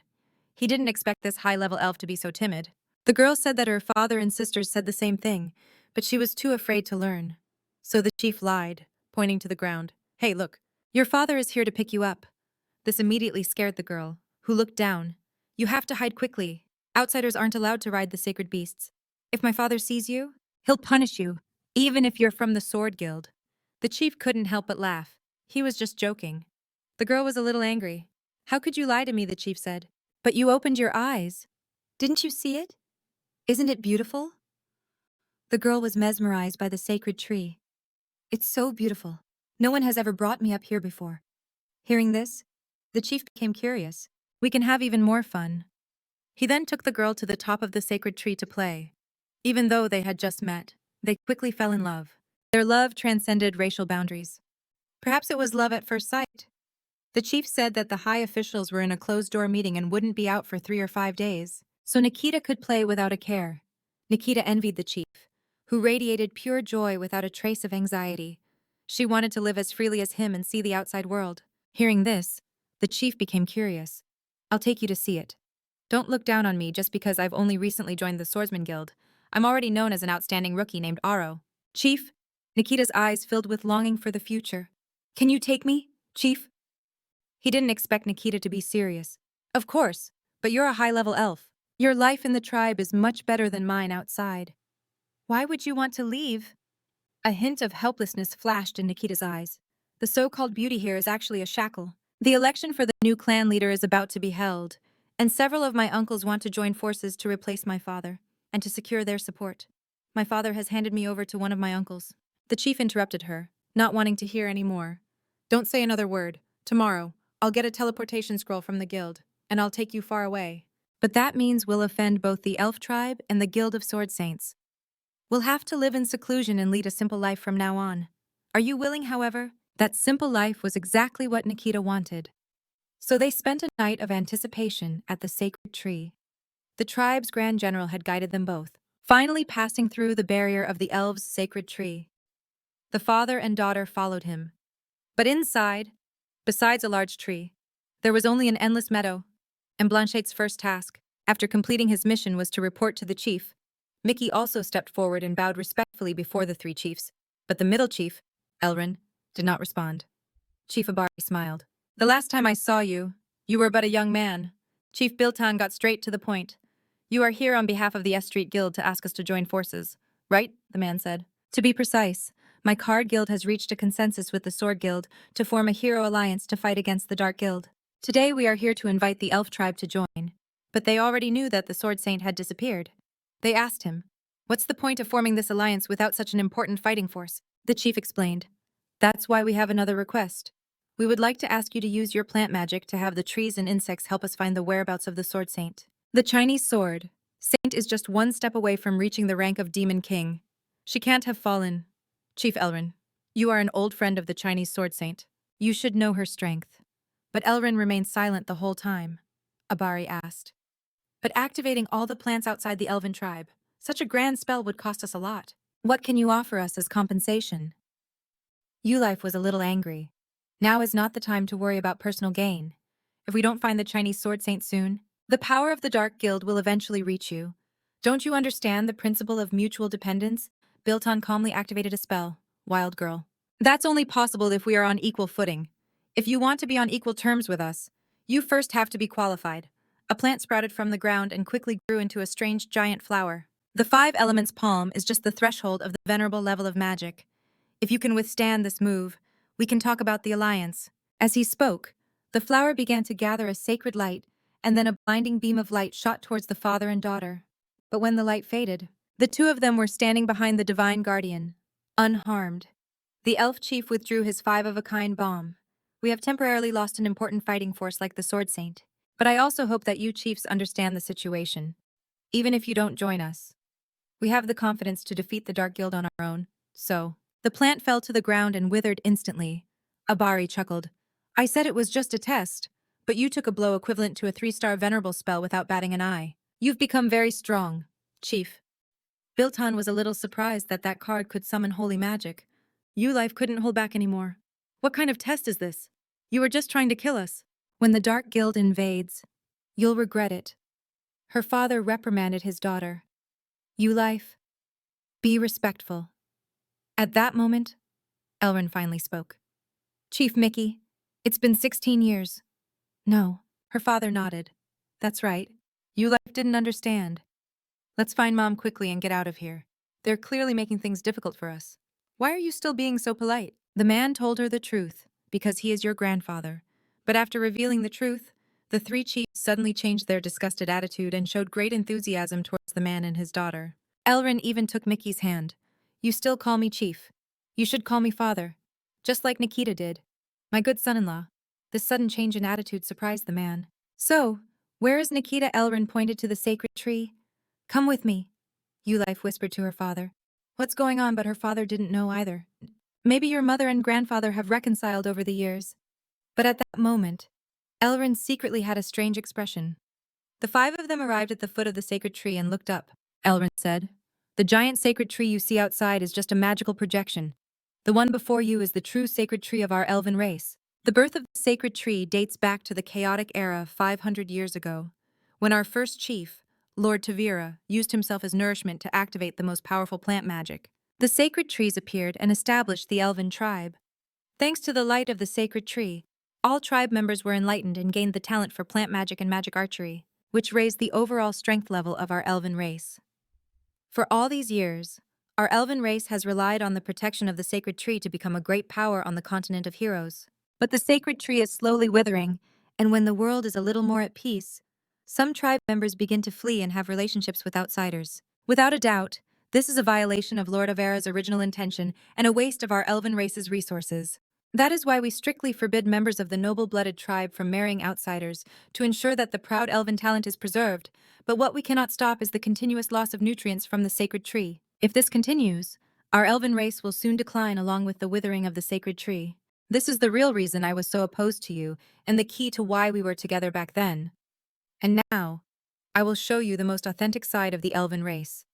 He didn't expect this high-level elf to be so timid. The girl said that her father and sisters said the same thing, but she was too afraid to learn. So the chief lied, pointing to the ground. "Hey, look, your father is here to pick you up." This immediately scared the girl, who looked down. "You have to hide quickly. Outsiders aren't allowed to ride the sacred beasts. If my father sees you, he'll punish you, even if you're from the Sword Guild." The chief couldn't help but laugh. He was just joking. The girl was a little angry. "How could you lie to me?" the chief said. "But you opened your eyes. Didn't you see it? Isn't it beautiful?" The girl was mesmerized by the sacred tree. "It's so beautiful. No one has ever brought me up here before." Hearing this, the chief became curious. "We can have even more fun." He then took the girl to the top of the sacred tree to play. Even though they had just met, they quickly fell in love. Their love transcended racial boundaries. Perhaps it was love at first sight. The chief said that the high officials were in a closed-door meeting and wouldn't be out for 3 or 5 days, so Nikita could play without a care. Nikita envied the chief, who radiated pure joy without a trace of anxiety. She wanted to live as freely as him and see the outside world. Hearing this, the chief became curious. I'll take you to see it. Don't look down on me just because I've only recently joined the Swordsman Guild. I'm already known as an outstanding rookie named Aro. Chief? Nikita's eyes filled with longing for the future. Can you take me, Chief? He didn't expect Nikita to be serious. Of course, but you're a high-level elf. Your life in the tribe is much better than mine outside. Why would you want to leave? A hint of helplessness flashed in Nikita's eyes. The so-called beauty here is actually a shackle. The election for the new clan leader is about to be held, and several of my uncles want to join forces to replace my father, and to secure their support. My father has handed me over to one of my uncles. The chief interrupted her, not wanting to hear any more. Don't say another word. Tomorrow, I'll get a teleportation scroll from the guild, and I'll take you far away. But that means we'll offend both the elf tribe and the Guild of Sword Saints. We'll have to live in seclusion and lead a simple life from now on. Are you willing, however? That simple life was exactly what Nikita wanted. So they spent a night of anticipation at the sacred tree. The tribe's grand general had guided them both, finally passing through the barrier of the elves' sacred tree. The father and daughter followed him. But inside, besides a large tree, there was only an endless meadow, and Blanchette's first task, after completing his mission, was to report to the chief. Mickey also stepped forward and bowed respectfully before the three chiefs, but the middle chief, Elrin, did not respond. Chief Abari smiled. The last time I saw you, you were but a young man. Chief Biltan got straight to the point. You are here on behalf of the S Street Guild to ask us to join forces, right? The man said. To be precise, my card guild has reached a consensus with the Sword Guild to form a hero alliance to fight against the Dark Guild. Today we are here to invite the elf tribe to join, but they already knew that the Sword Saint had disappeared. They asked him, what's the point of forming this alliance without such an important fighting force? The chief explained. That's why we have another request. We would like to ask you to use your plant magic to have the trees and insects help us find the whereabouts of the Sword Saint. The Chinese Sword Saint is just one step away from reaching the rank of Demon King. She can't have fallen. Chief Elrin, you are an old friend of the Chinese Sword Saint. You should know her strength. But Elrin remained silent the whole time. Abari asked. But activating all the plants outside the elven tribe, such a grand spell would cost us a lot. What can you offer us as compensation? Ulife was a little angry. Now is not the time to worry about personal gain. If we don't find the Chinese Sword Saint soon, the power of the Dark Guild will eventually reach you. Don't you understand the principle of mutual dependence? Biltan calmly activated a spell. Wild girl. That's only possible if we are on equal footing. If you want to be on equal terms with us, you first have to be qualified. A plant sprouted from the ground and quickly grew into a strange giant flower. The 5 elements palm is just the threshold of the venerable level of magic. If you can withstand this move, we can talk about the alliance. As he spoke, the flower began to gather a sacred light, and then a blinding beam of light shot towards the father and daughter. But when the light faded, the two of them were standing behind the divine guardian, unharmed. The elf chief withdrew his 5-of-a-kind bomb. We have temporarily lost an important fighting force like the Sword Saint. But I also hope that you chiefs understand the situation. Even if you don't join us, we have the confidence to defeat the Dark Guild on our own, so. The plant fell to the ground and withered instantly. Abari chuckled. I said it was just a test, but you took a blow equivalent to a 3-star venerable spell without batting an eye. You've become very strong, Chief. Biltan was a little surprised that that card could summon holy magic. Ulife couldn't hold back anymore. What kind of test is this? You were just trying to kill us. When the Dark Guild invades, you'll regret it. Her father reprimanded his daughter. Ulife, be respectful. At that moment, Elrin finally spoke. Chief Mickey, it's been 16 years. No, her father nodded. That's right. Ulife didn't understand. Let's find Mom quickly and get out of here. They're clearly making things difficult for us. Why are you still being so polite? The man told her the truth, because he is your grandfather. But after revealing the truth, the 3 chiefs suddenly changed their disgusted attitude and showed great enthusiasm towards the man and his daughter. Elrin even took Mickey's hand. You still call me Chief. You should call me Father. Just like Nikita did. My good son-in-law. This sudden change in attitude surprised the man. So, where is Nikita? Elrin pointed to the sacred tree. Come with me, Ulife whispered to her father. What's going on? But her father didn't know either. Maybe your mother and grandfather have reconciled over the years. But at that moment, Elrond secretly had a strange expression. The five of them arrived at the foot of the sacred tree and looked up. Elrond said, "The giant sacred tree you see outside is just a magical projection. The one before you is the true sacred tree of our elven race." The birth of the sacred tree dates back to the chaotic era 500 years ago, when our first chief, Lord Tavira, used himself as nourishment to activate the most powerful plant magic. The sacred trees appeared and established the elven tribe. Thanks to the light of the sacred tree, all tribe members were enlightened and gained the talent for plant magic and magic archery, which raised the overall strength level of our elven race. For all these years, our elven race has relied on the protection of the sacred tree to become a great power on the continent of heroes. But the sacred tree is slowly withering, and when the world is a little more at peace, some tribe members begin to flee and have relationships with outsiders. Without a doubt, this is a violation of Lord Avera's original intention and a waste of our elven race's resources. That is why we strictly forbid members of the noble-blooded tribe from marrying outsiders to ensure that the proud elven talent is preserved, but what we cannot stop is the continuous loss of nutrients from the sacred tree. If this continues, our elven race will soon decline along with the withering of the sacred tree. This is the real reason I was so opposed to you, and the key to why we were together back then. And now, I will show you the most authentic side of the elven race.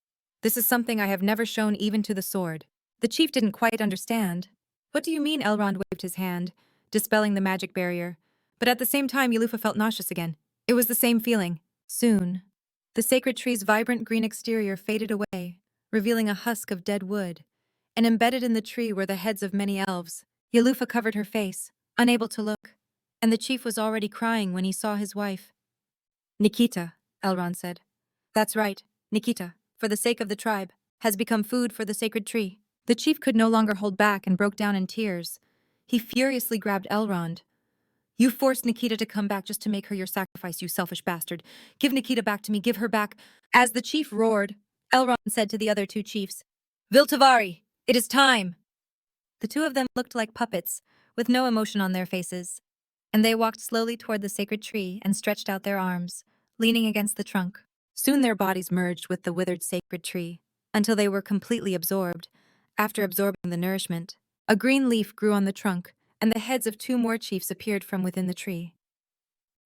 This is something I have never shown even to the sword. The chief didn't quite understand. What do you mean? Elrond waved his hand, dispelling the magic barrier. But at the same time, Yelufa felt nauseous again. It was the same feeling. Soon, the sacred tree's vibrant green exterior faded away, revealing a husk of dead wood. And embedded in the tree were the heads of many elves. Yelufa covered her face, unable to look, and the chief was already crying when he saw his wife. "Nikita," Elrond said. "That's right, Nikita, for the sake of the tribe, has become food for the sacred tree." The chief could no longer hold back and broke down in tears. He furiously grabbed Elrond. "You forced Nikita to come back just to make her your sacrifice, you selfish bastard. Give Nikita back to me, give her back." As the chief roared, Elrond said to the other two chiefs, "Viltavari, it is time." The two of them looked like puppets, with no emotion on their faces, and they walked slowly toward the sacred tree and stretched out their arms, leaning against the trunk. Soon their bodies merged with the withered sacred tree, until they were completely absorbed. After absorbing the nourishment, a green leaf grew on the trunk, and the heads of two more chiefs appeared from within the tree.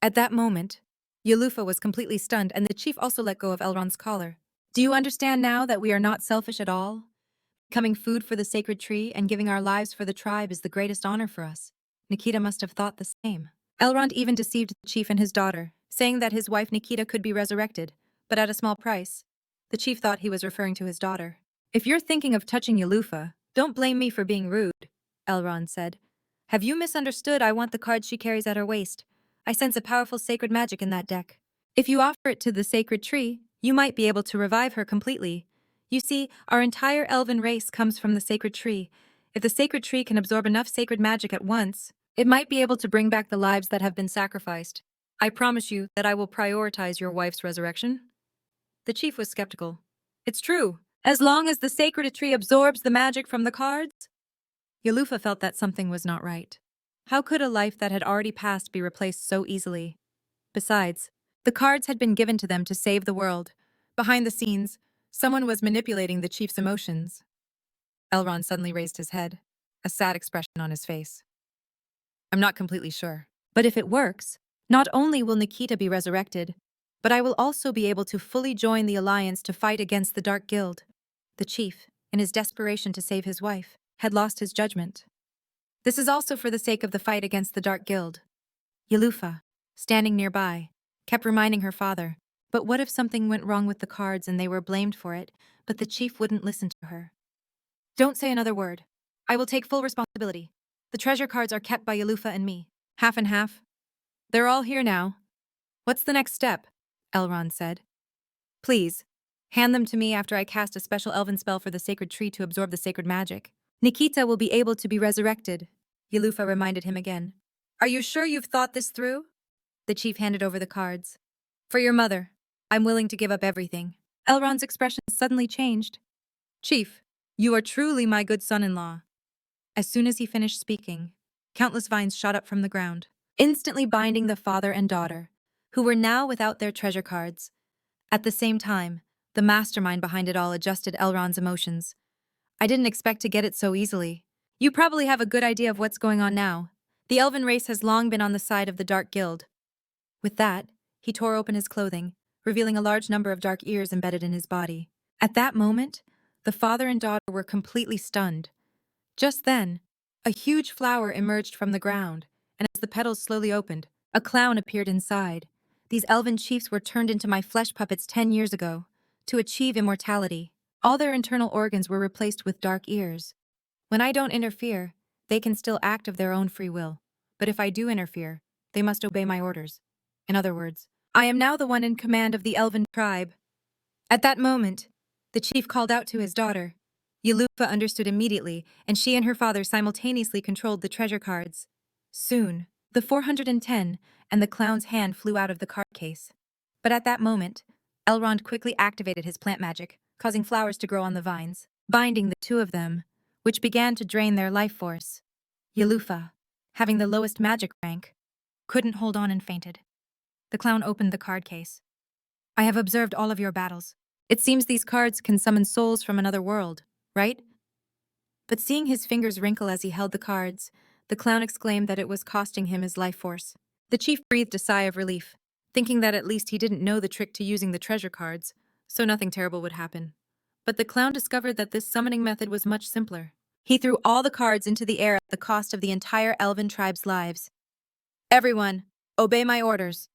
At that moment, Yelufa was completely stunned, and the chief also let go of Elrond's collar. "Do you understand now that we are not selfish at all? Becoming food for the sacred tree and giving our lives for the tribe is the greatest honor for us." Nikita must have thought the same. Elrond even deceived the chief and his daughter, saying that his wife Nikita could be resurrected, but at a small price. The chief thought he was referring to his daughter. "If you're thinking of touching Yelufa, don't blame me for being rude," Elrond said. "Have you misunderstood? I want the card she carries at her waist. I sense a powerful sacred magic in that deck. If you offer it to the sacred tree, you might be able to revive her completely. You see, our entire elven race comes from the sacred tree. If the sacred tree can absorb enough sacred magic at once, it might be able to bring back the lives that have been sacrificed. I promise you that I will prioritize your wife's resurrection." The chief was skeptical. "It's true. As long as the sacred tree absorbs the magic from the cards?" Yelufa felt that something was not right. How could a life that had already passed be replaced so easily? Besides, the cards had been given to them to save the world. Behind the scenes, someone was manipulating the chief's emotions. Elrond suddenly raised his head, a sad expression on his face. "I'm not completely sure. But if it works, not only will Nikita be resurrected, but I will also be able to fully join the alliance to fight against the Dark Guild." The chief, in his desperation to save his wife, had lost his judgment. "This is also for the sake of the fight against the Dark Guild." Yelufa, standing nearby, kept reminding her father, but what if something went wrong with the cards and they were blamed for it, but the chief wouldn't listen to her. "Don't say another word. I will take full responsibility. The treasure cards are kept by Yelufa and me. Half and half. They're all here now." "What's the next step?" Elrond said. "Please, hand them to me after I cast a special elven spell for the sacred tree to absorb the sacred magic. Nikita will be able to be resurrected," Yelufa reminded him again. "Are you sure you've thought this through?" The chief handed over the cards. "For your mother, I'm willing to give up everything." Elrond's expression suddenly changed. "Chief, you are truly my good son-in-law." As soon as he finished speaking, countless vines shot up from the ground, instantly binding the father and daughter, who were now without their treasure cards. At the same time, the mastermind behind it all adjusted Elrond's emotions. "I didn't expect to get it so easily. You probably have a good idea of what's going on now. The elven race has long been on the side of the Dark Guild. With that, he tore open his clothing, revealing a large number of dark ears embedded in his body. At that moment, the father and daughter were completely stunned. Just then, a huge flower emerged from the ground, and as the petals slowly opened, a clown appeared inside. These elven chiefs were turned into my flesh puppets 10 years ago, to achieve immortality. All their internal organs were replaced with dark ears. When I don't interfere, they can still act of their own free will. But if I do interfere, they must obey my orders. In other words, I am now the one in command of the elven tribe. At that moment, the chief called out to his daughter. Yelufa understood immediately, and she and her father simultaneously controlled the treasure cards. Soon, the 410 and the clown's hand flew out of the card case. But at that moment, Elrond quickly activated his plant magic, causing flowers to grow on the vines, binding the two of them, which began to drain their life force. Yelufa, having the lowest magic rank, couldn't hold on and fainted. The clown opened the card case. I have observed all of your battles. It seems these cards can summon souls from another world, right? But seeing his fingers wrinkle as he held the cards, the clown exclaimed that it was costing him his life force. The chief breathed a sigh of relief, thinking that at least he didn't know the trick to using the treasure cards, so nothing terrible would happen. But the clown discovered that this summoning method was much simpler. He threw all the cards into the air at the cost of the entire elven tribe's lives. Everyone, obey my orders.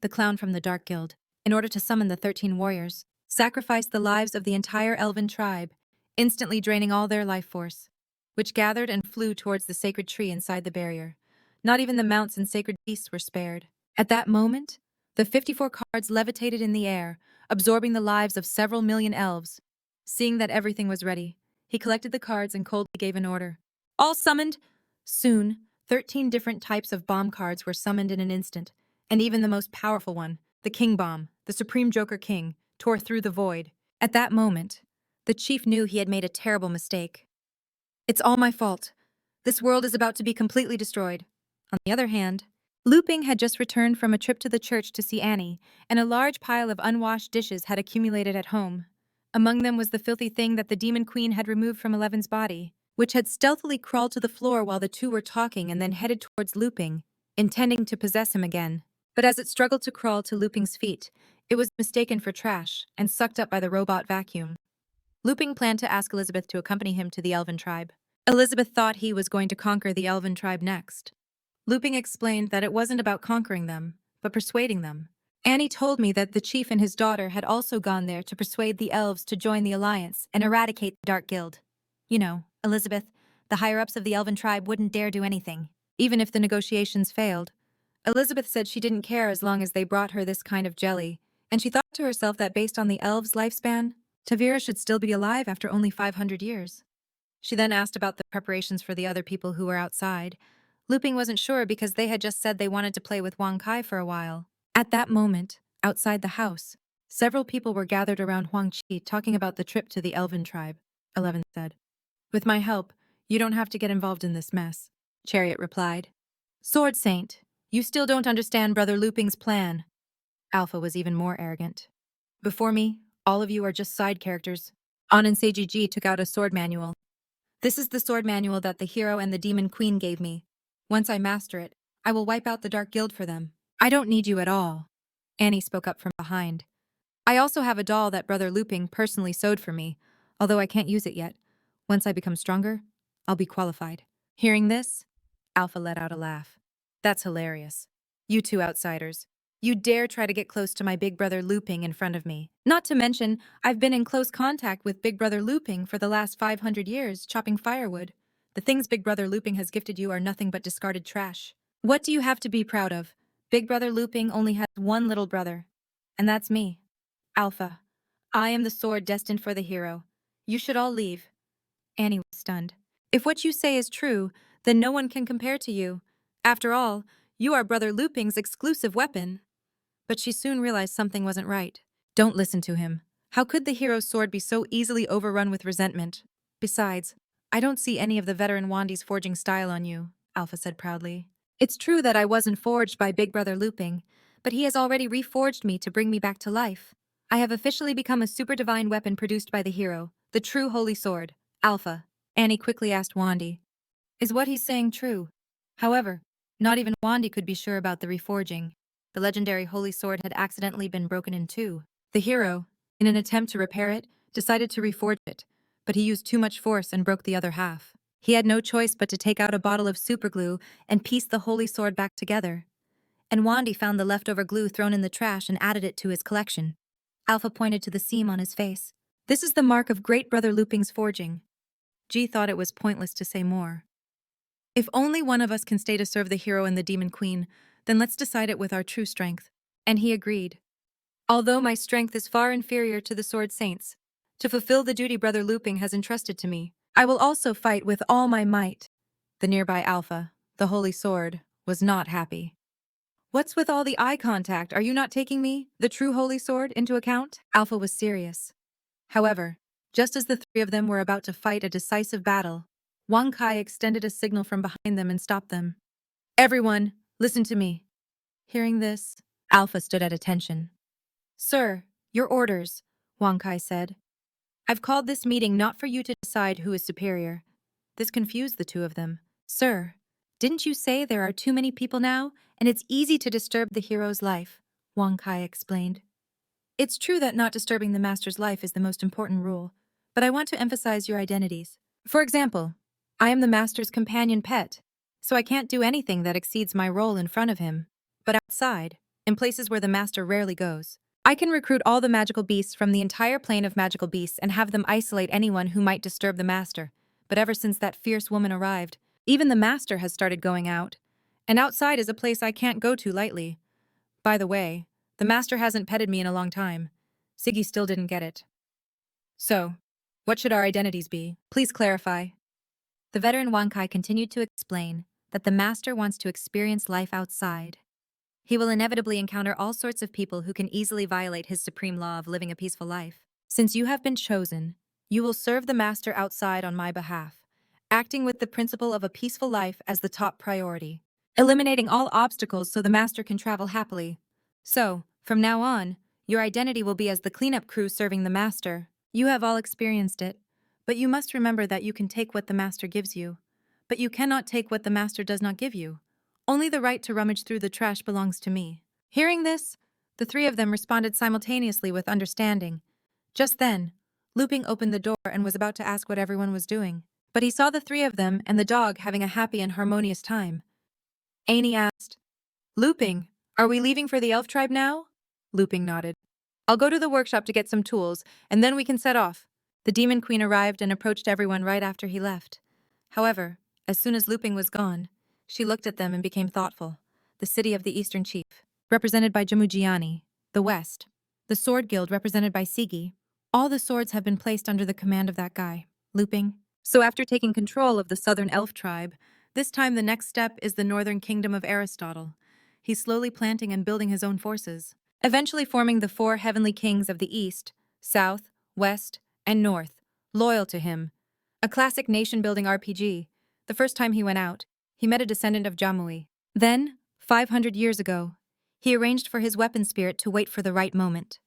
The clown from the Dark Guild, in order to summon the 13 warriors, sacrificed the lives of the entire elven tribe, instantly draining all their life force, which gathered and flew towards the sacred tree inside the barrier. Not even the mounts and sacred beasts were spared. At that moment, the 54 cards levitated in the air, absorbing the lives of several million elves. Seeing that everything was ready, he collected the cards and coldly gave an order. All summoned! Soon, 13 different types of bomb cards were summoned in an instant, and even the most powerful one, the King Bomb, the Supreme Joker King, tore through the void. At that moment, the chief knew he had made a terrible mistake. It's all my fault. This world is about to be completely destroyed. On the other hand, Luping had just returned from a trip to the church to see Annie, and a large pile of unwashed dishes had accumulated at home. Among them was the filthy thing that the Demon Queen had removed from Eleven's body, which had stealthily crawled to the floor while the two were talking and then headed towards Luping, intending to possess him again. But as it struggled to crawl to Luping's feet, it was mistaken for trash and sucked up by the robot vacuum. Luping planned to ask Elizabeth to accompany him to the Elven tribe. Elizabeth thought he was going to conquer the Elven tribe next. Luping explained that it wasn't about conquering them, but persuading them. Annie told me that the chief and his daughter had also gone there to persuade the elves to join the alliance and eradicate the Dark Guild. You know, Elizabeth, the higher-ups of the Elven tribe wouldn't dare do anything, even if the negotiations failed. Elizabeth said she didn't care as long as they brought her this kind of jelly, and she thought to herself that based on the elves' lifespan, Tavira should still be alive after only 500 years. She then asked about the preparations for the other people who were outside. Luping wasn't sure because they had just said they wanted to play with Huang Kai for a while. At that moment, outside the house, several people were gathered around Huang Qi talking about the trip to the Elven tribe. Eleven said. With my help, you don't have to get involved in this mess, Chariot replied. Sword Saint, you still don't understand Brother Luping's plan. Alpha was even more arrogant. Before me, all of you are just side characters. An and Seiji Ji took out a sword manual. This is the sword manual that the hero and the Demon Queen gave me. Once I master it, I will wipe out the Dark Guild for them. I don't need you at all. Annie spoke up from behind. I also have a doll that Brother Luping personally sewed for me, although I can't use it yet. Once I become stronger, I'll be qualified. Hearing this, Alpha let out a laugh. That's hilarious. You two outsiders. You dare try to get close to my big brother Luping in front of me. Not to mention, I've been in close contact with big brother Luping for the last 500 years, chopping firewood. The things big brother Luping has gifted you are nothing but discarded trash. What do you have to be proud of? Big brother Luping only has one little brother. And that's me. Alpha. I am the sword destined for the hero. You should all leave. Annie was stunned. If what you say is true, then no one can compare to you. After all, you are Brother Luping's exclusive weapon. But she soon realized something wasn't right. Don't listen to him. How could the hero's sword be so easily overrun with resentment? Besides, I don't see any of the veteran Wandi's forging style on you, Alpha said proudly. It's true that I wasn't forged by Big Brother Luping, but he has already reforged me to bring me back to life. I have officially become a super divine weapon produced by the hero, the true holy sword, Alpha. Annie quickly asked Wandi. Is what he's saying true? However, not even Wandi could be sure about the reforging. The legendary holy sword had accidentally been broken in two. The hero, in an attempt to repair it, decided to reforge it, but he used too much force and broke the other half. He had no choice but to take out a bottle of superglue and piece the holy sword back together. And Wandi found the leftover glue thrown in the trash and added it to his collection. Alpha pointed to the seam on his face. This is the mark of Great Brother Luping's forging. G thought it was pointless to say more. If only one of us can stay to serve the hero and the demon queen, then let's decide it with our true strength. And he agreed. Although my strength is far inferior to the Sword Saints, to fulfill the duty Brother Luping has entrusted to me, I will also fight with all my might. The nearby Alpha, the Holy Sword, was not happy. What's with all the eye contact? Are you not taking me, the true Holy Sword, into account? Alpha was serious. However, just as the three of them were about to fight a decisive battle, Wang Kai extended a signal from behind them and stopped them. Everyone, listen to me. Hearing this, Alpha stood at attention. Sir, your orders, Wang Kai said. I've called this meeting not for you to decide who is superior. This confused the two of them. Sir, didn't you say there are too many people now, and it's easy to disturb the hero's life? Wang Kai explained. It's true that not disturbing the master's life is the most important rule, but I want to emphasize your identities. For example, I am the master's companion pet, so I can't do anything that exceeds my role in front of him. But outside, in places where the master rarely goes, I can recruit all the magical beasts from the entire plane of magical beasts and have them isolate anyone who might disturb the master. But ever since that fierce woman arrived, even the master has started going out. And outside is a place I can't go to lightly. By the way, the master hasn't petted me in a long time. Siggy still didn't get it. So, what should our identities be? Please clarify. The veteran Wankai continued to explain that the master wants to experience life outside. He will inevitably encounter all sorts of people who can easily violate his supreme law of living a peaceful life. Since you have been chosen, you will serve the master outside on my behalf, acting with the principle of a peaceful life as the top priority, eliminating all obstacles so the master can travel happily. So, from now on, your identity will be as the cleanup crew serving the master. You have all experienced it, but you must remember that you can take what the master gives you, but you cannot take what the master does not give you. Only the right to rummage through the trash belongs to me. Hearing this, the three of them responded simultaneously with understanding. Just then, Luping opened the door and was about to ask what everyone was doing, but he saw the three of them and the dog having a happy and harmonious time. Annie asked, Luping, are we leaving for the elf tribe now? Luping nodded. I'll go to the workshop to get some tools, and then we can set off. The demon queen arrived and approached everyone right after he left. However, as soon as Luping was gone, she looked at them and became thoughtful. The city of the Eastern Chief, represented by Jamujiani. The West. The Sword Guild, represented by Sigi. All the swords have been placed under the command of that guy, Luping. So after taking control of the Southern Elf tribe, this time the next step is the Northern Kingdom of Aristotle. He's slowly planting and building his own forces, eventually forming the four heavenly kings of the East, South, West, and North, loyal to him. A classic nation-building RPG. The first time he went out, he met a descendant of Jamui. Then, 500 years ago, he arranged for his weapon spirit to wait for the right moment.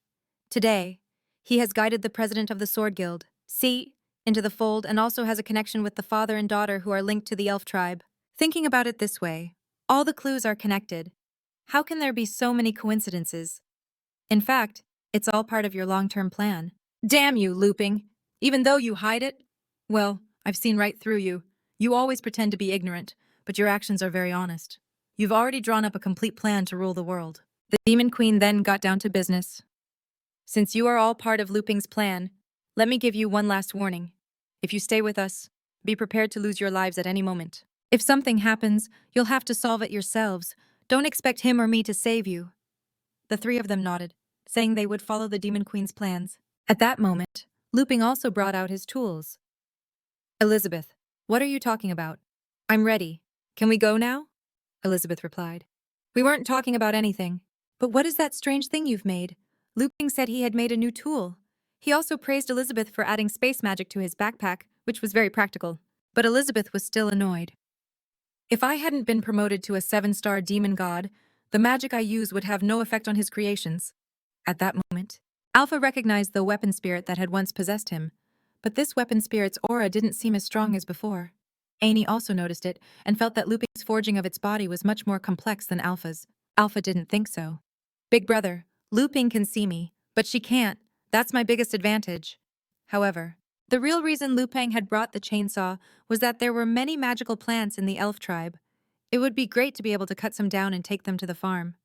Today, he has guided the president of the Sword Guild, C, into the fold and also has a connection with the father and daughter who are linked to the elf tribe. Thinking about it this way, all the clues are connected. How can there be so many coincidences? In fact, it's all part of your long-term plan. Damn you, Luping! Even though you hide it? Well, I've seen right through you. You always pretend to be ignorant, but your actions are very honest. You've already drawn up a complete plan to rule the world. The Demon Queen then got down to business. Since you are all part of Luping's plan, let me give you one last warning. If you stay with us, be prepared to lose your lives at any moment. If something happens, you'll have to solve it yourselves. Don't expect him or me to save you. The three of them nodded, saying they would follow the Demon Queen's plans. At that moment, Luping also brought out his tools. Elizabeth, what are you talking about? I'm ready. Can we go now? Elizabeth replied. We weren't talking about anything. But what is that strange thing you've made? Luping said he had made a new tool. He also praised Elizabeth for adding space magic to his backpack, which was very practical. But Elizabeth was still annoyed. If I hadn't been promoted to a 7-star demon god, the magic I use would have no effect on his creations. At that moment, Alpha recognized the weapon spirit that had once possessed him, but this weapon spirit's aura didn't seem as strong as before. Annie also noticed it and felt that Luping's forging of its body was much more complex than Alpha's. Alpha didn't think so. Big brother, Luping can see me, but she can't. That's my biggest advantage. However, the real reason Luping had brought the chainsaw was that there were many magical plants in the elf tribe. It would be great to be able to cut some down and take them to the farm.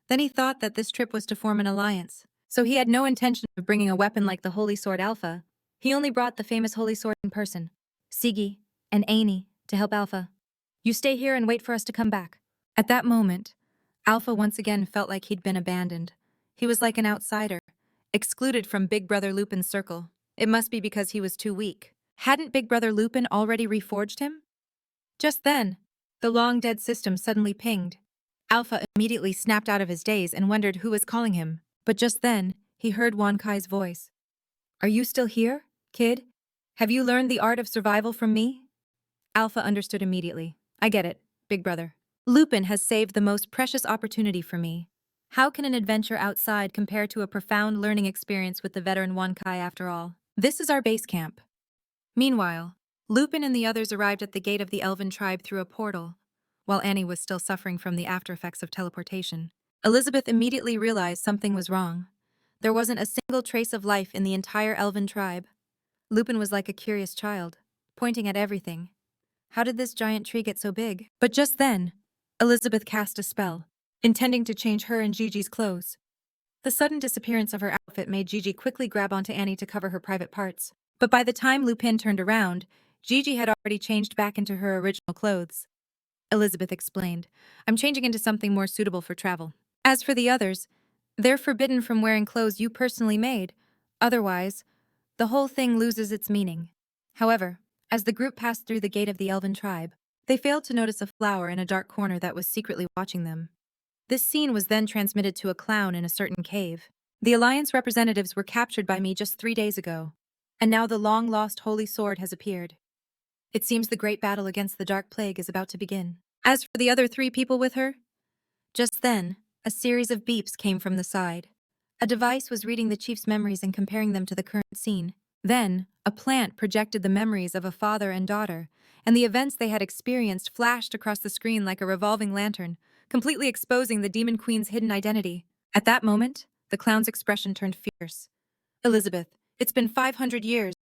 Then he thought that this trip was to form an alliance, so he had no intention of bringing a weapon like the Holy Sword Alpha. He only brought the famous Holy Sword in person, Sigi, and Annie, to help Alpha. You stay here and wait for us to come back. At that moment, Alpha once again felt like he'd been abandoned. He was like an outsider, excluded from Big Brother Lupin's circle. It must be because he was too weak. Hadn't Big Brother Lupin already reforged him? Just then, the long-dead system suddenly pinged. Alpha immediately snapped out of his daze and wondered who was calling him. But just then, he heard Wan Kai's voice. Are you still here, kid? Have you learned the art of survival from me? Alpha understood immediately. I get it, Big Brother. Lupin has saved the most precious opportunity for me. How can an adventure outside compare to a profound learning experience with the veteran Wan Kai after all? This is our base camp. Meanwhile, Lupin and the others arrived at the gate of the elven tribe through a portal, while Annie was still suffering from the after-effects of teleportation. Elizabeth immediately realized something was wrong. There wasn't a single trace of life in the entire elven tribe. Lupin was like a curious child, pointing at everything. How did this giant tree get so big? But just then, Elizabeth cast a spell, intending to change her and Gigi's clothes. The sudden disappearance of her outfit made Gigi quickly grab onto Annie to cover her private parts. But by the time Lupin turned around, Gigi had already changed back into her original clothes. Elizabeth explained, I'm changing into something more suitable for travel. As for the others, they're forbidden from wearing clothes you personally made. Otherwise, the whole thing loses its meaning. However, as the group passed through the gate of the elven tribe, they failed to notice a flower in a dark corner that was secretly watching them. This scene was then transmitted to a clown in a certain cave. The Alliance representatives were captured by me just 3 days ago, and now the long-lost Holy Sword has appeared. It seems the great battle against the Dark Plague is about to begin. As for the other 3 people with her, just then, a series of beeps came from the side. A device was reading the chief's memories and comparing them to the current scene. Then, a plant projected the memories of a father and daughter, and the events they had experienced flashed across the screen like a revolving lantern, completely exposing the Demon Queen's hidden identity. At that moment, the clown's expression turned fierce. Elizabeth, it's been 500 years.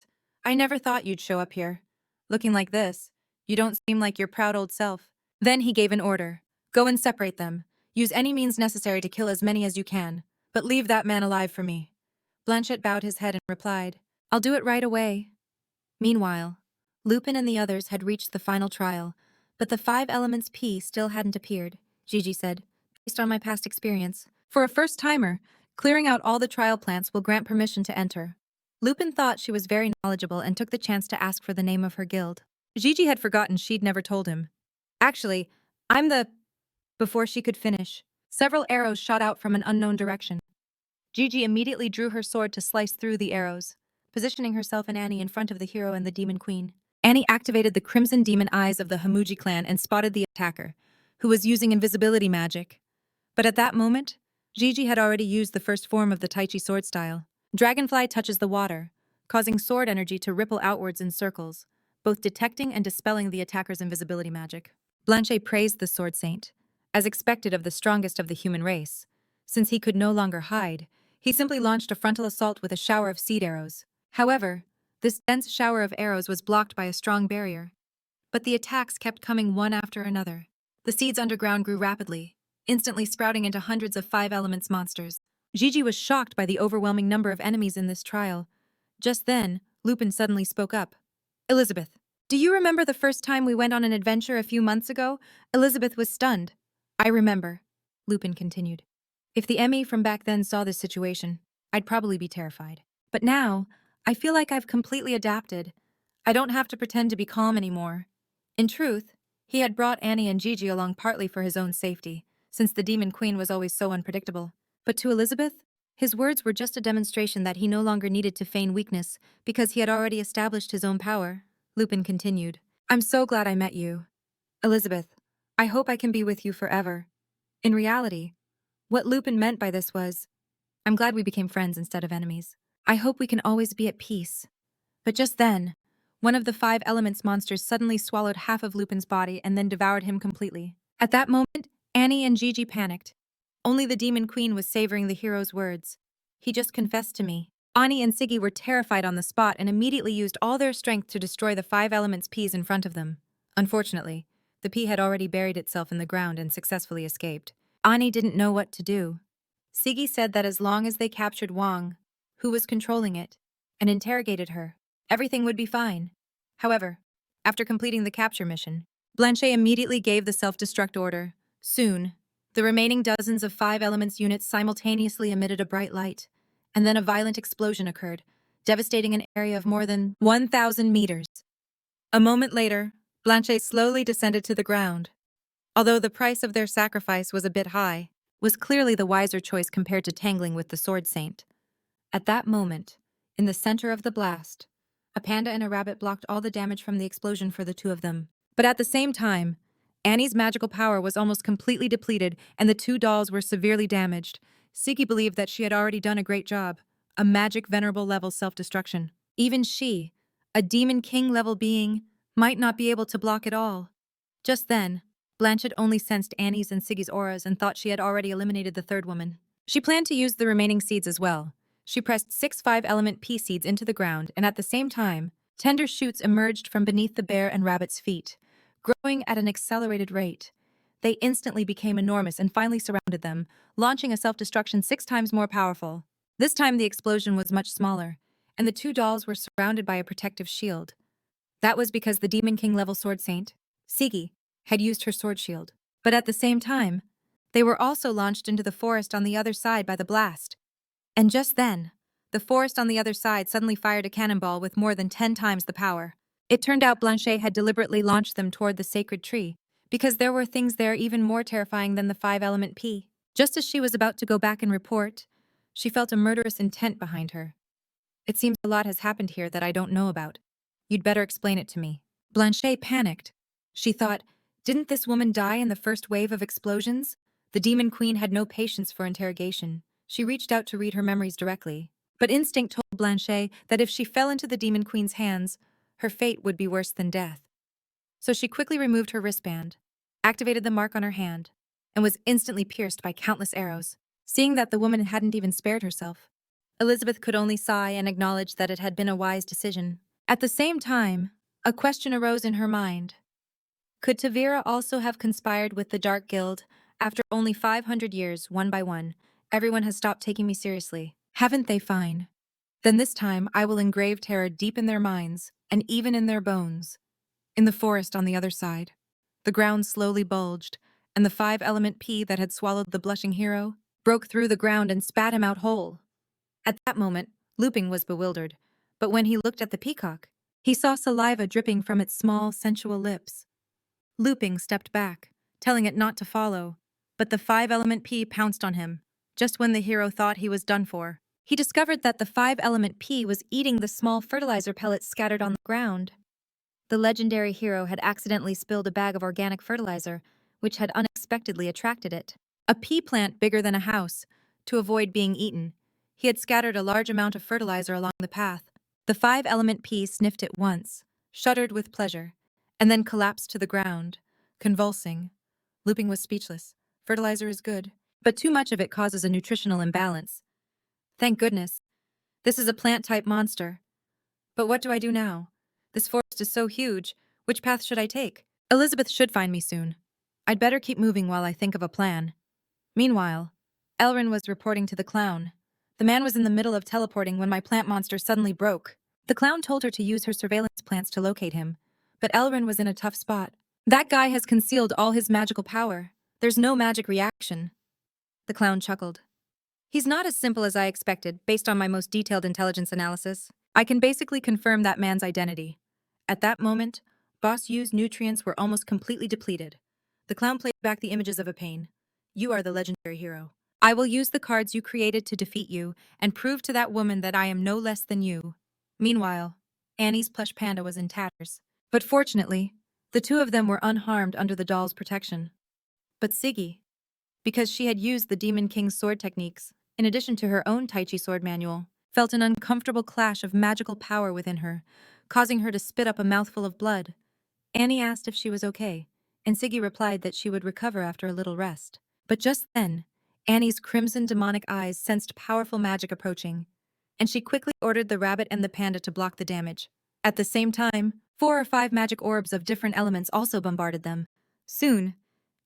I never thought you'd show up here. Looking like this, you don't seem like your proud old self. Then he gave an order. Go and separate them. Use any means necessary to kill as many as you can, but leave that man alive for me. Blanchett bowed his head and replied, I'll do it right away. Meanwhile, Lupin and the others had reached the final trial, but the 5 elements P still hadn't appeared. Gigi said, based on my past experience, for a first-timer, clearing out all the trial plants will grant permission to enter. Lupin thought she was very knowledgeable and took the chance to ask for the name of her guild. Gigi had forgotten she'd never told him. Actually, I'm the... Before she could finish, several arrows shot out from an unknown direction. Gigi immediately drew her sword to slice through the arrows, positioning herself and Annie in front of the hero and the Demon Queen. Annie activated the crimson demon eyes of the Hamuji clan and spotted the attacker, who was using invisibility magic. But at that moment, Gigi had already used the first form of the Taichi sword style. Dragonfly touches the water, causing sword energy to ripple outwards in circles, both detecting and dispelling the attacker's invisibility magic. Blanchet praised the sword saint, as expected of the strongest of the human race. Since he could no longer hide, he simply launched a frontal assault with a shower of seed arrows. However, this dense shower of arrows was blocked by a strong barrier. But the attacks kept coming one after another. The seeds underground grew rapidly, instantly sprouting into hundreds of 5 elements monsters. Gigi was shocked by the overwhelming number of enemies in this trial. Just then, Lupin suddenly spoke up. Elizabeth, do you remember the first time we went on an adventure a few months ago? Elizabeth was stunned. I remember, Lupin continued. If the Emmy from back then saw this situation, I'd probably be terrified. But now, I feel like I've completely adapted. I don't have to pretend to be calm anymore. In truth, he had brought Annie and Gigi along partly for his own safety, since the Demon Queen was always so unpredictable. But to Elizabeth, his words were just a demonstration that he no longer needed to feign weakness because he had already established his own power. Lupin continued, I'm so glad I met you. Elizabeth, I hope I can be with you forever. In reality, what Lupin meant by this was, I'm glad we became friends instead of enemies. I hope we can always be at peace. But just then, one of the five elements monsters suddenly swallowed half of Lupin's body and then devoured him completely. At that moment, Annie and Gigi panicked. Only the Demon Queen was savoring the hero's words. He just confessed to me. Ani and Siggy were terrified on the spot and immediately used all their strength to destroy the five elements peas in front of them. Unfortunately, the pea had already buried itself in the ground and successfully escaped. Ani didn't know what to do. Siggy said that as long as they captured Wang, who was controlling it, and interrogated her, everything would be fine. However, after completing the capture mission, Blanche immediately gave the self-destruct order. Soon, the remaining dozens of five elements units simultaneously emitted a bright light, and then a violent explosion occurred, devastating an area of more than 1,000 meters. A moment later, Blanche slowly descended to the ground. Although the price of their sacrifice was a bit high, was clearly the wiser choice compared to tangling with the Sword Saint. At that moment, in the center of the blast, a panda and a rabbit blocked all the damage from the explosion for the two of them. But at the same time, Annie's magical power was almost completely depleted and the two dolls were severely damaged. Siggy believed that she had already done a great job, a magic venerable level self-destruction. Even she, a demon king level being, might not be able to block it all. Just then, Blanche only sensed Annie's and Siggy's auras and thought she had already eliminated the third woman. She planned to use the remaining seeds as well. She pressed 6 5-element pea seeds into the ground, and at the same time, tender shoots emerged from beneath the bear and rabbit's feet, growing at an accelerated rate. They instantly became enormous and finally surrounded them, launching a self-destruction 6 times more powerful. This time the explosion was much smaller, and the two dolls were surrounded by a protective shield. That was because the Demon King level Sword Saint, Siggy, had used her sword shield. But at the same time, they were also launched into the forest on the other side by the blast. And just then, the forest on the other side suddenly fired a cannonball with more than 10 times the power. It turned out Blanche had deliberately launched them toward the sacred tree, because there were things there even more terrifying than the 5-element pea. Just as she was about to go back and report, she felt a murderous intent behind her. It seems a lot has happened here that I don't know about. You'd better explain it to me. Blanche panicked. She thought, didn't this woman die in the first wave of explosions? The Demon Queen had no patience for interrogation. She reached out to read her memories directly. But instinct told Blanche that if she fell into the Demon Queen's hands, her fate would be worse than death. So she quickly removed her wristband, activated the mark on her hand, and was instantly pierced by countless arrows. Seeing that the woman hadn't even spared herself, Elizabeth could only sigh and acknowledge that it had been a wise decision. At the same time, a question arose in her mind. Could Tavira also have conspired with the Dark Guild? After only 500 years, one by one, everyone has stopped taking me seriously. Haven't they? Fine. Then this time I will engrave terror deep in their minds, and even in their bones. In the forest on the other side, the ground slowly bulged, and the 5-element pea that had swallowed the blushing hero broke through the ground and spat him out whole. At that moment, Luping was bewildered, but when he looked at the peacock, he saw saliva dripping from its small, sensual lips. Luping stepped back, telling it not to follow, but the 5-element pea pounced on him, just when the hero thought he was done for. He discovered that the 5-element pea was eating the small fertilizer pellets scattered on the ground. The legendary hero had accidentally spilled a bag of organic fertilizer, which had unexpectedly attracted it. A pea plant bigger than a house. To avoid being eaten, he had scattered a large amount of fertilizer along the path. The 5-element pea sniffed it once, shuddered with pleasure, and then collapsed to the ground, convulsing. Luping was speechless. Fertilizer is good, but too much of it causes a nutritional imbalance. Thank goodness. This is a plant-type monster. But what do I do now? This forest is so huge. Which path should I take? Elizabeth should find me soon. I'd better keep moving while I think of a plan. Meanwhile, Elrin was reporting to the clown. The man was in the middle of teleporting when my plant monster suddenly broke. The clown told her to use her surveillance plants to locate him, but Elrin was in a tough spot. That guy has concealed all his magical power. There's no magic reaction. The clown chuckled. He's not as simple as I expected, based on my most detailed intelligence analysis. I can basically confirm that man's identity. At that moment, Boss Yu's nutrients were almost completely depleted. The clown played back the images of a pain. You are the legendary hero. I will use the cards you created to defeat you and prove to that woman that I am no less than you. Meanwhile, Annie's plush panda was in tatters. But fortunately, the two of them were unharmed under the doll's protection. But Siggy, because she had used the Demon King's sword techniques, in addition to her own Tai Chi sword manual, felt an uncomfortable clash of magical power within her. causing her to spit up a mouthful of blood. Annie asked if she was okay, and Siggy replied that she would recover after a little rest. But just then, Annie's crimson demonic eyes sensed powerful magic approaching, and she quickly ordered the rabbit and the panda to block the damage. At the same time, 4 or 5 magic orbs of different elements also bombarded them. Soon,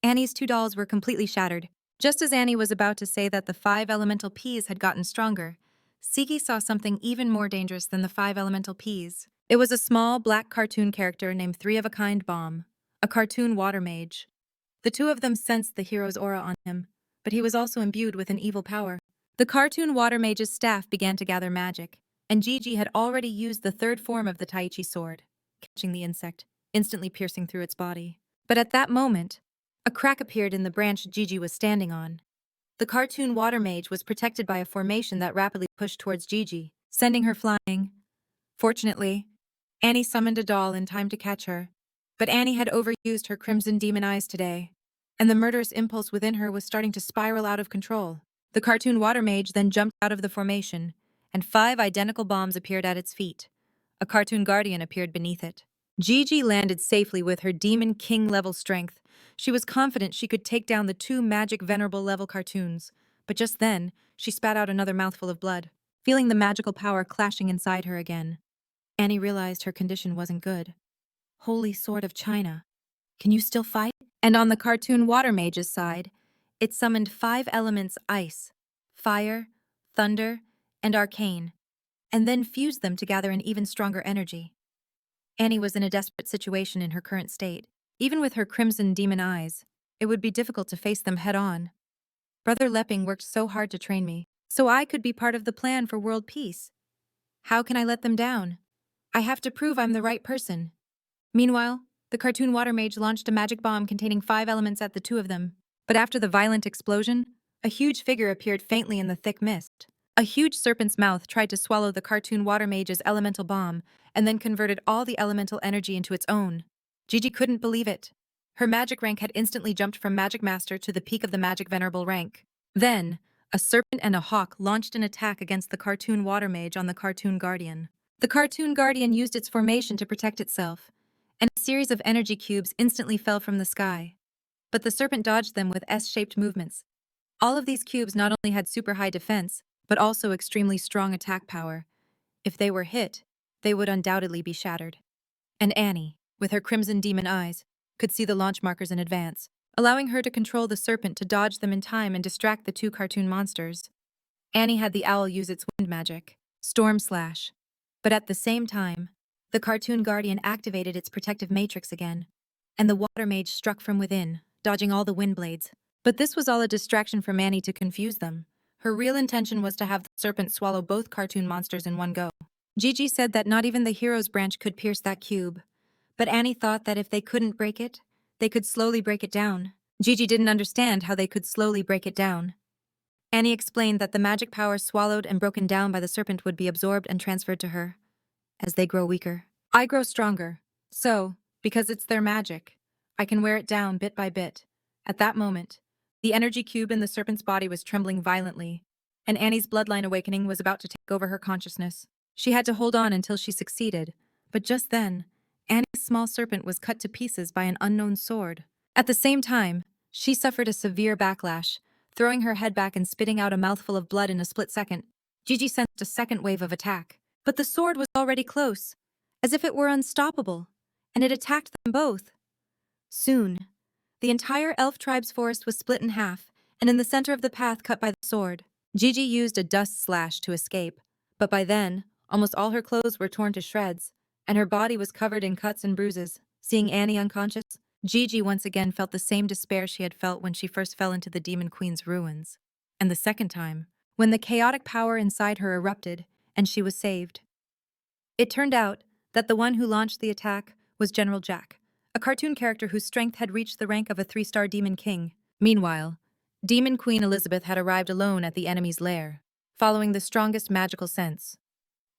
Annie's 2 dolls were completely shattered. Just as Annie was about to say that the 5 elemental peas had gotten stronger, Siggy saw something even more dangerous than the 5 elemental peas. It was a small, black cartoon character named Three-of-a-Kind Bomb, a cartoon water mage. The two of them sensed the hero's aura on him, but he was also imbued with an evil power. The cartoon water mage's staff began to gather magic, and Gigi had already used the third form of the Taichi sword, catching the insect, instantly piercing through its body. But at that moment, a crack appeared in the branch Gigi was standing on. The cartoon water mage was protected by a formation that rapidly pushed towards Gigi, sending her flying. Fortunately, Annie summoned a doll in time to catch her, but Annie had overused her crimson demon eyes today, and the murderous impulse within her was starting to spiral out of control. The cartoon water mage then jumped out of the formation, and 5 identical bombs appeared at its feet. A cartoon guardian appeared beneath it. Gigi landed safely with her demon king level strength. She was confident she could take down the 2 magic venerable level cartoons, but just then, she spat out another mouthful of blood. Feeling the magical power clashing inside her again, Annie realized her condition wasn't good. Holy Sword of China, can you still fight? And on the cartoon water mage's side, it summoned 5 elements: ice, fire, thunder, and arcane, and then fused them to gather an even stronger energy. Annie was in a desperate situation in her current state. Even with her crimson demon eyes, it would be difficult to face them head-on. Brother Luping worked so hard to train me, so I could be part of the plan for world peace. How can I let them down? I have to prove I'm the right person. Meanwhile, the cartoon water mage launched a magic bomb containing 5 elements at the 2 of them. But after the violent explosion, a huge figure appeared faintly in the thick mist. A huge serpent's mouth tried to swallow the cartoon water mage's elemental bomb and then converted all the elemental energy into its own. Gigi couldn't believe it. Her magic rank had instantly jumped from Magic Master to the peak of the Magic Venerable rank. Then, a serpent and a hawk launched an attack against the cartoon water mage on the cartoon guardian. The cartoon guardian used its formation to protect itself, and a series of energy cubes instantly fell from the sky. But the serpent dodged them with S-shaped movements. All of these cubes not only had super high defense, but also extremely strong attack power. If they were hit, they would undoubtedly be shattered. And Annie, with her crimson demon eyes, could see the launch markers in advance, allowing her to control the serpent to dodge them in time and distract the 2 cartoon monsters. Annie had the owl use its wind magic, Storm Slash. But at the same time, the cartoon guardian activated its protective matrix again, and the water mage struck from within, dodging all the wind blades. But this was all a distraction for Annie to confuse them. Her real intention was to have the serpent swallow both cartoon monsters in one go. Gigi said that not even the hero's branch could pierce that cube, but Annie thought that if they couldn't break it, they could slowly break it down. Gigi didn't understand how they could slowly break it down. Annie explained that the magic power swallowed and broken down by the serpent would be absorbed and transferred to her. As they grow weaker, I grow stronger. So, because it's their magic, I can wear it down bit by bit. At that moment, the energy cube in the serpent's body was trembling violently, and Annie's bloodline awakening was about to take over her consciousness. She had to hold on until she succeeded, but just then, Annie's small serpent was cut to pieces by an unknown sword. At the same time, she suffered a severe backlash, throwing her head back and spitting out a mouthful of blood in a split second. Gigi sensed a second wave of attack, but the sword was already close, as if it were unstoppable, and it attacked them both. Soon, the entire elf tribe's forest was split in half, and in the center of the path cut by the sword. Gigi used a dust slash to escape, but by then, almost all her clothes were torn to shreds, and her body was covered in cuts and bruises. Seeing Annie unconscious, Gigi once again felt the same despair she had felt when she first fell into the Demon Queen's ruins. And the second time, when the chaotic power inside her erupted, and she was saved. It turned out that the one who launched the attack was General Jack, a cartoon character whose strength had reached the rank of a 3-star Demon King. Meanwhile, Demon Queen Elizabeth had arrived alone at the enemy's lair, following the strongest magical sense.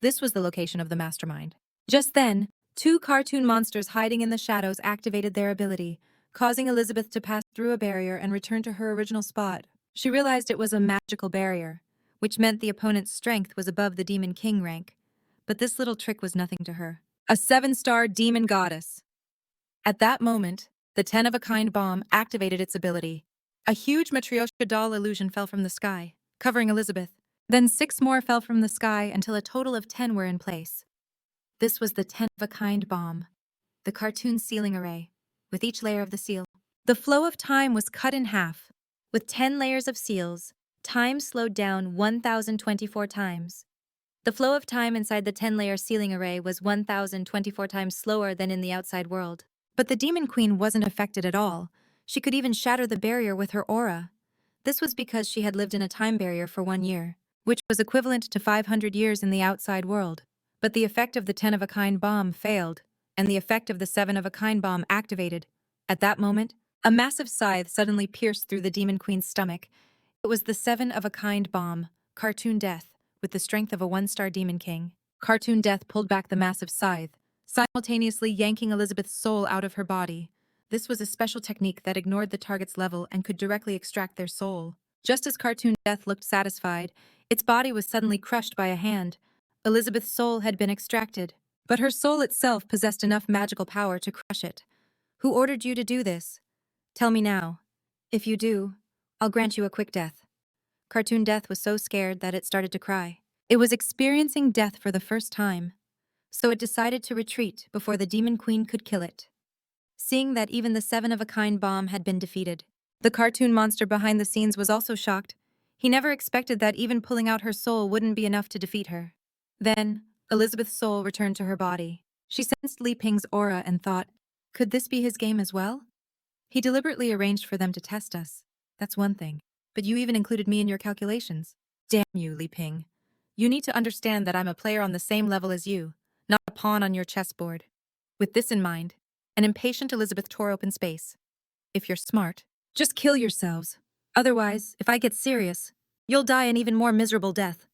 This was the location of the mastermind. Just then, 2 cartoon monsters hiding in the shadows activated their ability, causing Elizabeth to pass through a barrier and return to her original spot. She realized it was a magical barrier, which meant the opponent's strength was above the Demon King rank. But this little trick was nothing to her. a 7-star demon goddess. At that moment, the 10-of-a-kind bomb activated its ability. A huge Matryoshka doll illusion fell from the sky, covering Elizabeth. Then 6 more fell from the sky until a total of 10 were in place. This was the 10-of-a-kind bomb, the cartoon sealing array, with each layer of the seal. The flow of time was cut in half. With 10 layers of seals, time slowed down 1,024 times. The flow of time inside the 10-layer sealing array was 1,024 times slower than in the outside world. But the Demon Queen wasn't affected at all. She could even shatter the barrier with her aura. This was because she had lived in a time barrier for 1 year, which was equivalent to 500 years in the outside world. But the effect of the 10-of-a-kind bomb failed, and the effect of the 7-of-a-kind bomb activated. At that moment, a massive scythe suddenly pierced through the Demon Queen's stomach. It was the 7-of-a-kind bomb, Cartoon Death, with the strength of a 1-star Demon King. Cartoon Death pulled back the massive scythe, simultaneously yanking Elizabeth's soul out of her body. This was a special technique that ignored the target's level and could directly extract their soul. Just as Cartoon Death looked satisfied, its body was suddenly crushed by a hand. Elizabeth's soul had been extracted, but her soul itself possessed enough magical power to crush it. Who ordered you to do this? Tell me now. If you do, I'll grant you a quick death. Cartoon Death was so scared that it started to cry. It was experiencing death for the first time, so it decided to retreat before the Demon Queen could kill it. Seeing that even the 7-of-a-kind bomb had been defeated, the cartoon monster behind the scenes was also shocked. He never expected that even pulling out her soul wouldn't be enough to defeat her. Then, Elizabeth's soul returned to her body. She sensed Luping's aura and thought, could this be his game as well? He deliberately arranged for them to test us. That's one thing. But you even included me in your calculations. Damn you, Luping. You need to understand that I'm a player on the same level as you, not a pawn on your chessboard. With this in mind, an impatient Elizabeth tore open space. If you're smart, just kill yourselves. Otherwise, if I get serious, you'll die an even more miserable death.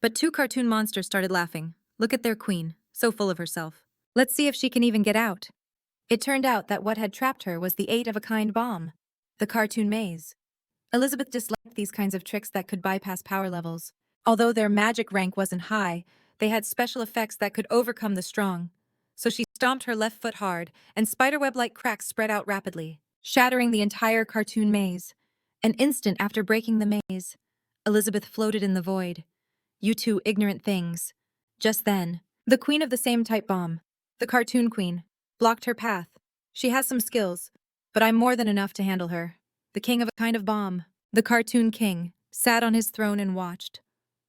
But 2 cartoon monsters started laughing. Look at their queen, so full of herself. Let's see if she can even get out. It turned out that what had trapped her was the 8-of-a-kind bomb, the cartoon maze. Elizabeth disliked these kinds of tricks that could bypass power levels. Although their magic rank wasn't high, they had special effects that could overcome the strong. So she stomped her left foot hard, and spiderweb-like cracks spread out rapidly, shattering the entire cartoon maze. An instant after breaking the maze, Elizabeth floated in the void. You two ignorant things. Just then, the queen of the same type bomb, the cartoon queen, blocked her path. She has some skills, but I'm more than enough to handle her. The king of a kind of bomb, the cartoon king, sat on his throne and watched.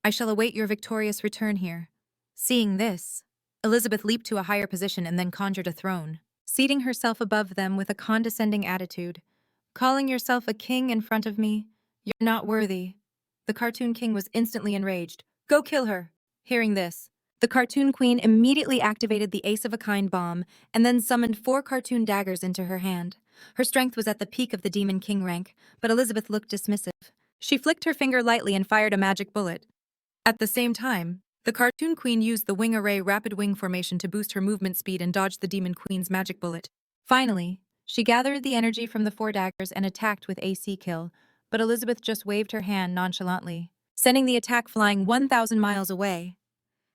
I shall await your victorious return here. Seeing this, Elizabeth leaped to a higher position and then conjured a throne, seating herself above them with a condescending attitude. Calling yourself a king in front of me? You're not worthy. The cartoon king was instantly enraged. Go kill her. Hearing this, the cartoon queen immediately activated the ace-of-a-kind bomb and then summoned 4 cartoon daggers into her hand. Her strength was at the peak of the Demon King rank, but Elizabeth looked dismissive. She flicked her finger lightly and fired a magic bullet. At the same time, the cartoon queen used the wing array rapid wing formation to boost her movement speed and dodged the Demon Queen's magic bullet. Finally, she gathered the energy from the 4 daggers and attacked with AC kill, but Elizabeth just waved her hand nonchalantly, sending the attack flying 1,000 miles away.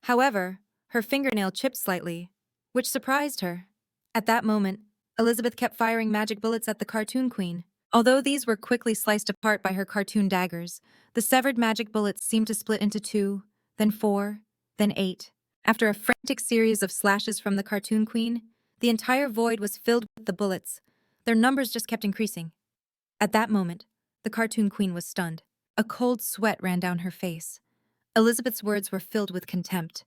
However, her fingernail chipped slightly, which surprised her. At that moment, Elizabeth kept firing magic bullets at the cartoon queen. Although these were quickly sliced apart by her cartoon daggers, the severed magic bullets seemed to split into 2, then 4, then 8. After a frantic series of slashes from the cartoon queen, the entire void was filled with the bullets. Their numbers just kept increasing. At that moment, the cartoon queen was stunned. A cold sweat ran down her face. Elizabeth's words were filled with contempt.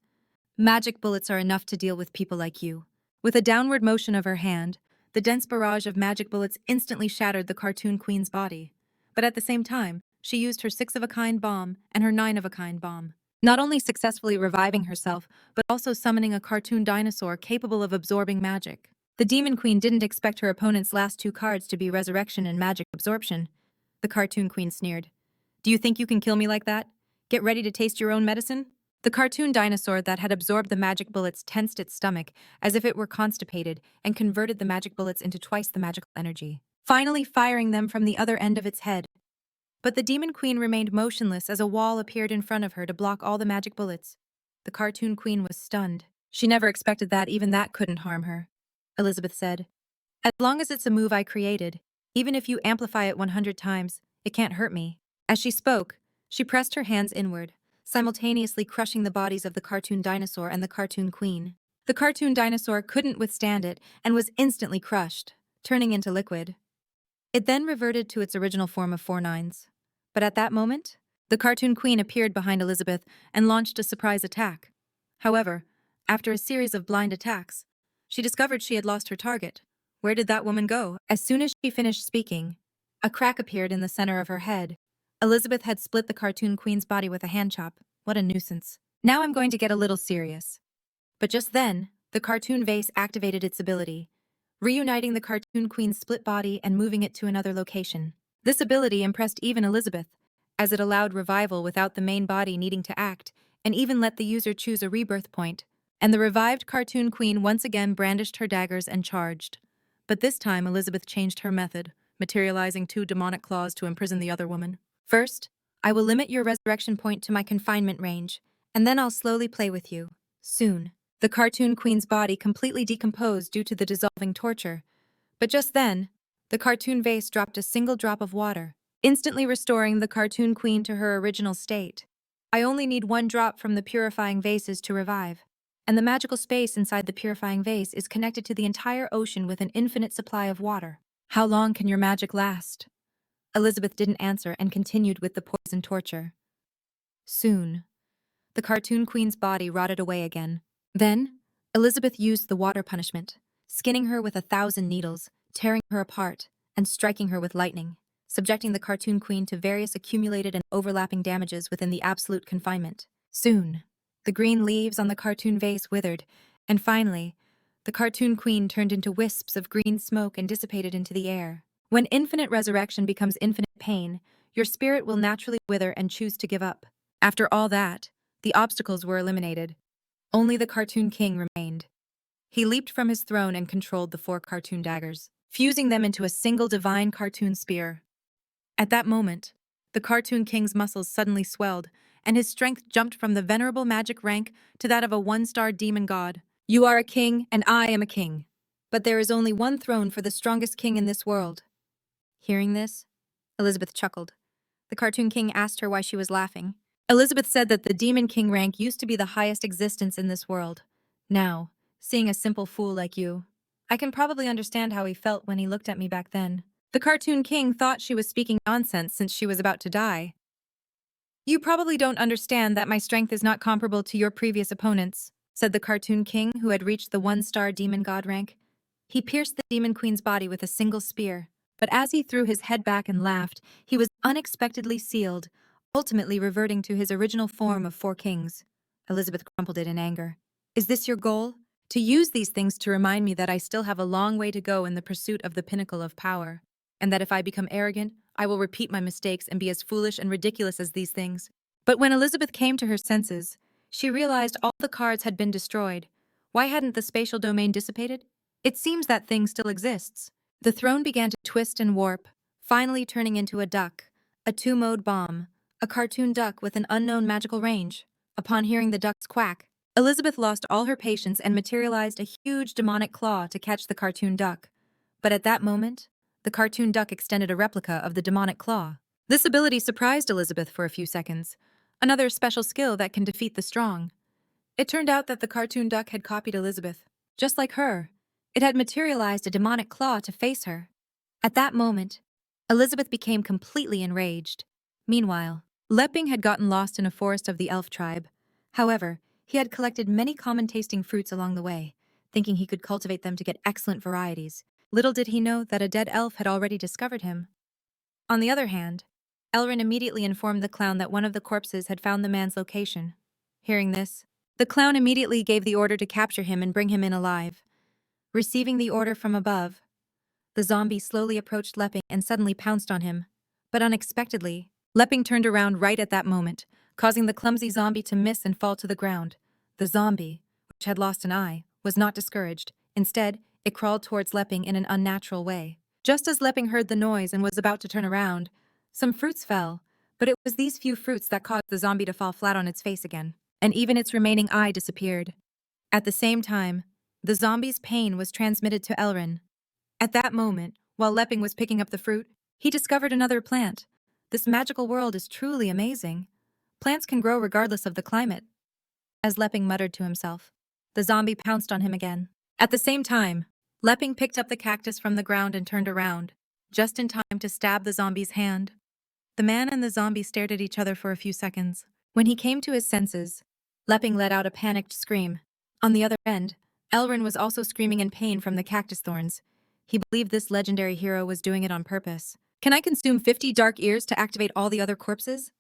Magic bullets are enough to deal with people like you. With a downward motion of her hand, the dense barrage of magic bullets instantly shattered the cartoon queen's body. But at the same time, she used her 6-of-a-kind bomb and her 9-of-a-kind bomb, not only successfully reviving herself, but also summoning a cartoon dinosaur capable of absorbing magic. The Demon Queen didn't expect her opponent's last 2 cards to be resurrection and magic absorption. The cartoon queen sneered. Do you think you can kill me like that? Get ready to taste your own medicine? The cartoon dinosaur that had absorbed the magic bullets tensed its stomach as if it were constipated and converted the magic bullets into twice the magical energy, finally firing them from the other end of its head. But the Demon Queen remained motionless as a wall appeared in front of her to block all the magic bullets. The cartoon queen was stunned. She never expected that even that couldn't harm her. Elizabeth said, "As long as it's a move I created, even if you amplify it 100 times, it can't hurt me." As she spoke, she pressed her hands inward, simultaneously crushing the bodies of the cartoon dinosaur and the cartoon queen. The cartoon dinosaur couldn't withstand it and was instantly crushed, turning into liquid. It then reverted to its original form of 4 nines. But at that moment, the cartoon queen appeared behind Elizabeth and launched a surprise attack. However, after a series of blind attacks, she discovered she had lost her target. Where did that woman go? As soon as she finished speaking, a crack appeared in the center of her head. Elizabeth had split the cartoon queen's body with a hand chop. What a nuisance. Now I'm going to get a little serious. But just then, the cartoon vase activated its ability, reuniting the cartoon queen's split body and moving it to another location. This ability impressed even Elizabeth, as it allowed revival without the main body needing to act, and even let the user choose a rebirth point. And the revived cartoon queen once again brandished her daggers and charged. But this time Elizabeth changed her method, materializing 2 demonic claws to imprison the other woman. First, I will limit your resurrection point to my confinement range, and then I'll slowly play with you. Soon, the cartoon queen's body completely decomposed due to the dissolving torture. But just then, the cartoon vase dropped a single drop of water, instantly restoring the cartoon queen to her original state. I only need 1 drop from the purifying vases to revive, and the magical space inside the purifying vase is connected to the entire ocean with an infinite supply of water. How long can your magic last? Elizabeth didn't answer and continued with the poison torture. Soon, the cartoon queen's body rotted away again. Then, Elizabeth used the water punishment, skinning her with 1,000 needles, tearing her apart, and striking her with lightning, subjecting the cartoon queen to various accumulated and overlapping damages within the absolute confinement. Soon, the green leaves on the cartoon vase withered, and finally, the cartoon queen turned into wisps of green smoke and dissipated into the air. When infinite resurrection becomes infinite pain, your spirit will naturally wither and choose to give up. After all that, the obstacles were eliminated. Only the cartoon king remained. He leaped from his throne and controlled the 4 cartoon daggers, fusing them into a single divine cartoon spear. At that moment, the cartoon king's muscles suddenly swelled, and his strength jumped from the venerable magic rank to that of a 1-star demon god. You are a king, and I am a king. But there is only one throne for the strongest king in this world. Hearing this, Elizabeth chuckled. The cartoon king asked her why she was laughing. Elizabeth said that the demon king rank used to be the highest existence in this world. Now, seeing a simple fool like you, I can probably understand how he felt when he looked at me back then. The cartoon king thought she was speaking nonsense since she was about to die. You probably don't understand that my strength is not comparable to your previous opponents, said the cartoon king, who had reached the 1-star demon god rank. He pierced the demon queen's body with a single spear, but as he threw his head back and laughed, he was unexpectedly sealed, ultimately reverting to his original form of 4 kings. Elizabeth crumpled it in anger. Is this your goal? To use these things to remind me that I still have a long way to go in the pursuit of the pinnacle of power, and that if I become arrogant, I will repeat my mistakes and be as foolish and ridiculous as these things. But when Elizabeth came to her senses, she realized all the cards had been destroyed. Why hadn't the spatial domain dissipated? It seems that thing still exists. The throne began to twist and warp, finally turning into a duck, a 2-mode bomb, a cartoon duck with an unknown magical range. Upon hearing the duck's quack, Elizabeth lost all her patience and materialized a huge demonic claw to catch the cartoon duck. But at that moment, the cartoon duck extended a replica of the demonic claw. This ability surprised Elizabeth for a few seconds, another special skill that can defeat the strong. It turned out that the cartoon duck had copied Elizabeth. Just like her, it had materialized a demonic claw to face her. At that moment, Elizabeth became completely enraged. Meanwhile, Luping had gotten lost in a forest of the elf tribe. However, he had collected many common-tasting fruits along the way, thinking he could cultivate them to get excellent varieties. Little did he know that a dead elf had already discovered him. On the other hand, Elrin immediately informed the clown that one of the corpses had found the man's location. Hearing this, the clown immediately gave the order to capture him and bring him in alive. Receiving the order from above, the zombie slowly approached Luping and suddenly pounced on him. But unexpectedly, Luping turned around right at that moment, causing the clumsy zombie to miss and fall to the ground. The zombie, which had lost an eye, was not discouraged. Instead, it crawled towards Luping in an unnatural way. Just as Luping heard the noise and was about to turn around, some fruits fell, but it was these few fruits that caused the zombie to fall flat on its face again, and even its remaining eye disappeared. At the same time, the zombie's pain was transmitted to Elrin. At that moment, while Leping was picking up the fruit, he discovered another plant. This magical world is truly amazing. Plants can grow regardless of the climate. As Leping muttered to himself, the zombie pounced on him again. At the same time, Leping picked up the cactus from the ground and turned around, just in time to stab the zombie's hand. The man and the zombie stared at each other for a few seconds. When he came to his senses, Leping let out a panicked scream. On the other end, Elrin was also screaming in pain from the cactus thorns. He believed this legendary hero was doing it on purpose. Can I consume 50 dark ears to activate all the other corpses?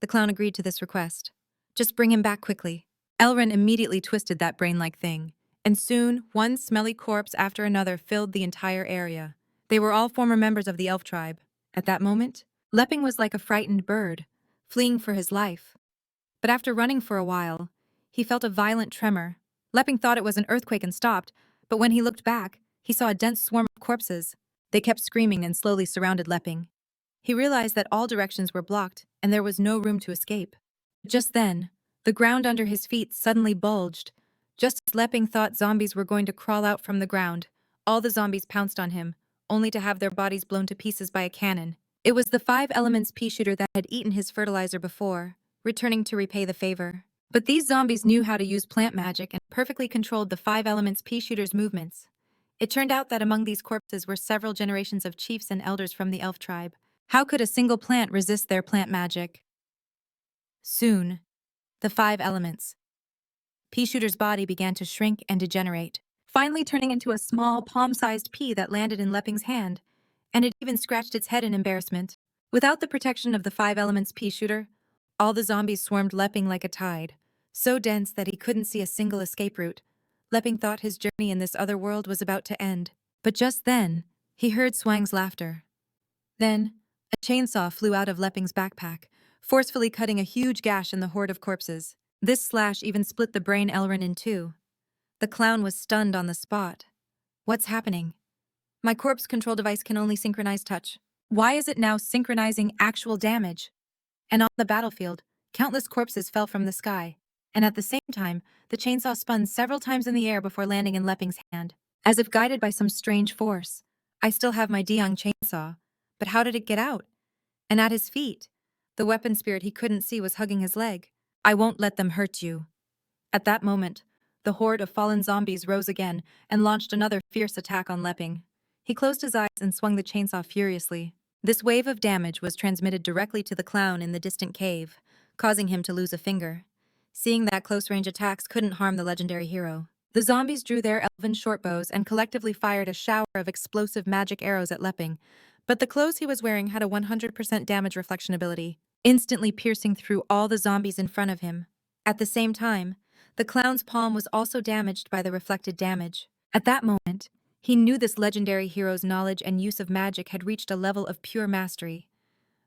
The clown agreed to this request. Just bring him back quickly. Elrin immediately twisted that brain-like thing, and soon one smelly corpse after another filled the entire area. They were all former members of the elf tribe. At that moment, Leping was like a frightened bird, fleeing for his life. But after running for a while, he felt a violent tremor. Leping thought it was an earthquake and stopped, but when he looked back, he saw a dense swarm of corpses. They kept screaming and slowly surrounded Leping. He realized that all directions were blocked and there was no room to escape. Just then, the ground under his feet suddenly bulged. Just as Leping thought zombies were going to crawl out from the ground, all the zombies pounced on him, only to have their bodies blown to pieces by a cannon. It was the 5 Elements pea shooter that had eaten his fertilizer before, returning to repay the favor. But these zombies knew how to use plant magic and perfectly controlled the 5 Elements pea shooter's movements. It turned out that among these corpses were several generations of chiefs and elders from the elf tribe. How could a single plant resist their plant magic? Soon, the 5 Elements pea shooter's body began to shrink and degenerate, finally turning into a small, palm-sized pea that landed in Leping's hand, and it even scratched its head in embarrassment. Without the protection of the 5 Elements pea shooter, all the zombies swarmed Leping like a tide, so dense that he couldn't see a single escape route. Leping thought his journey in this other world was about to end. But just then, he heard Swang's laughter. Then, a chainsaw flew out of Leping's backpack, forcefully cutting a huge gash in the horde of corpses. This slash even split the brain Elrin in two. The clown was stunned on the spot. What's happening? My corpse control device can only synchronize touch. Why is it now synchronizing actual damage? And on the battlefield, countless corpses fell from the sky. And at the same time, the chainsaw spun several times in the air before landing in Leping's hand. As if guided by some strange force, I still have my Diang chainsaw. But how did it get out? And at his feet, the weapon spirit he couldn't see was hugging his leg. I won't let them hurt you. At that moment, the horde of fallen zombies rose again and launched another fierce attack on Leping. He closed his eyes and swung the chainsaw furiously. This wave of damage was transmitted directly to the clown in the distant cave, causing him to lose a finger. Seeing that close-range attacks couldn't harm the legendary hero, the zombies drew their elven shortbows and collectively fired a shower of explosive magic arrows at Leping. But the clothes he was wearing had a 100% damage reflection ability, instantly piercing through all the zombies in front of him. At the same time, the clown's palm was also damaged by the reflected damage. At that moment, he knew this legendary hero's knowledge and use of magic had reached a level of pure mastery.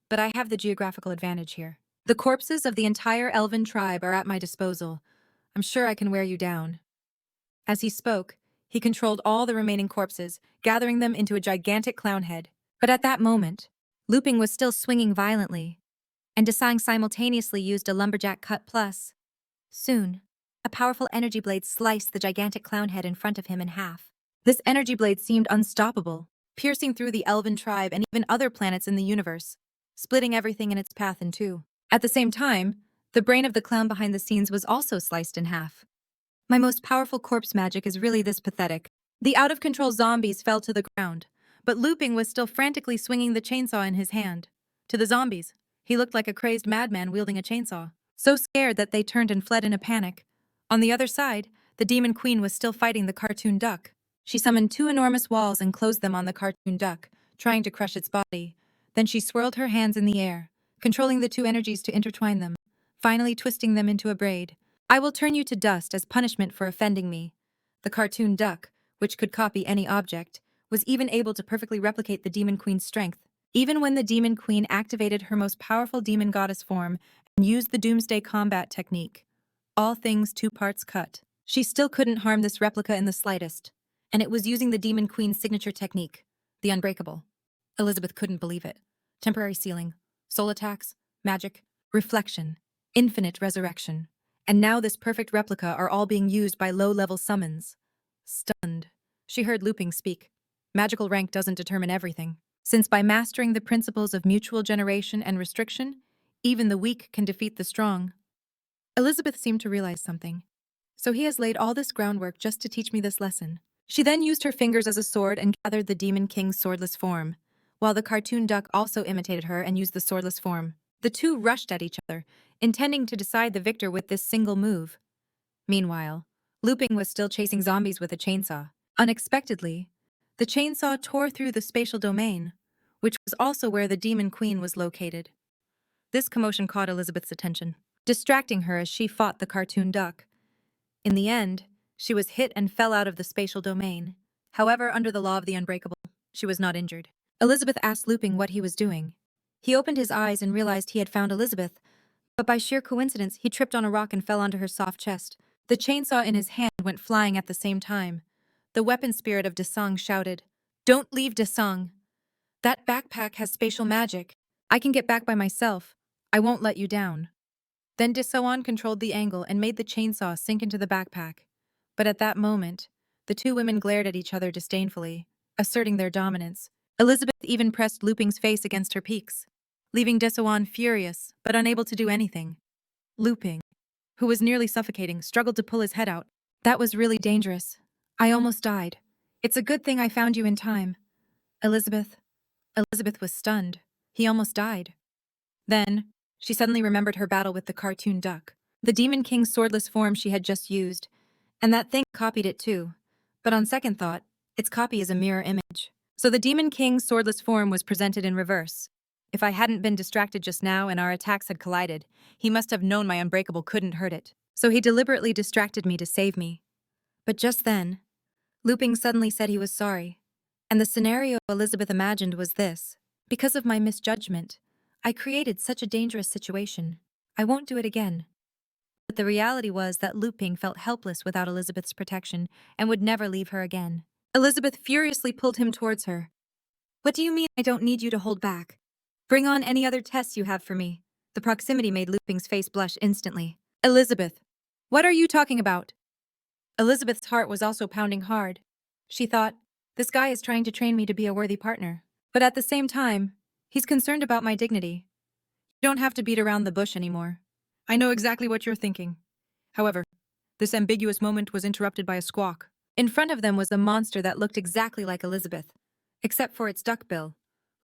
But I have the geographical advantage here. The corpses of the entire elven tribe are at my disposal. I'm sure I can wear you down. As he spoke, he controlled all the remaining corpses, gathering them into a gigantic clown head. But at that moment, Luping was still swinging violently, and Desang simultaneously used a lumberjack cut plus. Soon, a powerful energy blade sliced the gigantic clown head in front of him in half. This energy blade seemed unstoppable, piercing through the elven tribe and even other planets in the universe, splitting everything in its path in two. At the same time, the brain of the clown behind the scenes was also sliced in half. My most powerful corpse magic is really this pathetic. The out-of-control zombies fell to the ground, but Luping was still frantically swinging the chainsaw in his hand. To the zombies, he looked like a crazed madman wielding a chainsaw, so scared that they turned and fled in a panic. On the other side, the demon queen was still fighting the cartoon duck. She summoned 2 enormous walls and closed them on the cartoon duck, trying to crush its body. Then she swirled her hands in the air, controlling the 2 energies to intertwine them, finally twisting them into a braid. I will turn you to dust as punishment for offending me. The cartoon duck, which could copy any object, was even able to perfectly replicate the demon queen's strength. Even when the demon queen activated her most powerful demon goddess form and used the doomsday combat technique, all things 2 parts cut, she still couldn't harm this replica in the slightest. And it was using the demon queen's signature technique, the unbreakable. Elizabeth couldn't believe it. Temporary sealing, soul attacks, magic, reflection, infinite resurrection. And now this perfect replica are all being used by low-level summons. Stunned, she heard Luping speak. Magical rank doesn't determine everything. Since by mastering the principles of mutual generation and restriction, even the weak can defeat the strong. Elizabeth seemed to realize something. So he has laid all this groundwork just to teach me this lesson. She then used her fingers as a sword and gathered the Demon King's swordless form, while the cartoon duck also imitated her and used the swordless form. The two rushed at each other, intending to decide the victor with this single move. Meanwhile, Luping was still chasing zombies with a chainsaw. Unexpectedly, the chainsaw tore through the spatial domain, which was also where the Demon Queen was located. This commotion caught Elizabeth's attention, distracting her as she fought the cartoon duck. In the end, she was hit and fell out of the spatial domain. However, under the law of the unbreakable, she was not injured. Elizabeth asked Luping what he was doing. He opened his eyes and realized he had found Elizabeth, but by sheer coincidence, he tripped on a rock and fell onto her soft chest. The chainsaw in his hand went flying at the same time. The weapon spirit of Desang shouted, "Don't leave, Desang. That backpack has spatial magic. I can get back by myself. I won't let you down." Then Desang controlled the angle and made the chainsaw sink into the backpack. But at that moment, the two women glared at each other disdainfully, asserting their dominance. Elizabeth even pressed Luping's face against her peaks, leaving Desang furious, but unable to do anything. Luping, who was nearly suffocating, struggled to pull his head out. "That was really dangerous. I almost died. It's a good thing I found you in time." Elizabeth was stunned. He almost died. Then, she suddenly remembered her battle with the cartoon duck, the Demon King's swordless form she had just used, and that thing copied it too. But on second thought, its copy is a mirror image. So the Demon King's swordless form was presented in reverse. If I hadn't been distracted just now and our attacks had collided, he must have known my unbreakable couldn't hurt it. So he deliberately distracted me to save me. But just then, Luping suddenly said he was sorry. And the scenario Elizabeth imagined was this. "Because of my misjudgment, I created such a dangerous situation. I won't do it again." But the reality was that Luping felt helpless without Elizabeth's protection and would never leave her again. Elizabeth furiously pulled him towards her. "What do you mean I don't need you to hold back? Bring on any other tests you have for me." The proximity made Luping's face blush instantly. "Elizabeth, what are you talking about?" Elizabeth's heart was also pounding hard. She thought, this guy is trying to train me to be a worthy partner. But at the same time, he's concerned about my dignity. You don't have to beat around the bush anymore. I know exactly what you're thinking. However, this ambiguous moment was interrupted by a squawk. In front of them was a monster that looked exactly like Elizabeth, except for its duck bill.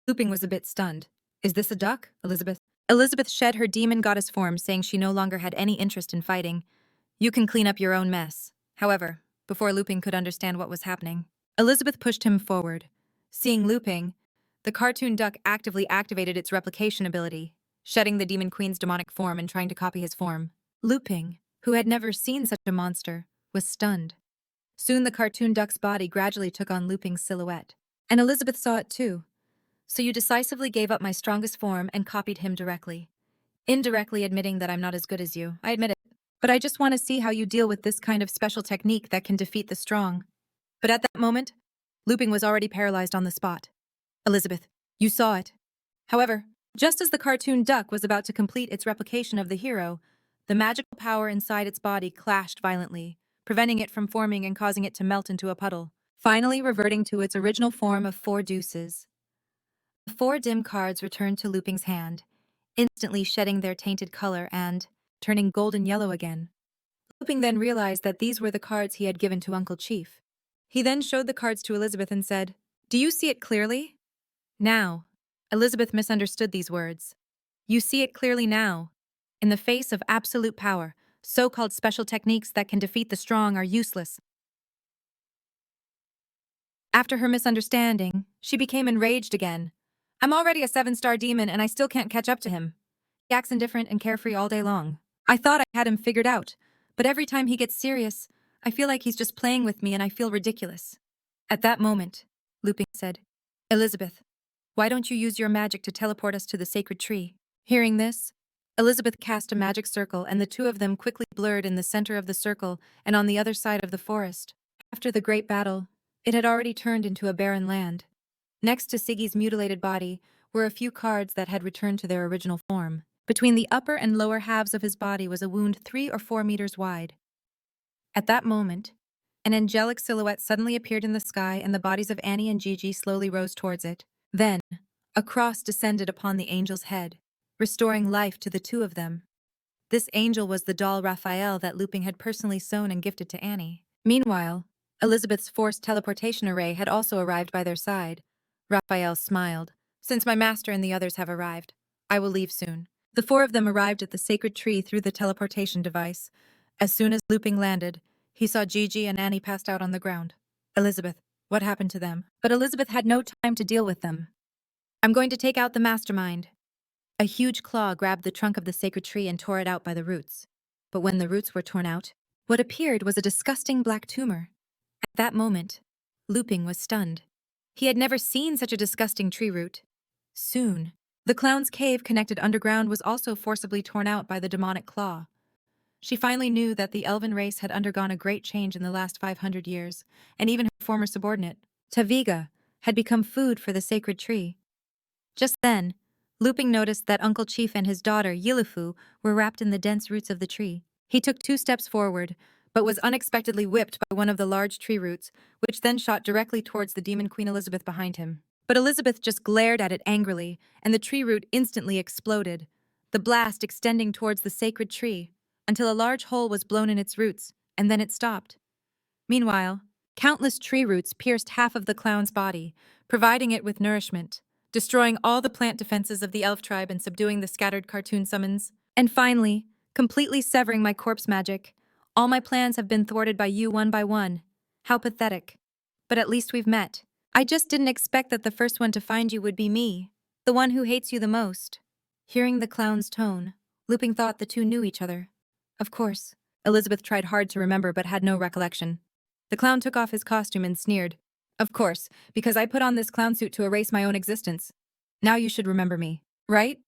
Luping was a bit stunned. "Is this a duck, Elizabeth?" Elizabeth shed her demon goddess form, saying she no longer had any interest in fighting. "You can clean up your own mess." However, before Luping could understand what was happening, Elizabeth pushed him forward. Seeing Luping, the cartoon duck actively activated its replication ability, shedding the Demon Queen's demonic form and trying to copy his form. Luping, who had never seen such a monster, was stunned. Soon the cartoon duck's body gradually took on Luping's silhouette. And Elizabeth saw it too. "So you decisively gave up my strongest form and copied him directly. Indirectly admitting that I'm not as good as you. I admit it. But I just want to see how you deal with this kind of special technique that can defeat the strong." But at that moment, Luping was already paralyzed on the spot. "Elizabeth, you saw it." However, just as the cartoon duck was about to complete its replication of the hero, the magical power inside its body clashed violently, preventing it from forming and causing it to melt into a puddle, finally reverting to its original form of 4 deuces. The 4 dim cards returned to Luping's hand, instantly shedding their tainted color and turning golden yellow again. Luping then realized that these were the cards he had given to Uncle Chief. He then showed the cards to Elizabeth and said, "Do you see it clearly?" Now, Elizabeth misunderstood these words. "You see it clearly now. In the face of absolute power, so-called special techniques that can defeat the strong are useless." After her misunderstanding, she became enraged again. "I'm already a 7-star demon and I still can't catch up to him. He acts indifferent and carefree all day long. I thought I had him figured out, but every time he gets serious, I feel like he's just playing with me and I feel ridiculous." At that moment, Luping said, "Elizabeth, why don't you use your magic to teleport us to the sacred tree?" Hearing this, Elizabeth cast a magic circle and the two of them quickly blurred in the center of the circle and on the other side of the forest. After the great battle, it had already turned into a barren land. Next to Siggy's mutilated body were a few cards that had returned to their original form. Between the upper and lower halves of his body was a wound 3 or 4 meters wide. At that moment, an angelic silhouette suddenly appeared in the sky and the bodies of Annie and Gigi slowly rose towards it. Then, a cross descended upon the angel's head, restoring life to the two of them. This angel was the doll Raphael that Luping had personally sewn and gifted to Annie. Meanwhile, Elizabeth's forced teleportation array had also arrived by their side. Raphael smiled. Since my master and the others have arrived, I will leave soon. The four of them arrived at the sacred tree through the teleportation device. As soon as Luping landed, he saw Gigi and Annie passed out on the ground. Elizabeth, what happened to them? But Elizabeth had no time to deal with them. I'm going to take out the mastermind. A huge claw grabbed the trunk of the sacred tree and tore it out by the roots. But when the roots were torn out, what appeared was a disgusting black tumor. At that moment, Luping was stunned. He had never seen such a disgusting tree root. Soon, the clown's cave connected underground was also forcibly torn out by the demonic claw. She finally knew that the elven race had undergone a great change in the last 500 years, and even her former subordinate, Taviga, had become food for the sacred tree. Just then, Luping noticed that Uncle Chief and his daughter, Yilifu, were wrapped in the dense roots of the tree. He took 2 steps forward, but was unexpectedly whipped by one of the large tree roots, which then shot directly towards the demon Queen Elizabeth behind him. But Elizabeth just glared at it angrily, and the tree root instantly exploded, the blast extending towards the sacred tree, until a large hole was blown in its roots, and then it stopped. Meanwhile, countless tree roots pierced half of the clown's body, providing it with nourishment, destroying all the plant defenses of the elf tribe and subduing the scattered cartoon summons. And finally, completely severing my corpse magic. All my plans have been thwarted by you one by one. How pathetic. But at least we've met. I just didn't expect that the first one to find you would be me, the one who hates you the most. Hearing the clown's tone, Luping thought the two knew each other. Of course. Elizabeth tried hard to remember but had no recollection. The clown took off his costume and sneered. Of course, because I put on this clown suit to erase my own existence. Now you should remember me, right?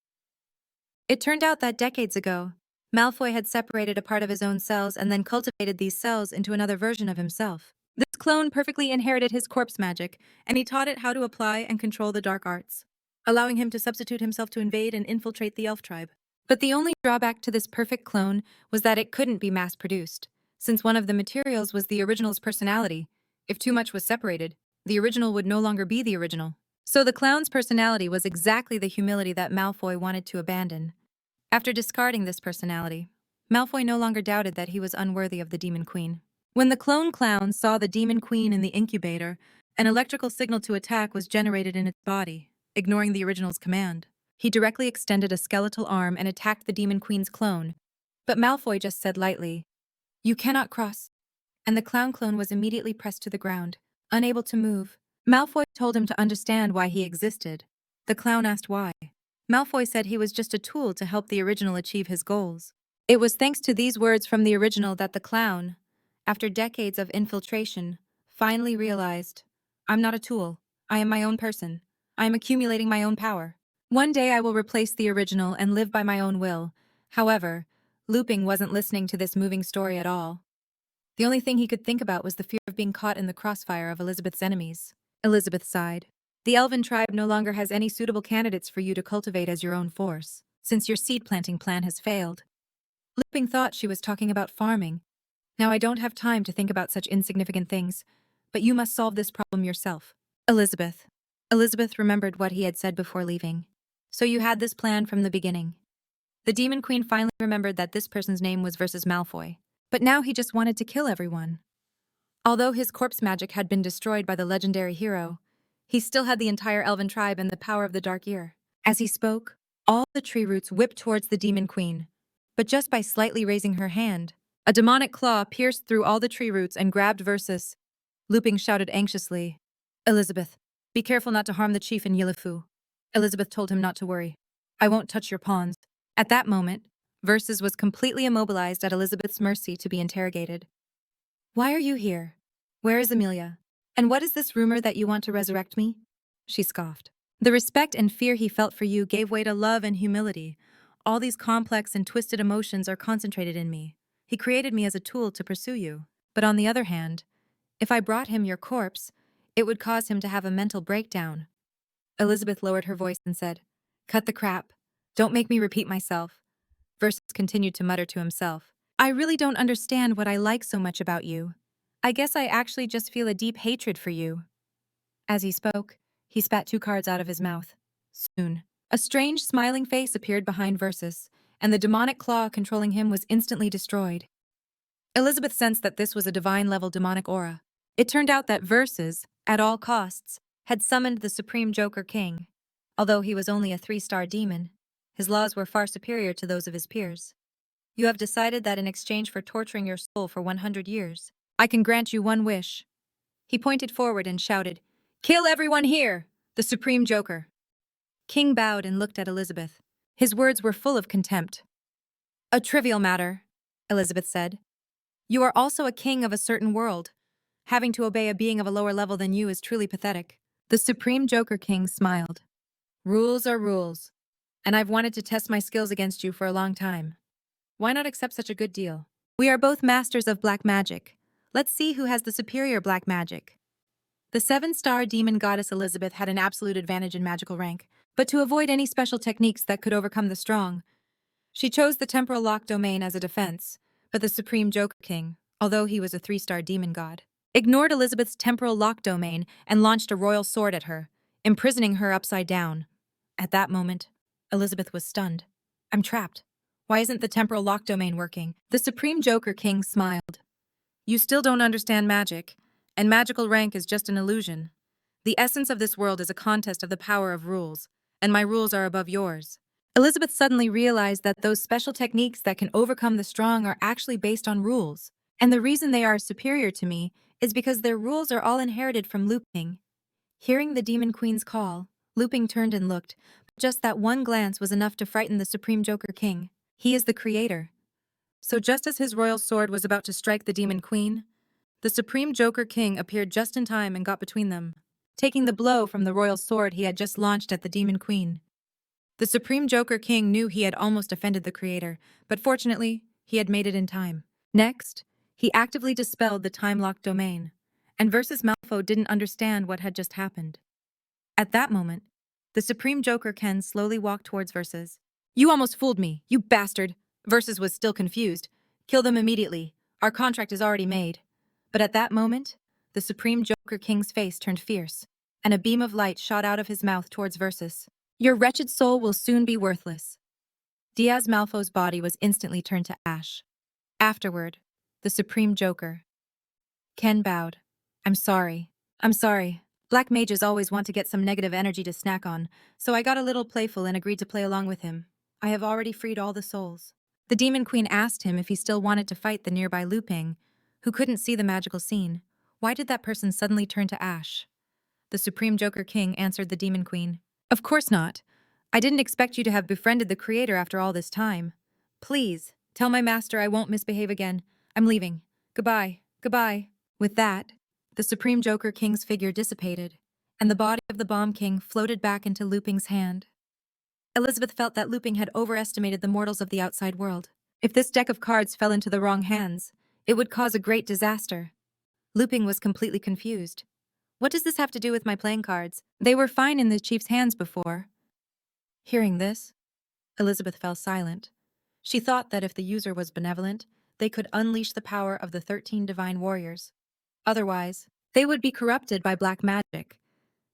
It turned out that decades ago, Malfoy had separated a part of his own cells and then cultivated these cells into another version of himself. This clone perfectly inherited his corpse magic, and he taught it how to apply and control the dark arts, allowing him to substitute himself to invade and infiltrate the elf tribe. But the only drawback to this perfect clone was that it couldn't be mass-produced, since one of the materials was the original's personality. If too much was separated, the original would no longer be the original. So the clown's personality was exactly the humility that Malfoy wanted to abandon. After discarding this personality, Malfoy no longer doubted that he was unworthy of the Demon Queen. When the clone clown saw the Demon Queen in the incubator, an electrical signal to attack was generated in its body, ignoring the original's command. He directly extended a skeletal arm and attacked the Demon Queen's clone, but Malfoy just said lightly, "You cannot cross," and the clown clone was immediately pressed to the ground, unable to move. Malfoy told him to understand why he existed. The clown asked why. Malfoy said he was just a tool to help the original achieve his goals. It was thanks to these words from the original that the clown, after decades of infiltration, finally realized, I'm not a tool. I am my own person. I am accumulating my own power. One day I will replace the original and live by my own will. However, Luping wasn't listening to this moving story at all. The only thing he could think about was the fear of being caught in the crossfire of Elizabeth's enemies. Elizabeth sighed. The elven tribe no longer has any suitable candidates for you to cultivate as your own force, since your seed planting plan has failed. Luping thought she was talking about farming. Now I don't have time to think about such insignificant things, but you must solve this problem yourself. Elizabeth. Elizabeth remembered what he had said before leaving. So you had this plan from the beginning. The Demon Queen finally remembered that this person's name was versus Malfoy. But now he just wanted to kill everyone. Although his corpse magic had been destroyed by the legendary hero, he still had the entire elven tribe and the power of the Dark Year. As he spoke, all the tree roots whipped towards the Demon Queen. But just by slightly raising her hand, a demonic claw pierced through all the tree roots and grabbed Versus. Luping shouted anxiously, Elizabeth, be careful not to harm the chief and Yilifu. Elizabeth told him not to worry. I won't touch your pawns. At that moment, Versus was completely immobilized at Elizabeth's mercy to be interrogated. Why are you here? Where is Amelia? And what is this rumor that you want to resurrect me? She scoffed. The respect and fear he felt for you gave way to love and humility. All these complex and twisted emotions are concentrated in me. He created me as a tool to pursue you. But on the other hand, if I brought him your corpse, it would cause him to have a mental breakdown. Elizabeth lowered her voice and said, Cut the crap. Don't make me repeat myself. Versus continued to mutter to himself. I really don't understand what I like so much about you. I guess I actually just feel a deep hatred for you. As he spoke, he spat 2 cards out of his mouth. Soon, a strange smiling face appeared behind Versus, and the demonic claw controlling him was instantly destroyed. Elizabeth sensed that this was a divine-level demonic aura. It turned out that Versus, at all costs, had summoned the Supreme Joker King. Although he was only a 3-star demon, his laws were far superior to those of his peers. You have decided that in exchange for torturing your soul for 100 years, I can grant you one wish. He pointed forward and shouted, "Kill everyone here! The Supreme Joker!" King bowed and looked at Elizabeth. His words were full of contempt. "A trivial matter," Elizabeth said. "You are also a king of a certain world. Having to obey a being of a lower level than you is truly pathetic." The Supreme Joker King smiled. "Rules are rules, and I've wanted to test my skills against you for a long time. Why not accept such a good deal? We are both masters of black magic. Let's see who has the superior black magic." The 7-star demon goddess Elizabeth had an absolute advantage in magical rank, but to avoid any special techniques that could overcome the strong, she chose the temporal lock domain as a defense, but the Supreme Joker King, although he was a 3-star demon god, ignored Elizabeth's temporal lock domain and launched a royal sword at her, imprisoning her upside down. At that moment, Elizabeth was stunned. "I'm trapped. Why isn't the temporal lock domain working?" The Supreme Joker King smiled. "You still don't understand magic, and magical rank is just an illusion. The essence of this world is a contest of the power of rules, and my rules are above yours." Elizabeth suddenly realized that those special techniques that can overcome the strong are actually based on rules, and the reason they are superior to me is because their rules are all inherited from Luping. Hearing the Demon Queen's call, Luping turned and looked, but just that one glance was enough to frighten the Supreme Joker King. He is the creator. So just as his royal sword was about to strike the Demon Queen, the Supreme Joker King appeared just in time and got between them, taking the blow from the royal sword he had just launched at the Demon Queen. The Supreme Joker King knew he had almost offended the creator, but fortunately, he had made it in time. Next, he actively dispelled the time-locked domain, and Versus Malfoy didn't understand what had just happened. At that moment, the Supreme Joker Ken slowly walked towards Versus. "You almost fooled me, you bastard!" Versus was still confused. "Kill them immediately. Our contract is already made." But at that moment, the Supreme Joker King's face turned fierce, and a beam of light shot out of his mouth towards Versus. "Your wretched soul will soon be worthless." Diaz Malfoy's body was instantly turned to ash. Afterward, the Supreme Joker Ken bowed. I'm sorry. Black mages always want to get some negative energy to snack on, so I got a little playful and agreed to play along with him. I have already freed all the souls." The Demon Queen asked him if he still wanted to fight the nearby Luping, who couldn't see the magical scene. Why did that person suddenly turn to ash? The Supreme Joker King answered the Demon Queen. "Of course not. I didn't expect you to have befriended the creator after all this time. Please, tell my master I won't misbehave again. I'm leaving. Goodbye. With that, the Supreme Joker King's figure dissipated, and the body of the Bomb King floated back into Luping's hand. Elizabeth felt that Luping had overestimated the mortals of the outside world. If this deck of cards fell into the wrong hands, it would cause a great disaster. Luping was completely confused. What does this have to do with my playing cards? They were fine in the chief's hands before. Hearing this, Elizabeth fell silent. She thought that if the user was benevolent, they could unleash the power of the 13 divine warriors. Otherwise, they would be corrupted by black magic.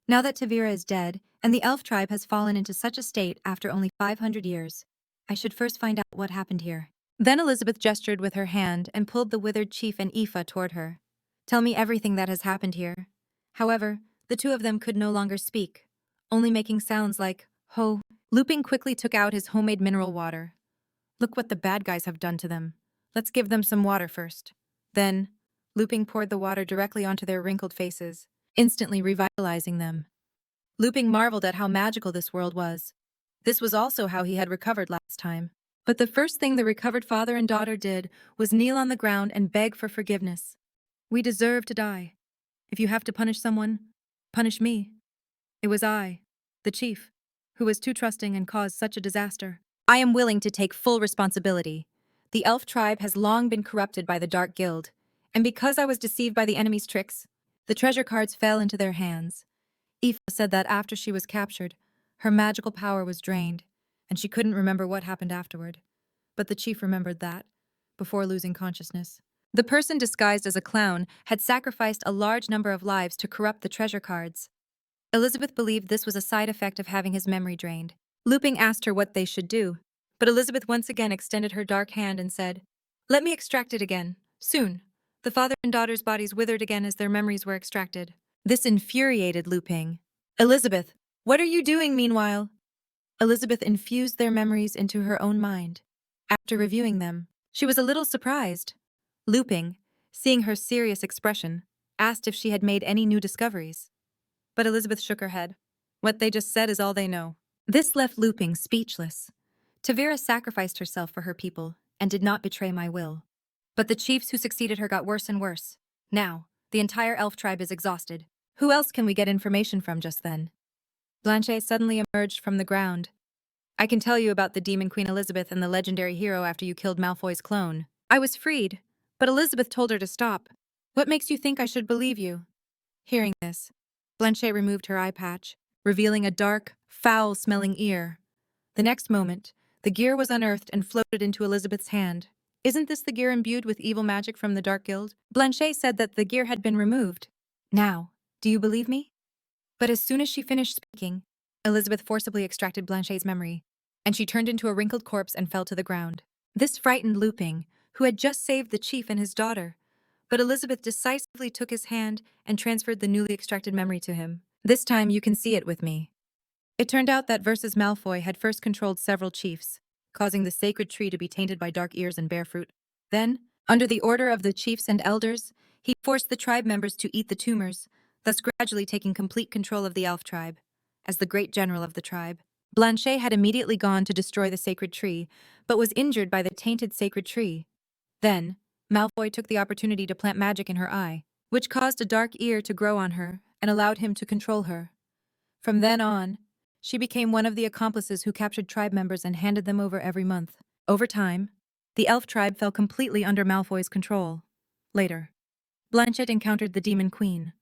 Now that Tavira is dead, and the elf tribe has fallen into such a state after only 500 years, I should first find out what happened here. Then Elizabeth gestured with her hand and pulled the withered chief and Aoife toward her. Tell me everything that has happened here. However, the two of them could no longer speak, only making sounds like, ho. Luping quickly took out his homemade mineral water. Look what the bad guys have done to them. Let's give them some water first. Then, Luping poured the water directly onto their wrinkled faces, instantly revitalizing them. Luping marveled at how magical this world was. This was also how he had recovered last time. But the first thing the recovered father and daughter did was kneel on the ground and beg for forgiveness. We deserve to die. If you have to punish someone, punish me. It was I, the chief, who was too trusting and caused such a disaster. I am willing to take full responsibility. The elf tribe has long been corrupted by the Dark Guild, and because I was deceived by the enemy's tricks, the treasure cards fell into their hands. Aoife said that after she was captured, her magical power was drained, and she couldn't remember what happened afterward. But the chief remembered that, before losing consciousness. The person disguised as a clown had sacrificed a large number of lives to corrupt the treasure cards. Elizabeth believed this was a side effect of having his memory drained. Luping asked her what they should do, but Elizabeth once again extended her dark hand and said, "Let me extract it again, soon." The father and daughter's bodies withered again as their memories were extracted. This infuriated Luping. "Elizabeth, what are you doing meanwhile?" Elizabeth infused their memories into her own mind. After reviewing them, she was a little surprised. Luping, seeing her serious expression, asked if she had made any new discoveries. But Elizabeth shook her head. What they just said is all they know. This left Luping speechless. Tavira sacrificed herself for her people and did not betray my will. But the chiefs who succeeded her got worse and worse. Now, the entire elf tribe is exhausted. Who else can we get information from just then? Blanche suddenly emerged from the ground. "I can tell you about the Demon Queen Elizabeth and the legendary hero after you killed Malfoy's clone. I was freed, but Elizabeth told her to stop. What makes you think I should believe you?" Hearing this, Blanche removed her eye patch, revealing a dark, foul-smelling ear. The next moment, the gear was unearthed and floated into Elizabeth's hand. "Isn't this the gear imbued with evil magic from the Dark Guild?" Blanche said that the gear had been removed. "Now, do you believe me?" But as soon as she finished speaking, Elizabeth forcibly extracted Blanche's memory, and she turned into a wrinkled corpse and fell to the ground. This frightened Luping, who had just saved the chief and his daughter. But Elizabeth decisively took his hand and transferred the newly extracted memory to him. "This time you can see it with me." It turned out that Versus Malfoy had first controlled several chiefs, causing the sacred tree to be tainted by dark ears and bear fruit. Then, under the order of the chiefs and elders, he forced the tribe members to eat the tumors, thus gradually taking complete control of the elf tribe. As the great general of the tribe, Blanche had immediately gone to destroy the sacred tree, but was injured by the tainted sacred tree. Then, Malfoy took the opportunity to plant magic in her eye, which caused a dark ear to grow on her and allowed him to control her. From then on, she became one of the accomplices who captured tribe members and handed them over every month. Over time, the elf tribe fell completely under Malfoy's control. Later, Blanchett encountered the Demon Queen.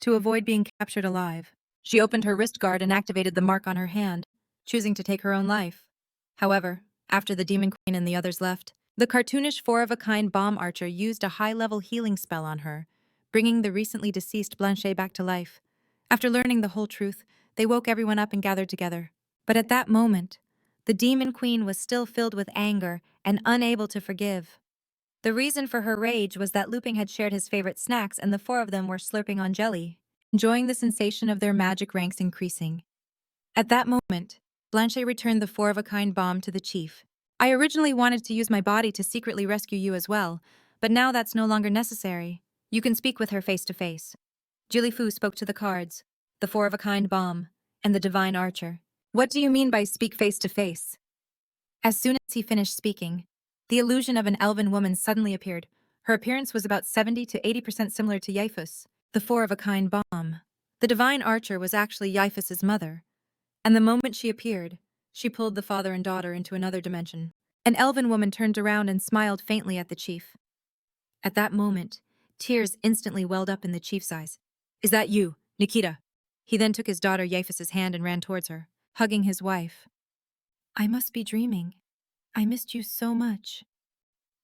To avoid being captured alive, she opened her wrist guard and activated the mark on her hand, choosing to take her own life. However, after the Demon Queen and the others left, the cartoonish four-of-a-kind bomb archer used a high-level healing spell on her, bringing the recently deceased Blanche back to life. After learning the whole truth, they woke everyone up and gathered together. But at that moment, the Demon Queen was still filled with anger and unable to forgive. The reason for her rage was that Luping had shared his favorite snacks and the four of them were slurping on jelly, enjoying the sensation of their magic ranks increasing. At that moment, Blanche returned the four-of-a-kind bomb to the chief. "I originally wanted to use my body to secretly rescue you as well, but now that's no longer necessary. You can speak with her face to face." Jilifu spoke to the cards, the four-of-a-kind bomb, and the divine archer. "What do you mean by speak face to face?" As soon as he finished speaking, the illusion of an elven woman suddenly appeared. Her appearance was about 70 to 80% similar to Yaifus, the four-of-a-kind bomb. The divine archer was actually Yaifus's mother, and the moment she appeared, she pulled the father and daughter into another dimension. An elven woman turned around and smiled faintly at the chief. At that moment, tears instantly welled up in the chief's eyes. "Is that you, Nikita?" He then took his daughter Yaifus's hand and ran towards her, hugging his wife. "I must be dreaming. I missed you so much."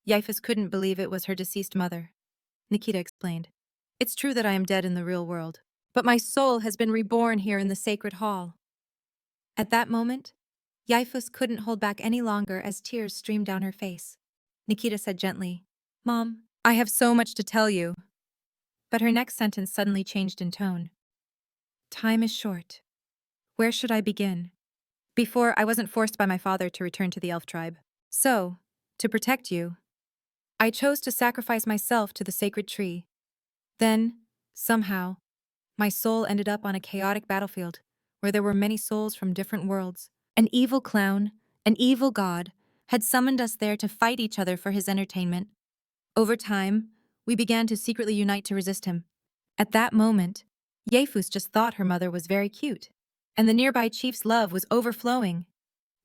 Yaifus couldn't believe it was her deceased mother. Nikita explained, "It's true that I am dead in the real world, but my soul has been reborn here in the sacred hall." At that moment, Yaifus couldn't hold back any longer as tears streamed down her face. Nikita said gently, "Mom, I have so much to tell you." But her next sentence suddenly changed in tone. "Time is short. Where should I begin? Before, I wasn't forced by my father to return to the elf tribe. So, to protect you, I chose to sacrifice myself to the sacred tree. Then, somehow, my soul ended up on a chaotic battlefield where there were many souls from different worlds. An evil clown, an evil god, had summoned us there to fight each other for his entertainment. Over time, we began to secretly unite to resist him. At that moment, Yaifus just thought her mother was very cute, and the nearby chief's love was overflowing.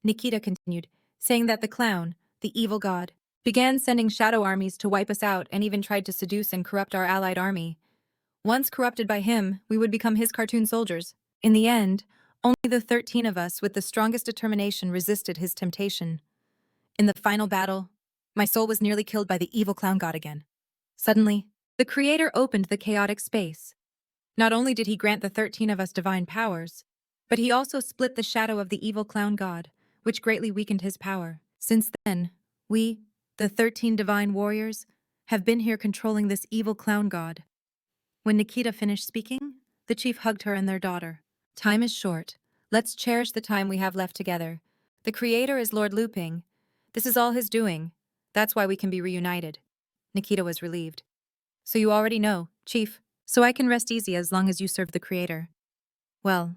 Nikita continued, saying that the clown, the evil god, began sending shadow armies to wipe us out and even tried to seduce and corrupt our allied army. Once corrupted by him, we would become his cartoon soldiers. In the end, Only the 13 of us with the strongest determination resisted his temptation. In the final battle, my soul was nearly killed by the evil clown god again. Suddenly, the Creator opened the chaotic space. Not only did he grant the 13 of us divine powers, but he also split the shadow of the evil clown god, which greatly weakened his power. Since then, we, the 13 divine warriors, have been here controlling this evil clown god. When Nikita finished speaking, the chief hugged her and their daughter. Time is short. Let's cherish the time we have left together. The Creator is Lord Luping. This is all his doing. That's why we can be reunited. Nikita was relieved. So you already know, Chief, so I can rest easy as long as you serve the Creator. Well,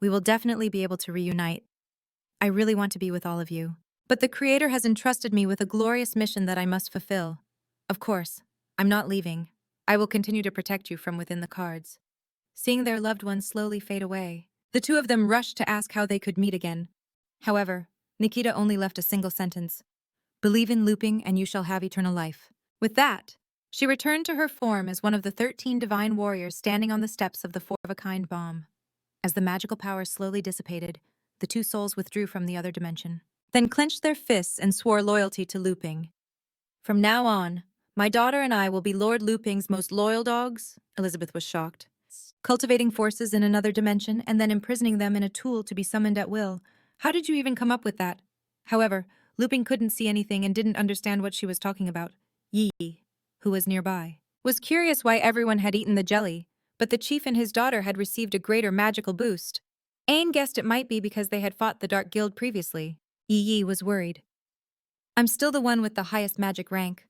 we will definitely be able to reunite. I really want to be with all of you. But the Creator has entrusted me with a glorious mission that I must fulfill. Of course, I'm not leaving. I will continue to protect you from within the cards. Seeing their loved ones slowly fade away, the two of them rushed to ask how they could meet again. However, Nikita only left a single sentence. Believe in Luping and you shall have eternal life. With that, she returned to her form as one of the 13 divine warriors standing on the steps of the four-of-a-kind bomb. As the magical power slowly dissipated, the two souls withdrew from the other dimension, then clenched their fists and swore loyalty to Luping. From now on, my daughter and I will be Lord Luping's most loyal dogs. Elizabeth was shocked. Cultivating forces in another dimension and then imprisoning them in a tool to be summoned at will. How did you even come up with that? However, Luping couldn't see anything and didn't understand what she was talking about. Yi, who was nearby, was curious why everyone had eaten the jelly, but the chief and his daughter had received a greater magical boost. Aang guessed it might be because they had fought the Dark Guild previously. Yi was worried. I'm still the one with the highest magic rank,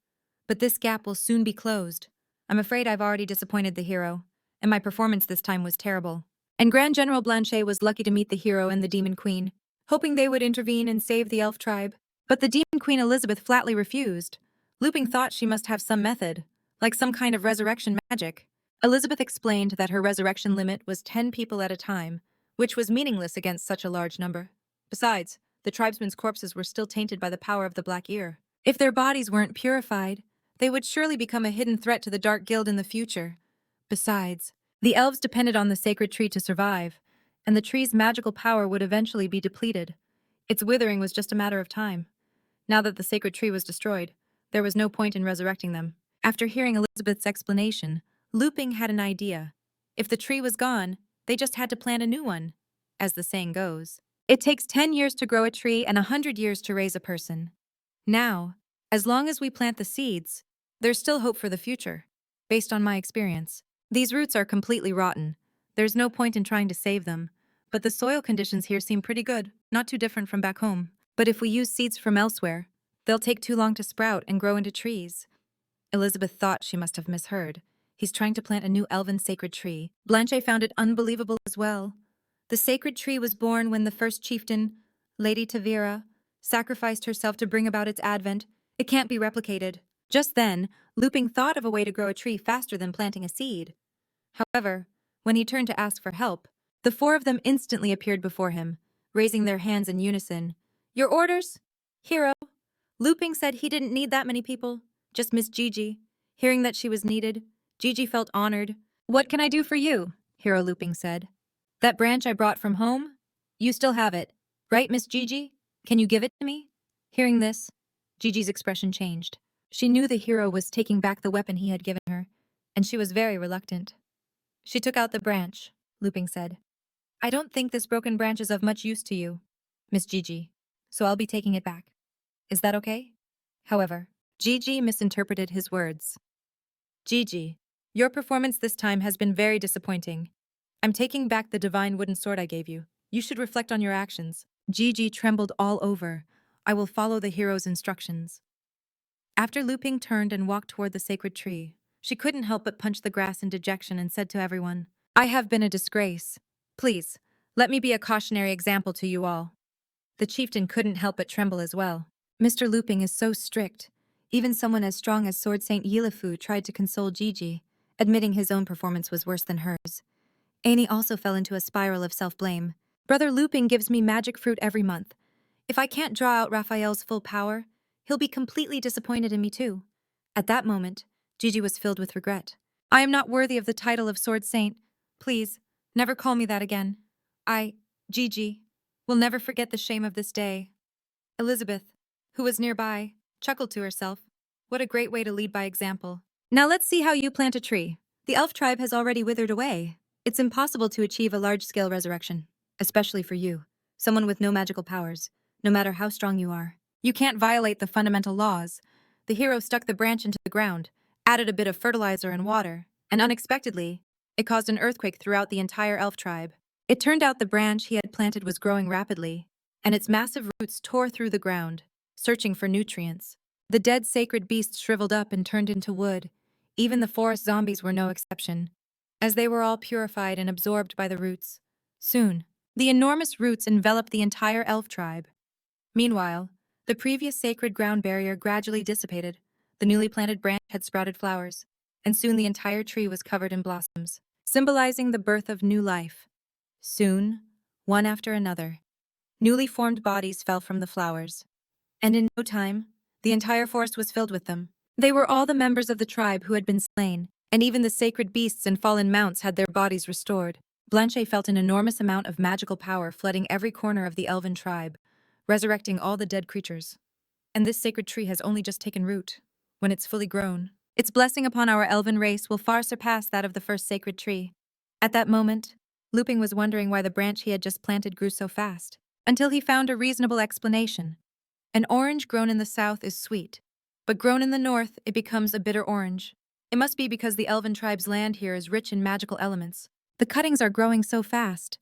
but this gap will soon be closed. I'm afraid I've already disappointed the hero, and my performance this time was terrible. And Grand General Blanchet was lucky to meet the hero and the Demon Queen, hoping they would intervene and save the elf tribe. But the Demon Queen Elizabeth flatly refused. Luping thought she must have some method, like some kind of resurrection magic. Elizabeth explained that her resurrection limit was 10 people at a time, which was meaningless against such a large number. Besides, the tribesmen's corpses were still tainted by the power of the Black Ear. If their bodies weren't purified, they would surely become a hidden threat to the Dark Guild in the future. Besides, the elves depended on the sacred tree to survive, and the tree's magical power would eventually be depleted. Its withering was just a matter of time. Now that the sacred tree was destroyed, there was no point in resurrecting them. After hearing Elizabeth's explanation, Luping had an idea. If the tree was gone, they just had to plant a new one. As the saying goes, it takes 10 years to grow a tree and 100 years to raise a person. Now, as long as we plant the seeds, there's still hope for the future. Based on my experience, these roots are completely rotten. There's no point in trying to save them, but the soil conditions here seem pretty good, not too different from back home. But if we use seeds from elsewhere, they'll take too long to sprout and grow into trees. Elizabeth thought she must have misheard. He's trying to plant a new elven sacred tree. Blanche found it unbelievable as well. The sacred tree was born when the first chieftain, Lady Tavira, sacrificed herself to bring about its advent. It can't be replicated. Just then, Luping thought of a way to grow a tree faster than planting a seed. However, when he turned to ask for help, the four of them instantly appeared before him, raising their hands in unison. Your orders? Hero. Luping said he didn't need that many people, just Miss Gigi. Hearing that she was needed, Gigi felt honored. What can I do for you? Hero Luping said. That branch I brought from home? You still have it, right, Miss Gigi? Can you give it to me? Hearing this, Gigi's expression changed. She knew the hero was taking back the weapon he had given her, and she was very reluctant. She took out the branch, Luping said. I don't think this broken branch is of much use to you, Miss Gigi, so I'll be taking it back. Is that okay? However, Gigi misinterpreted his words. Gigi, your performance this time has been very disappointing. I'm taking back the divine wooden sword I gave you. You should reflect on your actions. Gigi trembled all over. I will follow the hero's instructions. After Luping turned and walked toward the sacred tree, she couldn't help but punch the grass in dejection and said to everyone, I have been a disgrace. Please, let me be a cautionary example to you all. The chieftain couldn't help but tremble as well. Mr. Luping is so strict. Even someone as strong as Sword Saint Yilafu tried to console Gigi, admitting his own performance was worse than hers. Annie also fell into a spiral of self-blame. Brother Luping gives me magic fruit every month. If I can't draw out Raphael's full power, he'll be completely disappointed in me too. At that moment, Gigi was filled with regret. I am not worthy of the title of Sword Saint. Please, never call me that again. Gigi, we'll never forget the shame of this day. Elizabeth, who was nearby, chuckled to herself. What a great way to lead by example. Now let's see how you plant a tree. The elf tribe has already withered away. It's impossible to achieve a large-scale resurrection, especially for you, someone with no magical powers, no matter how strong you are. You can't violate the fundamental laws. The hero stuck the branch into the ground, added a bit of fertilizer and water, and unexpectedly, it caused an earthquake throughout the entire elf tribe. It turned out the branch he had planted was growing rapidly, and its massive roots tore through the ground, searching for nutrients. The dead sacred beasts shriveled up and turned into wood. Even the forest zombies were no exception, as they were all purified and absorbed by the roots. Soon, the enormous roots enveloped the entire elf tribe. Meanwhile, the previous sacred ground barrier gradually dissipated. The newly planted branch had sprouted flowers, and soon the entire tree was covered in blossoms, symbolizing the birth of new life. Soon, one after another, newly formed bodies fell from the flowers, and in no time, the entire forest was filled with them. They were all the members of the tribe who had been slain, and even the sacred beasts and fallen mounts had their bodies restored. Blanche felt an enormous amount of magical power flooding every corner of the elven tribe, resurrecting all the dead creatures. And this sacred tree has only just taken root. When it's fully grown, its blessing upon our elven race will far surpass that of the first sacred tree. At that moment, Luping was wondering why the branch he had just planted grew so fast, until he found a reasonable explanation. An orange grown in the south is sweet, but grown in the north, it becomes a bitter orange. It must be because the elven tribe's land here is rich in magical elements. The cuttings are growing so fast.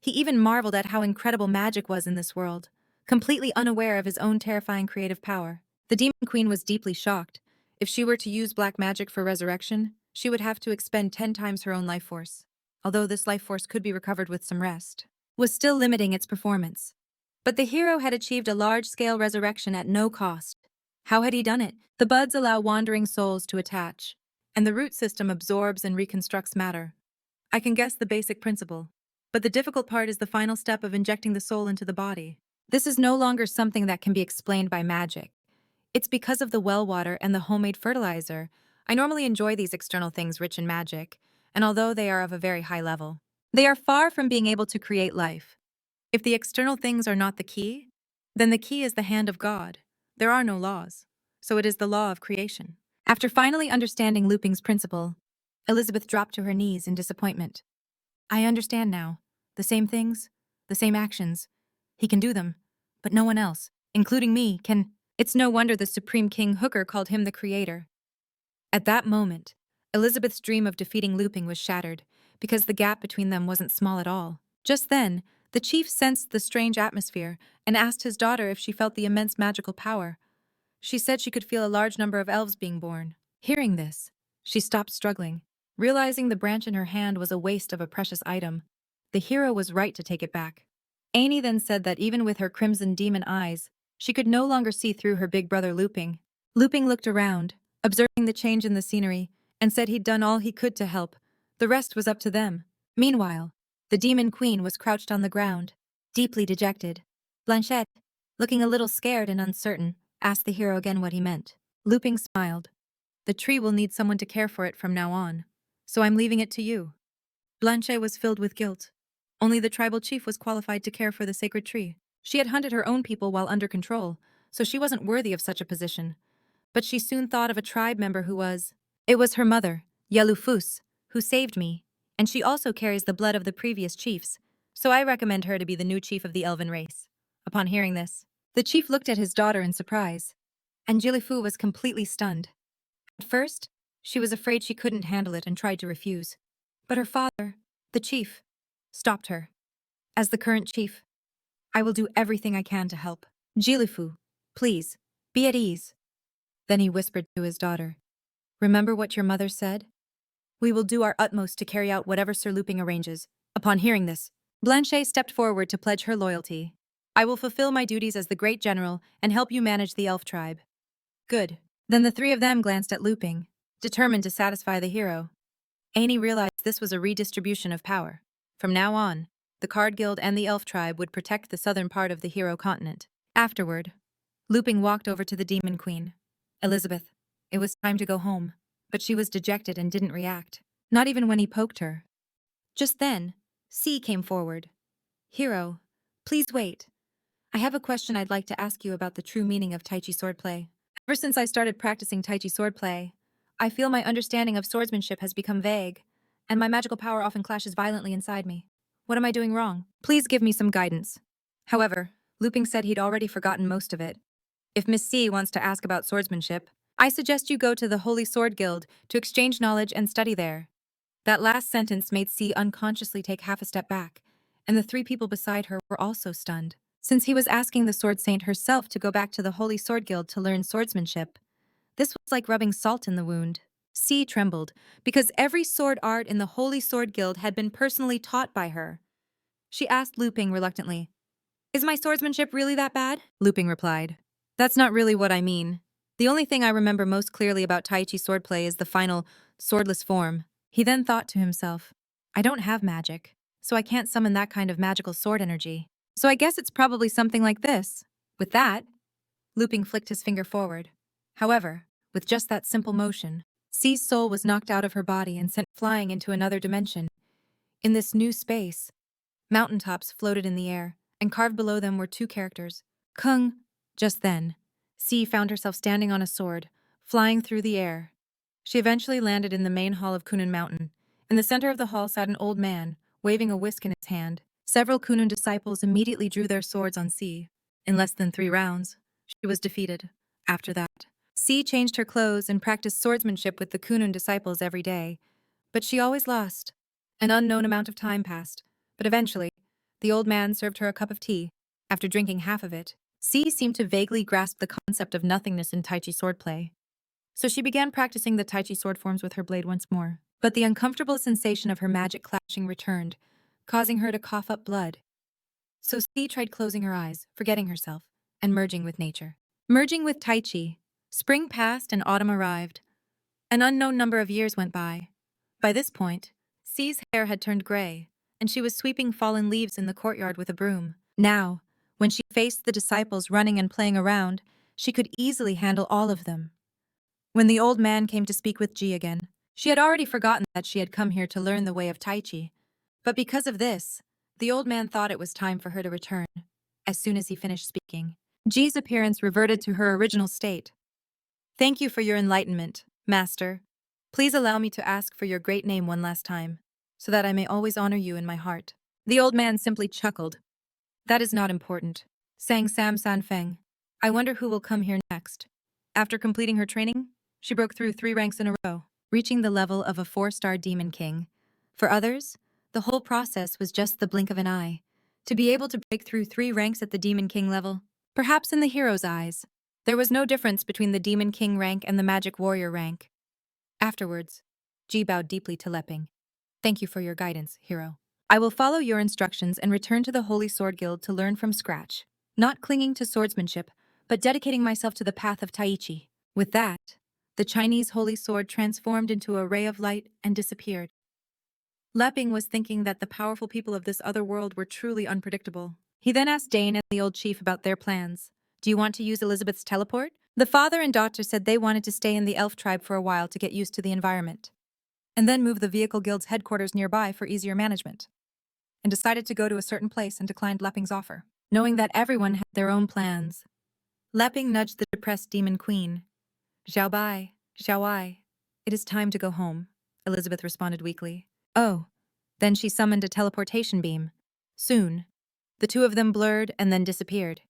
He even marveled at how incredible magic was in this world, completely unaware of his own terrifying creative power. The Demon Queen was deeply shocked. If she were to use black magic for resurrection, she would have to expend 10 times her own life force. Although this life force could be recovered with some rest, was still limiting its performance. But the hero had achieved a large-scale resurrection at no cost. How had he done it? The buds allow wandering souls to attach, and the root system absorbs and reconstructs matter. I can guess the basic principle, but the difficult part is the final step of injecting the soul into the body. This is no longer something that can be explained by magic. It's because of the well water and the homemade fertilizer. I normally enjoy these external things rich in magic, and although they are of a very high level, they are far from being able to create life. If the external things are not the key, then the key is the hand of God. There are no laws, so it is the law of creation. After finally understanding Luping's principle, Elizabeth dropped to her knees in disappointment. I understand now. The same things, the same actions. He can do them, but no one else, including me, can. It's no wonder the Supreme King Hooker called him the creator. At that moment, Elizabeth's dream of defeating Luping was shattered, because the gap between them wasn't small at all. Just then, the chief sensed the strange atmosphere and asked his daughter if she felt the immense magical power. She said she could feel a large number of elves being born. Hearing this, she stopped struggling, realizing the branch in her hand was a waste of a precious item. The hero was right to take it back. Amy then said that even with her crimson demon eyes, she could no longer see through her big brother Luping. Luping looked around, observing the change in the scenery, and said he'd done all he could to help. The rest was up to them. Meanwhile, the Demon Queen was crouched on the ground, deeply dejected. Blanchette, looking a little scared and uncertain, asked the hero again what he meant. Luping smiled. The tree will need someone to care for it from now on, so I'm leaving it to you. Blanche was filled with guilt. Only the tribal chief was qualified to care for the sacred tree. She had hunted her own people while under control, so she wasn't worthy of such a position. But she soon thought of a tribe member who was. It was her mother, Yelufus, who saved me, and she also carries the blood of the previous chiefs, so I recommend her to be the new chief of the elven race. Upon hearing this, the chief looked at his daughter in surprise, and Jilifu was completely stunned. At first, she was afraid she couldn't handle it and tried to refuse. But her father, the chief, stopped her. As the current chief, I will do everything I can to help. Jilifu, please, be at ease. Then he whispered to his daughter, remember what your mother said? We will do our utmost to carry out whatever Sir Luping arranges. Upon hearing this, Blanche stepped forward to pledge her loyalty. I will fulfill my duties as the great general and help you manage the elf tribe. Good. Then the three of them glanced at Luping, determined to satisfy the hero. Annie realized this was a redistribution of power. From now on, the Card Guild and the elf tribe would protect the southern part of the hero continent. Afterward, Luping walked over to the Demon Queen. Elizabeth, it was time to go home, but she was dejected and didn't react, not even when he poked her. Just then, C came forward. Hero, please wait. I have a question I'd like to ask you about the true meaning of Tai Chi swordplay. Ever since I started practicing Tai Chi swordplay, I feel my understanding of swordsmanship has become vague, and my magical power often clashes violently inside me. What am I doing wrong? Please give me some guidance. However, Luping said he'd already forgotten most of it. If Miss C wants to ask about swordsmanship, I suggest you go to the Holy Sword Guild to exchange knowledge and study there. That last sentence made C unconsciously take half a step back, and the three people beside her were also stunned. Since he was asking the Sword Saint herself to go back to the Holy Sword Guild to learn swordsmanship, this was like rubbing salt in the wound. C trembled, because every sword art in the Holy Sword Guild had been personally taught by her. She asked Luping reluctantly, "Is my swordsmanship really that bad?" Luping replied, "That's not really what I mean. The only thing I remember most clearly about Tai Chi swordplay is the final, swordless form." He then thought to himself, "I don't have magic, so I can't summon that kind of magical sword energy. So I guess it's probably something like this." With that, Luping flicked his finger forward. However, with just that simple motion, C's soul was knocked out of her body and sent flying into another dimension. In this new space, mountaintops floated in the air, and carved below them were two characters, Kung. Just then, C found herself standing on a sword, flying through the air. She eventually landed in the main hall of Kunun Mountain. In the center of the hall sat an old man, waving a whisk in his hand. Several Kunun disciples immediately drew their swords on C. In less than 3 rounds, she was defeated. After that, C changed her clothes and practiced swordsmanship with the Kunun disciples every day. But she always lost. An unknown amount of time passed, but eventually, the old man served her a cup of tea. After drinking half of it, C seemed to vaguely grasp the concept of nothingness in Tai Chi swordplay. So she began practicing the Tai Chi sword forms with her blade once more. But the uncomfortable sensation of her magic clashing returned, causing her to cough up blood. So C tried closing her eyes, forgetting herself, and merging with nature. Merging with Tai Chi, spring passed and autumn arrived. An unknown number of years went by. By this point, C's hair had turned gray, and she was sweeping fallen leaves in the courtyard with a broom. Now, when she faced the disciples running and playing around, she could easily handle all of them. When the old man came to speak with Ji again, she had already forgotten that she had come here to learn the way of Tai Chi. But because of this, the old man thought it was time for her to return. As soon as he finished speaking, Ji's appearance reverted to her original state. "Thank you for your enlightenment, Master. Please allow me to ask for your great name one last time, so that I may always honor you in my heart." The old man simply chuckled. "That is not important," sang Sam San Feng. "I wonder who will come here next." After completing her training, she broke through 3 ranks in a row, reaching the level of a 4-star Demon King. For others, the whole process was just the blink of an eye. To be able to break through 3 ranks at the Demon King level, perhaps in the hero's eyes, there was no difference between the Demon King rank and the Magic Warrior rank. Afterwards, Ji bowed deeply to Leping. "Thank you for your guidance, hero. I will follow your instructions and return to the Holy Sword Guild to learn from scratch, not clinging to swordsmanship, but dedicating myself to the path of Tai Chi." With that, the Chinese holy sword transformed into a ray of light and disappeared. Leping was thinking that the powerful people of this other world were truly unpredictable. He then asked Dane and the old chief about their plans. "Do you want to use Elizabeth's teleport?" The father and daughter said they wanted to stay in the elf tribe for a while to get used to the environment, and then move the vehicle guild's headquarters nearby for easier management, and decided to go to a certain place and declined Leping's offer, knowing that everyone had their own plans. Leping nudged the depressed demon queen. "Xiao Bai, Xiao Ai, it is time to go home," Elizabeth responded weakly. "Oh." Then she summoned a teleportation beam. Soon, the two of them blurred and then disappeared.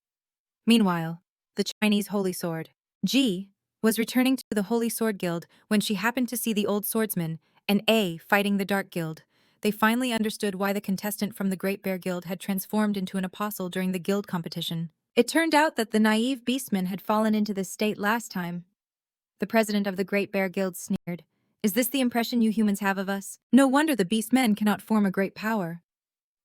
Meanwhile, the Chinese holy sword, Ji, was returning to the Holy Sword Guild when she happened to see the old swordsman and A fighting the Dark Guild. They finally understood why the contestant from the Great Bear Guild had transformed into an apostle during the guild competition. It turned out that the naive beastman had fallen into this state last time. The president of the Great Bear Guild sneered. "Is this the impression you humans have of us? No wonder the beastmen cannot form a great power."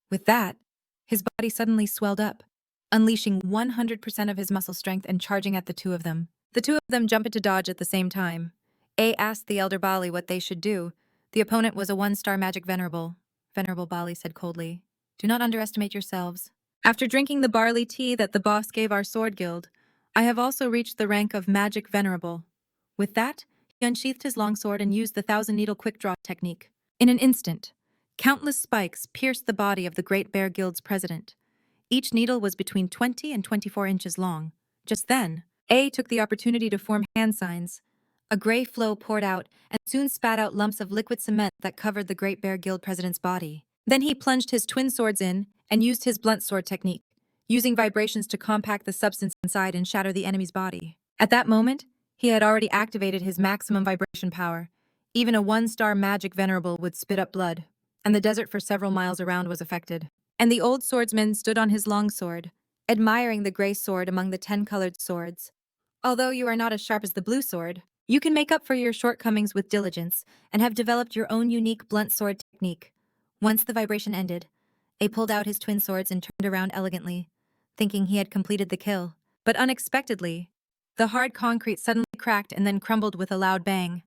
With that, his body suddenly swelled up, unleashing 100% of his muscle strength and charging at the two of them. The two of them jumped into dodge at the same time. A asked the elder Bali what they should do. The opponent was a 1-star magic venerable. Venerable Bali said coldly, "Do not underestimate yourselves. After drinking the barley tea that the boss gave our sword guild, I have also reached the rank of magic venerable." With that, he unsheathed his longsword and used the 1,000-needle quick-draw technique. In an instant, Countless spikes pierced the body of the Great Bear Guild's president. Each needle was between 20 and 24 inches long. Just then, A took the opportunity to form hand signs. A gray flow poured out and soon spat out lumps of liquid cement that covered the Great Bear Guild president's body. Then he plunged his twin swords in and used his blunt sword technique, using vibrations to compact the substance inside and shatter the enemy's body. At that moment, he had already activated his maximum vibration power. Even a one-star magic venerable would spit up blood, and the desert for several miles around was affected. And the old swordsman stood on his long sword, admiring the gray sword among the 10 colored swords. Although you are not as sharp as the blue sword, you can make up for your shortcomings with diligence and have developed your own unique blunt sword technique. Once the vibration ended, A pulled out his twin swords and turned around elegantly, thinking he had completed the kill. But unexpectedly, the hard concrete suddenly cracked and then crumbled with a loud bang.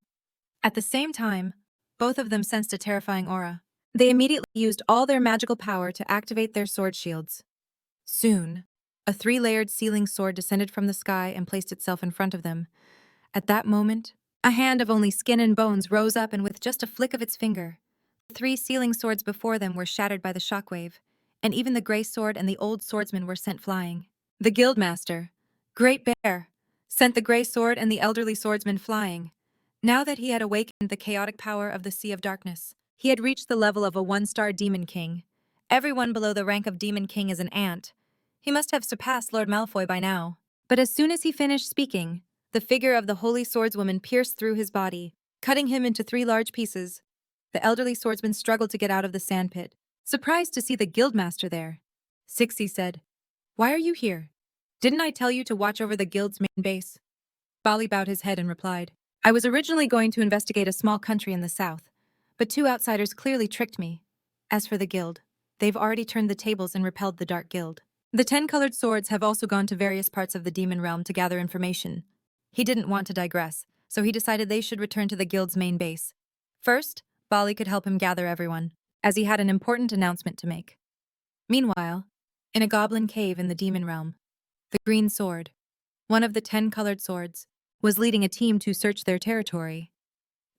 At the same time, both of them sensed a terrifying aura. They immediately used all their magical power to activate their sword shields. Soon, a 3-layered sealing sword descended from the sky and placed itself in front of them. At that moment, a hand of only skin and bones rose up, and with just a flick of its finger, the 3 sealing swords before them were shattered by the shockwave, and even the gray sword and the old swordsman were sent flying. The guildmaster, Great Bear, sent the gray sword and the elderly swordsman flying. Now that he had awakened the chaotic power of the Sea of Darkness, he had reached the level of a 1-star Demon King. Everyone below the rank of Demon King is an ant. He must have surpassed Lord Malfoy by now. But as soon as he finished speaking, the figure of the Holy Swordswoman pierced through his body, cutting him into 3 large pieces. The elderly swordsman struggled to get out of the sandpit, surprised to see the guildmaster there. Sixie said, "Why are you here? Didn't I tell you to watch over the guild's main base?" Bali bowed his head and replied, "I was originally going to investigate a small country in the south, but 2 outsiders clearly tricked me. As for the guild, they've already turned the tables and repelled the Dark Guild. The 10 colored swords have also gone to various parts of the demon realm to gather information." He didn't want to digress, so he decided they should return to the guild's main base. First, Bali could help him gather everyone, as he had an important announcement to make. Meanwhile, in a goblin cave in the demon realm, the Green Sword, one of the 10 colored swords, was leading a team to search their territory.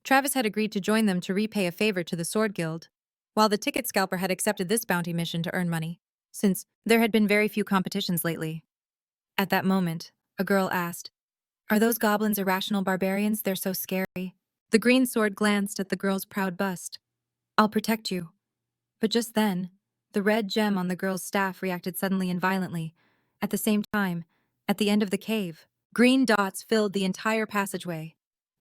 Travis had agreed to join them to repay a favor to the Sword Guild, while the Ticket Scalper had accepted this bounty mission to earn money, since there had been very few competitions lately. At that moment, a girl asked, "Are those goblins irrational barbarians? They're so scary." The Green Sword glanced at the girl's proud bust. "I'll protect you." But just then, the red gem on the girl's staff reacted suddenly and violently. At the same time, at the end of the cave, green dots filled the entire passageway.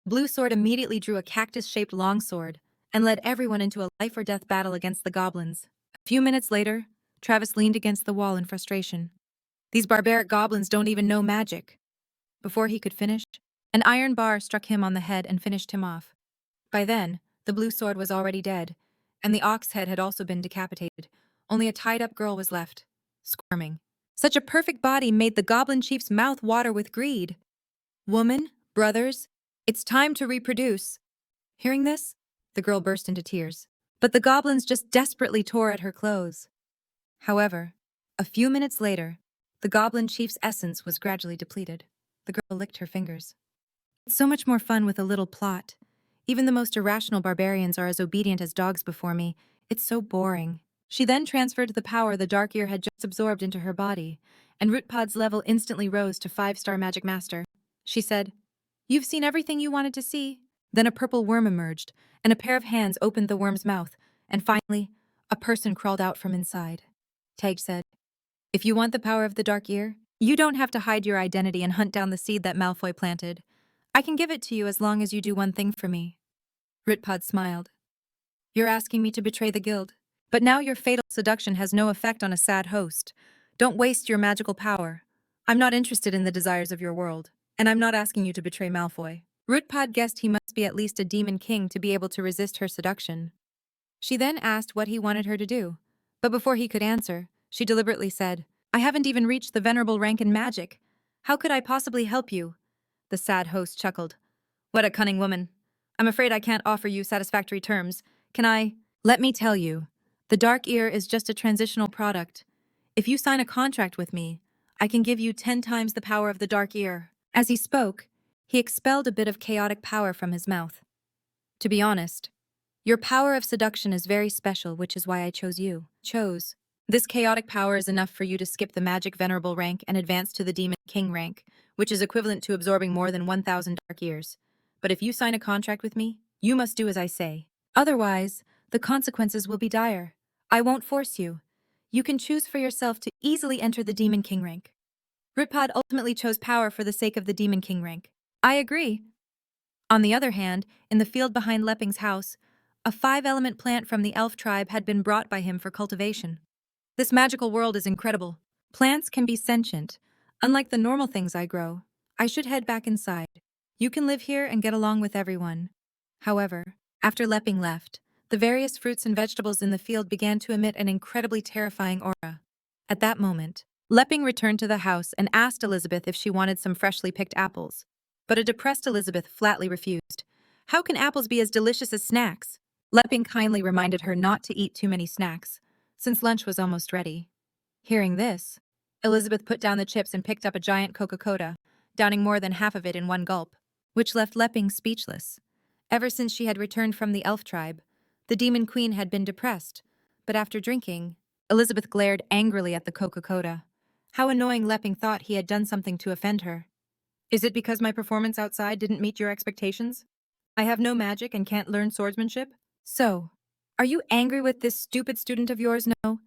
Blue Sword immediately drew a cactus-shaped longsword and led everyone into a life-or-death battle against the goblins. A few minutes later, Travis leaned against the wall in frustration. "These barbaric goblins don't even know magic." Before he could finish, an iron bar struck him on the head and finished him off. By then, the blue sword was already dead, and the ox head had also been decapitated. Only a tied-up girl was left, squirming. Such a perfect body made the goblin chief's mouth water with greed. "Woman, brothers, it's time to reproduce." Hearing this, the girl burst into tears. But the goblins just desperately tore at her clothes. However, a few minutes later, the goblin chief's essence was gradually depleted. The girl licked her fingers. "It's so much more fun with a little plot. Even the most irrational barbarians are as obedient as dogs before me. It's so boring." She then transferred the power the Dark Ear had just absorbed into her body, and Rootpod's level instantly rose to 5-star Magic Master. She said, "You've seen everything you wanted to see." Then a purple worm emerged, and a pair of hands opened the worm's mouth, and finally, a person crawled out from inside. Tage said, "If you want the power of the Dark Ear, you don't have to hide your identity and hunt down the seed that Malfoy planted. I can give it to you as long as you do one thing for me." Ritpod smiled. "You're asking me to betray the guild. But now your fatal seduction has no effect on a sad host. Don't waste your magical power. I'm not interested in the desires of your world, and I'm not asking you to betray Malfoy." Rootpod guessed he must be at least a demon king to be able to resist her seduction. She then asked what he wanted her to do, but before he could answer, she deliberately said, "I haven't even reached the venerable rank in magic. How could I possibly help you?" The sad host chuckled. "What a cunning woman. I'm afraid I can't offer you satisfactory terms. Can I?" "Let me tell you, the Dark Ear is just a transitional product. If you sign a contract with me, I can give you 10 times the power of the Dark Ear." As he spoke, he expelled a bit of chaotic power from his mouth. "To be honest, Your power of seduction is very special, which is why I chose you. Chose. This chaotic power is enough for you to skip the magic venerable rank and advance to the demon king rank, which is equivalent to absorbing more than 1,000 dark years. But if you sign a contract with me, you must do as I say. Otherwise, the consequences will be dire. I won't force you. You can choose for yourself to easily enter the demon king rank. Ripod ultimately chose power for the sake of the demon king rank. I agree. On the other hand, in the field behind Leping's house, a 5-element plant from the elf tribe had been brought by him for cultivation. This magical world is incredible. Plants can be sentient. Unlike the normal things I grow, I should head back inside. You can live here and get along with everyone. However, after Leping left, the various fruits and vegetables in the field began to emit an incredibly terrifying aura. At that moment, Leping returned to the house and asked Elizabeth if she wanted some freshly picked apples. But a depressed Elizabeth flatly refused. How can apples be as delicious as snacks? Leping kindly reminded her not to eat too many snacks, since lunch was almost ready. Hearing this, Elizabeth put down the chips and picked up a giant Coca-Cola, downing more than half of it in one gulp, which left Leping speechless. Ever since she had returned from the elf tribe, the demon queen had been depressed, but after drinking, Elizabeth glared angrily at the Coca-Cola. How annoying. Leping thought he had done something to offend her. Is it because my performance outside didn't meet your expectations? I have no magic and can't learn swordsmanship? So, are you angry with this stupid student of yours? No.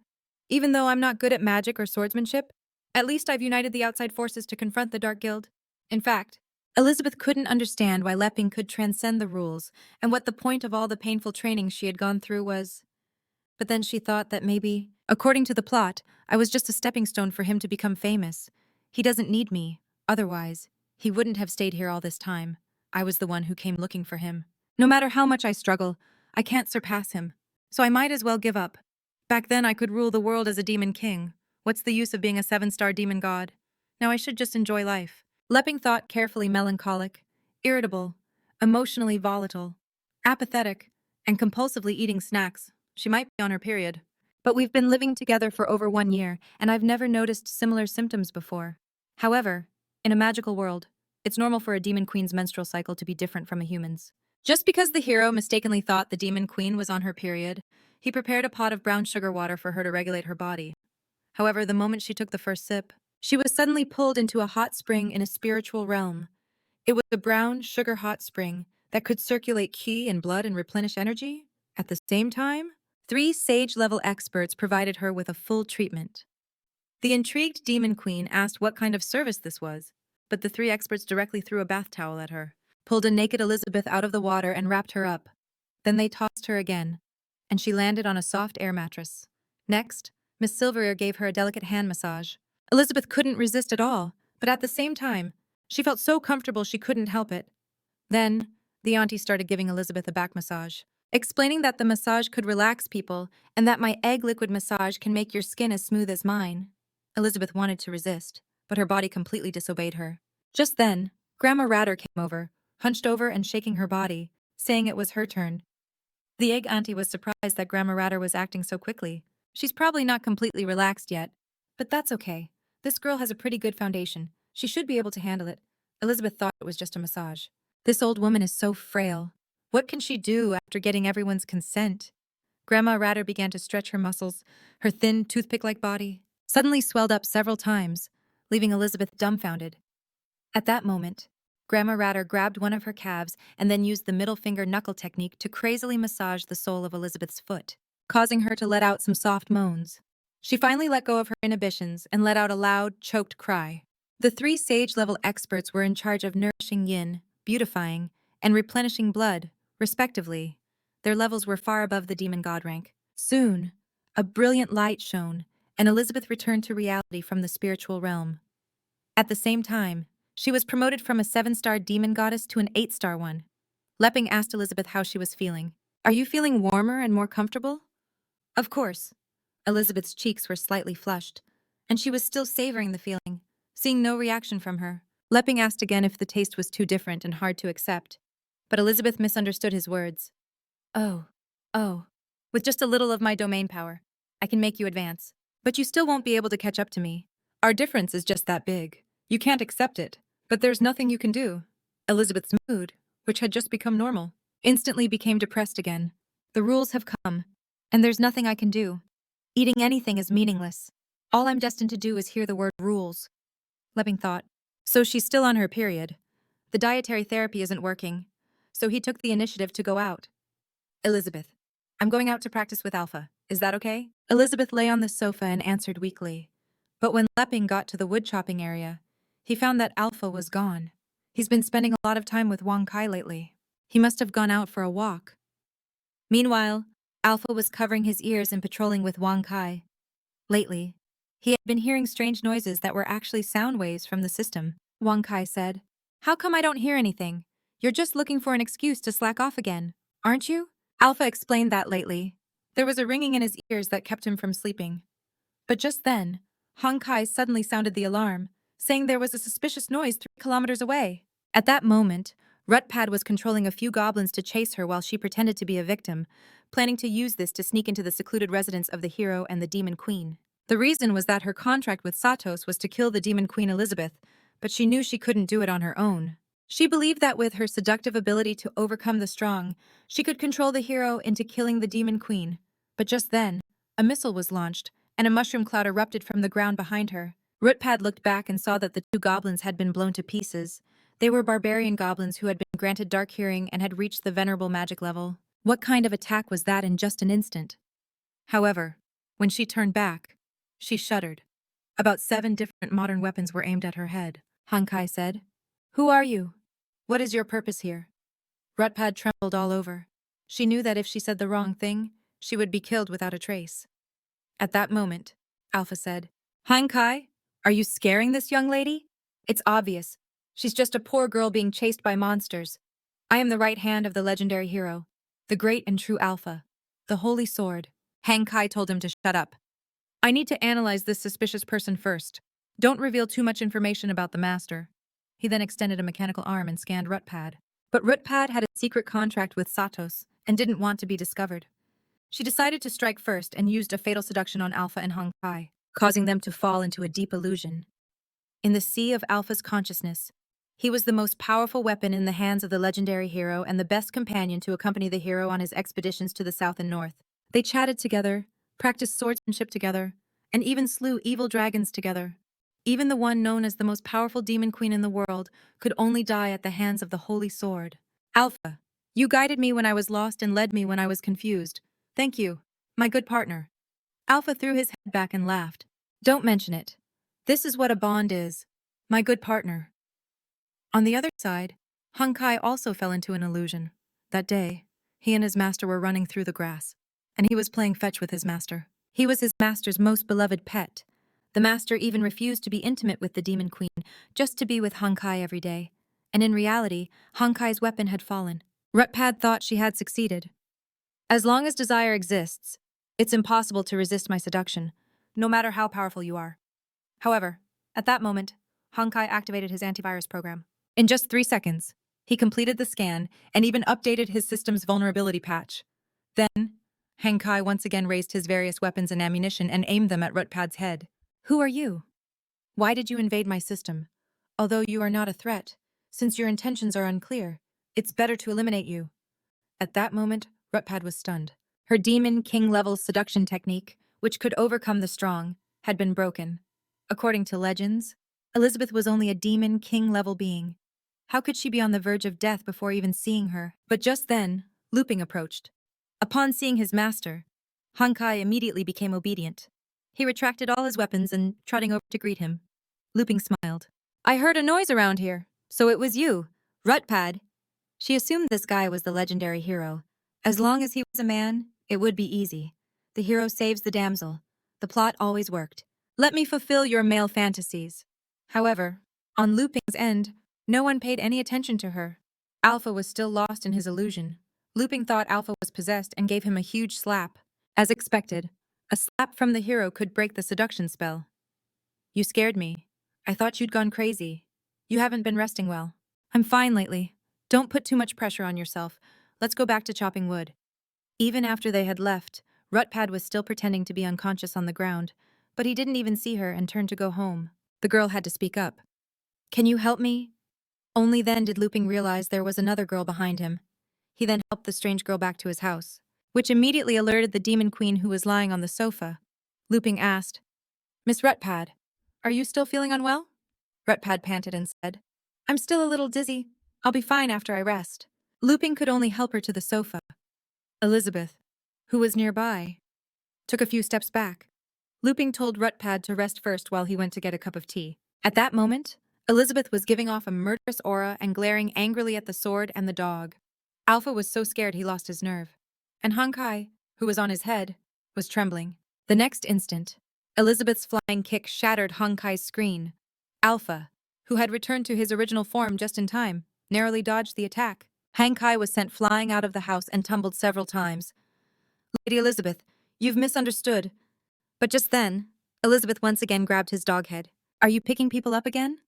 Even though I'm not good at magic or swordsmanship, at least I've united the outside forces to confront the Dark Guild. In fact, Elizabeth couldn't understand why Leping could transcend the rules and what the point of all the painful training she had gone through was. But then she thought that maybe, according to the plot, I was just a stepping stone for him to become famous. He doesn't need me. Otherwise, he wouldn't have stayed here all this time. I was the one who came looking for him. No matter how much I struggle, I can't surpass him. So I might as well give up. Back then I could rule the world as a demon king. What's the use of being a 7-star demon god? Now I should just enjoy life. Leping thought carefully. Melancholic, irritable, emotionally volatile, apathetic, and compulsively eating snacks. She might be on her period. But we've been living together for over 1 year, and I've never noticed similar symptoms before. However, in a magical world, it's normal for a demon queen's menstrual cycle to be different from a human's. Just because the hero mistakenly thought the demon queen was on her period, he prepared a pot of brown sugar water for her to regulate her body. However, the moment she took the first sip, she was suddenly pulled into a hot spring in a spiritual realm. It was a brown, sugar hot spring that could circulate ki and blood and replenish energy. At the same time, 3 sage-level experts provided her with a full treatment. The intrigued demon queen asked what kind of service this was, but the 3 experts directly threw a bath towel at her, pulled a naked Elizabeth out of the water and wrapped her up. Then they tossed her again, and she landed on a soft air mattress. Next, Miss Silverear gave her a delicate hand massage. Elizabeth couldn't resist at all, but at the same time, she felt so comfortable she couldn't help it. Then, the auntie started giving Elizabeth a back massage, explaining that the massage could relax people and that my egg liquid massage can make your skin as smooth as mine. Elizabeth wanted to resist, but her body completely disobeyed her. Just then, Grandma Ratter came over, hunched over and shaking her body, saying it was her turn. The egg auntie was surprised that Grandma Ratter was acting so quickly. She's probably not completely relaxed yet, but that's okay. This girl has a pretty good foundation. She should be able to handle it. Elizabeth thought it was just a massage. This old woman is so frail. What can she do after getting everyone's consent? Grandma Ratter began to stretch her muscles. Her thin, toothpick-like body suddenly swelled up several times, leaving Elizabeth dumbfounded. At that moment, Grandma Ratter grabbed one of her calves and then used the middle finger knuckle technique to crazily massage the sole of Elizabeth's foot, causing her to let out some soft moans. She finally let go of her inhibitions and let out a loud, choked cry. The 3 sage-level experts were in charge of nourishing yin, beautifying, and replenishing blood, respectively. Their levels were far above the demon god rank. Soon, a brilliant light shone, and Elizabeth returned to reality from the spiritual realm. At the same time, she was promoted from a 7-star demon goddess to an 8-star one. Leping asked Elizabeth how she was feeling. Are you feeling warmer and more comfortable? Of course. Elizabeth's cheeks were slightly flushed, and she was still savoring the feeling, seeing no reaction from her. Leping asked again if the taste was too different and hard to accept, but Elizabeth misunderstood his words. Oh. With just a little of my domain power, I can make you advance, but you still won't be able to catch up to me. Our difference is just that big. You can't accept it, but there's nothing you can do. Elizabeth's mood, which had just become normal, instantly became depressed again. The rules have come, and there's nothing I can do. Eating anything is meaningless. All I'm destined to do is hear the word rules. Luping thought. So she's still on her period. The dietary therapy isn't working, so he took the initiative to go out. Elizabeth, I'm going out to practice with Alpha. Is that okay? Elizabeth lay on the sofa and answered weakly. But when Luping got to the wood chopping area, he found that Alpha was gone. He's been spending a lot of time with Wang Kai lately. He must have gone out for a walk. Meanwhile, Alpha was covering his ears and patrolling with Wang Kai. Lately, he had been hearing strange noises that were actually sound waves from the system. Wang Kai said, "How come I don't hear anything? You're just looking for an excuse to slack off again, aren't you?" Alpha explained that lately. There was a ringing in his ears that kept him from sleeping. But just then, Hong Kai suddenly sounded the alarm, saying there was a suspicious noise 3 kilometers away. At that moment, Rutpad was controlling a few goblins to chase her while she pretended to be a victim, planning to use this to sneak into the secluded residence of the hero and the Demon Queen. The reason was that her contract with Satos was to kill the Demon Queen Elizabeth, but she knew she couldn't do it on her own. She believed that with her seductive ability to overcome the strong, she could control the hero into killing the Demon Queen. But just then, a missile was launched, and a mushroom cloud erupted from the ground behind her. Rutpad looked back and saw that the 2 goblins had been blown to pieces. They were barbarian goblins who had been granted dark hearing and had reached the venerable magic level. What kind of attack was that in just an instant? However, when she turned back, she shuddered. About 7 different modern weapons were aimed at her head. Hankai said, "Who are you? What is your purpose here?" Rutpad trembled all over. She knew that if she said the wrong thing, she would be killed without a trace. At that moment, Alpha said, "Hankai, are you scaring this young lady? It's obvious. She's just a poor girl being chased by monsters. I am the right hand of the legendary hero, the great and true Alpha, the holy sword." Hankai told him to shut up. "I need to analyze this suspicious person first. Don't reveal too much information about the master." He then extended a mechanical arm and scanned Rutpad. But Rutpad had a secret contract with Satos and didn't want to be discovered. She decided to strike first and used a fatal seduction on Alpha and Hankai, causing them to fall into a deep illusion. In the sea of Alpha's consciousness, he was the most powerful weapon in the hands of the legendary hero and the best companion to accompany the hero on his expeditions to the south and north. They chatted together, practiced swordsmanship together, and even slew evil dragons together. Even the one known as the most powerful demon queen in the world could only die at the hands of the holy sword. "Alpha, you guided me when I was lost and led me when I was confused. Thank you, my good partner." Alpha threw his head back and laughed. "Don't mention it. This is what a bond is, my good partner." On the other side, Hankai also fell into an illusion. That day, he and his master were running through the grass, and he was playing fetch with his master. He was his master's most beloved pet. The master even refused to be intimate with the demon queen, just to be with Hankai every day. And in reality, Hankai's weapon had fallen. Rutpad thought she had succeeded. "As long as desire exists, it's impossible to resist my seduction, no matter how powerful you are." However, at that moment, Hankai activated his antivirus program. In just 3 seconds, he completed the scan and even updated his system's vulnerability patch. Then, Hankai once again raised his various weapons and ammunition and aimed them at Rutpad's head. "Who are you? Why did you invade my system? Although you are not a threat, since your intentions are unclear, it's better to eliminate you." At that moment, Rutpad was stunned. Her demon king-level seduction technique, which could overcome the strong, had been broken. According to legends, Elizabeth was only a demon king-level being. How could she be on the verge of death before even seeing her? But just then, Luping approached. Upon seeing his master, Hankai immediately became obedient. He retracted all his weapons and, trotting over to greet him, Luping smiled. "I heard a noise around here, so it was you, Rutpad." She assumed this guy was the legendary hero. As long as he was a man, it would be easy. The hero saves the damsel. The plot always worked. "Let me fulfill your male fantasies." However, on Luping's end, no one paid any attention to her. Alpha was still lost in his illusion. Luping thought Alpha was possessed and gave him a huge slap. As expected, a slap from the hero could break the seduction spell. "You scared me. I thought you'd gone crazy. You haven't been resting well." "I'm fine lately. Don't put too much pressure on yourself. Let's go back to chopping wood." Even after they had left, Rutpad was still pretending to be unconscious on the ground, but he didn't even see her and turned to go home. The girl had to speak up. "Can you help me?" Only then did Luping realize there was another girl behind him. He then helped the strange girl back to his house. which immediately alerted the demon queen who was lying on the sofa. Luping asked, "Miss Rutpad, are you still feeling unwell?" Rutpad panted and said, "I'm still a little dizzy. I'll be fine after I rest." Luping could only help her to the sofa. Elizabeth, who was nearby, took a few steps back. Luping told Rutpad to rest first while he went to get a cup of tea. At that moment, Elizabeth was giving off a murderous aura and glaring angrily at the sword and the dog. Alpha was so scared he lost his nerve. And Honkai, who was on his head, was trembling. The next instant, Elizabeth's flying kick shattered Honkai's screen. Alpha, who had returned to his original form just in time, narrowly dodged the attack. Honkai was sent flying out of the house and tumbled several times. "Lady Elizabeth, you've misunderstood." But just then, Elizabeth once again grabbed his dog head. "Are you picking people up again?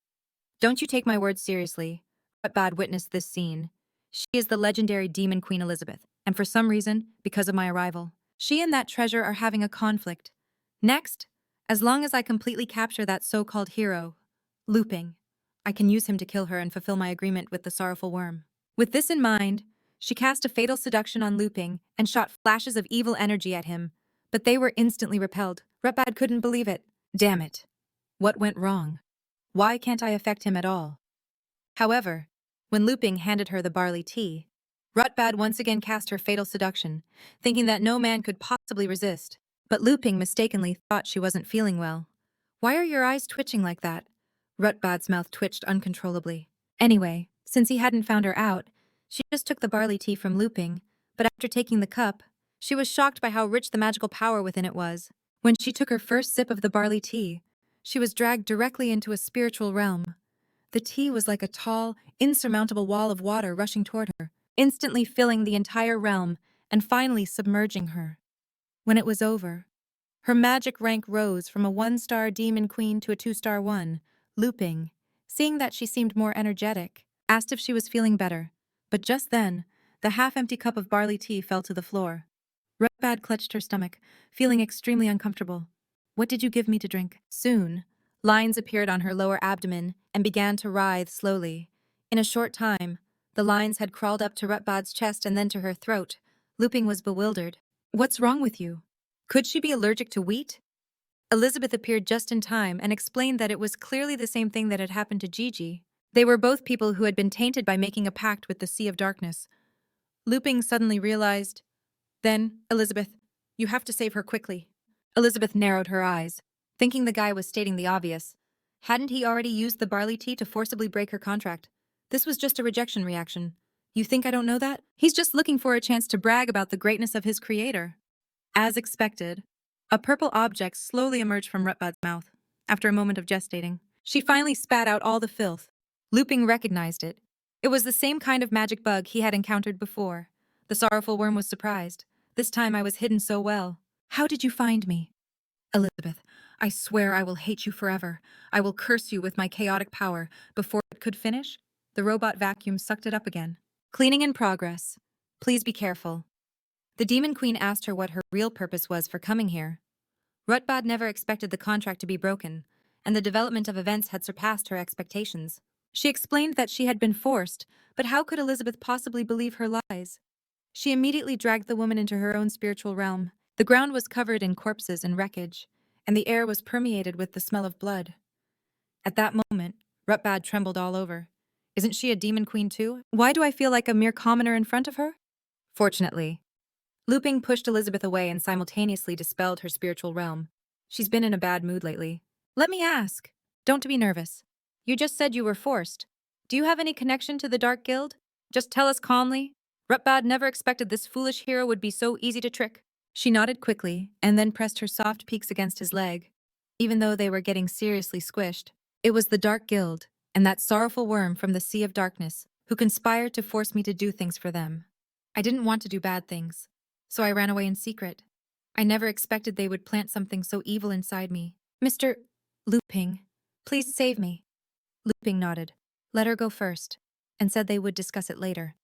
Don't you take my words seriously." Rutbad witnessed this scene. She is the legendary demon queen Elizabeth, and for some reason, because of my arrival, she and that treasure are having a conflict. Next, as long as I completely capture that so-called hero, Luping, I can use him to kill her and fulfill my agreement with the sorrowful worm. With this in mind, she cast a fatal seduction on Luping and shot flashes of evil energy at him, but they were instantly repelled. Rutbad couldn't believe it. Damn it. What went wrong? Why can't I affect him at all? However, when Luping handed her the barley tea, Rutbad once again cast her fatal seduction, thinking that no man could possibly resist. But Luping mistakenly thought she wasn't feeling well. "Why are your eyes twitching like that?" Rutbad's mouth twitched uncontrollably. Anyway, since he hadn't found her out, she just took the barley tea from Luping, but after taking the cup, she was shocked by how rich the magical power within it was. When she took her first sip of the barley tea, she was dragged directly into a spiritual realm. The tea was like a tall, insurmountable wall of water rushing toward her, instantly filling the entire realm and finally submerging her. When it was over, her magic rank rose from a 1-star demon queen to a 2-star one. Luping, seeing that she seemed more energetic, asked if she was feeling better. But just then, the half-empty cup of barley tea fell to the floor. Rutbad clutched her stomach, feeling extremely uncomfortable. "What did you give me to drink?" Soon, lines appeared on her lower abdomen and began to writhe slowly. In a short time, the lines had crawled up to Rutbad's chest and then to her throat. Luping was bewildered. "What's wrong with you? Could she be allergic to wheat?" Elizabeth appeared just in time and explained that it was clearly the same thing that had happened to Gigi. They were both people who had been tainted by making a pact with the Sea of Darkness. Luping suddenly realized, "Then, Elizabeth, you have to save her quickly." Elizabeth narrowed her eyes, thinking the guy was stating the obvious. Hadn't he already used the barley tea to forcibly break her contract? This was just a rejection reaction. You think I don't know that? He's just looking for a chance to brag about the greatness of his creator. As expected, a purple object slowly emerged from Rutbad's mouth. After a moment of gestating, she finally spat out all the filth. Luping recognized it. It was the same kind of magic bug he had encountered before. The sorrowful worm was surprised. "This time I was hidden so well. How did you find me?" "Elizabeth, I swear I will hate you forever. I will curse you with my chaotic power." Before it could finish, the robot vacuum sucked it up again. "Cleaning in progress. Please be careful." The Demon Queen asked her what her real purpose was for coming here. Rutbad never expected the contract to be broken, and the development of events had surpassed her expectations. She explained that she had been forced, but how could Elizabeth possibly believe her lies? She immediately dragged the woman into her own spiritual realm. The ground was covered in corpses and wreckage, and the air was permeated with the smell of blood. At that moment, Rutbad trembled all over. Isn't she a demon queen too? Why do I feel like a mere commoner in front of her? Fortunately, Luping pushed Elizabeth away and simultaneously dispelled her spiritual realm. She's been in a bad mood lately. Let me ask. Don't be nervous. You just said you were forced. Do you have any connection to the Dark Guild? Just tell us calmly. Rutbad never expected this foolish hero would be so easy to trick. She nodded quickly and then pressed her soft peaks against his leg. Even though they were getting seriously squished, it was the Dark Guild and that sorrowful worm from the Sea of Darkness who conspired to force me to do things for them. I didn't want to do bad things, so I ran away in secret. I never expected they would plant something so evil inside me. Mr. Luping, please save me. Luping nodded, let her go first, and said they would discuss it later.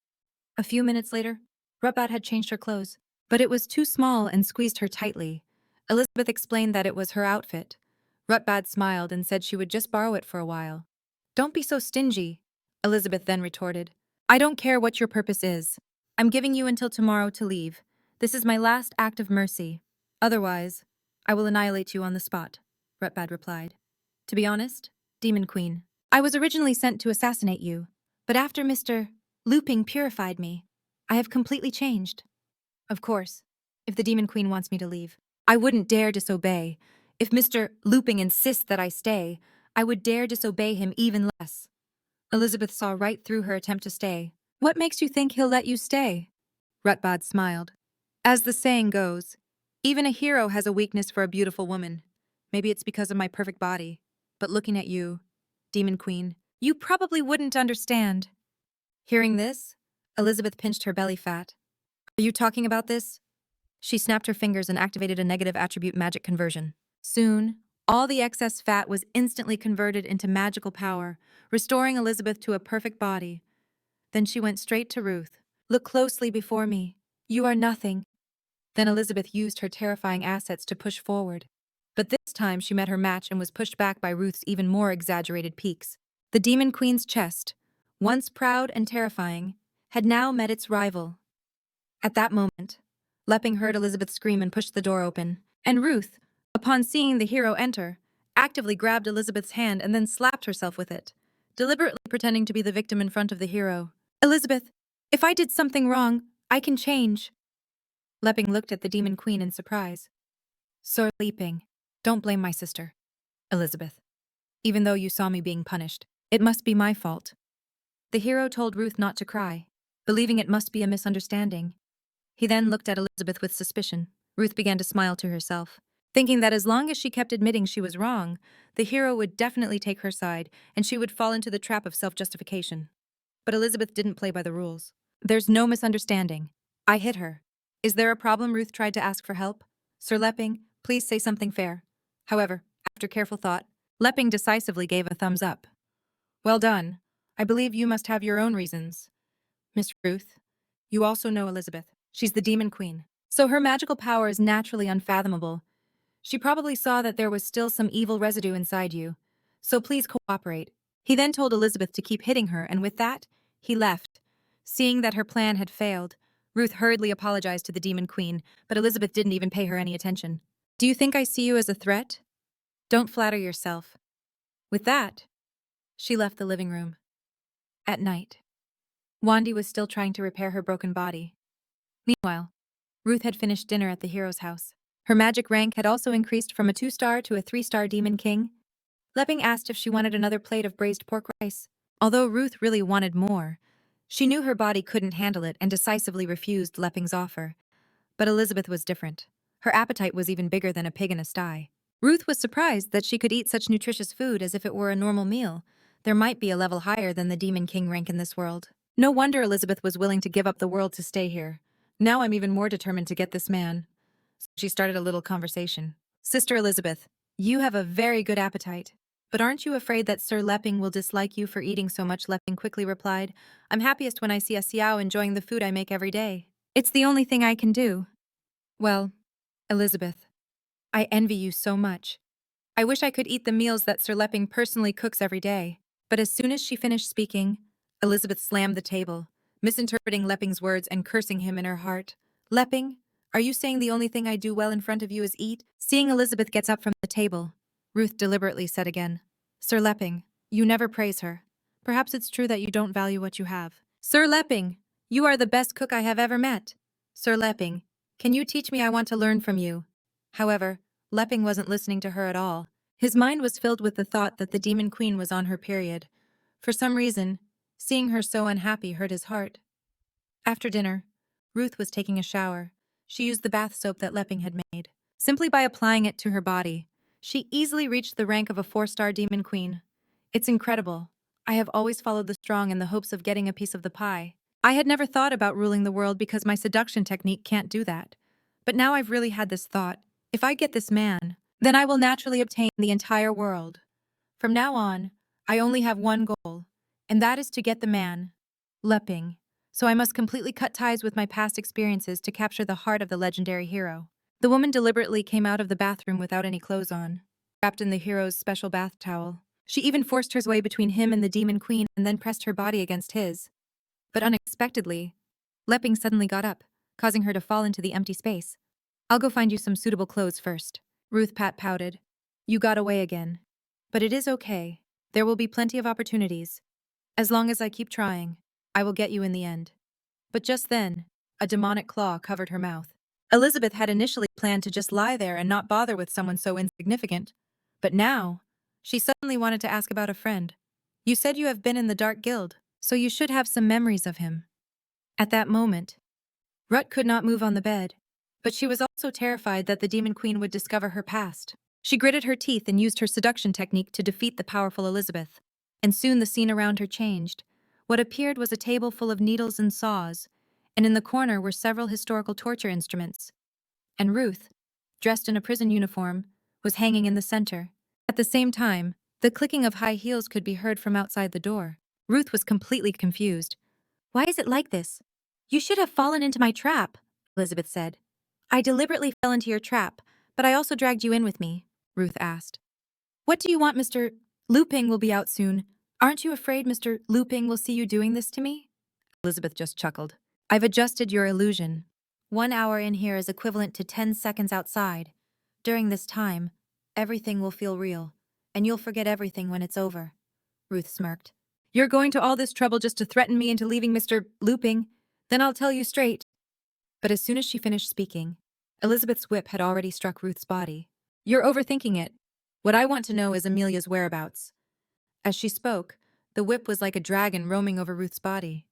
A few minutes later, Rutbad had changed her clothes, but it was too small and squeezed her tightly. Elizabeth explained that it was her outfit. Rutbad smiled and said she would just borrow it for a while. Don't be so stingy, Elizabeth then retorted. I don't care what your purpose is. I'm giving you until tomorrow to leave. This is my last act of mercy. Otherwise, I will annihilate you on the spot, Retbad replied. To be honest, Demon Queen, I was originally sent to assassinate you, but after Mr. Luping purified me, I have completely changed. Of course, if the Demon Queen wants me to leave, I wouldn't dare disobey. If Mr. Luping insists that I stay, I would dare disobey him even less. Elizabeth saw right through her attempt to stay. What makes you think he'll let you stay? Retbad smiled. As the saying goes, even a hero has a weakness for a beautiful woman. Maybe it's because of my perfect body. But looking at you, Demon Queen, you probably wouldn't understand. Hearing this, Elizabeth pinched her belly fat. Are you talking about this? She snapped her fingers and activated a negative attribute magic conversion. Soon, all the excess fat was instantly converted into magical power, restoring Elizabeth to a perfect body. Then she went straight to Ruth. Look closely before me. You are nothing. Then Elizabeth used her terrifying assets to push forward. But this time she met her match and was pushed back by Ruth's even more exaggerated peaks. The Demon Queen's chest, once proud and terrifying, had now met its rival. At that moment, Leping heard Elizabeth scream and pushed the door open, and Ruth, upon seeing the hero enter, actively grabbed Elizabeth's hand and then slapped herself with it, deliberately pretending to be the victim in front of the hero. Elizabeth, if I did something wrong, I can change. Leping looked at the Demon Queen in surprise. Sir Leping, don't blame my sister, Elizabeth. Even though you saw me being punished, it must be my fault. The hero told Ruth not to cry, believing it must be a misunderstanding. He then looked at Elizabeth with suspicion. Ruth began to smile to herself, thinking that as long as she kept admitting she was wrong, the hero would definitely take her side and she would fall into the trap of self-justification. But Elizabeth didn't play by the rules. There's no misunderstanding. I hit her. Is there a problem? Ruth tried to ask for help. Sir Leping, please say something fair. However, after careful thought, Leping decisively gave a thumbs up. Well done. I believe you must have your own reasons. Miss Ruth, you also know Elizabeth. She's the Demon Queen, so her magical power is naturally unfathomable. She probably saw that there was still some evil residue inside you, so please cooperate. He then told Elizabeth to keep hitting her, and with that, he left. Seeing that her plan had failed, Ruth hurriedly apologized to the Demon Queen, but Elizabeth didn't even pay her any attention. Do you think I see you as a threat? Don't flatter yourself. With that, she left the living room. At night, Wandy was still trying to repair her broken body. Meanwhile, Ruth had finished dinner at the hero's house. Her magic rank had also increased from a 2-star to a 3-star Demon King. Leping asked if she wanted another plate of braised pork rice. Although Ruth really wanted more, she knew her body couldn't handle it and decisively refused Leping's offer. But Elizabeth was different. Her appetite was even bigger than a pig in a sty. Ruth was surprised that she could eat such nutritious food as if it were a normal meal. There might be a level higher than the Demon King rank in this world. No wonder Elizabeth was willing to give up the world to stay here. Now I'm even more determined to get this man. So she started a little conversation. Sister Elizabeth, you have a very good appetite. But aren't you afraid that Sir Leping will dislike you for eating so much? Leping quickly replied, I'm happiest when I see a Xiao enjoying the food I make every day. It's the only thing I can do. Well, Elizabeth, I envy you so much. I wish I could eat the meals that Sir Leping personally cooks every day. But as soon as she finished speaking, Elizabeth slammed the table, misinterpreting Leping's words and cursing him in her heart. Leping, are you saying the only thing I do well in front of you is eat? Seeing Elizabeth gets up from the table, Ruth deliberately said again, Sir Leping, you never praise her. Perhaps it's true that you don't value what you have. Sir Leping, you are the best cook I have ever met. Sir Leping, can you teach me? I want to learn from you. However, Leping wasn't listening to her at all. His mind was filled with the thought that the Demon Queen was on her period. For some reason, seeing her so unhappy hurt his heart. After dinner, Ruth was taking a shower. She used the bath soap that Leping had made. Simply by applying it to her body, she easily reached the rank of a 4-star Demon Queen. It's incredible. I have always followed the strong in the hopes of getting a piece of the pie. I had never thought about ruling the world because my seduction technique can't do that. But now I've really had this thought. If I get this man, then I will naturally obtain the entire world. From now on, I only have one goal, and that is to get the man, Leping. So I must completely cut ties with my past experiences to capture the heart of the legendary hero. The woman deliberately came out of the bathroom without any clothes on, wrapped in the hero's special bath towel. She even forced her way between him and the Demon Queen and then pressed her body against his. But unexpectedly, Leping suddenly got up. causing her to fall into the empty space. I'll go find you some suitable clothes first. Ruth pouted. You got away again. But it is okay. There will be plenty of opportunities. As long as I keep trying, I will get you in the end. But just then, a demonic claw covered her mouth. Elizabeth had initially planned to just lie there and not bother with someone so insignificant. But now, she suddenly wanted to ask about a friend. You said you have been in the Dark Guild, so you should have some memories of him. At that moment, Rut could not move on the bed, but she was also terrified that the Demon Queen would discover her past. She gritted her teeth and used her seduction technique to defeat the powerful Elizabeth. And soon the scene around her changed. What appeared was a table full of needles and saws, and in the corner were several historical torture instruments. And Ruth, dressed in a prison uniform, was hanging in the center. At the same time, the clicking of high heels could be heard from outside the door. Ruth was completely confused. Why is it like this? You should have fallen into my trap, Elizabeth said. I deliberately fell into your trap, but I also dragged you in with me, Ruth asked. What do you want, Mr. Luping will be out soon. Aren't you afraid Mr. Luping will see you doing this to me? Elizabeth just chuckled. I've adjusted your illusion. 1 hour in here is equivalent to 10 seconds outside. During this time, everything will feel real, and you'll forget everything when it's over. Ruth smirked. You're going to all this trouble just to threaten me into leaving Mr. Luping? Then I'll tell you straight. But as soon as she finished speaking, Elizabeth's whip had already struck Ruth's body. You're overthinking it. What I want to know is Amelia's whereabouts. As she spoke, the whip was like a dragon roaming over Ruth's body.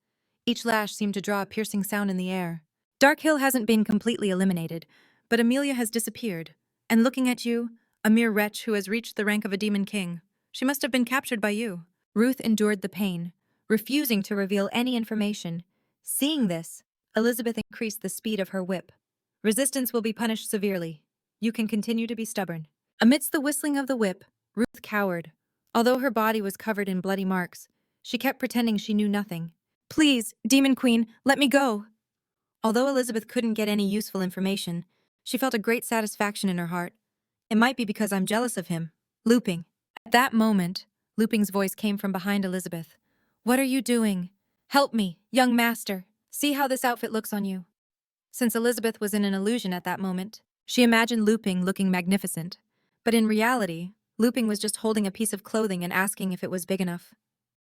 Each lash seemed to draw a piercing sound in the air. Dark Hill hasn't been completely eliminated, but Amelia has disappeared. And looking at you, a mere wretch who has reached the rank of a demon king, she must have been captured by you. Ruth endured the pain, refusing to reveal any information. Seeing this, Elizabeth increased the speed of her whip. Resistance will be punished severely. You can continue to be stubborn. Amidst the whistling of the whip, Ruth cowered. Although her body was covered in bloody marks, she kept pretending she knew nothing. Please, Demon Queen, let me go. Although Elizabeth couldn't get any useful information, she felt a great satisfaction in her heart. It might be because I'm jealous of him. Luping. At that moment, Luping's voice came from behind Elizabeth. What are you doing? Help me, young master. See how this outfit looks on you. Since Elizabeth was in an illusion at that moment, she imagined Luping looking magnificent. But in reality, Luping was just holding a piece of clothing and asking if it was big enough.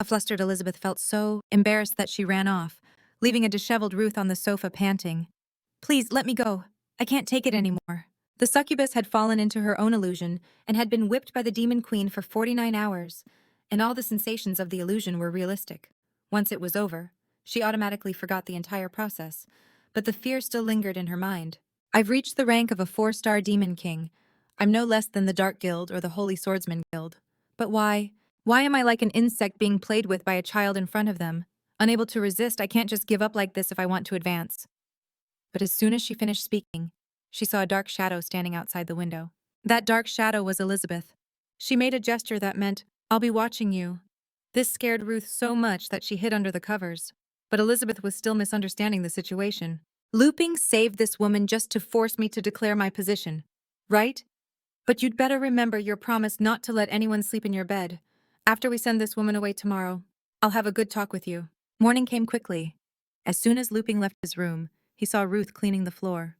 A flustered Elizabeth felt so embarrassed that she ran off, leaving a disheveled Ruth on the sofa panting. Please, let me go. I can't take it anymore. The succubus had fallen into her own illusion and had been whipped by the Demon Queen for 49 hours, and all the sensations of the illusion were realistic. Once it was over, she automatically forgot the entire process, but the fear still lingered in her mind. I've reached the rank of a 4-star Demon King. I'm no less than the Dark Guild or the Holy Swordsman Guild. But why? Why am I like an insect being played with by a child in front of them? Unable to resist, I can't just give up like this if I want to advance. But as soon as she finished speaking, she saw a dark shadow standing outside the window. That dark shadow was Elizabeth. She made a gesture that meant, I'll be watching you. This scared Ruth so much that she hid under the covers. But Elizabeth was still misunderstanding the situation. Luping saved this woman just to force me to declare my position, right? But you'd better remember your promise not to let anyone sleep in your bed. After we send this woman away tomorrow, I'll have a good talk with you. Morning came quickly. As soon as Luping left his room, he saw Ruth cleaning the floor.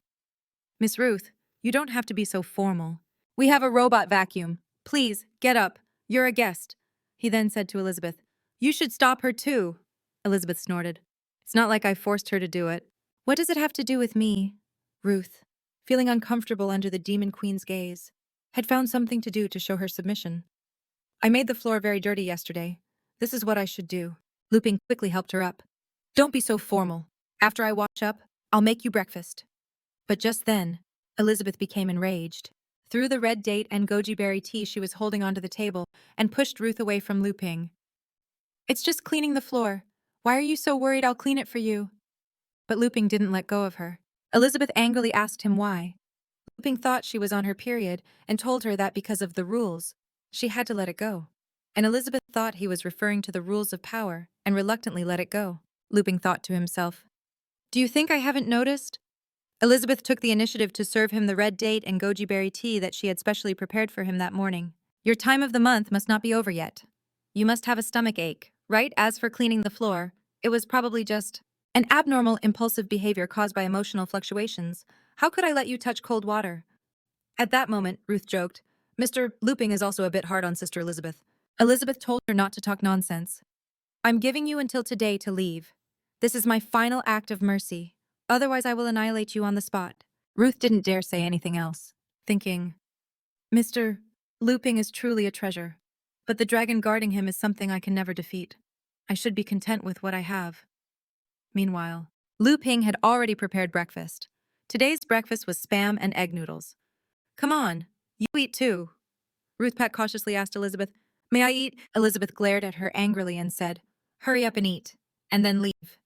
Miss Ruth, you don't have to be so formal. We have a robot vacuum. Please, get up. You're a guest. He then said to Elizabeth, You should stop her too. Elizabeth snorted. It's not like I forced her to do it. What does it have to do with me? Ruth, feeling uncomfortable under the Demon Queen's gaze, had found something to do to show her submission. I made the floor very dirty yesterday. This is what I should do. Luping quickly helped her up. Don't be so formal. After I wash up, I'll make you breakfast. But just then, Elizabeth became enraged, threw the red date and goji berry tea she was holding onto the table, and pushed Ruth away from Luping. It's just cleaning the floor. Why are you so worried I'll clean it for you? But Luping didn't let go of her. Elizabeth angrily asked him why. Luping thought she was on her period and told her that because of the rules, she had to let it go. And Elizabeth thought he was referring to the rules of power and reluctantly let it go. Luping thought to himself, Do you think I haven't noticed? Elizabeth took the initiative to serve him the red date and goji berry tea that she had specially prepared for him that morning. Your time of the month must not be over yet. You must have a stomach ache, right? As for cleaning the floor, it was probably just An abnormal, impulsive behavior caused by emotional fluctuations. How could I let you touch cold water? At that moment, Ruth joked, Mr. Luping is also a bit hard on Sister Elizabeth. Elizabeth told her not to talk nonsense. I'm giving you until today to leave. This is my final act of mercy. Otherwise, I will annihilate you on the spot. Ruth didn't dare say anything else, thinking, Mr. Luping is truly a treasure, but the dragon guarding him is something I can never defeat. I should be content with what I have. Meanwhile, Luping had already prepared breakfast. Today's breakfast was spam and egg noodles. Come on, you eat too. Ruth Pat cautiously asked Elizabeth, May I eat? Elizabeth glared at her angrily and said, Hurry up and eat, and then leave.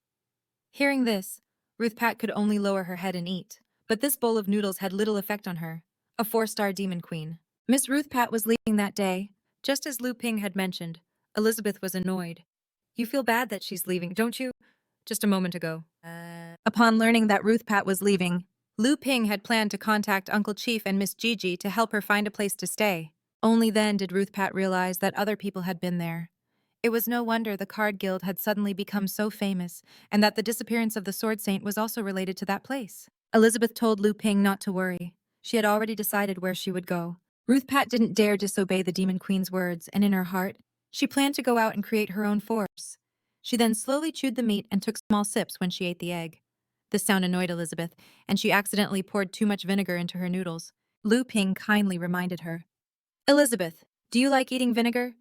Hearing this, Ruth Pat could only lower her head and eat. But this bowl of noodles had little effect on her, a 4-star demon queen. Miss Ruth Pat was leaving that day, just as Lu Ping had mentioned. Elizabeth was annoyed. You feel bad that she's leaving, don't you? Just a moment ago. Upon learning that Ruth Pat was leaving, Lu Ping had planned to contact Uncle Chief and Miss Gigi to help her find a place to stay. Only then did Ruth Pat realize that other people had been there. It was no wonder the Card Guild had suddenly become so famous, and that the disappearance of the Sword Saint was also related to that place. Elizabeth told Lu Ping not to worry. She had already decided where she would go. Ruth Pat didn't dare disobey the Demon Queen's words, and in her heart, she planned to go out and create her own force. She then slowly chewed the meat and took small sips when she ate the egg. This sound annoyed Elizabeth, and she accidentally poured too much vinegar into her noodles. Lu Ping kindly reminded her. Elizabeth, do you like eating vinegar?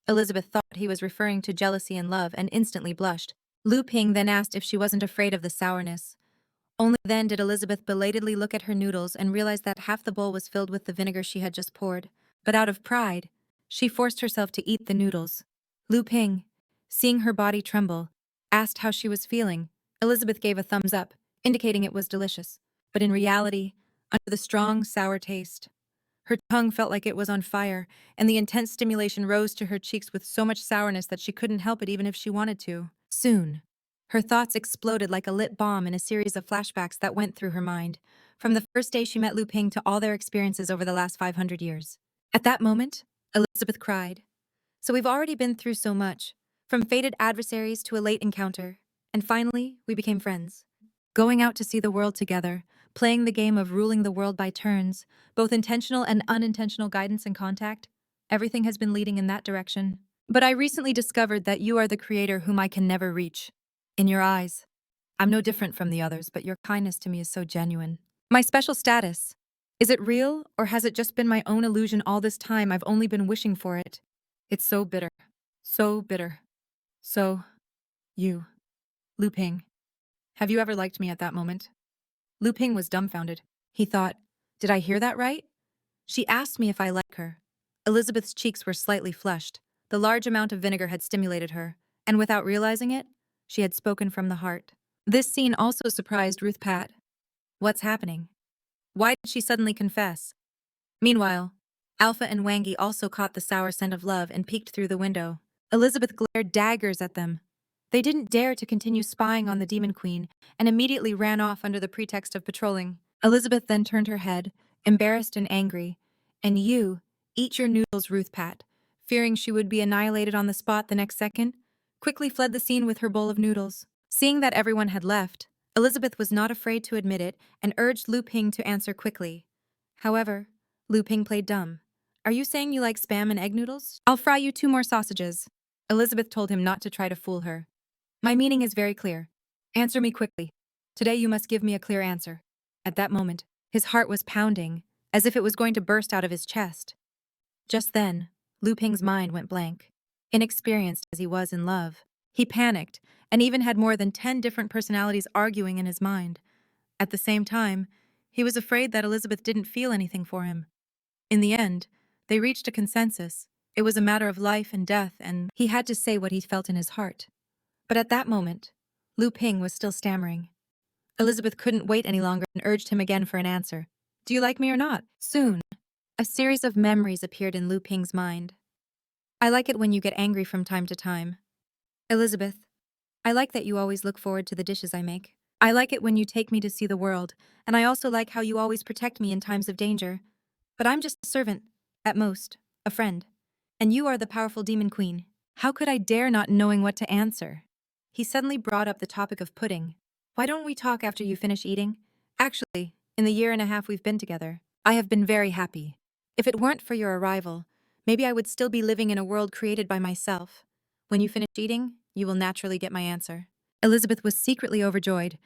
Elizabeth thought he was referring to jealousy and love and instantly blushed. Lu Ping then asked if she wasn't afraid of the sourness. Only then did Elizabeth belatedly look at her noodles and realize that half the bowl was filled with the vinegar she had just poured. But out of pride, she forced herself to eat the noodles. Lu Ping, seeing her body tremble, asked how she was feeling. Elizabeth gave a thumbs up, indicating it was delicious. But in reality, under the strong, sour taste, her tongue felt like it was on fire, and the intense stimulation rose to her cheeks with so much sourness that she couldn't help it even if she wanted to. Soon, her thoughts exploded like a lit bomb in a series of flashbacks that went through her mind, from the first day she met Lu Ping to all their experiences over the last 500 years. At that moment, Elizabeth cried. So we've already been through so much, from fated adversaries to a late encounter, and finally, we became friends. Going out to see the world together, playing the game of ruling the world by turns, both intentional and unintentional guidance and contact, everything has been leading in that direction. But I recently discovered that you are the creator whom I can never reach. In your eyes, I'm no different from the others, but your kindness to me is so genuine. My special status, is it real, or has it just been my own illusion all this time? I've only been wishing for it. It's so bitter. So bitter. So, you, Lu Ping. Have you ever liked me at that moment? Lu Ping was dumbfounded. He thought, did I hear that right? She asked me if I like her. Elizabeth's cheeks were slightly flushed. The large amount of vinegar had stimulated her, and without realizing it, she had spoken from the heart. This scene also surprised Ruth Pat. What's happening? Why did she suddenly confess? Meanwhile, Alpha and Wangi also caught the sour scent of love and peeked through the window. Elizabeth glared daggers at them. They didn't dare to continue spying on the Demon Queen and immediately ran off under the pretext of patrolling. Elizabeth then turned her head, embarrassed and angry. And you, eat your noodles, Ruth Pat, fearing she would be annihilated on the spot the next second, quickly fled the scene with her bowl of noodles. Seeing that everyone had left, Elizabeth was not afraid to admit it and urged Lu Ping to answer quickly. However, Lu Ping played dumb. Are you saying you like spam and egg noodles? I'll fry you 2 more sausages. Elizabeth told him not to try to fool her. My meaning is very clear. Answer me quickly. Today you must give me a clear answer. At that moment, his heart was pounding, as if it was going to burst out of his chest. Just then, Lu Ping's mind went blank. Inexperienced as he was in love, he panicked and even had more than 10 different personalities arguing in his mind. At the same time, he was afraid that Elizabeth didn't feel anything for him. In the end, they reached a consensus. It was a matter of life and death, and he had to say what he felt in his heart. But at that moment, Lu Ping was still stammering. Elizabeth couldn't wait any longer and urged him again for an answer. Do you like me or not? Soon, a series of memories appeared in Lu Ping's mind. I like it when you get angry from time to time. Elizabeth, I like that you always look forward to the dishes I make. I like it when you take me to see the world, and I also like how you always protect me in times of danger. But I'm just a servant, at most, a friend. And you are the powerful demon queen. How could I dare not knowing what to answer? he suddenly brought up the topic of pudding. Why don't we talk after you finish eating? Actually, in the year and a half we've been together, I have been very happy. If it weren't for your arrival, maybe I would still be living in a world created by myself. When you finish eating, you will naturally get my answer. Elizabeth was secretly overjoyed.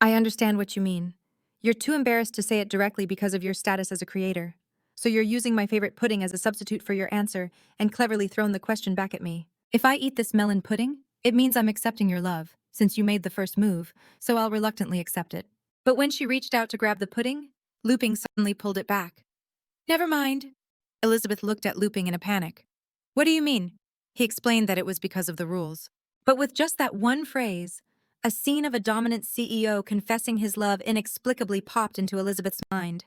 I understand what you mean. You're too embarrassed to say it directly because of your status as a creator. So you're using my favorite pudding as a substitute for your answer and cleverly thrown the question back at me. If I eat this melon pudding, it means I'm accepting your love, since you made the first move, so I'll reluctantly accept it. But when she reached out to grab the pudding, Luping suddenly pulled it back. Never mind. Elizabeth looked at Luping in a panic. What do you mean? He explained that it was because of the rules. But with just that one phrase, a scene of a dominant CEO confessing his love inexplicably popped into Elizabeth's mind.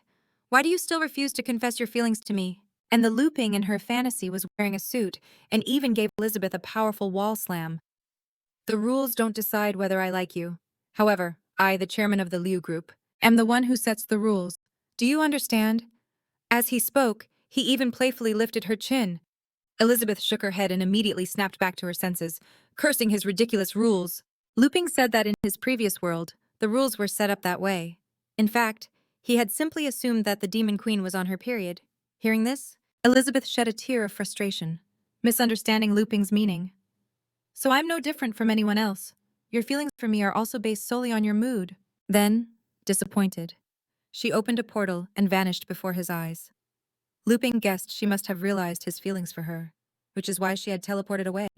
Why do you still refuse to confess your feelings to me? And the Luping in her fantasy was wearing a suit and even gave Elizabeth a powerful wall slam. The rules don't decide whether I like you. However, I, the chairman of the Liu Group, am the one who sets the rules. Do you understand? As he spoke, he even playfully lifted her chin. Elizabeth shook her head and immediately snapped back to her senses, cursing his ridiculous rules. Luping said that in his previous world, the rules were set up that way. In fact, he had simply assumed that the Demon Queen was on her period. Hearing this, Elizabeth shed a tear of frustration, misunderstanding Luping's meaning. So I'm no different from anyone else. Your feelings for me are also based solely on your mood. Then, disappointed, she opened a portal and vanished before his eyes. Luping guessed she must have realized his feelings for her, which is why she had teleported away,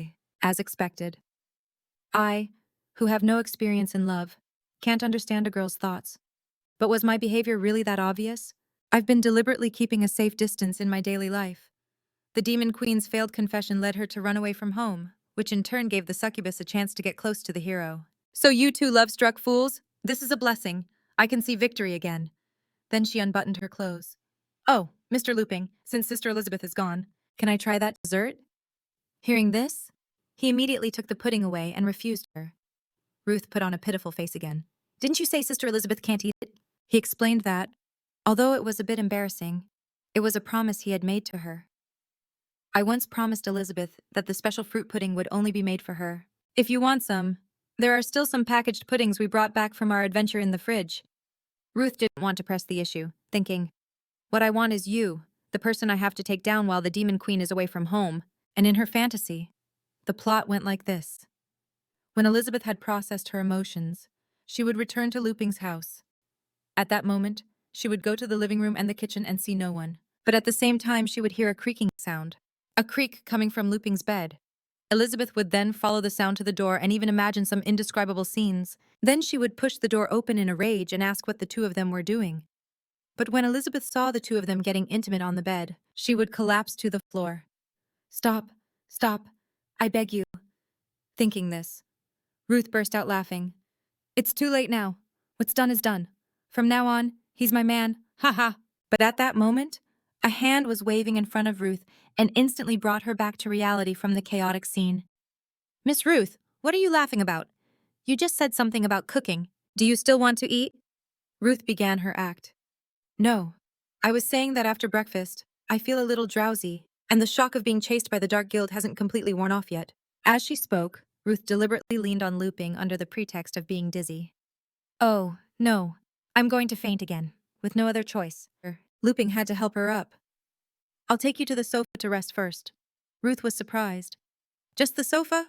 as expected. I, who have no experience in love, can't understand a girl's thoughts. But was my behavior really that obvious? I've been deliberately keeping a safe distance in my daily life. The Demon Queen's failed confession led her to run away from home, which in turn gave the succubus a chance to get close to the hero. So you two love-struck fools? This is a blessing. I can see victory again. Then she unbuttoned her clothes. Oh, Mr. Luping, since Sister Elizabeth is gone, can I try that dessert? Hearing this, he immediately took the pudding away and refused her. Ruth put on a pitiful face again. Didn't you say Sister Elizabeth can't eat it? He explained that, although it was a bit embarrassing, it was a promise he had made to her. I once promised Elizabeth that the special fruit pudding would only be made for her. If you want some, there are still some packaged puddings we brought back from our adventure in the fridge. Ruth didn't want to press the issue, thinking, what I want is you, the person I have to take down while the Demon Queen is away from home. And in her fantasy, the plot went like this. When Elizabeth had processed her emotions, she would return to Luping's house. At that moment, she would go to the living room and the kitchen and see no one. But at the same time, she would hear a creaking sound. A creak coming from Luping's bed. Elizabeth would then follow the sound to the door and even imagine some indescribable scenes. Then she would push the door open in a rage and ask what the two of them were doing. But when Elizabeth saw the two of them getting intimate on the bed, she would collapse to the floor. Stop, stop, I beg you. Thinking this, Ruth burst out laughing. It's too late now. What's done is done. From now on, he's my man, ha ha. But at that moment, a hand was waving in front of Ruth and instantly brought her back to reality from the chaotic scene. Miss Ruth, what are you laughing about? You just said something about cooking. Do you still want to eat? Ruth began her act. No. I was saying that after breakfast, I feel a little drowsy, and the shock of being chased by the Dark Guild hasn't completely worn off yet. As she spoke, Ruth deliberately leaned on Luping under the pretext of being dizzy. Oh, no. I'm going to faint again, with no other choice. Luping had to help her up. I'll take you to the sofa to rest first. Ruth was surprised. Just the sofa?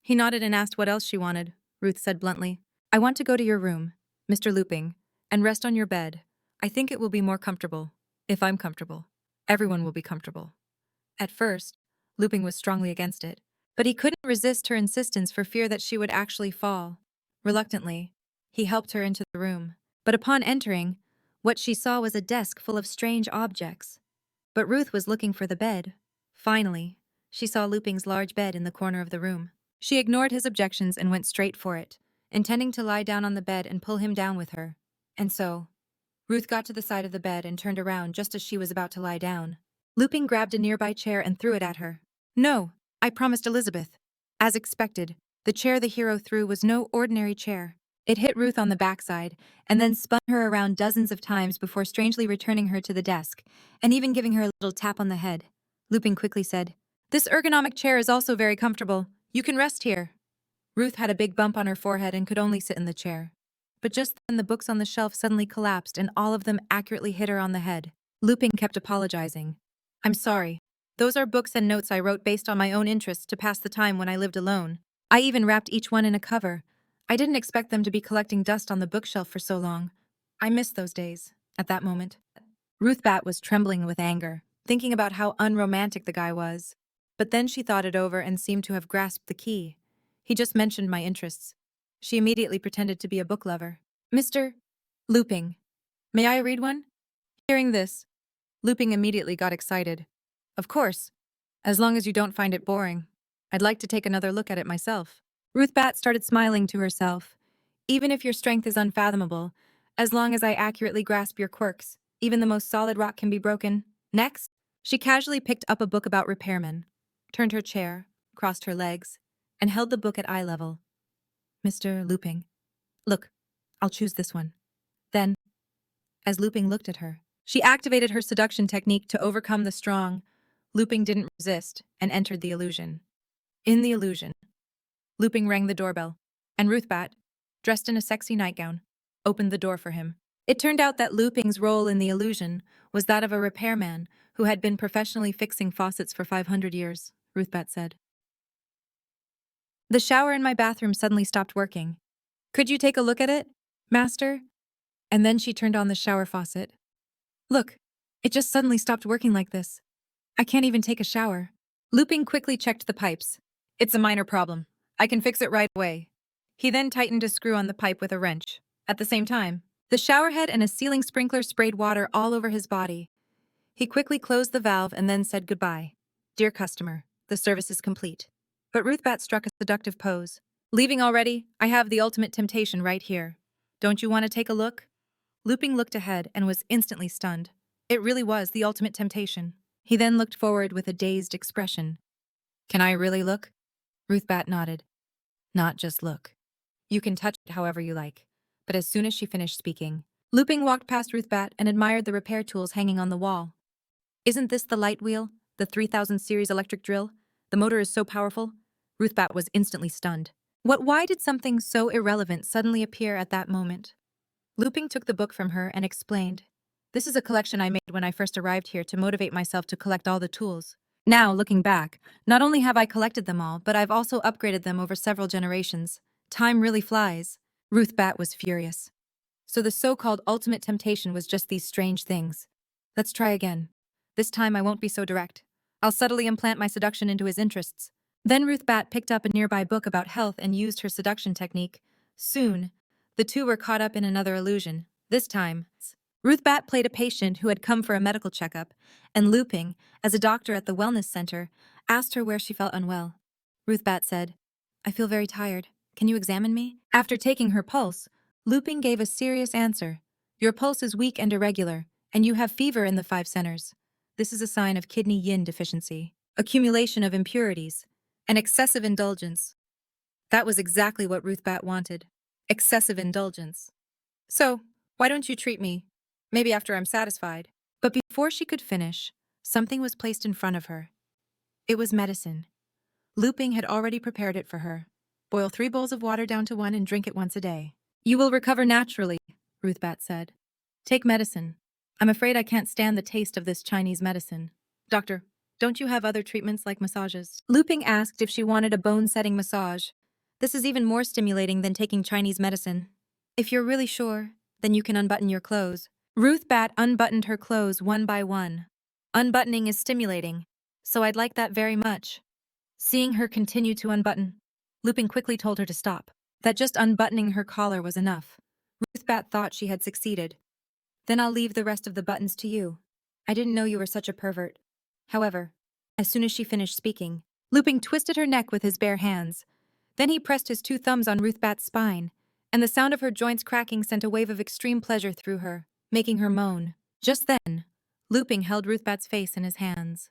He nodded and asked what else she wanted. Ruth said bluntly, I want to go to your room, Mr. Luping, and rest on your bed. I think it will be more comfortable. If I'm comfortable, everyone will be comfortable. At first, Luping was strongly against it, but he couldn't resist her insistence for fear that she would actually fall. Reluctantly, he helped her into the room. But upon entering, what she saw was a desk full of strange objects. But Ruth was looking for the bed. Finally, she saw Luping's large bed in the corner of the room. She ignored his objections and went straight for it, intending to lie down on the bed and pull him down with her. And so, Ruth got to the side of the bed and turned around just as she was about to lie down. Luping grabbed a nearby chair and threw it at her. No, I promised Elizabeth. As expected, the chair the hero threw was no ordinary chair. It hit Ruth on the backside, and then spun her around dozens of times before strangely returning her to the desk, and even giving her a little tap on the head. Luping quickly said, This ergonomic chair is also very comfortable. You can rest here. Ruth had a big bump on her forehead and could only sit in the chair. But just then the books on the shelf suddenly collapsed and all of them accurately hit her on the head. Luping kept apologizing. I'm sorry. Those are books and notes I wrote based on my own interests to pass the time when I lived alone. I even wrapped each one in a cover. I didn't expect them to be collecting dust on the bookshelf for so long. I missed those days, at that moment. Ruth Bat was trembling with anger, thinking about how unromantic the guy was. But then she thought it over and seemed to have grasped the key. He just mentioned my interests. She immediately pretended to be a book lover. Mr. Luping, may I read one? Hearing this, Luping immediately got excited. Of course, as long as you don't find it boring. I'd like to take another look at it myself. Ruth Bat started smiling to herself. Even if your strength is unfathomable, as long as I accurately grasp your quirks, even the most solid rock can be broken. Next, she casually picked up a book about repairmen, turned her chair, crossed her legs, and held the book at eye level. Mr. Luping, look, I'll choose this one. Then, as Luping looked at her, she activated her seduction technique to overcome the strong. Luping didn't resist and entered the illusion. In the illusion, Luping rang the doorbell, and Ruth Bat, dressed in a sexy nightgown, opened the door for him. It turned out that Luping's role in the illusion was that of a repairman who had been professionally fixing faucets for 500 years, Ruth Bat said. The shower in my bathroom suddenly stopped working. Could you take a look at it, master? And then she turned on the shower faucet. Look, it just suddenly stopped working like this. I can't even take a shower. Luping quickly checked the pipes. It's a minor problem. I can fix it right away. He then tightened a screw on the pipe with a wrench. At the same time, the shower head and a ceiling sprinkler sprayed water all over his body. He quickly closed the valve and then said goodbye. Dear customer, the service is complete. But Ruth Bat struck a seductive pose. Leaving already? I have the ultimate temptation right here. Don't you want to take a look? Luping looked ahead and was instantly stunned. It really was the ultimate temptation. He then looked forward with a dazed expression. Can I really look? Ruth Bat nodded. Not just look. You can touch it however you like. But as soon as she finished speaking, Luping walked past Ruth Bat and admired the repair tools hanging on the wall. Isn't this the light wheel? The 3000 series electric drill? The motor is so powerful? Ruth Bat was instantly stunned. Why did something so irrelevant suddenly appear at that moment? Luping took the book from her and explained. This is a collection I made when I first arrived here to motivate myself to collect all the tools. Now, looking back, not only have I collected them all, but I've also upgraded them over several generations. Time really flies. Ruth Bat was furious. So the so-called ultimate temptation was just these strange things. Let's try again. This time I won't be so direct. I'll subtly implant my seduction into his interests. Then Ruth Bat picked up a nearby book about health and used her seduction technique. Soon, the two were caught up in another illusion. This time, Ruth Bat played a patient who had come for a medical checkup, and Luping, as a doctor at the wellness center, asked her where she felt unwell. Ruth Bat said, I feel very tired. Can you examine me? After taking her pulse, Luping gave a serious answer. Your pulse is weak and irregular, and you have fever in the 5 centers. This is a sign of kidney yin deficiency, accumulation of impurities, and excessive indulgence. That was exactly what Ruth Bat wanted. Excessive indulgence. So, why don't you treat me? Maybe after I'm satisfied. But before she could finish, something was placed in front of her. It was medicine. Luping had already prepared it for her. Boil 3 bowls of water down to 1 and drink it once a day. You will recover naturally, Ruth Bat said. Take medicine. I'm afraid I can't stand the taste of this Chinese medicine. Doctor, don't you have other treatments like massages? Luping asked if she wanted a bone-setting massage. This is even more stimulating than taking Chinese medicine. If you're really sure, then you can unbutton your clothes. Ruth Bat unbuttoned her clothes one by one. Unbuttoning is stimulating, so I'd like that very much. Seeing her continue to unbutton, Luping quickly told her to stop, that just unbuttoning her collar was enough. Ruth Bat thought she had succeeded. Then I'll leave the rest of the buttons to you. I didn't know you were such a pervert. However, as soon as she finished speaking, Luping twisted her neck with his bare hands. Then he pressed his 2 thumbs on Ruth Bat's spine, and the sound of her joints cracking sent a wave of extreme pleasure through her, making her moan. Just then, Luping held Ruth Bat's face in his hands.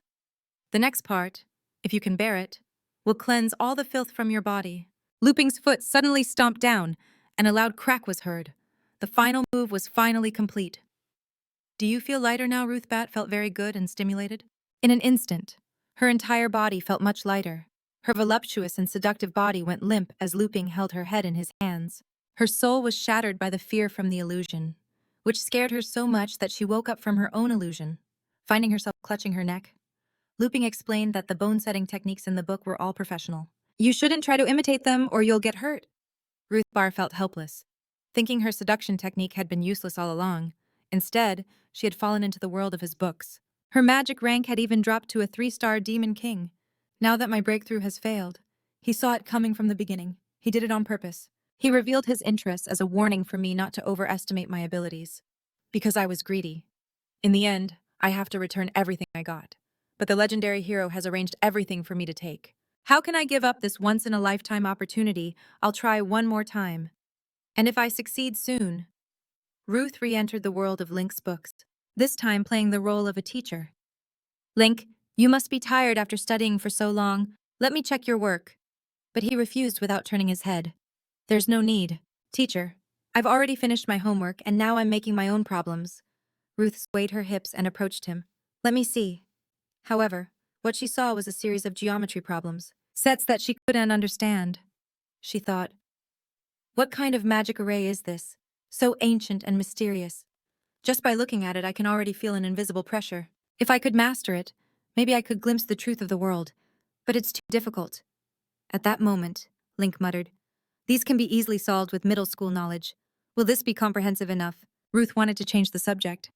The next part, if you can bear it, will cleanse all the filth from your body. Luping's foot suddenly stomped down, and a loud crack was heard. The final move was finally complete. Do you feel lighter now? Ruth Bat felt very good and stimulated. In an instant, her entire body felt much lighter. Her voluptuous and seductive body went limp as Luping held her head in his hands. Her soul was shattered by the fear from the illusion, which scared her so much that she woke up from her own illusion, finding herself clutching her neck. Luping explained that the bone-setting techniques in the book were all professional. You shouldn't try to imitate them or you'll get hurt. Ruth Barr felt helpless, thinking her seduction technique had been useless all along. Instead, she had fallen into the world of his books. Her magic rank had even dropped to a 3-star demon king. Now that my breakthrough has failed, he saw it coming from the beginning. He did it on purpose. He revealed his interests as a warning for me not to overestimate my abilities. Because I was greedy. In the end, I have to return everything I got. But the legendary hero has arranged everything for me to take. How can I give up this once-in-a-lifetime opportunity? I'll try one more time. And if I succeed soon... Ruth re-entered the world of Link's books, this time playing the role of a teacher. Link, you must be tired after studying for so long. Let me check your work. But he refused without turning his head. There's no need. Teacher, I've already finished my homework and now I'm making my own problems. Ruth swayed her hips and approached him. Let me see. However, what she saw was a series of geometry problems, sets that she couldn't understand. She thought, what kind of magic array is this? So ancient and mysterious. Just by looking at it, I can already feel an invisible pressure. If I could master it, maybe I could glimpse the truth of the world. But it's too difficult. At that moment, Link muttered, these can be easily solved with middle school knowledge. Will this be comprehensive enough? Ruth wanted to change the subject.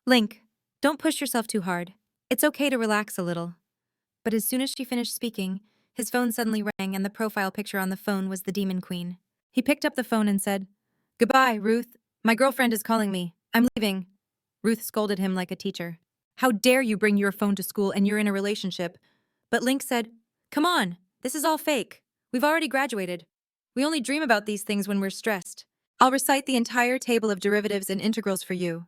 Link, don't push yourself too hard. It's okay to relax a little. But as soon as she finished speaking, his phone suddenly rang and the profile picture on the phone was the Demon Queen. He picked up the phone and said, Goodbye, Ruth. My girlfriend is calling me. I'm leaving. Ruth scolded him like a teacher. How dare you bring your phone to school and you're in a relationship? But Link said, Come on, this is all fake. We've already graduated. We only dream about these things when we're stressed. I'll recite the entire table of derivatives and integrals for you.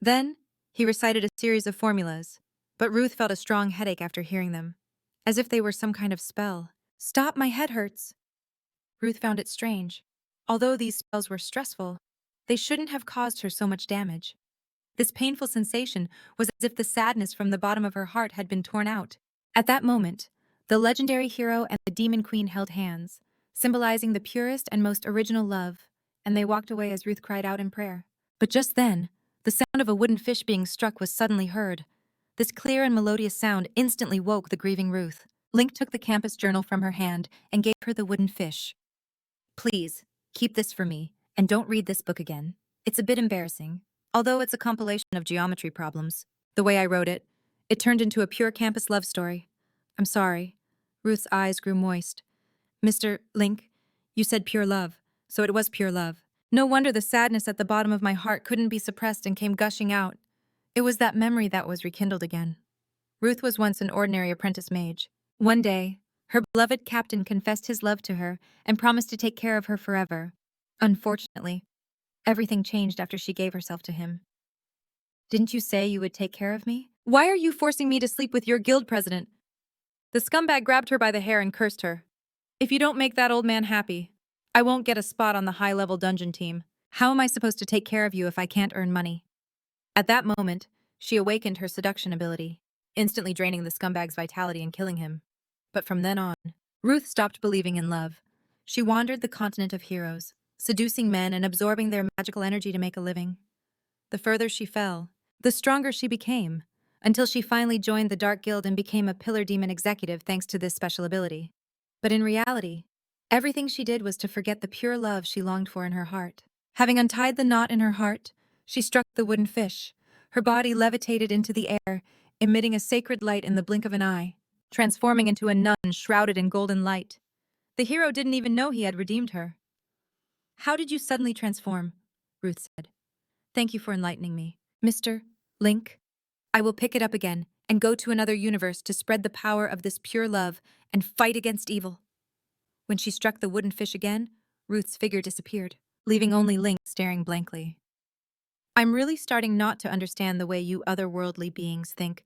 Then, he recited a series of formulas. But Ruth felt a strong headache after hearing them, as if they were some kind of spell. Stop, my head hurts. Ruth found it strange. Although these spells were stressful, they shouldn't have caused her so much damage. This painful sensation was as if the sadness from the bottom of her heart had been torn out. At that moment, the legendary hero and the Demon Queen held hands, symbolizing the purest and most original love, and they walked away as Ruth cried out in prayer. But just then, the sound of a wooden fish being struck was suddenly heard. This clear and melodious sound instantly woke the grieving Ruth. Link took the campus journal from her hand and gave her the wooden fish. Please, keep this for me, and don't read this book again. It's a bit embarrassing, although it's a compilation of geometry problems. The way I wrote it, it turned into a pure campus love story. I'm sorry. Ruth's eyes grew moist. Mr. Link, you said pure love, so it was pure love. No wonder the sadness at the bottom of my heart couldn't be suppressed and came gushing out. It was that memory that was rekindled again. Ruth was once an ordinary apprentice mage. One day, her beloved captain confessed his love to her and promised to take care of her forever. Unfortunately, everything changed after she gave herself to him. Didn't you say you would take care of me? Why are you forcing me to sleep with your guild president? The scumbag grabbed her by the hair and cursed her. If you don't make that old man happy, I won't get a spot on the high-level dungeon team. How am I supposed to take care of you if I can't earn money? At that moment, she awakened her seduction ability, instantly draining the scumbag's vitality and killing him. But from then on, Ruth stopped believing in love. She wandered the continent of heroes, seducing men and absorbing their magical energy to make a living. The further she fell, the stronger she became, until she finally joined the Dark Guild and became a Pillar Demon executive thanks to this special ability. But in reality, everything she did was to forget the pure love she longed for in her heart. Having untied the knot in her heart, she struck the wooden fish. Her body levitated into the air, emitting a sacred light in the blink of an eye, transforming into a nun shrouded in golden light. The hero didn't even know he had redeemed her. How did you suddenly transform? Ruth said. Thank you for enlightening me. Mr. Link, I will pick it up again and go to another universe to spread the power of this pure love and fight against evil. When she struck the wooden fish again, Ruth's figure disappeared, leaving only Link staring blankly. I'm really starting not to understand the way you otherworldly beings think.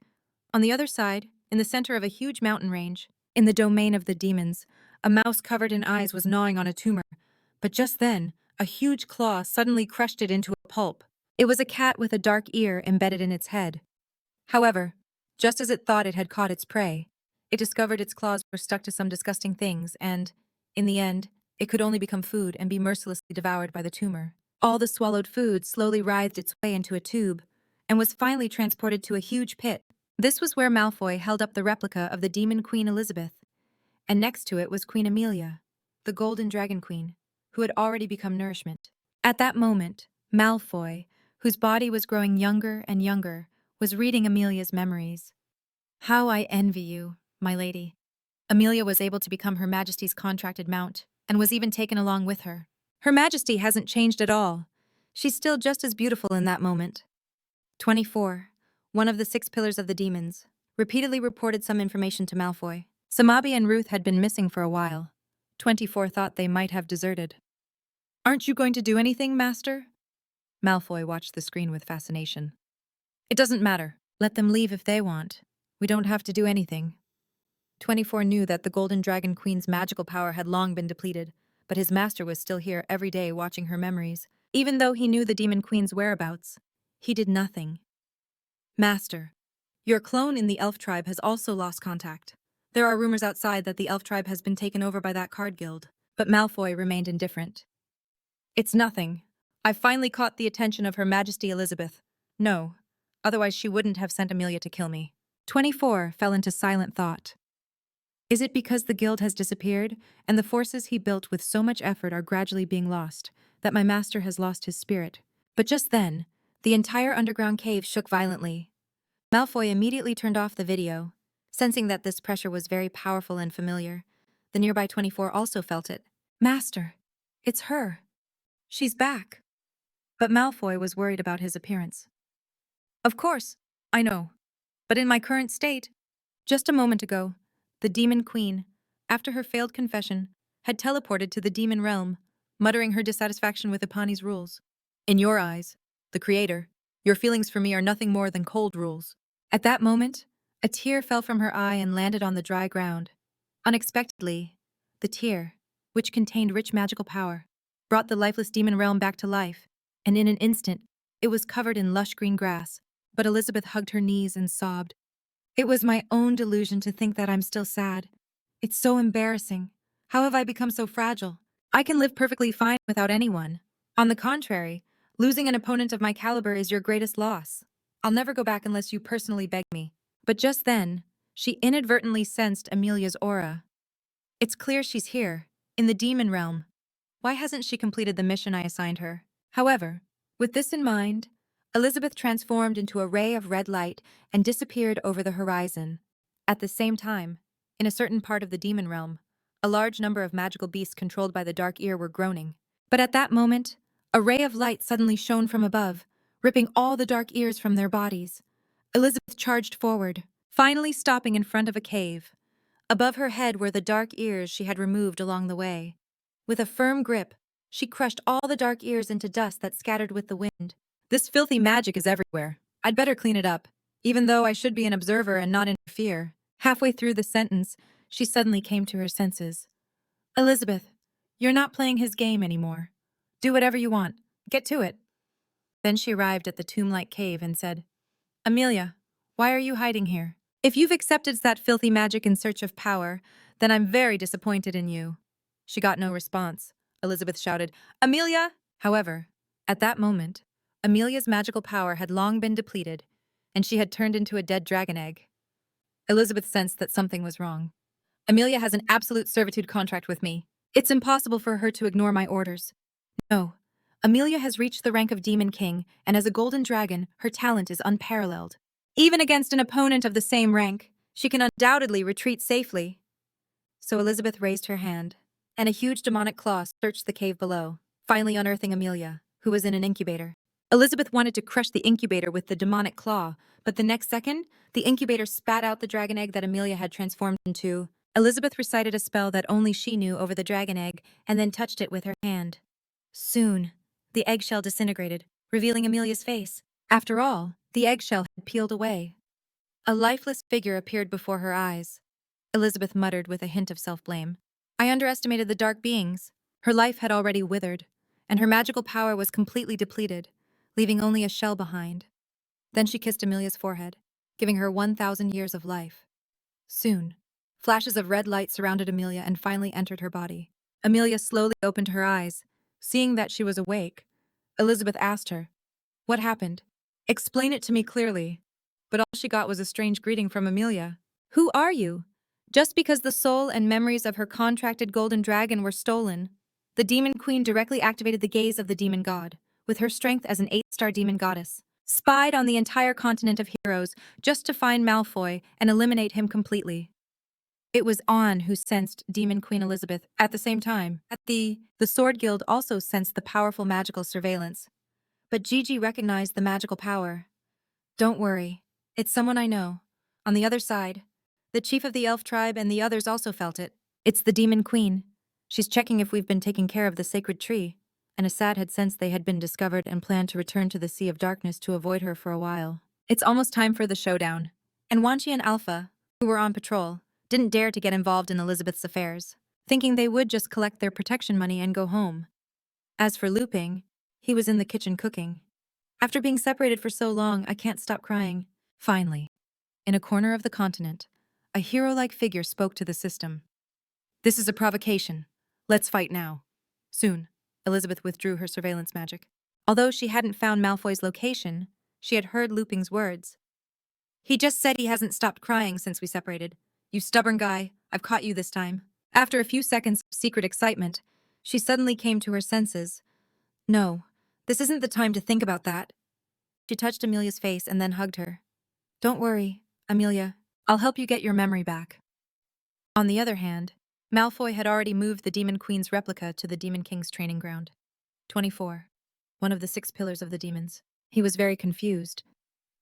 On the other side, in the center of a huge mountain range, in the domain of the demons, a mouse covered in eyes was gnawing on a tumor. But just then, a huge claw suddenly crushed it into a pulp. It was a cat with a dark ear embedded in its head. However, just as it thought it had caught its prey, It discovered its claws were stuck to some disgusting things, and, in the end, it could only become food and be mercilessly devoured by the tumor. All the swallowed food slowly writhed its way into a tube, and was finally transported to a huge pit. This was where Malfoy held up the replica of the demon Queen Elizabeth, and next to it was Queen Amelia, the Golden Dragon Queen, who had already become nourishment. At that moment, Malfoy, whose body was growing younger and younger, was reading Amelia's memories. How I envy you, my lady. Amelia was able to become Her Majesty's contracted mount, and was even taken along with her. Her Majesty hasn't changed at all. She's still just as beautiful in that moment. 24. One of the 6 pillars of the demons repeatedly reported some information to Malfoy. Samabi and Ruth had been missing for a while. 24 thought they might have deserted. Aren't you going to do anything, Master? Malfoy watched the screen with fascination. It doesn't matter. Let them leave if they want. We don't have to do anything. 24 knew that the Golden Dragon Queen's magical power had long been depleted, but his master was still here every day watching her memories. Even though he knew the Demon Queen's whereabouts, he did nothing. Master, your clone in the elf tribe has also lost contact. There are rumors outside that the elf tribe has been taken over by that card guild, but Malfoy remained indifferent. It's nothing. I've finally caught the attention of Her Majesty Elizabeth. No, otherwise she wouldn't have sent Amelia to kill me. 24 fell into silent thought. Is it because the guild has disappeared, and the forces he built with so much effort are gradually being lost, that my master has lost his spirit? But just then, the entire underground cave shook violently. Malfoy immediately turned off the video, sensing that this pressure was very powerful and familiar. The nearby 24 also felt it. Master, it's her. She's back. But Malfoy was worried about his appearance. Of course, I know. But in my current state, just a moment ago, the Demon Queen, after her failed confession, had teleported to the demon realm, muttering her dissatisfaction with Ipani's rules. In your eyes, the creator, your feelings for me are nothing more than cold rules. At that moment, a tear fell from her eye and landed on the dry ground. Unexpectedly, the tear, which contained rich magical power, brought the lifeless demon realm back to life, and in an instant, it was covered in lush green grass. But Elizabeth hugged her knees and sobbed. It was my own delusion to think that I'm still sad. It's so embarrassing. How have I become so fragile? I can live perfectly fine without anyone. On the contrary, losing an opponent of my caliber is your greatest loss. I'll never go back unless you personally beg me. But just then, she inadvertently sensed Amelia's aura. It's clear she's here, in the demon realm. Why hasn't she completed the mission I assigned her? However, with this in mind, Elizabeth transformed into a ray of red light and disappeared over the horizon. At the same time, in a certain part of the demon realm, a large number of magical beasts controlled by the Dark Ear were groaning. But at that moment, a ray of light suddenly shone from above, ripping all the Dark Ears from their bodies. Elizabeth charged forward, finally stopping in front of a cave. Above her head were the Dark Ears she had removed along the way. With a firm grip, she crushed all the Dark Ears into dust that scattered with the wind. This filthy magic is everywhere. I'd better clean it up, even though I should be an observer and not interfere. Halfway through the sentence, she suddenly came to her senses. Elizabeth, you're not playing his game anymore. Do whatever you want. Get to it. Then she arrived at the tomb-like cave and said, Amelia, why are you hiding here? If you've accepted that filthy magic in search of power, then I'm very disappointed in you. She got no response. Elizabeth shouted, Amelia! However, at that moment, Amelia's magical power had long been depleted, and she had turned into a dead dragon egg. Elizabeth sensed that something was wrong. Amelia has an absolute servitude contract with me. It's impossible for her to ignore my orders. No, Amelia has reached the rank of Demon King, and as a golden dragon, her talent is unparalleled. Even against an opponent of the same rank, she can undoubtedly retreat safely. So Elizabeth raised her hand, and a huge demonic claw searched the cave below, finally unearthing Amelia, who was in an incubator. Elizabeth wanted to crush the incubator with the demonic claw, but the next second, the incubator spat out the dragon egg that Amelia had transformed into. Elizabeth recited a spell that only she knew over the dragon egg, and then touched it with her hand. Soon, the eggshell disintegrated, revealing Amelia's face. After all, the eggshell had peeled away. A lifeless figure appeared before her eyes. Elizabeth muttered with a hint of self-blame. I underestimated the dark beings. Her life had already withered, and her magical power was completely depleted, leaving only a shell behind. Then she kissed Amelia's forehead, giving her 1,000 years of life. Soon, Flashes of red light surrounded Amelia and finally entered her body. Amelia slowly opened her eyes. Seeing that she was awake, Elizabeth asked her, "What happened? Explain it to me clearly." But all she got was a strange greeting from Amelia. "Who are you?" Just because the soul and memories of her contracted golden dragon were stolen, the demon queen directly activated the gaze of the demon god, with her strength as an 8-star demon goddess, spied on the entire continent of heroes just to find Malfoy and eliminate him completely. It was On who sensed Demon Queen Elizabeth at the same time. The Sword Guild also sensed the powerful magical surveillance. But Gigi recognized the magical power. "Don't worry. It's someone I know." On the other side, the chief of the elf tribe and the others also felt it. "It's the Demon Queen. She's checking if we've been taking care of the sacred tree." And Assad had sensed they had been discovered and planned to return to the Sea of Darkness to avoid her for a while. It's almost time for the showdown. And Wanchi and Alpha, who were on patrol, didn't dare to get involved in Elizabeth's affairs, thinking they would just collect their protection money and go home. As for Luping, he was in the kitchen cooking. "After being separated for so long, I can't stop crying." Finally, in a corner of the continent, a hero-like figure spoke to the system. "This is a provocation. Let's fight now." Soon, Elizabeth withdrew her surveillance magic. Although she hadn't found Malfoy's location, she had heard Luping's words. "He just said he hasn't stopped crying since we separated. You stubborn guy, I've caught you this time." After a few seconds of secret excitement, she suddenly came to her senses. "No, this isn't the time to think about that." She touched Amelia's face and then hugged her. "Don't worry, Amelia. I'll help you get your memory back." On the other hand, Malfoy had already moved the Demon Queen's replica to the Demon King's training ground. 24. One of the 6 pillars of the demons. He was very confused.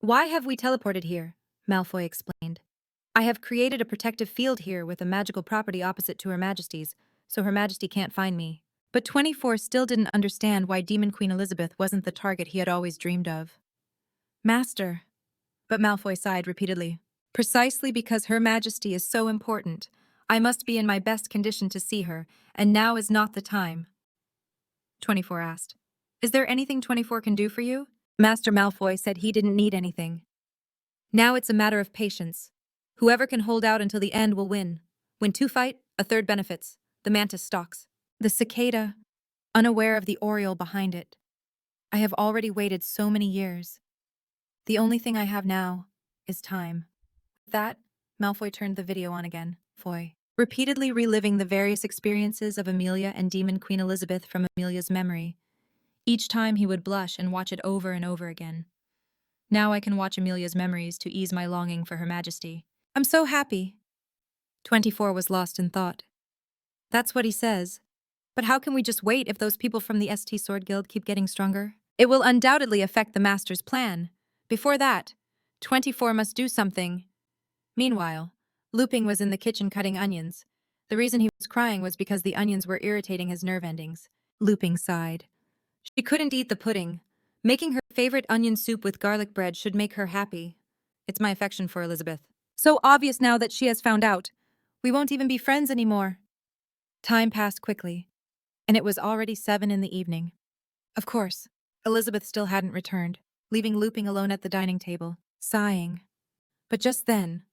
"Why have we teleported here?" Malfoy explained. "I have created a protective field here with a magical property opposite to Her Majesty's, so Her Majesty can't find me." But 24 still didn't understand why Demon Queen Elizabeth wasn't the target he had always dreamed of. "Master." But Malfoy sighed repeatedly. "Precisely because Her Majesty is so important, I must be in my best condition to see her, and now is not the time." 24 asked, "Is there anything 24 can do for you?" Master Malfoy said he didn't need anything. "Now it's a matter of patience. Whoever can hold out until the end will win. When 2 fight, a third benefits. The mantis stalks." The cicada, unaware of the oriole behind it. "I have already waited so many years. The only thing I have now is time." With that, Malfoy turned the video on again. Foy, repeatedly reliving the various experiences of Amelia and Demon Queen Elizabeth from Amelia's memory. Each time he would blush and watch it over and over again. "Now I can watch Amelia's memories to ease my longing for Her Majesty. I'm so happy." 24 was lost in thought. "That's what he says. But how can we just wait if those people from the ST Sword Guild keep getting stronger? It will undoubtedly affect the Master's plan. Before that, 24 must do something." Meanwhile, Luping was in the kitchen cutting onions. The reason he was crying was because the onions were irritating his nerve endings. Luping sighed. She couldn't eat the pudding. Making her favorite onion soup with garlic bread should make her happy. "It's my affection for Elizabeth. So obvious now that she has found out. We won't even be friends anymore." Time passed quickly, and it was already 7 in the evening. Of course, Elizabeth still hadn't returned, leaving Luping alone at the dining table, sighing. But just then,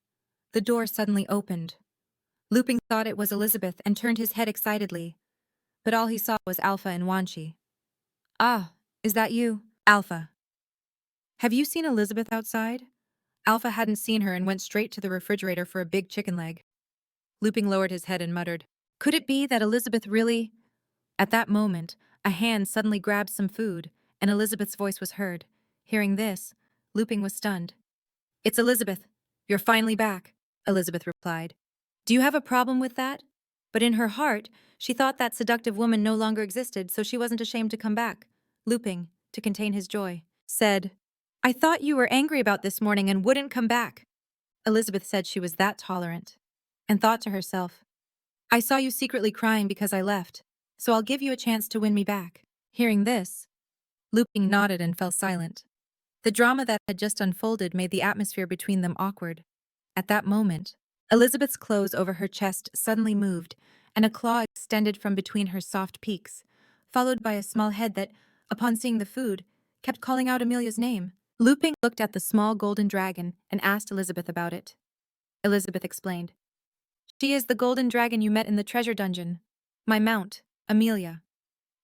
the door suddenly opened. Luping thought it was Elizabeth and turned his head excitedly, but all he saw was Alpha and Wanchi. "Ah, is that you, Alpha? Have you seen Elizabeth outside?" Alpha hadn't seen her and went straight to the refrigerator for a big chicken leg. Luping lowered his head and muttered, "Could it be that Elizabeth really—" At that moment, a hand suddenly grabbed some food, and Elizabeth's voice was heard. Hearing this, Luping was stunned. "It's Elizabeth. You're finally back," Elizabeth replied. "Do you have a problem with that?" But in her heart, she thought that seductive woman no longer existed, so she wasn't ashamed to come back. Luping, to contain his joy, said, "I thought you were angry about this morning and wouldn't come back." Elizabeth said she was that tolerant, and thought to herself, "I saw you secretly crying because I left, so I'll give you a chance to win me back." Hearing this, Luping nodded and fell silent. The drama that had just unfolded made the atmosphere between them awkward. At that moment, Elizabeth's clothes over her chest suddenly moved, and a claw extended from between her soft peaks, followed by a small head that, upon seeing the food, kept calling out Amelia's name. Luping looked at the small golden dragon and asked Elizabeth about it. Elizabeth explained. She is the golden dragon you met in the treasure dungeon. My mount, Amelia.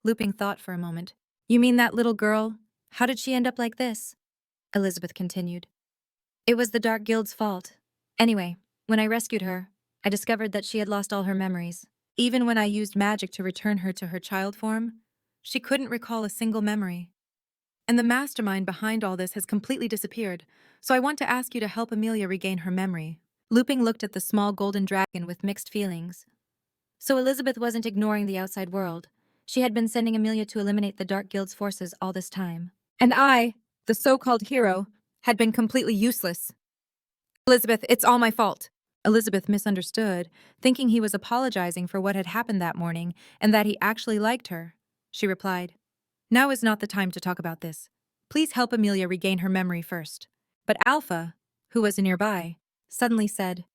Luping thought for a moment. You mean that little girl? How did she end up like this? Elizabeth continued. It was the Dark Guild's fault. Anyway, when I rescued her, I discovered that she had lost all her memories. Even when I used magic to return her to her child form, she couldn't recall a single memory. And the mastermind behind all this has completely disappeared, so I want to ask you to help Amelia regain her memory. Luping looked at the small golden dragon with mixed feelings. So Elizabeth wasn't ignoring the outside world. She had been sending Amelia to eliminate the Dark Guild's forces all this time. And I, the so-called hero, had been completely useless. Elizabeth, it's all my fault. Elizabeth misunderstood, thinking he was apologizing for what had happened that morning and that he actually liked her. She replied, Now is not the time to talk about this. Please help Amelia regain her memory first. But Alpha, who was nearby, suddenly said,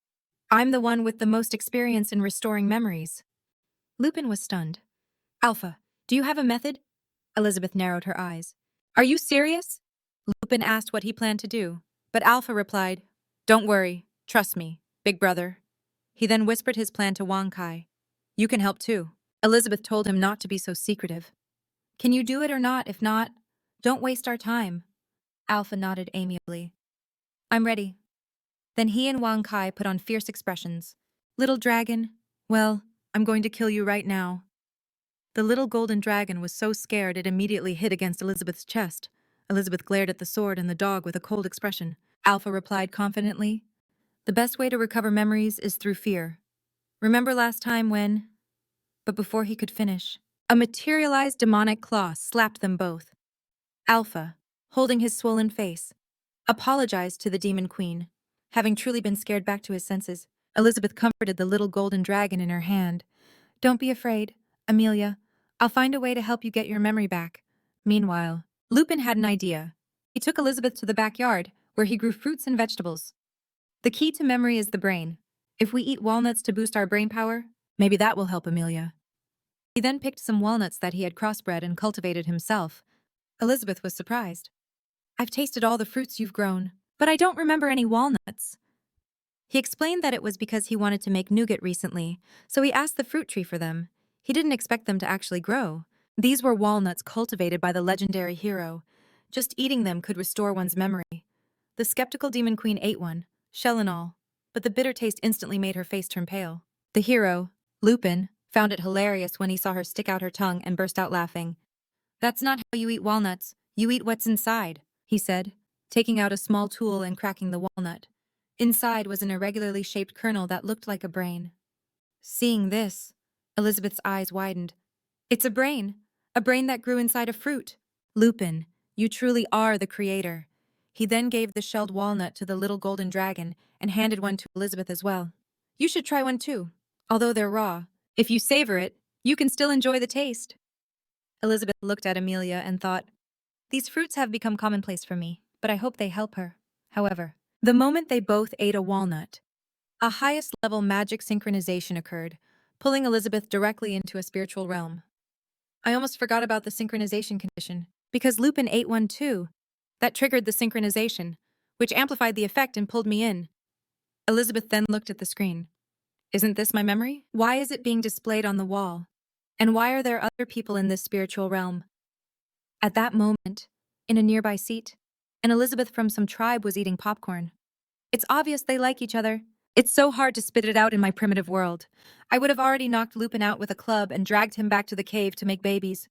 I'm the one with the most experience in restoring memories. Lupin was stunned. Alpha, do you have a method? Elizabeth narrowed her eyes. Are you serious? Lupin asked what he planned to do, but Alpha replied, Don't worry, trust me, big brother. He then whispered his plan to Wang Kai. You can help too. Elizabeth told him not to be so secretive. Can you do it or not? If not, don't waste our time. Alpha nodded amiably. I'm ready. Then he and Wang Kai put on fierce expressions. Little dragon, well, I'm going to kill you right now. The little golden dragon was so scared it immediately hit against Elizabeth's chest. Elizabeth glared at the sword and the dog with a cold expression. Alpha replied confidently, The best way to recover memories is through fear. Remember last time when... But before he could finish, a materialized demonic claw slapped them both. Alpha, holding his swollen face, apologized to the demon queen. Having truly been scared back to his senses, Elizabeth comforted the little golden dragon in her hand. Don't be afraid, Amelia. I'll find a way to help you get your memory back. Meanwhile, Lupin had an idea. He took Elizabeth to the backyard, where he grew fruits and vegetables. The key to memory is the brain. If we eat walnuts to boost our brain power, maybe that will help Amelia. He then picked some walnuts that he had crossbred and cultivated himself. Elizabeth was surprised. I've tasted all the fruits you've grown, but I don't remember any walnuts. He explained that it was because he wanted to make nougat recently, so he asked the fruit tree for them. He didn't expect them to actually grow. These were walnuts cultivated by the legendary hero. Just eating them could restore one's memory. The skeptical demon queen ate one, shell and all, but the bitter taste instantly made her face turn pale. The hero, Lupin, found it hilarious when he saw her stick out her tongue and burst out laughing. That's not how you eat walnuts. You eat what's inside, he said, taking out a small tool and cracking the walnut. Inside was an irregularly shaped kernel that looked like a brain. Seeing this, Elizabeth's eyes widened. It's a brain that grew inside a fruit. Lupin, you truly are the creator. He then gave the shelled walnut to the little golden dragon and handed one to Elizabeth as well. You should try one too. Although they're raw, if you savor it, you can still enjoy the taste. Elizabeth looked at Amelia and thought, These fruits have become commonplace for me, but I hope they help her. However, the moment they both ate a walnut, a highest-level magic synchronization occurred, pulling Elizabeth directly into a spiritual realm. I almost forgot about the synchronization condition, because Lupin ate one too. That triggered the synchronization, which amplified the effect and pulled me in. Elizabeth then looked at the screen. Isn't this my memory? Why is it being displayed on the wall? And why are there other people in this spiritual realm? At that moment, in a nearby seat, an Elizabeth from some tribe was eating popcorn. It's obvious they like each other. It's so hard to spit it out in my primitive world. I would have already knocked Lupin out with a club and dragged him back to the cave to make babies.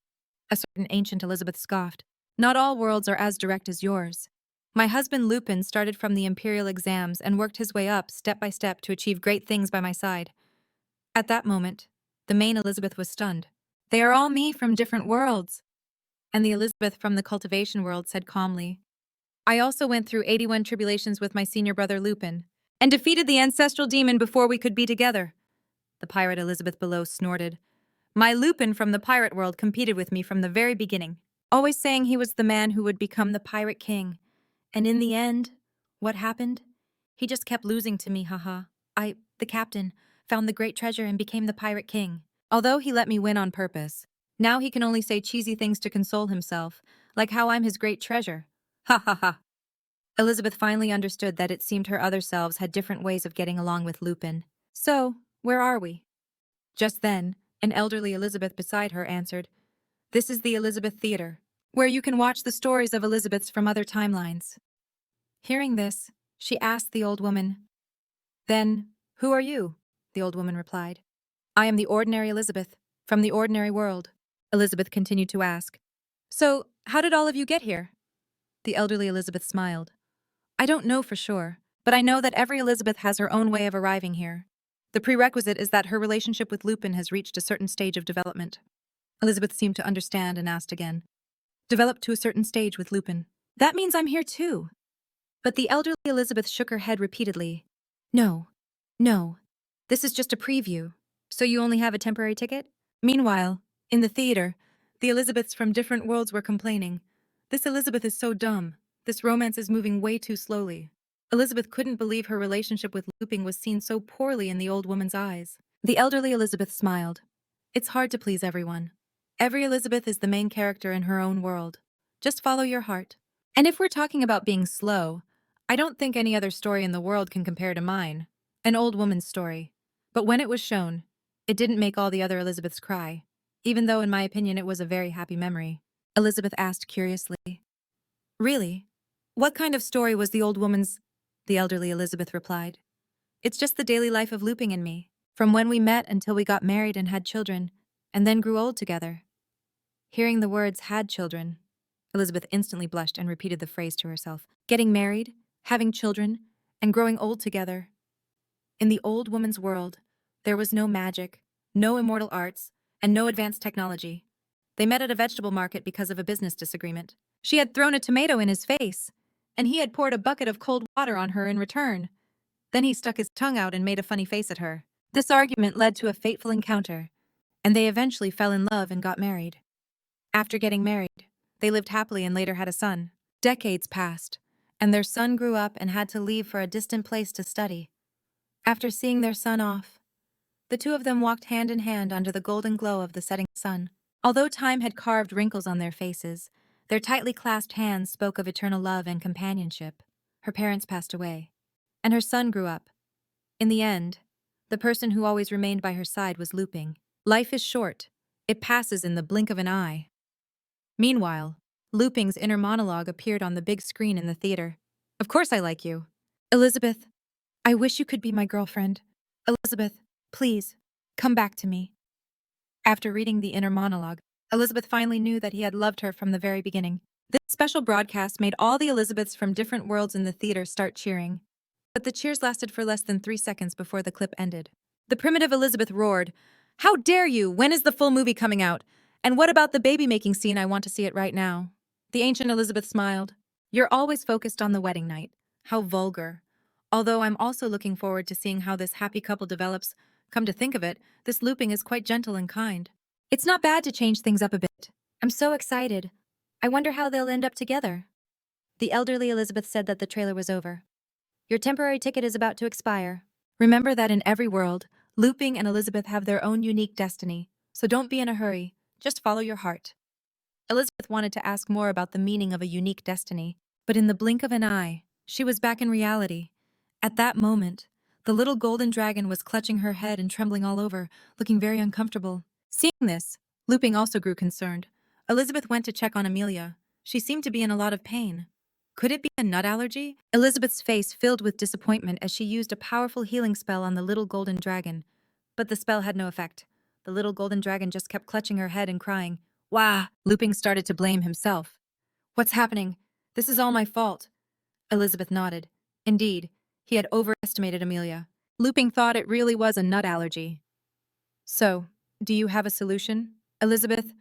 A certain ancient Elizabeth scoffed. Not all worlds are as direct as yours. My husband Lupin started from the imperial exams and worked his way up step by step to achieve great things by my side. At that moment, the main Elizabeth was stunned. They are all me from different worlds. And the Elizabeth from the cultivation world said calmly, I also went through 81 tribulations with my senior brother Lupin, and defeated the ancestral demon before we could be together. The pirate Elizabeth below snorted. My Lupin from the pirate world competed with me from the very beginning, always saying he was the man who would become the pirate king. And in the end, what happened? He just kept losing to me, haha. The captain, found the great treasure and became the pirate king. Although he let me win on purpose, now he can only say cheesy things to console himself, like how I'm his great treasure. Ha ha ha. Elizabeth finally understood that it seemed her other selves had different ways of getting along with Lupin. So, Where are we? Just then, an elderly Elizabeth beside her answered, "This is the Elizabeth Theater, where you can watch the stories of Elizabeths from other timelines." Hearing this, she asked the old woman, "Then, who are you?" The old woman replied, "I am the ordinary Elizabeth, from the ordinary world." Elizabeth continued to ask, "So, how did all of you get here?" The elderly Elizabeth smiled. "I don't know for sure, but I know that every Elizabeth has her own way of arriving here. The prerequisite is that her relationship with Lupin has reached a certain stage of development." Elizabeth seemed to understand and asked again, "Developed to a certain stage with Lupin. That means I'm here too." But the elderly Elizabeth shook her head repeatedly. "No, no. This is just a preview. So you only have a temporary ticket?" Meanwhile, in the theater, the Elizabeths from different worlds were complaining. "This Elizabeth is so dumb. This romance is moving way too slowly." Elizabeth couldn't believe her relationship with Luping was seen so poorly in the old woman's eyes. The elderly Elizabeth smiled. "It's hard to please everyone. Every Elizabeth is the main character in her own world. Just follow your heart. And if we're talking about being slow, I don't think any other story in the world can compare to mine. An old woman's story. But when it was shown, it didn't make all the other Elizabeths cry, even though in my opinion it was a very happy memory." Elizabeth asked curiously. "Really? What kind of story was the old woman's?" The elderly Elizabeth replied, "It's just the daily life of Luping and me, from when we met until we got married and had children, and then grew old together." Hearing the words "had children," Elizabeth instantly blushed and repeated the phrase to herself. Getting married, having children, and growing old together. In the old woman's world, there was no magic, no immortal arts, and no advanced technology. They met at a vegetable market because of a business disagreement. She had thrown a tomato in his face, and he had poured a bucket of cold water on her in return. Then he stuck his tongue out and made a funny face at her. This argument led to a fateful encounter, and they eventually fell in love and got married. After getting married, they lived happily and later had a son. Decades passed, and their son grew up and had to leave for a distant place to study. After seeing their son off, the two of them walked hand in hand under the golden glow of the setting sun. Although time had carved wrinkles on their faces, their tightly clasped hands spoke of eternal love and companionship. Her parents passed away, and her son grew up. In the end, the person who always remained by her side was Luping. Life is short. It passes in the blink of an eye. Meanwhile, Luping's inner monologue appeared on the big screen in the theater. "Of course I like you. Elizabeth, I wish you could be my girlfriend. Elizabeth, please, come back to me." After reading the inner monologue, Elizabeth finally knew that he had loved her from the very beginning. This special broadcast made all the Elizabeths from different worlds in the theater start cheering. But the cheers lasted for less than 3 seconds before the clip ended. The primitive Elizabeth roared, "How dare you! When is the full movie coming out? And what about the baby-making scene? I want to see it right now." The ancient Elizabeth smiled. "You're always focused on the wedding night. How vulgar. Although I'm also looking forward to seeing how this happy couple develops. Come to think of it, this Luping is quite gentle and kind. It's not bad to change things up a bit. I'm so excited. I wonder how they'll end up together." The elderly Elizabeth said that the trailer was over. "Your temporary ticket is about to expire. Remember that in every world, Luping and Elizabeth have their own unique destiny, so don't be in a hurry. Just follow your heart." Elizabeth wanted to ask more about the meaning of a unique destiny, but in the blink of an eye, she was back in reality. At that moment, the little golden dragon was clutching her head and trembling all over, looking very uncomfortable. Seeing this, Luping also grew concerned. Elizabeth went to check on Amelia. She seemed to be in a lot of pain. Could it be a nut allergy? Elizabeth's face filled with disappointment as she used a powerful healing spell on the little golden dragon. But the spell had no effect. The little golden dragon just kept clutching her head and crying. "Wah!" Luping started to blame himself. "What's happening? This is all my fault." Elizabeth nodded. Indeed, he had overestimated Amelia. Luping thought it really was a nut allergy. "So, do you have a solution, Elizabeth?"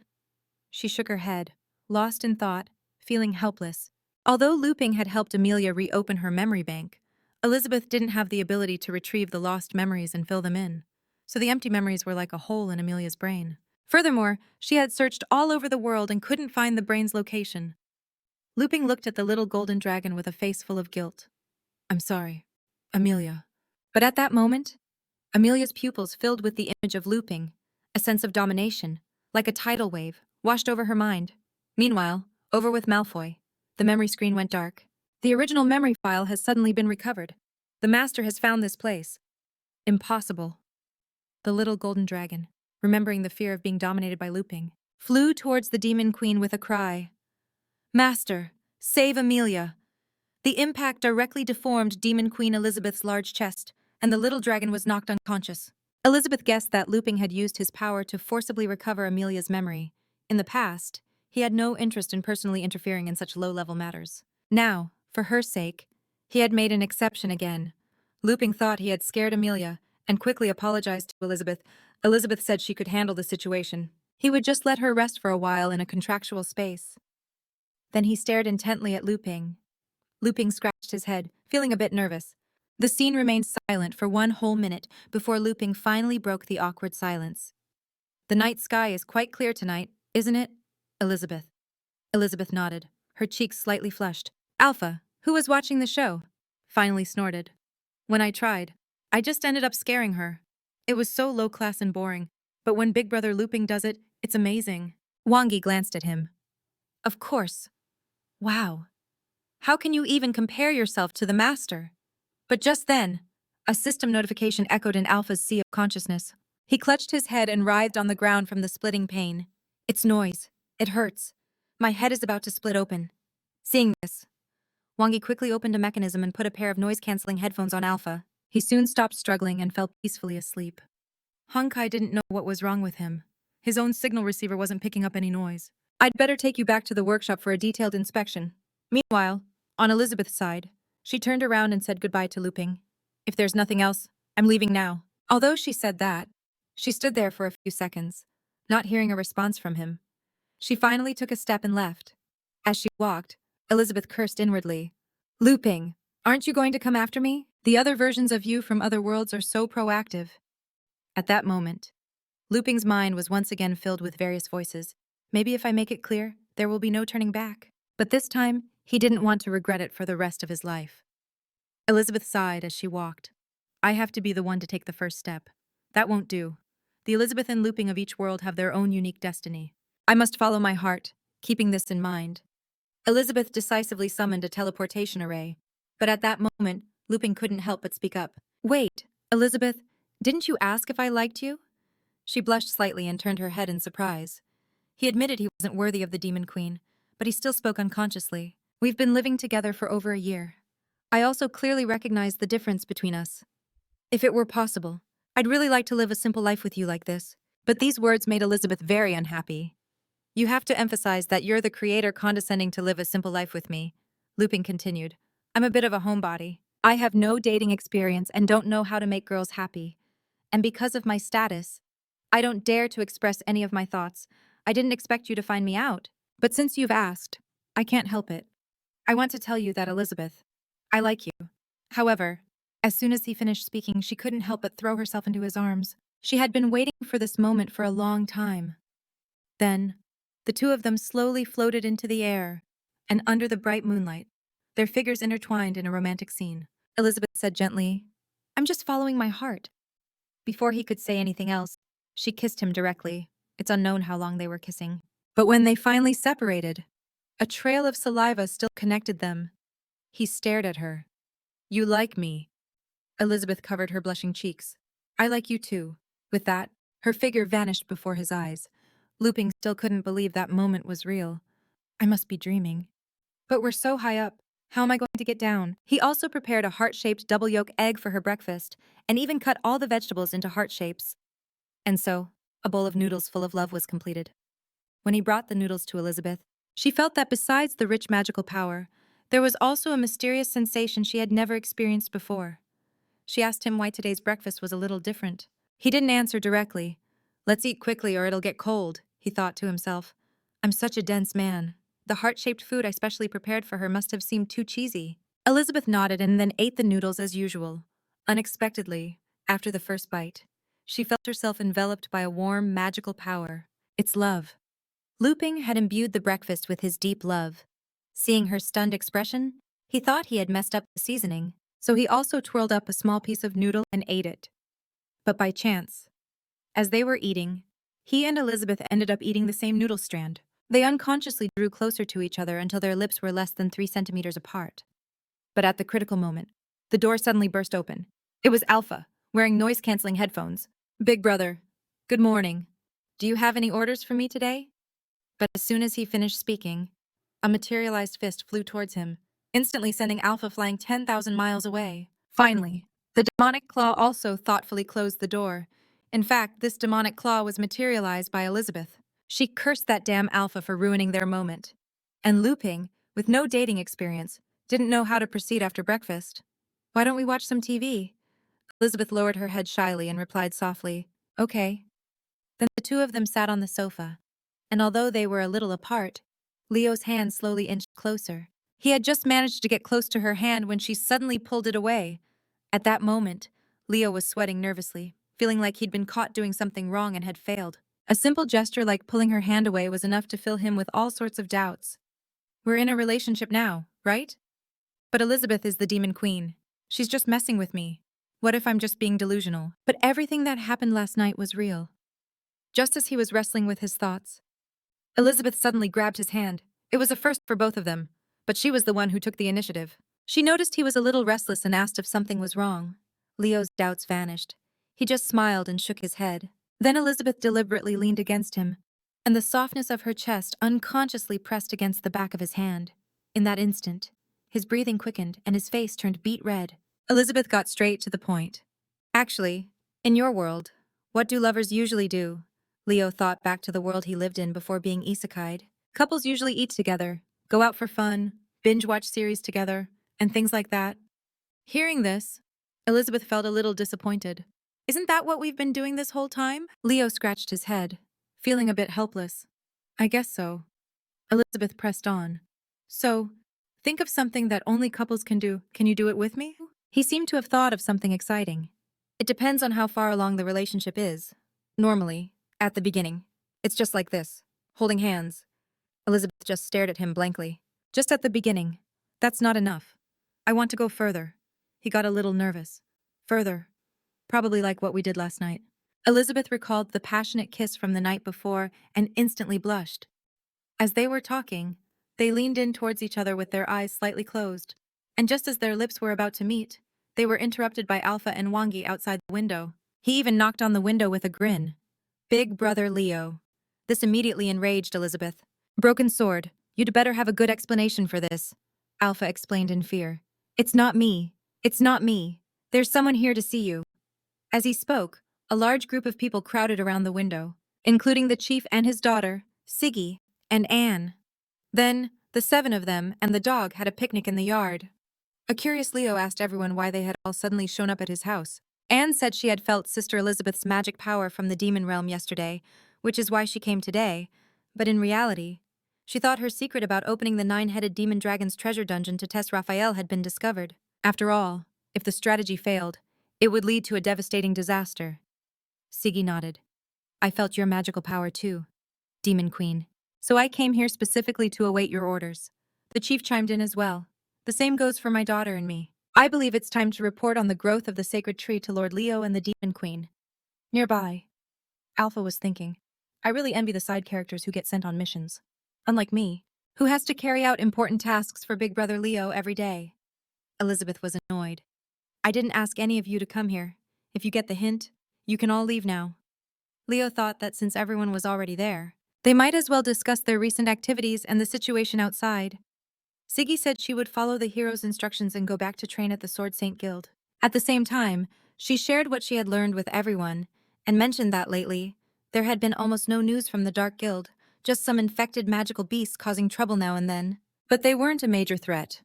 She shook her head, lost in thought, feeling helpless. Although Luping had helped Amelia reopen her memory bank, Elizabeth didn't have the ability to retrieve the lost memories and fill them in. So the empty memories were like a hole in Amelia's brain. Furthermore, she had searched all over the world and couldn't find the brain's location. Luping looked at the little golden dragon with a face full of guilt. "I'm sorry, Amelia." But at that moment, Amelia's pupils filled with the image of Luping. A sense of domination, like a tidal wave, washed over her mind. Meanwhile, over with Malfoy. The memory screen went dark. The original memory file has suddenly been recovered. The master has found this place. Impossible. The little golden dragon, remembering the fear of being dominated by Luping, flew towards the demon queen with a cry. Master, save Amelia! The impact directly deformed Demon Queen Elizabeth's large chest, and the little dragon was knocked unconscious. Elizabeth guessed that Luping had used his power to forcibly recover Amelia's memory. In the past, he had no interest in personally interfering in such low-level matters. Now, for her sake, he had made an exception again. Luping thought he had scared Amelia, and quickly apologized to Elizabeth. Elizabeth said she could handle the situation. He would just let her rest for a while in a contractual space. Then he stared intently at Luping. Luping scratched his head, feeling a bit nervous. The scene remained silent for 1 whole minute before Luping finally broke the awkward silence. The night sky is quite clear tonight, isn't it, Elizabeth? Elizabeth nodded, her cheeks slightly flushed. Alpha, who was watching the show, finally snorted. When I tried, I just ended up scaring her. It was so low-class and boring, but when Big Brother Luping does it, it's amazing. Wangi glanced at him. Of course. Wow. How can you even compare yourself to the master? But just then, a system notification echoed in Alpha's sea of consciousness. He clutched his head and writhed on the ground from the splitting pain. It's noise. It hurts. My head is about to split open. Seeing this, Wangi quickly opened a mechanism and put a pair of noise-canceling headphones on Alpha. He soon stopped struggling and fell peacefully asleep. Honkai didn't know what was wrong with him. His own signal receiver wasn't picking up any noise. I'd better take you back to the workshop for a detailed inspection. Meanwhile, on Elizabeth's side, she turned around and said goodbye to Luping. If there's nothing else, I'm leaving now. Although she said that, she stood there for a few seconds, not hearing a response from him. She finally took a step and left. As she walked, Elizabeth cursed inwardly. Luping, aren't you going to come after me? The other versions of you from other worlds are so proactive. At that moment, Luping's mind was once again filled with various voices. Maybe if I make it clear, there will be no turning back. But this time, he didn't want to regret it for the rest of his life. Elizabeth sighed as she walked. I have to be the one to take the first step. That won't do. The Elizabeth and Luping of each world have their own unique destiny. I must follow my heart, keeping this in mind. Elizabeth decisively summoned a teleportation array, but at that moment, Luping couldn't help but speak up. Wait, Elizabeth, didn't you ask if I liked you? She blushed slightly and turned her head in surprise. He admitted he wasn't worthy of the Demon Queen, but he still spoke unconsciously. We've been living together for over a year. I also clearly recognize the difference between us. If it were possible, I'd really like to live a simple life with you like this. But these words made Elizabeth very unhappy. You have to emphasize that you're the creator condescending to live a simple life with me, Luping continued. I'm a bit of a homebody. I have no dating experience and don't know how to make girls happy. And because of my status, I don't dare to express any of my thoughts. I didn't expect you to find me out. But since you've asked, I can't help it. I want to tell you that, Elizabeth, I like you. However, as soon as he finished speaking, she couldn't help but throw herself into his arms. She had been waiting for this moment for a long time. Then, the two of them slowly floated into the air, and under the bright moonlight, their figures intertwined in a romantic scene. Elizabeth said gently, I'm just following my heart. Before he could say anything else, she kissed him directly. It's unknown how long they were kissing. But when they finally separated, a trail of saliva still connected them. He stared at her. You like me. Elizabeth covered her blushing cheeks. I like you too. With that, her figure vanished before his eyes. Luping still couldn't believe that moment was real. I must be dreaming. But we're so high up. How am I going to get down? He also prepared a heart-shaped double yolk egg for her breakfast, and even cut all the vegetables into heart shapes. And so, a bowl of noodles full of love was completed. When he brought the noodles to Elizabeth, she felt that besides the rich magical power, there was also a mysterious sensation she had never experienced before. She asked him why today's breakfast was a little different. He didn't answer directly. Let's eat quickly or it'll get cold, he thought to himself. I'm such a dense man. The heart-shaped food I specially prepared for her must have seemed too cheesy. Elizabeth nodded and then ate the noodles as usual. Unexpectedly, after the first bite, she felt herself enveloped by a warm, magical power. It's love. Luping had imbued the breakfast with his deep love. Seeing her stunned expression, he thought he had messed up the seasoning, so he also twirled up a small piece of noodle and ate it. But by chance, as they were eating, he and Elizabeth ended up eating the same noodle strand. They unconsciously drew closer to each other until their lips were less than 3 centimeters apart. But at the critical moment, the door suddenly burst open. It was Alpha, wearing noise-canceling headphones. Big brother, good morning. Do you have any orders for me today? But as soon as he finished speaking, a materialized fist flew towards him, instantly sending Alpha flying 10,000 miles away. Finally, the demonic claw also thoughtfully closed the door. In fact, this demonic claw was materialized by Elizabeth. She cursed that damn Alpha for ruining their moment. And Luping, with no dating experience, didn't know how to proceed after breakfast. Why don't we watch some TV? Elizabeth lowered her head shyly and replied softly, Okay. Then the two of them sat on the sofa, and although they were a little apart, Leo's hand slowly inched closer. He had just managed to get close to her hand when she suddenly pulled it away. At that moment, Leo was sweating nervously, feeling like he'd been caught doing something wrong and had failed. A simple gesture like pulling her hand away was enough to fill him with all sorts of doubts. We're in a relationship now, right? But Elizabeth is the demon queen. She's just messing with me. What if I'm just being delusional? But everything that happened last night was real. Just as he was wrestling with his thoughts, Elizabeth suddenly grabbed his hand. It was a first for both of them, but she was the one who took the initiative. She noticed he was a little restless and asked if something was wrong. Leo's doubts vanished. He just smiled and shook his head. Then Elizabeth deliberately leaned against him, and the softness of her chest unconsciously pressed against the back of his hand. In that instant, his breathing quickened and his face turned beet red. Elizabeth got straight to the point. Actually, in your world, what do lovers usually do? Leo thought back to the world he lived in before being isekai'd. Couples usually eat together, go out for fun, binge-watch series together, and things like that. Hearing this, Elizabeth felt a little disappointed. Isn't that what we've been doing this whole time? Leo scratched his head, feeling a bit helpless. I guess so. Elizabeth pressed on. So, think of something that only couples can do. Can you do it with me? He seemed to have thought of something exciting. It depends on how far along the relationship is. Normally, at the beginning, it's just like this, holding hands. Elizabeth just stared at him blankly. Just at the beginning. That's not enough. I want to go further. He got a little nervous. Further. Probably like what we did last night. Elizabeth recalled the passionate kiss from the night before and instantly blushed. As they were talking, they leaned in towards each other with their eyes slightly closed. And just as their lips were about to meet, they were interrupted by Alpha and Wangi outside the window. He even knocked on the window with a grin. Big brother Leo. This immediately enraged Elizabeth. Broken sword, you'd better have a good explanation for this, Alpha explained in fear. It's not me. It's not me. There's someone here to see you. As he spoke, a large group of people crowded around the window, including the chief and his daughter, Siggy, and Anne. Then, the seven of them and the dog had a picnic in the yard. A curious Leo asked everyone why they had all suddenly shown up at his house. Anne said she had felt Sister Elizabeth's magic power from the demon realm yesterday, which is why she came today, but in reality, she thought her secret about opening the nine-headed demon dragon's treasure dungeon to test Raphael had been discovered. After all, if the strategy failed, it would lead to a devastating disaster. Siggy nodded. I felt your magical power too, Demon Queen. So I came here specifically to await your orders. The chief chimed in as well. The same goes for my daughter and me. I believe it's time to report on the growth of the sacred tree to Lord Leo and the Demon Queen. Nearby, Alpha was thinking, I really envy the side characters who get sent on missions. Unlike me, who has to carry out important tasks for Big Brother Leo every day. Elizabeth was annoyed. I didn't ask any of you to come here. If you get the hint, you can all leave now. Leo thought that since everyone was already there, they might as well discuss their recent activities and the situation outside. Siggy said she would follow the hero's instructions and go back to train at the Sword Saint Guild. At the same time, she shared what she had learned with everyone, and mentioned that lately, there had been almost no news from the Dark Guild, just some infected magical beasts causing trouble now and then. But they weren't a major threat.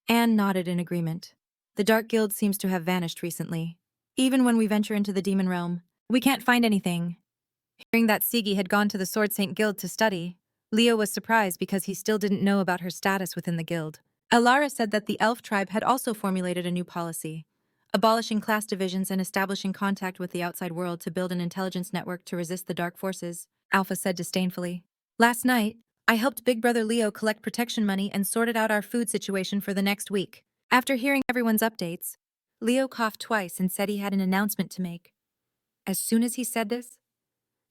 Anne nodded in agreement. The Dark Guild seems to have vanished recently. Even when we venture into the demon realm, we can't find anything. Hearing that Siggy had gone to the Sword Saint Guild to study, Leo was surprised because he still didn't know about her status within the guild. Alara said that the elf tribe had also formulated a new policy, abolishing class divisions and establishing contact with the outside world to build an intelligence network to resist the dark forces, Alpha said disdainfully. Last night, I helped Big Brother Leo collect protection money and sorted out our food situation for the next week. After hearing everyone's updates, Leo coughed twice and said he had an announcement to make. As soon as he said this,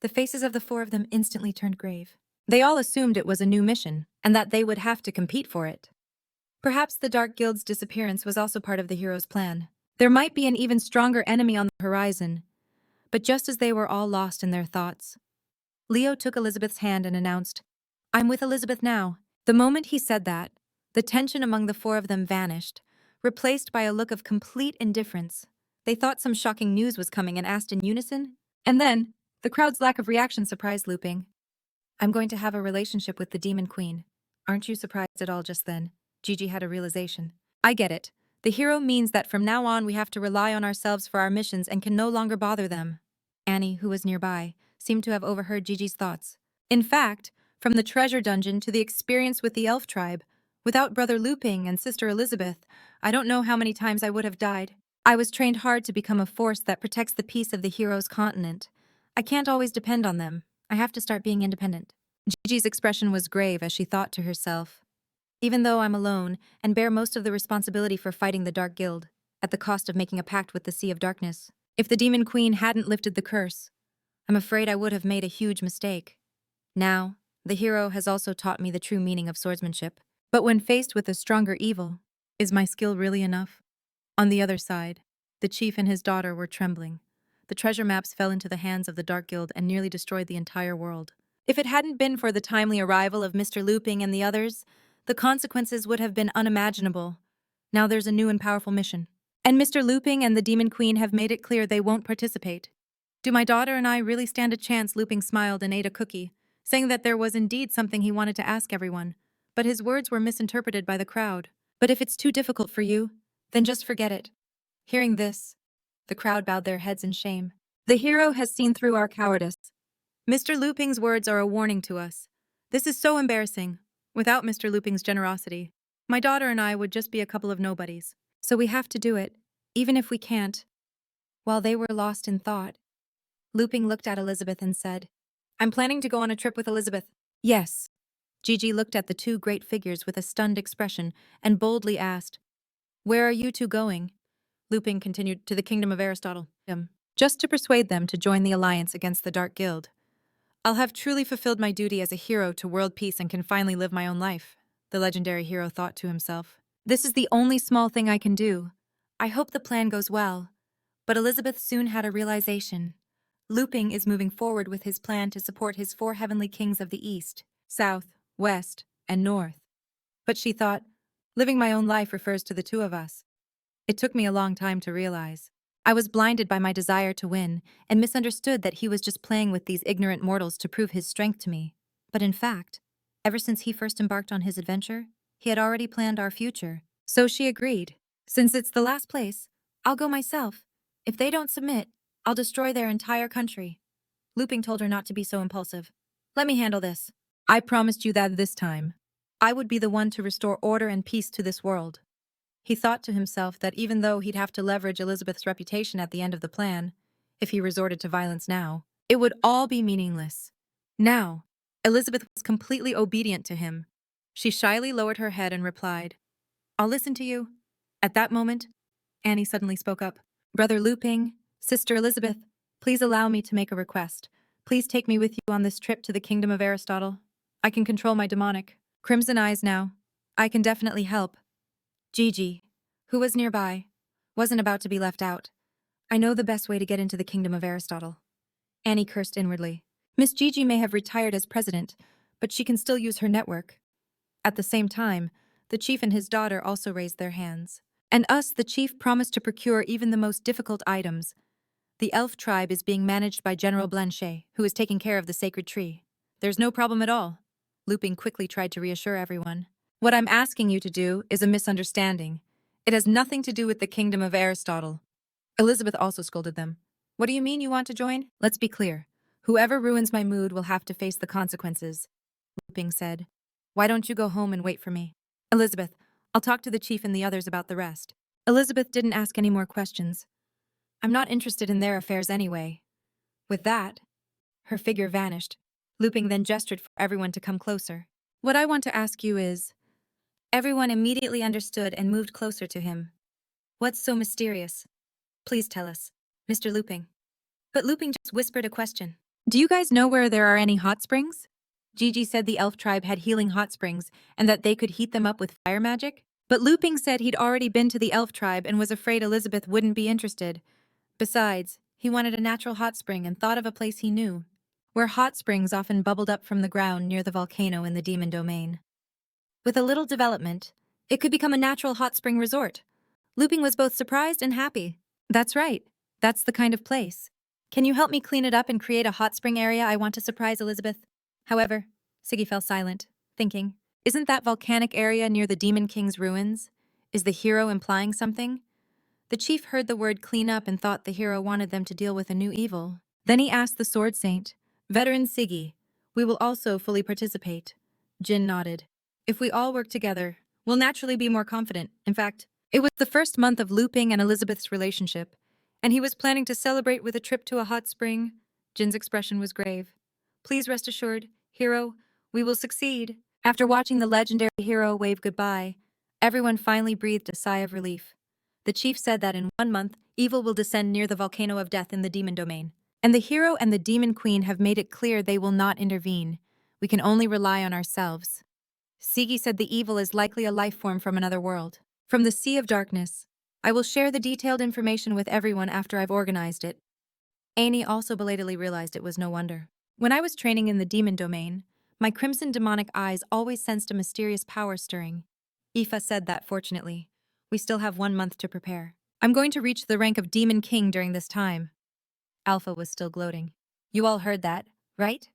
the faces of the four of them instantly turned grave. They all assumed it was a new mission, and that they would have to compete for it. Perhaps the Dark Guild's disappearance was also part of the hero's plan. There might be an even stronger enemy on the horizon, But just as they were all lost in their thoughts, Leo took Elizabeth's hand and announced, "I'm with Elizabeth now." The moment he said that, the tension among the four of them vanished, replaced by a look of complete indifference. They thought some shocking news was coming and asked in unison. And then, the crowd's lack of reaction surprised Luping. "I'm going to have a relationship with the Demon Queen. Aren't you surprised at all?" Just then, Gigi had a realization. "I get it. The hero means that from now on we have to rely on ourselves for our missions and can no longer bother them." Annie, who was nearby, seemed to have overheard Gigi's thoughts. In fact, from the treasure dungeon to the experience with the elf tribe, without Brother Luping and Sister Elizabeth, I don't know how many times I would have died. I was trained hard to become a force that protects the peace of the hero's continent. I can't always depend on them. I have to start being independent. Gigi's expression was grave as she thought to herself. Even though I'm alone and bear most of the responsibility for fighting the Dark Guild, at the cost of making a pact with the Sea of Darkness, if the Demon Queen hadn't lifted the curse, I'm afraid I would have made a huge mistake. Now, the hero has also taught me the true meaning of swordsmanship. But when faced with a stronger evil, is my skill really enough? On the other side, the chief and his daughter were trembling. The treasure maps fell into the hands of the Dark Guild and nearly destroyed the entire world. If it hadn't been for the timely arrival of Mr. Luping and the others, the consequences would have been unimaginable. Now there's a new and powerful mission. And Mr. Luping and the Demon Queen have made it clear they won't participate. Do my daughter and I really stand a chance? Luping smiled and ate a cookie, saying that there was indeed something he wanted to ask everyone, but his words were misinterpreted by the crowd. But if it's too difficult for you, then just forget it. Hearing this, the crowd bowed their heads in shame. The hero has seen through our cowardice. Mr. Luping's words are a warning to us. This is so embarrassing. Without Mr. Luping's generosity, my daughter and I would just be a couple of nobodies. So we have to do it, even if we can't. While they were lost in thought, Luping looked at Elizabeth and said, "I'm planning to go on a trip with Elizabeth." "Yes." Gigi looked at the two great figures with a stunned expression and boldly asked, "Where are you two going?" Luping continued, "To the kingdom of Aristotle, just to persuade them to join the alliance against the Dark Guild. I'll have truly fulfilled my duty as a hero to world peace and can finally live my own life," the legendary hero thought to himself. "This is the only small thing I can do. I hope the plan goes well." But Elizabeth soon had a realization. Luping is moving forward with his plan to support his four heavenly kings of the East, South, West, and North. But she thought, living my own life refers to the two of us. It took me a long time to realize. I was blinded by my desire to win and misunderstood that he was just playing with these ignorant mortals to prove his strength to me. But in fact, ever since he first embarked on his adventure, he had already planned our future. So she agreed. "Since it's the last place, I'll go myself. If they don't submit, I'll destroy their entire country." Luping told her not to be so impulsive. "Let me handle this. I promised you that this time I would be the one to restore order and peace to this world." He thought to himself that even though he'd have to leverage Elizabeth's reputation at the end of the plan, if he resorted to violence now, it would all be meaningless. Now, Elizabeth was completely obedient to him. She shyly lowered her head and replied, "I'll listen to you." At that moment, Annie suddenly spoke up. "Brother Luping, Sister Elizabeth, please allow me to make a request. Please take me with you on this trip to the kingdom of Aristotle. I can control my demonic crimson eyes now. I can definitely help." Gigi, who was nearby, wasn't about to be left out. "I know the best way to get into the kingdom of Aristotle." Annie cursed inwardly. Miss Gigi may have retired as president, but she can still use her network. At the same time, the chief and his daughter also raised their hands. "And us, the chief promised to procure even the most difficult items. The elf tribe is being managed by General Blanchet, who is taking care of the sacred tree. There's no problem at all." Luping quickly tried to reassure everyone. "What I'm asking you to do is a misunderstanding. It has nothing to do with the kingdom of Aristotle." Elizabeth also scolded them. "What do you mean you want to join? Let's be clear. Whoever ruins my mood will have to face the consequences." Luping said, "Why don't you go home and wait for me?" "Elizabeth, I'll talk to the chief and the others about the rest." Elizabeth didn't ask any more questions. "I'm not interested in their affairs anyway." With that, her figure vanished. Luping then gestured for everyone to come closer. "What I want to ask you is..." Everyone immediately understood and moved closer to him. "What's so mysterious? Please tell us, Mr. Luping." But Luping just whispered a question. "Do you guys know where there are any hot springs?" Gigi said the elf tribe had healing hot springs and that they could heat them up with fire magic. But Luping said he'd already been to the elf tribe and was afraid Elizabeth wouldn't be interested. Besides, He wanted a natural hot spring and thought of a place he knew, where hot springs often bubbled up from the ground near the volcano in the demon domain. With a little development, it could become a natural hot spring resort. Luping was both surprised and happy. That's right. That's the kind of place. Can you help me clean it up and create a hot spring area? I want to surprise Elizabeth. However, Siggy fell silent, thinking, isn't that volcanic area near the Demon King's ruins? Is the hero implying something? The chief heard the word clean up and thought the hero wanted them to deal with a new evil. Then he asked the sword saint, Veteran Siggy, we will also fully participate. Jin nodded. If we all work together, we'll naturally be more confident. In fact, it was the first month of Luping and Elizabeth's relationship, and he was planning to celebrate with a trip to a hot spring. Jin's expression was grave. Please rest assured, hero, we will succeed. After watching the legendary hero wave goodbye, everyone finally breathed a sigh of relief. The chief said that in 1 month, evil will descend near the volcano of death in the demon domain. And the hero and the demon queen have made it clear they will not intervene. We can only rely on ourselves. Siggy said the evil is likely a life form from another world. From the Sea of Darkness. I will share the detailed information with everyone after I've organized it. Annie also belatedly realized it was no wonder. When I was training in the demon domain, my crimson demonic eyes always sensed a mysterious power stirring. Aoife said that fortunately, we still have 1 month to prepare. I'm going to reach the rank of Demon King during this time. Alpha was still gloating. You all heard that, right?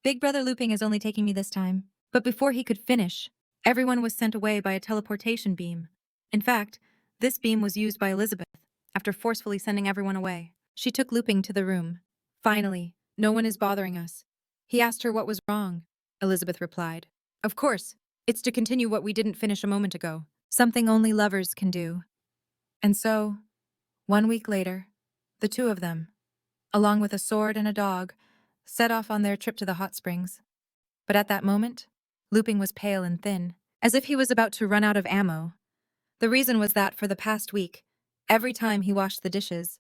Big Brother Luping is only taking me this time. But before he could finish, everyone was sent away by a teleportation beam. In fact, this beam was used by Elizabeth. After forcefully sending everyone away, she took Luping to the room. Finally, no one is bothering us. He asked her what was wrong. Elizabeth replied, Of course, it's to continue what we didn't finish a moment ago. Something only lovers can do. And so, 1 week later, the two of them, along with a sword and a dog, set off on their trip to the hot springs. But at that moment, Luping was pale and thin, as if he was about to run out of ammo. The reason was that for the past week, every time he washed the dishes,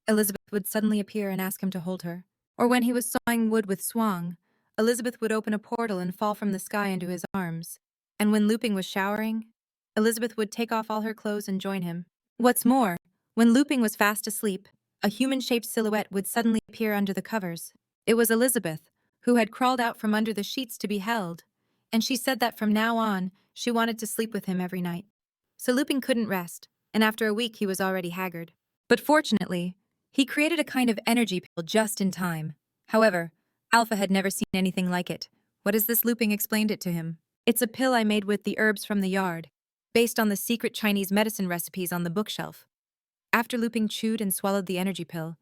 Elizabeth would suddenly appear and ask him to hold her. Or when he was sawing wood with Swang, Elizabeth would open a portal and fall from the sky into his arms. And when Luping was showering, Elizabeth would take off all her clothes and join him. What's more, when Luping was fast asleep, a human-shaped silhouette would suddenly appear under the covers. It was Elizabeth, who had crawled out from under the sheets to be held, and she said that from now on, she wanted to sleep with him every night. So Luping couldn't rest, and after a week he was already haggard. But fortunately, he created a kind of energy pill just in time. However, Alpha had never seen anything like it. What is this? Luping explained it to him. It's a pill I made with the herbs from the yard, based on the secret Chinese medicine recipes on the bookshelf. After Luping chewed and swallowed the energy pill,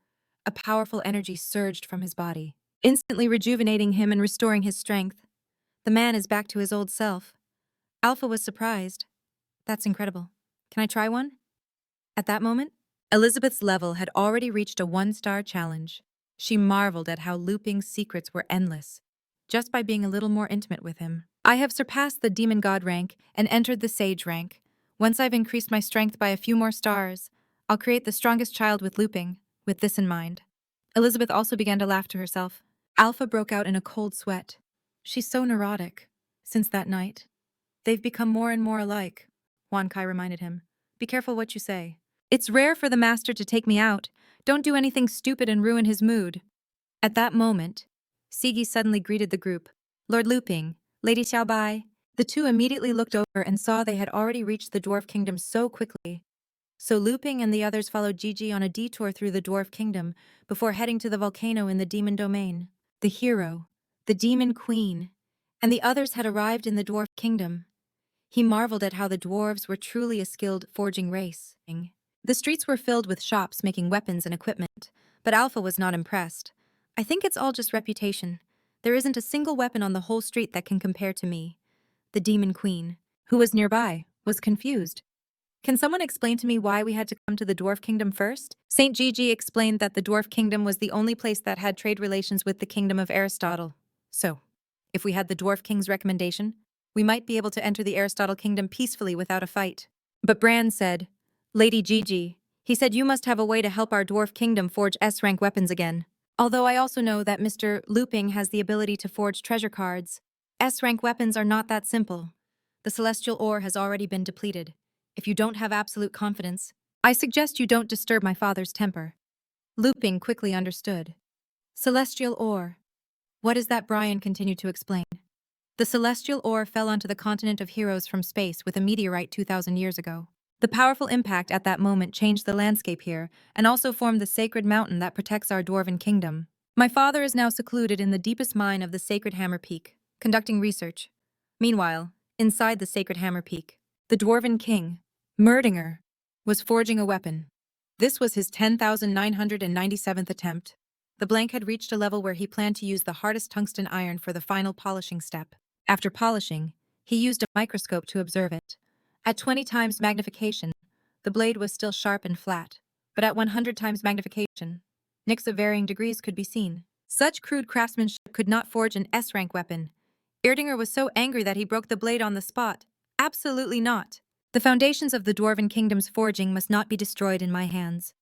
a powerful energy surged from his body, instantly rejuvenating him and restoring his strength. The man is back to his old self. Alpha was surprised. That's incredible. Can I try one? At that moment, Elizabeth's level had already reached a 1-star challenge. She marveled at how Luping's secrets were endless, just by being a little more intimate with him. I have surpassed the demon god rank and entered the sage rank. Once I've increased my strength by a few more stars, I'll create the strongest child with Luping, with this in mind. Elizabeth also began to laugh to herself. Alpha broke out in a cold sweat. She's so neurotic. Since that night, they've become more and more alike, Wan Kai reminded him. Be careful what you say. It's rare for the master to take me out. Don't do anything stupid and ruin his mood. At that moment, Siggy suddenly greeted the group. Lord Luping, Lady Xiaobai. The two immediately looked over and saw they had already reached the Dwarf Kingdom so quickly. So Luping and the others followed Gigi on a detour through the Dwarf Kingdom before heading to the volcano in the Demon Domain. The hero, the Demon Queen, and the others had arrived in the Dwarf Kingdom. He marveled at how the dwarves were truly a skilled forging race. The streets were filled with shops making weapons and equipment, but Alpha was not impressed. I think it's all just reputation. There isn't a single weapon on the whole street that can compare to me. The Demon Queen, who was nearby, was confused. Can someone explain to me why we had to come to the Dwarf Kingdom first? Saint Gigi explained that the Dwarf Kingdom was the only place that had trade relations with the Kingdom of Aristotle. So, if we had the Dwarf King's recommendation, we might be able to enter the Aristotle Kingdom peacefully without a fight. But Bran said, Lady Gigi, he said you must have a way to help our Dwarf Kingdom forge S-rank weapons again. Although I also know that Mr. Luping has the ability to forge treasure cards, S-rank weapons are not that simple. The celestial ore has already been depleted. If you don't have absolute confidence, I suggest you don't disturb my father's temper. Luping quickly understood. Celestial ore. What is that? Brian continued to explain. The celestial ore fell onto the continent of heroes from space with a meteorite 2,000 years ago. The powerful impact at that moment changed the landscape here and also formed the sacred mountain that protects our dwarven kingdom. My father is now secluded in the deepest mine of the Sacred Hammer Peak, conducting research. Meanwhile, inside the Sacred Hammer Peak, the dwarven king, Merdinger, was forging a weapon. This was his 10,997th attempt. The blank had reached a level where he planned to use the hardest tungsten iron for the final polishing step. After polishing, he used a microscope to observe it. At 20 times magnification, the blade was still sharp and flat, but at 100 times magnification, nicks of varying degrees could be seen. Such crude craftsmanship could not forge an S-rank weapon. Erdinger was so angry that he broke the blade on the spot. Absolutely not. The foundations of the Dwarven Kingdom's forging must not be destroyed in my hands.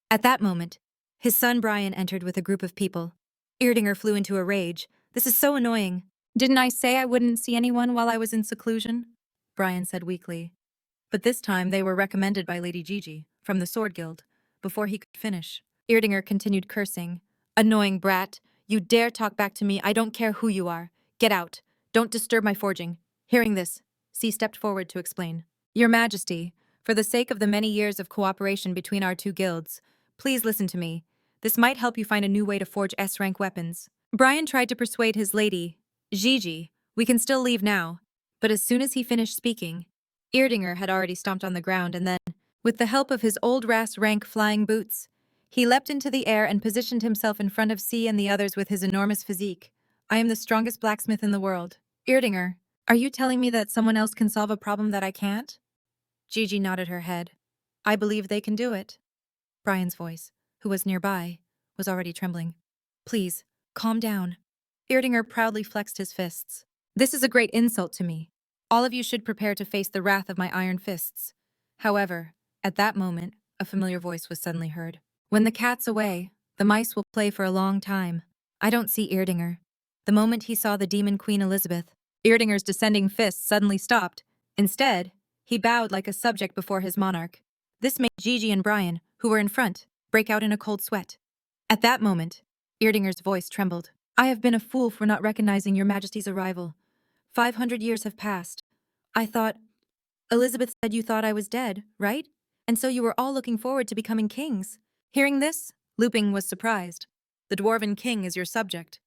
At that moment, his son Brian entered with a group of people. Erdinger flew into a rage. This is so annoying. Didn't I say I wouldn't see anyone while I was in seclusion? Brian said weakly. But this time they were recommended by Lady Gigi, from the Sword Guild, before he could finish. Erdinger continued cursing. Annoying brat, you dare talk back to me, I don't care who you are. Get out. Don't disturb my forging. Hearing this, C stepped forward to explain. Your Majesty, for the sake of the many years of cooperation between our two guilds, please listen to me. This might help you find a new way to forge S-rank weapons. Brian tried to persuade his lady, Gigi, we can still leave now. But as soon as he finished speaking, Erdinger had already stomped on the ground and then, with the help of his old rank flying boots, he leapt into the air and positioned himself in front of C and the others with his enormous physique. I am the strongest blacksmith in the world. Erdinger, are you telling me that someone else can solve a problem that I can't? Gigi nodded her head. I believe they can do it. Brian's voice, who was nearby, was already trembling. Please, calm down. Erdinger proudly flexed his fists. This is a great insult to me. All of you should prepare to face the wrath of my iron fists. However, at that moment, a familiar voice was suddenly heard. When the cat's away, the mice will play for a long time. I don't see Erdinger. The moment he saw the demon Queen Elizabeth, Erdinger's descending fists suddenly stopped. Instead, he bowed like a subject before his monarch. This made Gigi and Brian, who were in front, break out in a cold sweat. At that moment, Erdinger's voice trembled. I have been a fool for not recognizing your Majesty's arrival. 500 years have passed. I thought... Elizabeth said you thought I was dead, right? And so you were all looking forward to becoming kings. Hearing this, Luping was surprised. The Dwarven King is your subject.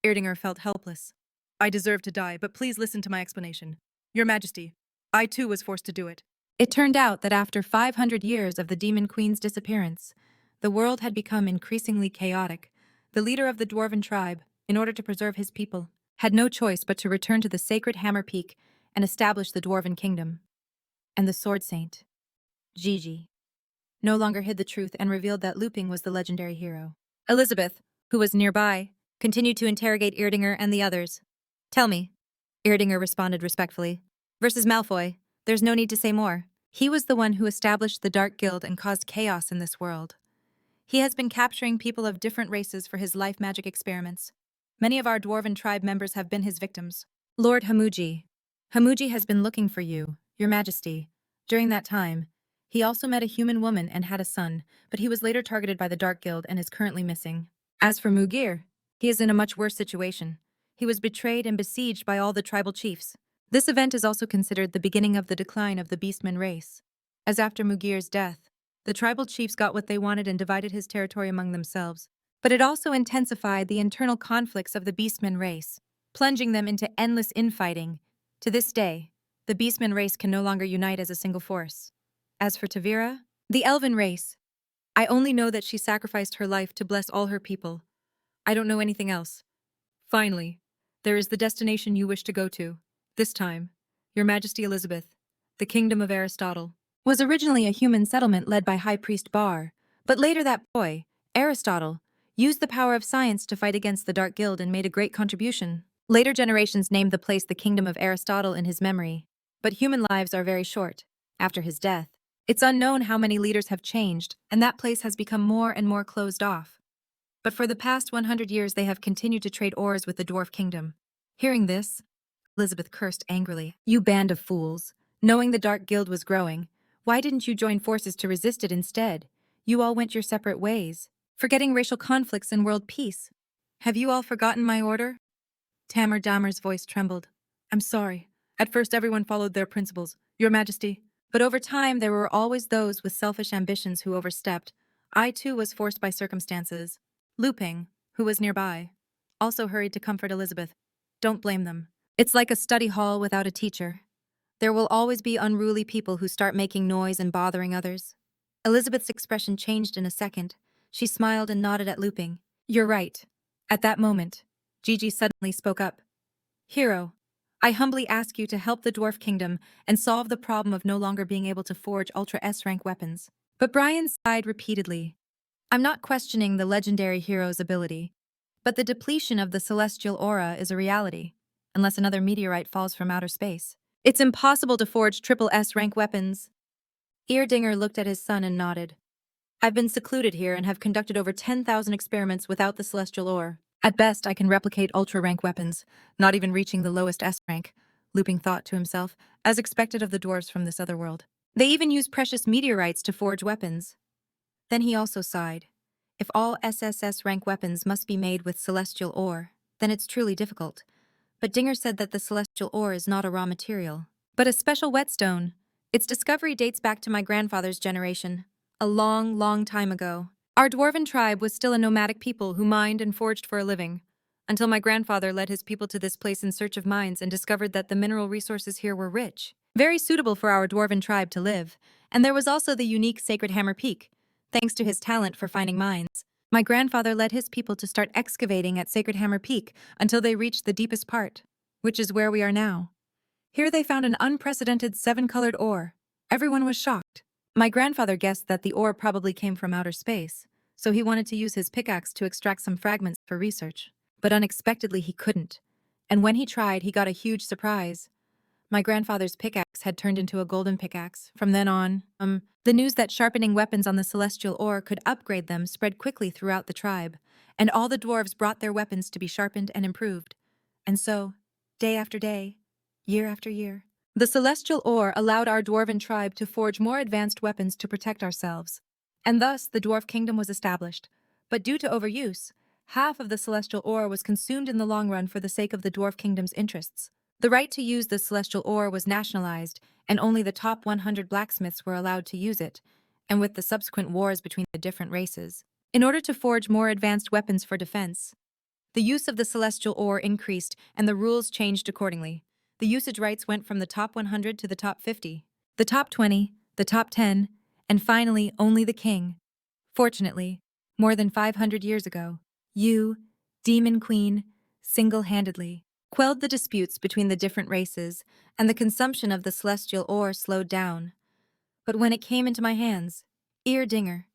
Erdinger felt helpless. I deserve to die, but please listen to my explanation. Your Majesty, I too was forced to do it. It turned out that after 500 years of the Demon Queen's disappearance, the world had become increasingly chaotic. The leader of the Dwarven tribe, in order to preserve his people, had no choice but to return to the sacred Hammer Peak and establish the Dwarven Kingdom. And the Sword Saint, Gigi, no longer hid the truth and revealed that Luping was the legendary hero. Elizabeth, who was nearby, continued to interrogate Erdinger and the others. Tell me, Erdinger responded respectfully. Versus Malfoy, there's no need to say more. He was the one who established the Dark Guild and caused chaos in this world. He has been capturing people of different races for his life magic experiments. Many of our Dwarven tribe members have been his victims. Lord Hamuji. Hamuji has been looking for you, Your Majesty. During that time, he also met a human woman and had a son, but he was later targeted by the Dark Guild and is currently missing. As for Mugir, he is in a much worse situation. He was betrayed and besieged by all the tribal chiefs. This event is also considered the beginning of the decline of the Beastman race. As after Mugir's death, the tribal chiefs got what they wanted and divided his territory among themselves. But it also intensified the internal conflicts of the Beastman race, plunging them into endless infighting. To this day, the Beastman race can no longer unite as a single force. As for Tavira, the Elven race, I only know that she sacrificed her life to bless all her people. I don't know anything else. Finally, there is the destination you wish to go to. This time, Your Majesty Elizabeth, the Kingdom of Aristotle, was originally a human settlement led by High Priest Bar, but later that boy, Aristotle, used the power of science to fight against the Dark Guild and made a great contribution. Later generations named the place the Kingdom of Aristotle in his memory, but human lives are very short. After his death, it's unknown how many leaders have changed, and that place has become more and more closed off. But for the past 100 years they have continued to trade ores with the Dwarf Kingdom. Hearing this, Elizabeth cursed angrily. You band of fools. Knowing the Dark Guild was growing, why didn't you join forces to resist it instead? You all went your separate ways. forgetting racial conflicts and world peace. Have you all forgotten my order? Tamar Damer's voice trembled. I'm sorry. At first everyone followed their principles, Your Majesty. But over time there were always those with selfish ambitions who overstepped. I too was forced by circumstances. Luping, who was nearby, also hurried to comfort Elizabeth. Don't blame them. It's like a study hall without a teacher. There will always be unruly people who start making noise and bothering others. Elizabeth's expression changed in a second. She smiled and nodded at Luping. You're right. At that moment, Gigi suddenly spoke up. Hero, I humbly ask you to help the Dwarf Kingdom and solve the problem of no longer being able to forge Ultra S-rank weapons. But Brian sighed repeatedly. I'm not questioning the legendary hero's ability, but the depletion of the celestial aura is a reality, unless another meteorite falls from outer space. It's impossible to forge triple S-rank weapons. Eardinger looked at his son and nodded. I've been secluded here and have conducted over 10,000 experiments without the celestial ore. At best, I can replicate ultra-rank weapons, not even reaching the lowest S-rank, Luping thought to himself, as expected of the dwarves from this other world. They even use precious meteorites to forge weapons. Then he also sighed. If all SSS rank weapons must be made with celestial ore, then it's truly difficult. But Dinger said that the celestial ore is not a raw material, but a special whetstone. Its discovery dates back to my grandfather's generation, a long, long time ago. Our dwarven tribe was still a nomadic people who mined and forged for a living, until my grandfather led his people to this place in search of mines and discovered that the mineral resources here were rich, very suitable for our dwarven tribe to live, and there was also the unique Sacred Hammer Peak, thanks to his talent for finding mines. My grandfather led his people to start excavating at Sacred Hammer Peak until they reached the deepest part, which is where we are now. Here they found an unprecedented 7-colored ore. Everyone was shocked. My grandfather guessed that the ore probably came from outer space, so he wanted to use his pickaxe to extract some fragments for research. But unexpectedly he couldn't, and when he tried, he got a huge surprise. My grandfather's pickaxe had turned into a golden pickaxe. From then on, the news that sharpening weapons on the celestial ore could upgrade them spread quickly throughout the tribe, and all the dwarves brought their weapons to be sharpened and improved. And so, day after day, year after year, the celestial ore allowed our dwarven tribe to forge more advanced weapons to protect ourselves. And thus, the dwarf kingdom was established. But due to overuse, half of the celestial ore was consumed in the long run for the sake of the dwarf kingdom's interests. The right to use the celestial ore was nationalized, and only the top 100 blacksmiths were allowed to use it, and with the subsequent wars between the different races. In order to forge more advanced weapons for defense, the use of the celestial ore increased and the rules changed accordingly. The usage rights went from the top 100 to the top 50, the top 20, the top 10, and finally only the king. Fortunately, more than 500 years ago, you, Demon Queen, single-handedly quelled the disputes between the different races, and the consumption of the celestial ore slowed down. But when it came into my hands, Dinger,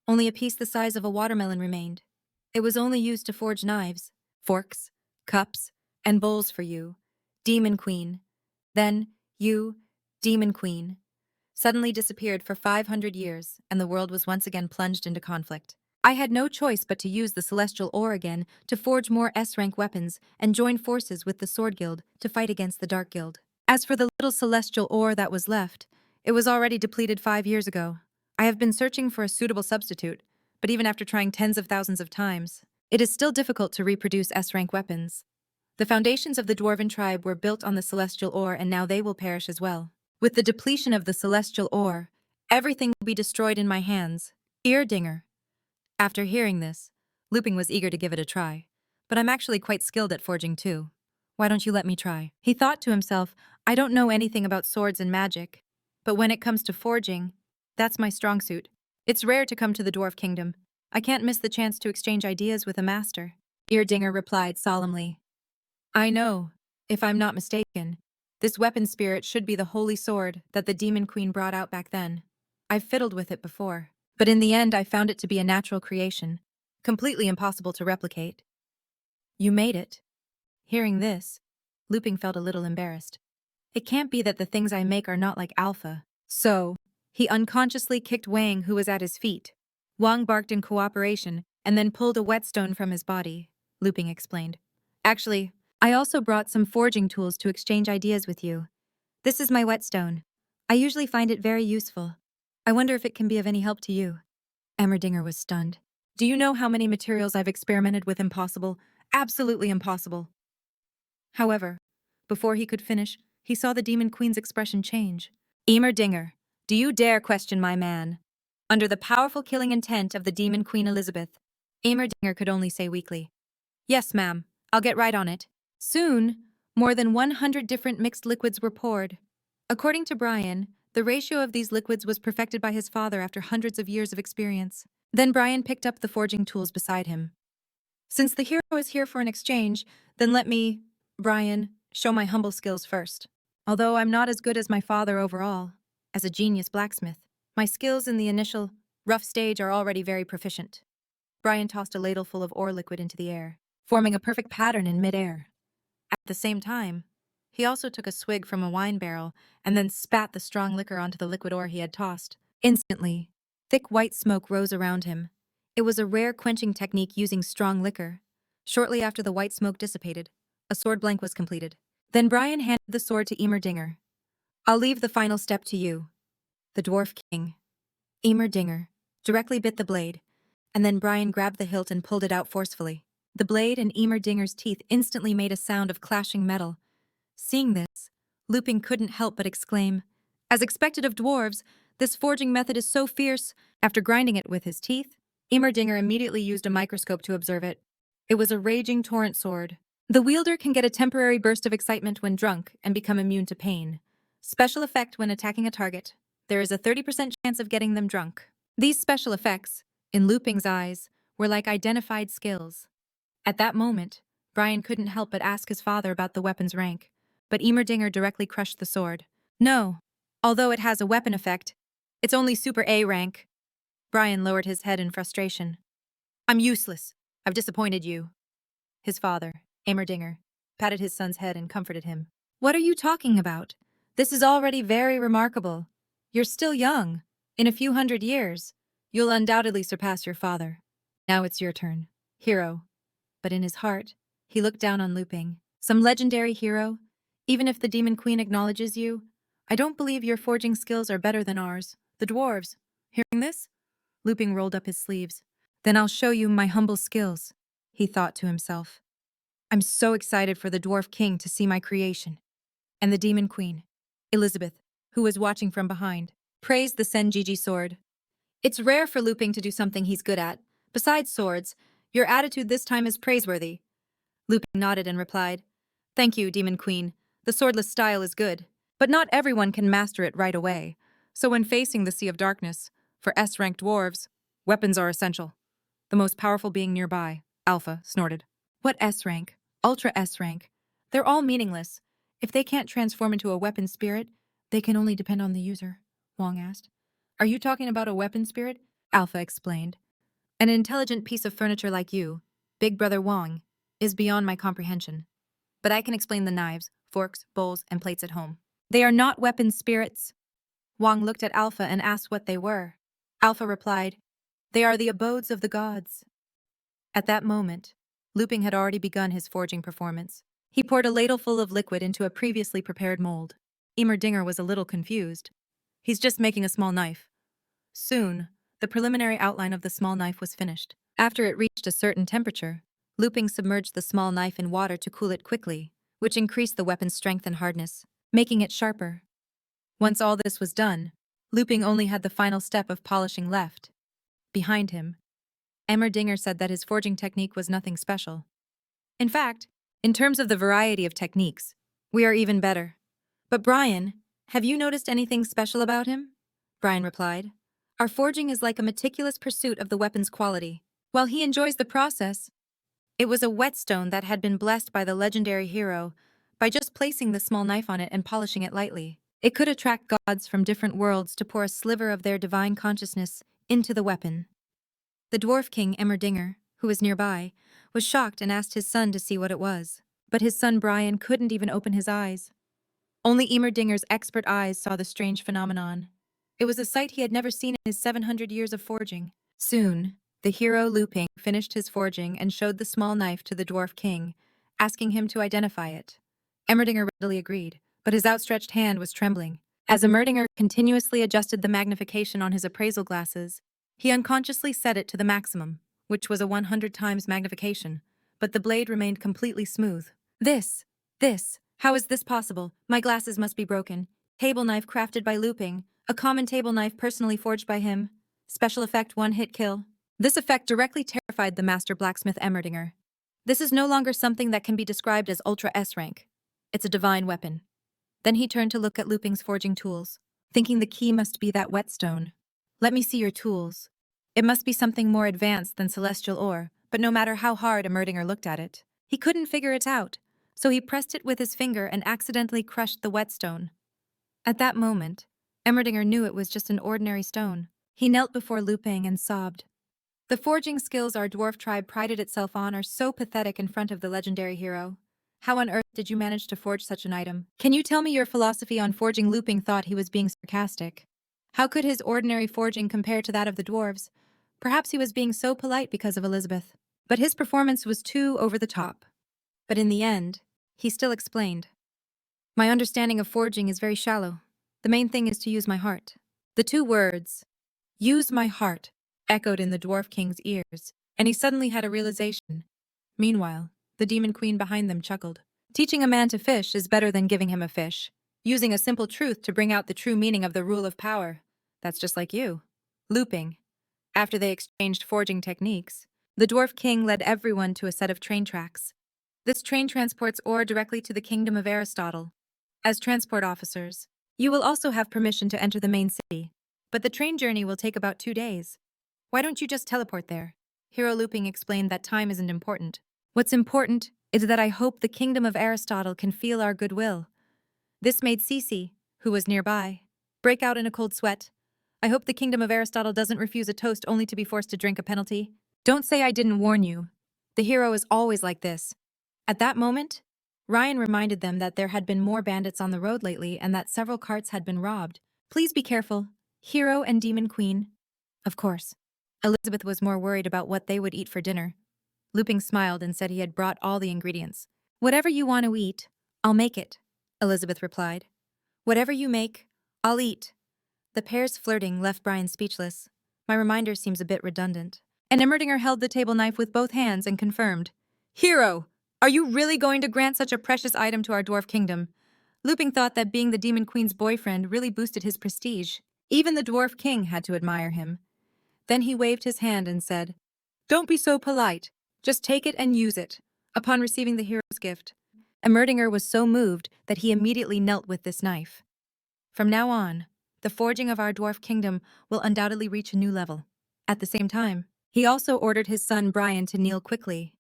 only a piece the size of a watermelon remained. It was only used to forge knives, forks, cups, and bowls for you, Demon Queen. Then, you, Demon Queen, suddenly disappeared for 500 years, and the world was once again plunged into conflict. I had no choice but to use the celestial ore again to forge more S-rank weapons and join forces with the Sword Guild to fight against the Dark Guild. As for the little celestial ore that was left, it was already depleted 5 years ago. I have been searching for a suitable substitute, but even after trying tens of thousands of times, it is still difficult to reproduce S-rank weapons. The foundations of the dwarven tribe were built on the celestial ore, and now they will perish as well. With the depletion of the celestial ore, everything will be destroyed in my hands. Dinger. After hearing this, Luping was eager to give it a try. But I'm actually quite skilled at forging too. Why don't you let me try? He thought to himself, I don't know anything about swords and magic, but when it comes to forging, that's my strong suit. It's rare to come to the Dwarf Kingdom. I can't miss the chance to exchange ideas with a master. Dinger replied solemnly. I know, if I'm not mistaken, this weapon spirit should be the holy sword that the Demon Queen brought out back then. I've fiddled with it before, but in the end I found it to be a natural creation, completely impossible to replicate. You made it. Hearing this, Luping felt a little embarrassed. It can't be that the things I make are not like Alpha. So, he unconsciously kicked Wang, who was at his feet. Wang barked in cooperation and then pulled a whetstone from his body, Luping explained. Actually, I also brought some forging tools to exchange ideas with you. This is my whetstone. I usually find it very useful. I wonder if it can be of any help to you. Emmerdinger was stunned. Do you know how many materials I've experimented with? Impossible. Absolutely impossible. However, before he could finish, he saw the Demon Queen's expression change. Emer Dinger, do you dare question my man? Under the powerful killing intent of the Demon Queen Elizabeth, Emer Dinger could only say weakly, "Yes, ma'am, I'll get right on it." Soon, more than 100 different mixed liquids were poured. According to Brian, the ratio of these liquids was perfected by his father after hundreds of years of experience. Then Brian picked up the forging tools beside him. Since the hero is here for an exchange, then let me, Brian, show my humble skills first. Although I'm not as good as my father overall, as a genius blacksmith, my skills in the initial, rough stage are already very proficient. Brian tossed a ladle full of ore liquid into the air, forming a perfect pattern in midair. At the same time, he also took a swig from a wine barrel and then spat the strong liquor onto the liquid ore he had tossed. Instantly, thick white smoke rose around him. It was a rare quenching technique using strong liquor. Shortly after the white smoke dissipated, a sword blank was completed. Then Brian handed the sword to Emer Dinger. "I'll leave the final step to you." The Dwarf King, Emer Dinger, directly bit the blade, and then Brian grabbed the hilt and pulled it out forcefully. The blade and Emer Dinger's teeth instantly made a sound of clashing metal. Seeing this, Luping couldn't help but exclaim, "As expected of dwarves, this forging method is so fierce." After grinding it with his teeth, Emer Dinger immediately used a microscope to observe it. It was a raging torrent sword. The wielder can get a temporary burst of excitement when drunk and become immune to pain. Special effect when attacking a target. There is a 30% chance of getting them drunk. These special effects, in Luping's eyes, were like identified skills. At that moment, Brian couldn't help but ask his father about the weapon's rank, but Emer Dinger directly crushed the sword. "No. Although it has a weapon effect, it's only Super A rank." Brian lowered his head in frustration. "I'm useless. I've disappointed you." His father, Emer Dinger, patted his son's head and comforted him. "What are you talking about? This is already very remarkable. You're still young. In a few hundred years, you'll undoubtedly surpass your father. Now it's your turn, hero." But in his heart, he looked down on Luping. "Some legendary hero? Even if the Demon Queen acknowledges you, I don't believe your forging skills are better than ours, the dwarves." Hearing this, Luping rolled up his sleeves. "Then I'll show you my humble skills," he thought to himself. "I'm so excited for the Dwarf King to see my creation." And the Demon Queen, Elizabeth, who was watching from behind, praised the Senjiji sword. "It's rare for Luping to do something he's good at. Besides swords, your attitude this time is praiseworthy." Luping nodded and replied, "Thank you, Demon Queen. The swordless style is good. But not everyone can master it right away. So when facing the Sea of Darkness, for S-rank dwarves, weapons are essential." The most powerful being nearby, Alpha, snorted. "What S-rank? Ultra S-rank? They're all meaningless. If they can't transform into a weapon spirit, they can only depend on the user," Wong asked. "Are you talking about a weapon spirit?" Alpha explained. "An intelligent piece of furniture like you, Big Brother Wong, is beyond my comprehension. But I can explain the knives, forks, bowls, and plates at home." "They are not weapon spirits." Wong looked at Alpha and asked what they were. Alpha replied, "They are the abodes of the gods." At that moment, Luping had already begun his forging performance. He poured a ladleful of liquid into a previously prepared mold. Emer Dinger was a little confused. "He's just making a small knife." Soon, the preliminary outline of the small knife was finished. After it reached a certain temperature, Luping submerged the small knife in water to cool it quickly, which increased the weapon's strength and hardness, making it sharper. Once all this was done, Luping only had the final step of polishing left. Behind him, Emer Dinger said that his forging technique was nothing special. "In fact, in terms of the variety of techniques, we are even better." "But Brian, have you noticed anything special about him?" Brian replied. "Our forging is like a meticulous pursuit of the weapon's quality. While he enjoys the process, it was a whetstone that had been blessed by the legendary hero. By just placing the small knife on it and polishing it lightly, it could attract gods from different worlds to pour a sliver of their divine consciousness into the weapon." The Dwarf King, Emer Dinger, who was nearby, was shocked and asked his son to see what it was. But his son Brian couldn't even open his eyes. Only Emer Dinger's expert eyes saw the strange phenomenon. It was a sight he had never seen in his 700 years of forging. Soon, the hero Luping finished his forging and showed the small knife to the Dwarf King, asking him to identify it. Emmerdinger readily agreed, but his outstretched hand was trembling. As Emmerdinger continuously adjusted the magnification on his appraisal glasses, he unconsciously set it to the maximum, which was a 100 times magnification, but the blade remained completely smooth. This, how is this possible? My glasses must be broken. Table knife crafted by Luping, a common table knife personally forged by him. Special effect one-hit kill. This effect directly terrified the master blacksmith Emmerdinger. This is no longer something that can be described as Ultra S rank. It's a divine weapon. Then he turned to look at Luping's forging tools, thinking the key must be that whetstone. Let me see your tools. It must be something more advanced than celestial ore, but no matter how hard Emmerdinger looked at it, he couldn't figure it out, so he pressed it with his finger and accidentally crushed the whetstone. At that moment, Emmerdinger knew it was just an ordinary stone. He knelt before Luping and sobbed. The forging skills our dwarf tribe prided itself on are so pathetic in front of the legendary hero. How on earth did you manage to forge such an item? Can you tell me your philosophy on forging? Luping thought he was being sarcastic. How could his ordinary forging compare to that of the dwarves? Perhaps he was being so polite because of Elizabeth. But his performance was too over the top. But in the end, he still explained. My understanding of forging is very shallow. The main thing is to use my heart. The two words, use my heart, echoed in the dwarf king's ears, and he suddenly had a realization. Meanwhile, the demon queen behind them chuckled. Teaching a man to fish is better than giving him a fish. Using a simple truth to bring out the true meaning of the rule of power. That's just like you. Luping. After they exchanged forging techniques, the dwarf king led everyone to a set of train tracks. This train transports ore directly to the kingdom of Aristotle. As transport officers, you will also have permission to enter the main city, but the train journey will take about 2 days. Why don't you just teleport there? Hero Luping explained that time isn't important. What's important is that I hope the kingdom of Aristotle can feel our goodwill. This made Cece, who was nearby, break out in a cold sweat. I hope the kingdom of Aristotle doesn't refuse a toast only to be forced to drink a penalty. Don't say I didn't warn you. The hero is always like this. At that moment, Ryan reminded them that there had been more bandits on the road lately and that several carts had been robbed. Please be careful, hero and demon queen. Of course. Elizabeth was more worried about what they would eat for dinner. Luping smiled and said he had brought all the ingredients. Whatever you want to eat, I'll make it, Elizabeth replied. Whatever you make, I'll eat. The pair's flirting left Brian speechless. My reminder seems a bit redundant. And Emmerdinger held the table knife with both hands and confirmed. Hero, are you really going to grant such a precious item to our dwarf kingdom? Luping thought that being the demon queen's boyfriend really boosted his prestige. Even the dwarf king had to admire him. Then he waved his hand and said, Don't be so polite. Just take it and use it. Upon receiving the hero's gift, Emmerdinger was so moved that he immediately knelt with this knife. From now on, the forging of our dwarf kingdom will undoubtedly reach a new level. At the same time, he also ordered his son Brian to kneel quickly.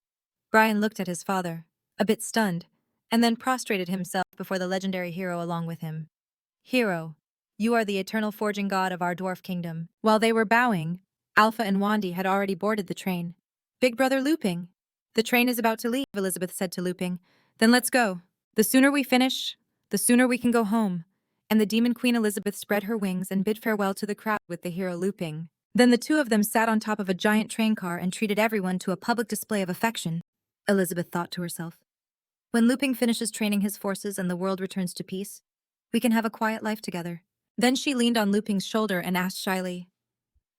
Brian looked at his father, a bit stunned, and then prostrated himself before the legendary hero along with him. Hero, you are the eternal forging god of our dwarf kingdom. While they were bowing, Alpha and Wandy had already boarded the train. Big brother Luping. The train is about to leave, Elizabeth said to Luping. Then let's go. The sooner we finish, the sooner we can go home. And the demon queen Elizabeth spread her wings and bid farewell to the crowd with the hero Luping. Then the two of them sat on top of a giant train car and treated everyone to a public display of affection, Elizabeth thought to herself. When Luping finishes training his forces and the world returns to peace, we can have a quiet life together. Then she leaned on Luping's shoulder and asked shyly,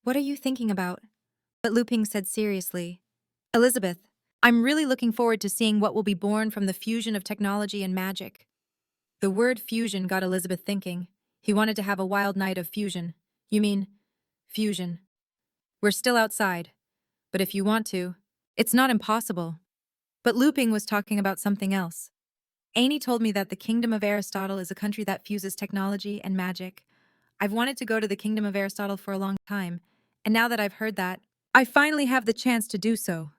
What are you thinking about? But Luping said seriously, Elizabeth, I'm really looking forward to seeing what will be born from the fusion of technology and magic. The word fusion got Elizabeth thinking. He wanted to have a wild night of fusion. You mean, fusion. We're still outside. But if you want to, it's not impossible. But Luping was talking about something else. Amy told me that the kingdom of Aristotle is a country that fuses technology and magic. I've wanted to go to the kingdom of Aristotle for a long time, and now that I've heard that, I finally have the chance to do so.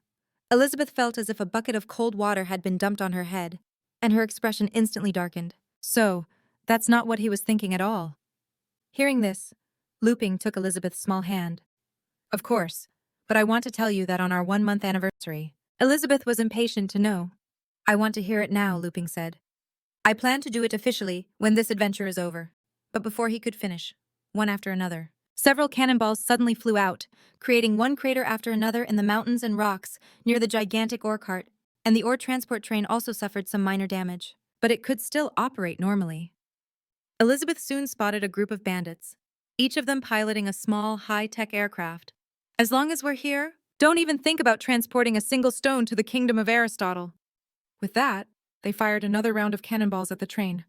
Elizabeth felt as if a bucket of cold water had been dumped on her head, and her expression instantly darkened. So, that's not what he was thinking at all. Hearing this, Luping took Elizabeth's small hand. Of course, but I want to tell you that on our 1-month anniversary, Elizabeth was impatient to know. I want to hear it now, Luping said. I plan to do it officially when this adventure is over. But before he could finish, one after another, several cannonballs suddenly flew out, creating one crater after another in the mountains and rocks near the gigantic ore cart, and the ore transport train also suffered some minor damage, but it could still operate normally. Elizabeth soon spotted a group of bandits, each of them piloting a small, high-tech aircraft. As long as we're here, Don't even think about transporting a single stone to the kingdom of Aristotle. With that, they fired another round of cannonballs at the train.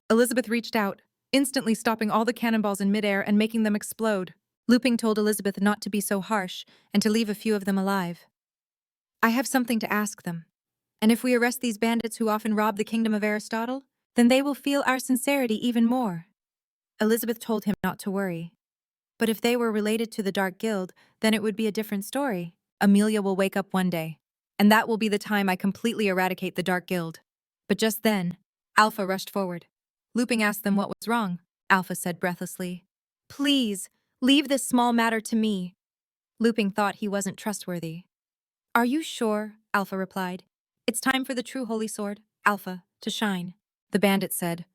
Elizabeth reached out, instantly stopping all the cannonballs in midair and making them explode. Luping told Elizabeth not to be so harsh and to leave a few of them alive. I have something to ask them. And if we arrest these bandits who often rob the kingdom of Aristotle, then they will feel our sincerity even more. Elizabeth told him not to worry. But if they were related to the Dark Guild, then it would be a different story. Amelia will wake up one day, and that will be the time I completely eradicate the Dark Guild. But just then, Alpha rushed forward. Luping asked them what was wrong. Alpha said breathlessly, "Please, leave this small matter to me." Luping thought he wasn't trustworthy. "Are you sure?" Alpha replied. "It's time for the true holy sword, Alpha, to shine." The bandit said,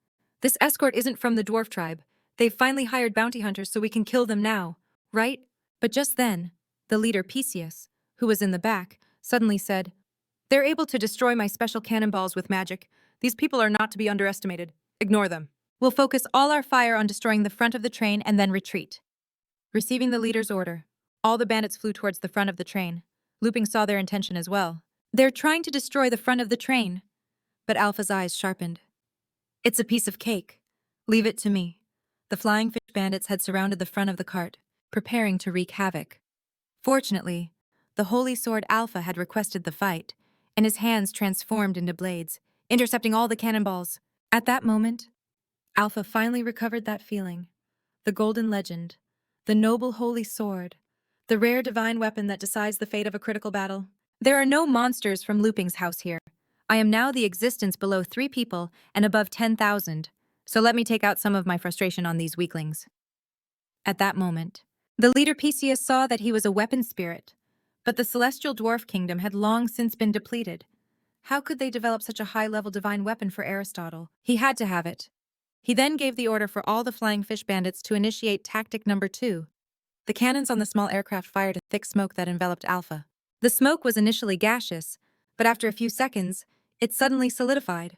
"This escort isn't from the dwarf tribe. They've finally hired bounty hunters so we can kill them now, right?" But just then, the leader Perseus, who was in the back, suddenly said, "They're able to destroy my special cannonballs with magic. These people are not to be underestimated. Ignore them. We'll focus all our fire on destroying the front of the train and then retreat." Receiving the leader's order, all the bandits flew towards the front of the train. Luping saw their intention as well. "They're trying to destroy the front of the train." But Alpha's eyes sharpened. "It's a piece of cake. Leave it to me." The flying fish bandits had surrounded the front of the cart, preparing to wreak havoc. Fortunately, the holy sword Alpha had requested the fight, and his hands transformed into blades, intercepting all the cannonballs. At that moment, Alpha finally recovered that feeling. The golden legend, the noble holy sword, the rare divine weapon that decides the fate of a critical battle. There are no monsters from Luping's house here. I am now the existence below 3 people and above 10,000, so let me take out some of my frustration on these weaklings. At that moment, the leader Perseus saw that he was a weapon spirit, but the celestial dwarf kingdom had long since been depleted. How could they develop such a high-level divine weapon for Aristotle? He had to have it. He then gave the order for all the flying fish bandits to initiate tactic number 2. The cannons on the small aircraft fired a thick smoke that enveloped Alpha. The smoke was initially gaseous, but after a few seconds, it suddenly solidified.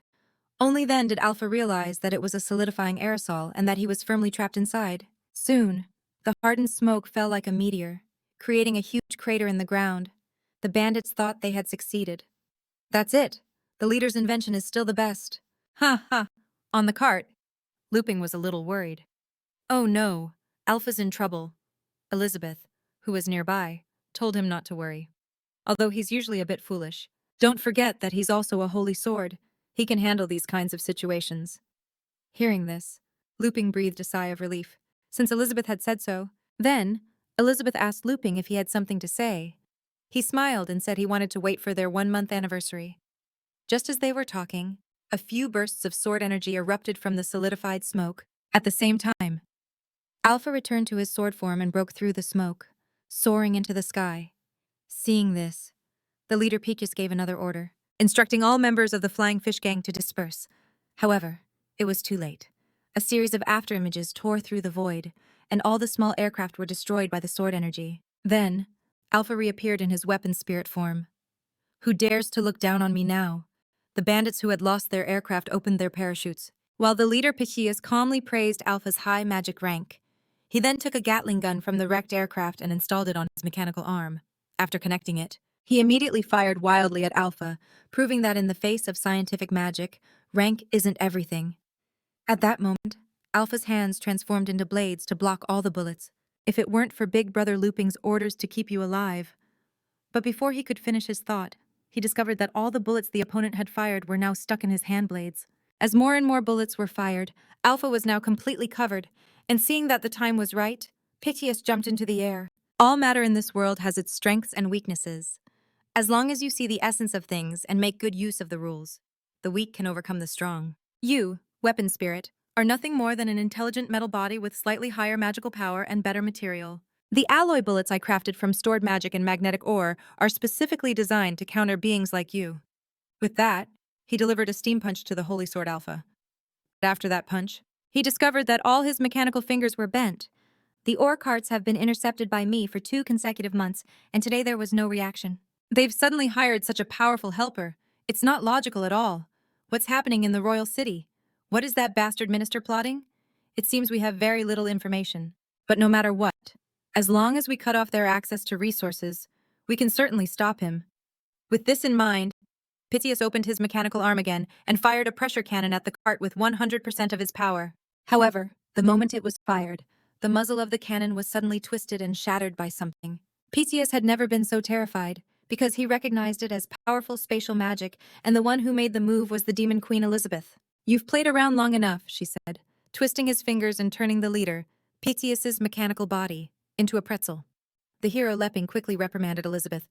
Only then did Alpha realize that it was a solidifying aerosol and that he was firmly trapped inside. Soon, the hardened smoke fell like a meteor, creating a huge crater in the ground. The bandits thought they had succeeded. That's it. The leader's invention is still the best. Ha ha. On the cart, Luping was a little worried. Oh no, Alpha's in trouble. Elizabeth, who was nearby, told him not to worry. Although he's usually a bit foolish, don't forget that he's also a holy sword. He can handle these kinds of situations. Hearing this, Luping breathed a sigh of relief, since Elizabeth had said so. Then, Elizabeth asked Luping if he had something to say. He smiled and said he wanted to wait for their 1-month anniversary. Just as they were talking, a few bursts of sword energy erupted from the solidified smoke. At the same time, Alpha returned to his sword form and broke through the smoke, soaring into the sky. Seeing this, the leader Picus gave another order, instructing all members of the Flying Fish Gang to disperse. However, it was too late. A series of afterimages tore through the void, and all the small aircraft were destroyed by the sword energy. Then, Alpha reappeared in his weapon spirit form. Who dares to look down on me now? The bandits who had lost their aircraft opened their parachutes, while the leader Picus calmly praised Alpha's high magic rank. He then took a Gatling gun from the wrecked aircraft and installed it on his mechanical arm. After connecting it, he immediately fired wildly at Alpha, proving that in the face of scientific magic, rank isn't everything. At that moment, Alpha's hands transformed into blades to block all the bullets, if it weren't for Big Brother Luping's orders to keep you alive. But before he could finish his thought, he discovered that all the bullets the opponent had fired were now stuck in his hand blades. As more and more bullets were fired, Alpha was now completely covered, and seeing that the time was right, Picus jumped into the air. All matter in this world has its strengths and weaknesses. As long as you see the essence of things and make good use of the rules, the weak can overcome the strong. You, weapon spirit, are nothing more than an intelligent metal body with slightly higher magical power and better material. The alloy bullets I crafted from stored magic and magnetic ore are specifically designed to counter beings like you. With that, he delivered a steam punch to the Holy Sword Alpha. After that punch, he discovered that all his mechanical fingers were bent. The ore carts have been intercepted by me for 2 consecutive months, and today there was no reaction. They've suddenly hired such a powerful helper. It's not logical at all. What's happening in the royal city? What is that bastard minister plotting? It seems we have very little information. But no matter what, as long as we cut off their access to resources, We can certainly stop him. With this in mind, Pythias opened his mechanical arm again and fired a pressure cannon at the cart with 100% of his power. However, the moment it was fired, the muzzle of the cannon was suddenly twisted and shattered by something. Pythias had never been so terrified, because he recognized it as powerful spatial magic, and the one who made the move was the demon queen Elizabeth. "You've played around long enough," she said, twisting his fingers and turning the leader, Pythias's mechanical body, into a pretzel. The hero Luping quickly reprimanded Elizabeth.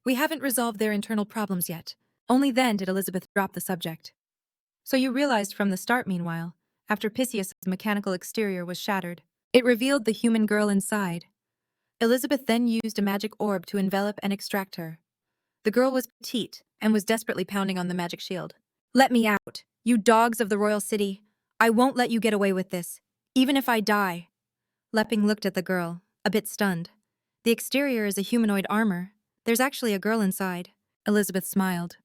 "We haven't resolved their internal problems yet." Only then did Elizabeth drop the subject. "So you realized from the start, meanwhile, after Pythias's mechanical exterior was shattered. It revealed the human girl inside." Elizabeth then used a magic orb to envelop and extract her. The girl was petite and was desperately pounding on the magic shield. "Let me out, you dogs of the royal city. I won't let you get away with this, even if I die." Luping looked at the girl, a bit stunned. "The exterior is a humanoid armor. There's actually a girl inside." Elizabeth smiled.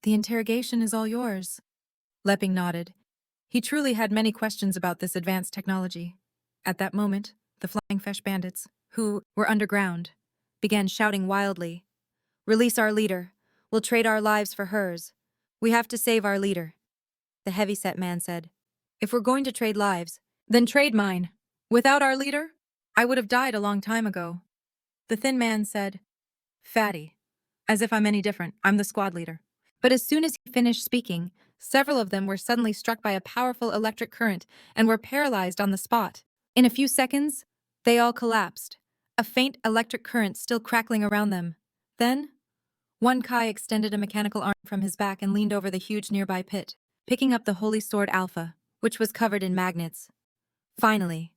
"The interrogation is all yours." Luping nodded. He truly had many questions about this advanced technology. At that moment, the Flying Fish bandits, who were underground, began shouting wildly, "Release our leader. We'll trade our lives for hers. We have to save our leader." The heavy-set man said, "If we're going to trade lives, then trade mine. Without our leader, I would have died a long time ago." The thin man said, "Fatty, as if I'm any different, I'm the squad leader." But as soon as he finished speaking, several of them were suddenly struck by a powerful electric current and were paralyzed on the spot. In a few seconds, they all collapsed, a faint electric current still crackling around them. Then, one Kai extended a mechanical arm from his back and leaned over the huge nearby pit, picking up the holy sword Alpha, which was covered in magnets. Finally,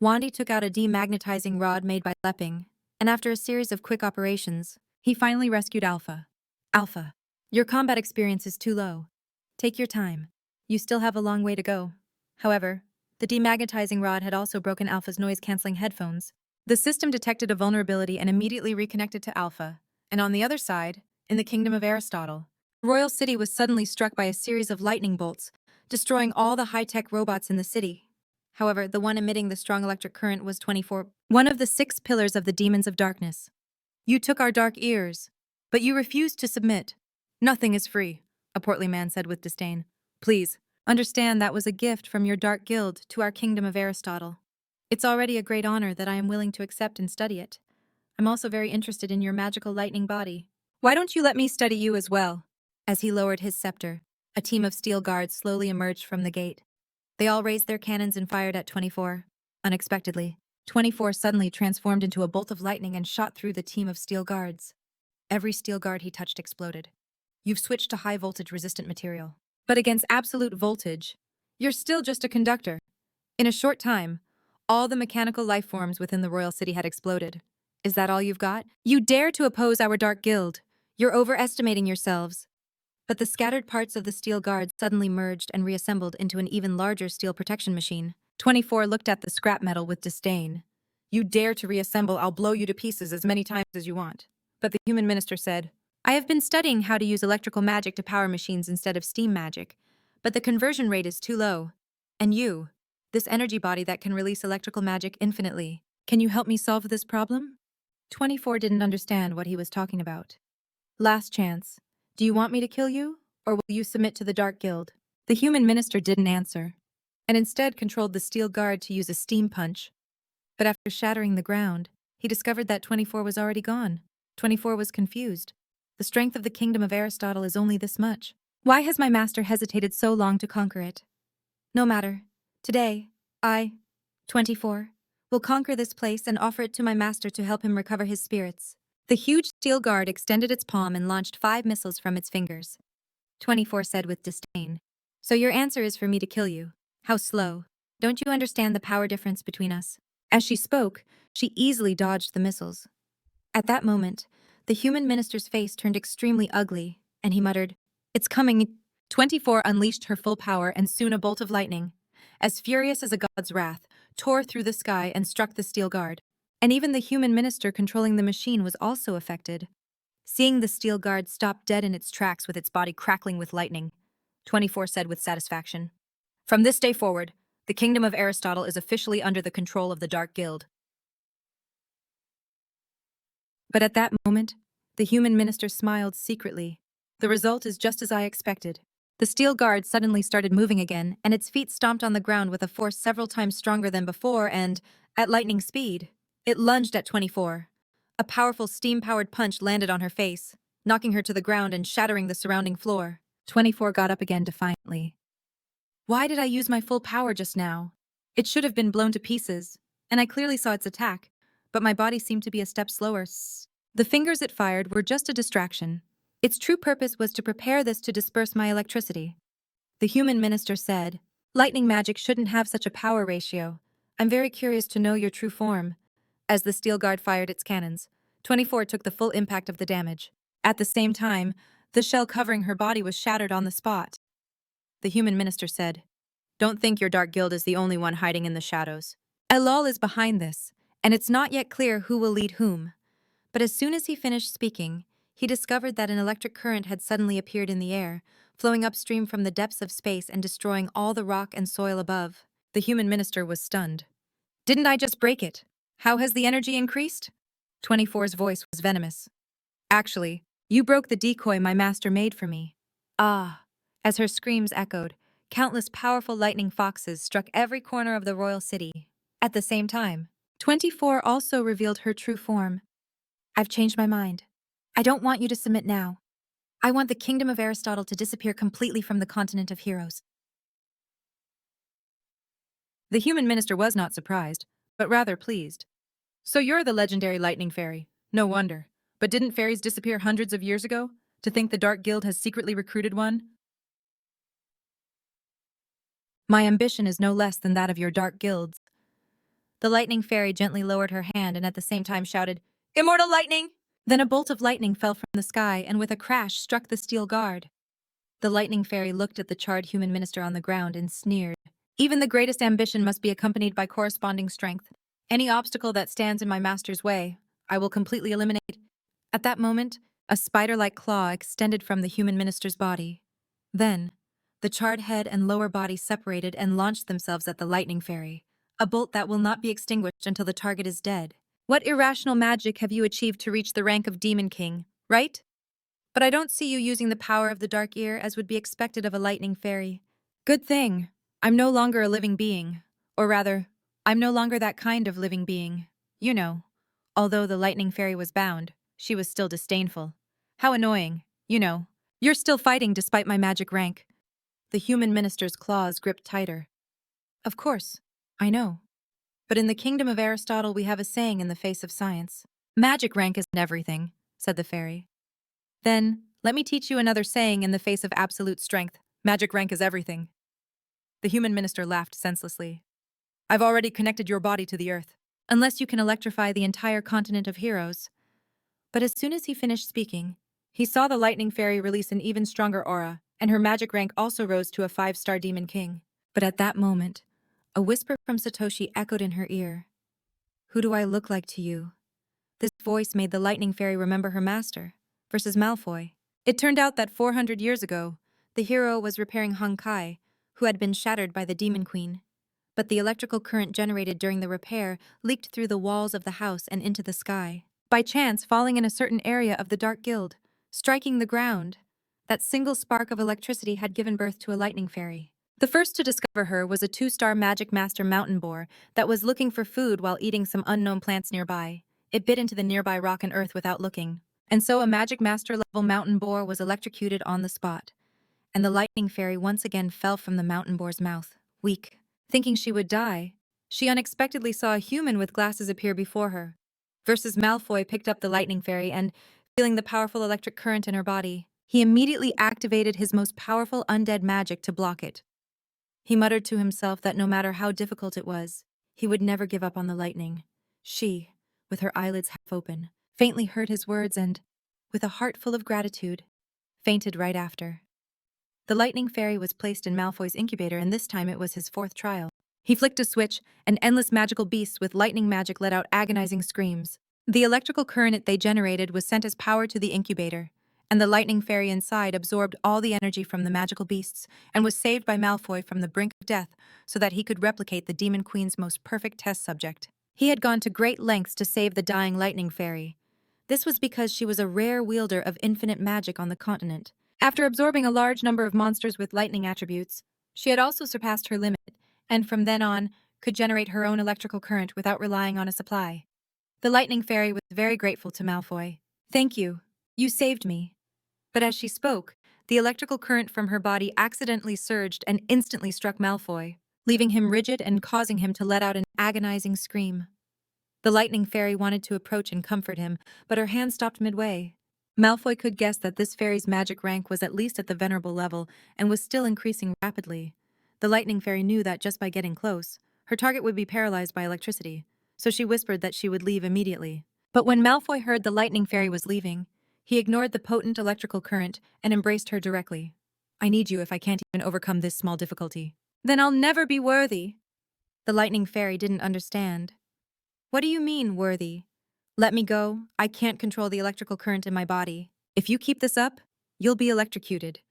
Wandy took out a demagnetizing rod made by Luping, and after a series of quick operations, he finally rescued Alpha. "Alpha, your combat experience is too low. Take your time. You still have a long way to go." However, the demagnetizing rod had also broken Alpha's noise-canceling headphones. The system detected a vulnerability and immediately reconnected to Alpha. And on the other side, in the kingdom of Aristotle, the royal city was suddenly struck by a series of lightning bolts, destroying all the high-tech robots in the city. However, the one emitting the strong electric current was 24, one of the 6 pillars of the demons of darkness. "You took our dark ears, but you refused to submit." "Nothing is free," a portly man said with disdain. "Please, understand that was a gift from your dark guild to our kingdom of Aristotle. It's already a great honor that I am willing to accept and study it. I'm also very interested in your magical lightning body. Why don't you let me study you as well?" As he lowered his scepter, a team of steel guards slowly emerged from the gate. They all raised their cannons and fired at 24. Unexpectedly, 24 suddenly transformed into a bolt of lightning and shot through the team of steel guards. Every steel guard he touched exploded. "You've switched to high-voltage resistant material. But against absolute voltage, you're still just a conductor." In a short time, all the mechanical life forms within the royal city had exploded. "Is that all you've got? You dare to oppose our dark guild. You're overestimating yourselves." But the scattered parts of the steel guards suddenly merged and reassembled into an even larger steel protection machine. 24 looked at the scrap metal with disdain. "You dare to reassemble, I'll blow you to pieces as many times as you want." But the human minister said, "I have been studying how to use electrical magic to power machines instead of steam magic, but the conversion rate is too low. And you, this energy body that can release electrical magic infinitely, can you help me solve this problem?" 24 didn't understand what he was talking about. "Last chance. Do you want me to kill you, or will you submit to the Dark Guild?" The human minister didn't answer, and instead controlled the steel guard to use a steam punch. But after shattering the ground, he discovered that 24 was already gone. 24 was confused. The strength of the kingdom of Aristotle is only this much. Why has my master hesitated so long to conquer it? No matter. Today, I, 24, will conquer this place and offer it to my master to help him recover his spirits. The huge steel guard extended its palm and launched 5 missiles from its fingers. 24 said with disdain, "So your answer is for me to kill you? How slow. Don't you understand the power difference between us?" As she spoke, she easily dodged the missiles. At that moment, the human minister's face turned extremely ugly, and he muttered, "It's coming." 24 unleashed her full power, and soon a bolt of lightning, as furious as a god's wrath, tore through the sky and struck the steel guard. And even the human minister controlling the machine was also affected. Seeing the steel guard stop dead in its tracks with its body crackling with lightning, 24 said with satisfaction, "From this day forward, the kingdom of Aristotle is officially under the control of the Dark Guild." But at that moment, The human minister smiled secretly. The result is just as I expected. The steel guard suddenly started moving again, and its feet stomped on the ground with a force several times stronger than before and, at lightning speed, it lunged at 24. A powerful steam-powered punch landed on her face, knocking her to the ground and shattering the surrounding floor. 24 got up again defiantly. Why did I use my full power just now? It should have been blown to pieces, and I clearly saw its attack, but my body seemed to be a step slower. The fingers it fired were just a distraction. Its true purpose was to prepare this to disperse my electricity. The human minister said, lightning magic shouldn't have such a power ratio. I'm very curious to know your true form. As the steel guard fired its cannons, 24 took the full impact of the damage. At the same time, the shell covering her body was shattered on the spot. The human minister said, don't think your dark guild is the only one hiding in the shadows. Elul is behind this, and it's not yet clear who will lead whom. But as soon as he finished speaking, he discovered that an electric current had suddenly appeared in the air, flowing upstream from the depths of space and destroying all the rock and soil above. The human minister was stunned. Didn't I just break it? How has the energy increased? 24's voice was venomous. Actually, you broke the decoy my master made for me. Ah. As her screams echoed, countless powerful lightning foxes struck every corner of the royal city. At the same time, 24 also revealed her true form. I've changed my mind. I don't want you to submit now. I want the kingdom of Aristotle to disappear completely from the continent of heroes. The human minister was not surprised, but rather pleased. So you're the legendary lightning fairy. No wonder. But didn't fairies disappear hundreds of years ago? To think the Dark Guild has secretly recruited one? My ambition is no less than that of your dark guilds. The lightning fairy gently lowered her hand and at the same time shouted, Immortal lightning! Then a bolt of lightning fell from the sky and with a crash struck the steel guard. The lightning fairy looked at the charred human minister on the ground and sneered. Even the greatest ambition must be accompanied by corresponding strength. Any obstacle that stands in my master's way, I will completely eliminate. At that moment, a spider-like claw extended from the human minister's body. Then, the charred head and lower body separated and launched themselves at the lightning fairy, a bolt that will not be extinguished until the target is dead. What irrational magic have you achieved to reach the rank of Demon King, right? But I don't see you using the power of the Dark Ear as would be expected of a lightning fairy. Good thing. I'm no longer a living being. Or rather, I'm no longer that kind of living being. You know. Although the lightning fairy was bound, she was still disdainful. How annoying. You know. You're still fighting despite my magic rank. The human minister's claws gripped tighter. Of course, I know. But in the kingdom of Aristotle we have a saying in the face of science. Magic rank isn't everything, said the fairy. Then, let me teach you another saying in the face of absolute strength. Magic rank is everything. The human minister laughed senselessly. I've already connected your body to the earth, unless you can electrify the entire continent of heroes. But as soon as he finished speaking, he saw the lightning fairy release an even stronger aura, and her magic rank also rose to a 5-star demon king. But at that moment, a whisper from Satoshi echoed in her ear. Who do I look like to you? This voice made the lightning fairy remember her master, versus Malfoy. It turned out that 400 years ago, the hero was repairing Honkai, who had been shattered by the demon queen. But the electrical current generated during the repair leaked through the walls of the house and into the sky, by chance falling in a certain area of the Dark Guild, striking the ground. That single spark of electricity had given birth to a lightning fairy. The first to discover her was a 2-star magic master mountain boar that was looking for food while eating some unknown plants nearby. It bit into the nearby rock and earth without looking. And so a magic master level mountain boar was electrocuted on the spot. And the lightning fairy once again fell from the mountain boar's mouth, weak. Thinking she would die, she unexpectedly saw a human with glasses appear before her. Versus Malfoy picked up the lightning fairy and, feeling the powerful electric current in her body, he immediately activated his most powerful undead magic to block it. He muttered to himself that no matter how difficult it was, he would never give up on the lightning. She, with her eyelids half open, faintly heard his words and, with a heart full of gratitude, fainted right after. The lightning fairy was placed in Malfoy's incubator and this time it was his 4th trial. He flicked a switch, and endless magical beasts with lightning magic let out agonizing screams. The electrical current they generated was sent as power to the incubator, and the lightning fairy inside absorbed all the energy from the magical beasts and was saved by Malfoy from the brink of death so that he could replicate the Demon Queen's most perfect test subject. He had gone to great lengths to save the dying lightning fairy, This was because she was a rare wielder of infinite magic on the continent. After absorbing a large number of monsters with lightning attributes, she had also surpassed her limit, and from then on, could generate her own electrical current without relying on a supply. The Lightning Fairy was very grateful to Malfoy. "Thank you. You saved me." But as she spoke, the electrical current from her body accidentally surged and instantly struck Malfoy, leaving him rigid and causing him to let out an agonizing scream. The Lightning Fairy wanted to approach and comfort him, but her hand stopped midway. Malfoy could guess that this fairy's magic rank was at least at the venerable level and was still increasing rapidly. The Lightning Fairy knew that just by getting close, her target would be paralyzed by electricity, so she whispered that she would leave immediately. But when Malfoy heard the Lightning Fairy was leaving, he ignored the potent electrical current and embraced her directly. "I need you if I can't even overcome this small difficulty." "Then I'll never be worthy." The Lightning Fairy didn't understand. "What do you mean, worthy? Let me go. I can't control the electrical current in my body. If you keep this up, you'll be electrocuted."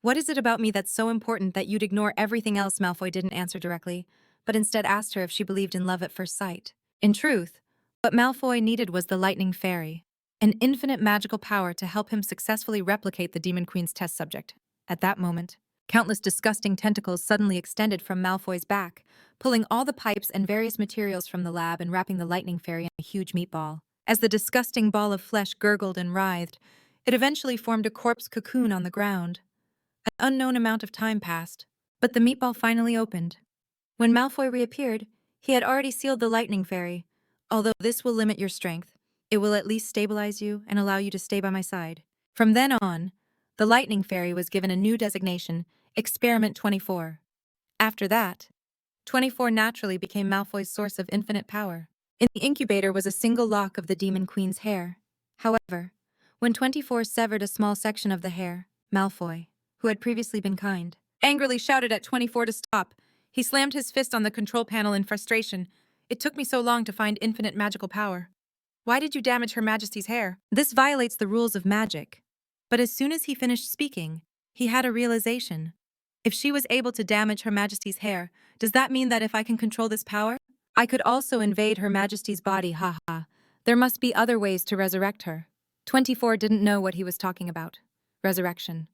"What is it about me that's so important that you'd ignore everything else?" Malfoy didn't answer directly, but instead asked her if she believed in love at first sight. In truth, what Malfoy needed was the Lightning Fairy, an infinite magical power to help him successfully replicate the Demon Queen's test subject. At that moment, countless disgusting tentacles suddenly extended from Malfoy's back, pulling all the pipes and various materials from the lab and wrapping the Lightning Fairy in a huge meatball. As the disgusting ball of flesh gurgled and writhed, it eventually formed a corpse cocoon on the ground. An unknown amount of time passed, but the meatball finally opened. When Malfoy reappeared, he had already sealed the Lightning Fairy. "Although this will limit your strength, it will at least stabilize you and allow you to stay by my side." From then on, the Lightning Fairy was given a new designation, Experiment 24. After that, 24 naturally became Malfoy's source of infinite power. In the incubator was a single lock of the Demon Queen's hair. However, when 24 severed a small section of the hair, Malfoy, who had previously been kind, angrily shouted at 24 to stop. He slammed his fist on the control panel in frustration. "It took me so long to find infinite magical power. Why did you damage Her Majesty's hair? This violates the rules of magic." But as soon as he finished speaking, he had a realization. If she was able to damage Her Majesty's hair, does that mean that if I can control this power, I could also invade Her Majesty's body? Haha. There must be other ways to resurrect her. 24 didn't know what he was talking about. Resurrection.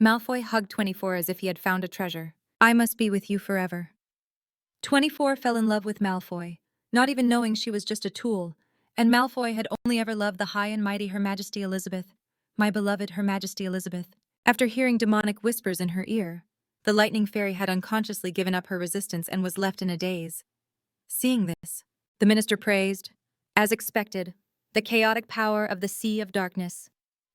Malfoy hugged 24 as if he had found a treasure. "I must be with you forever." 24 fell in love with Malfoy, not even knowing she was just a tool, and Malfoy had only ever loved the high and mighty Her Majesty Elizabeth. "My beloved Her Majesty Elizabeth." After hearing demonic whispers in her ear, the Lightning Fairy had unconsciously given up her resistance and was left in a daze. Seeing this, the minister praised, as expected, the chaotic power of the Sea of Darkness.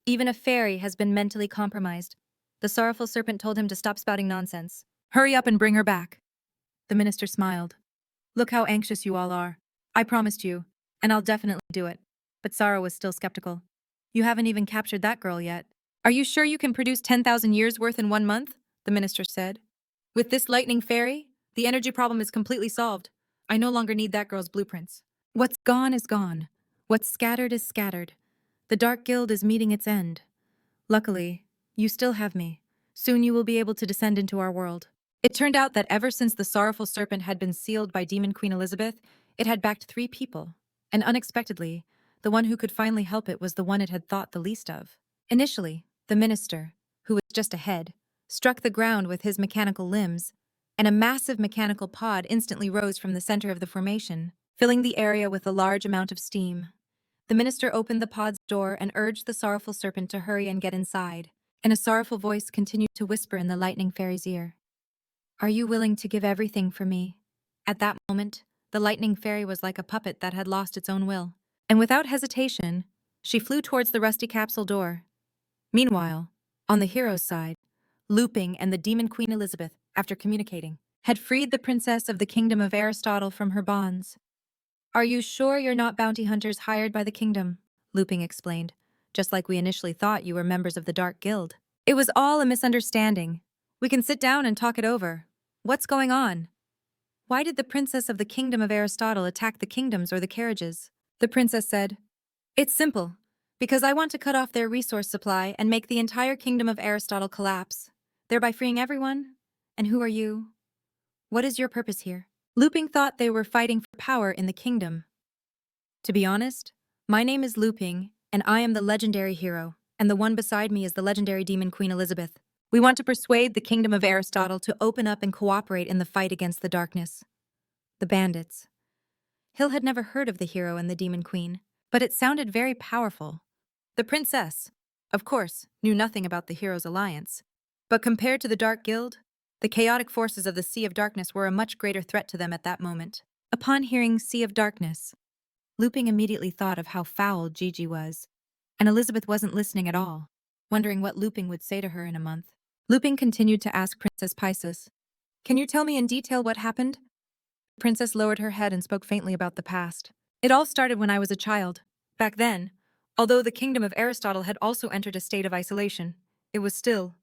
"Even a fairy has been mentally compromised." The sorrowful serpent told him to stop spouting nonsense. "Hurry up and bring her back." The minister smiled. "Look how anxious you all are. I promised you, and I'll definitely do it." But Sorrow was still skeptical. "You haven't even captured that girl yet." "Are you sure you can produce 10,000 years' worth in 1 month?" the minister said. "With this Lightning Fairy, the energy problem is completely solved. I no longer need that girl's blueprints." "What's gone is gone. What's scattered is scattered. The Dark Guild is meeting its end. Luckily, you still have me. Soon you will be able to descend into our world." It turned out that ever since the sorrowful serpent had been sealed by Demon Queen Elizabeth, it had backed 3 people. And unexpectedly, the one who could finally help it was the one it had thought the least of. Initially, the minister, who was just ahead, struck the ground with his mechanical limbs, and a massive mechanical pod instantly rose from the center of the formation, filling the area with a large amount of steam. The minister opened the pod's door and urged the sorrowful serpent to hurry and get inside, and a sorrowful voice continued to whisper in the Lightning Fairy's ear. "Are you willing to give everything for me?" At that moment, the Lightning Fairy was like a puppet that had lost its own will, and without hesitation, she flew towards the rusty capsule door. Meanwhile, on the hero's side, Luping and the Demon Queen Elizabeth, after communicating, had freed the princess of the kingdom of Aristotle from her bonds. "Are you sure you're not bounty hunters hired by the kingdom?" Luping explained. "Just like we initially thought you were members of the Dark Guild. It was all a misunderstanding. We can sit down and talk it over. What's going on? Why did the princess of the kingdom of Aristotle attack the kingdoms or the carriages?" The princess said, "It's simple. Because I want to cut off their resource supply and make the entire kingdom of Aristotle collapse, thereby freeing everyone. And who are you? What is your purpose here?" Luping thought they were fighting for power in the kingdom. "To be honest, My name is Luping, and I am the legendary hero, and the one beside me is the legendary demon Queen Elizabeth. We want to persuade the kingdom of Aristotle to open up and cooperate in the fight against the darkness. The bandits. Hill had never heard of the hero and the demon queen, but it sounded very powerful. The princess, of course, knew nothing about the hero's alliance. But compared to the Dark Guild, the chaotic forces of the Sea of Darkness were a much greater threat to them at that moment. Upon hearing Sea of Darkness, Luping immediately thought of how foul Gigi was, and Elizabeth wasn't listening at all, wondering what Luping would say to her in a month. Luping continued to ask Princess Pisces, "Can you tell me in detail what happened?" The princess lowered her head and spoke faintly about the past. "It all started when I was a child. Back then, although the kingdom of Aristotle had also entered a state of isolation, it was still."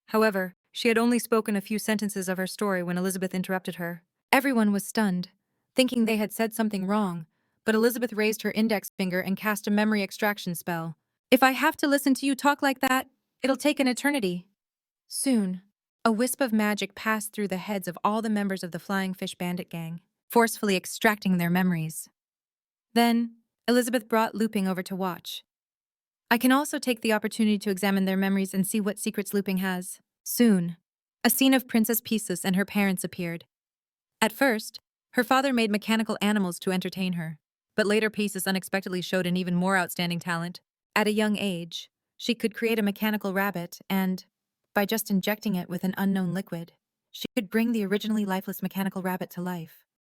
However, she had only spoken a few sentences of her story when Elizabeth interrupted her. Everyone was stunned, thinking they had said something wrong, but Elizabeth raised her index finger and cast a memory extraction spell. "If I have to listen to you talk like that, it'll take an eternity." Soon, a wisp of magic passed through the heads of all the members of the Flying Fish Bandit gang, forcefully extracting their memories. Then, Elizabeth brought Luping over to watch. "I can also take the opportunity to examine their memories and see what secrets Luping has." Soon, a scene of Princess Pisces and her parents appeared. At first, her father made mechanical animals to entertain her, but later Pisces unexpectedly showed an even more outstanding talent. At a young age, she could create a mechanical rabbit and, by just injecting it with an unknown liquid, she could bring the originally lifeless mechanical rabbit to life.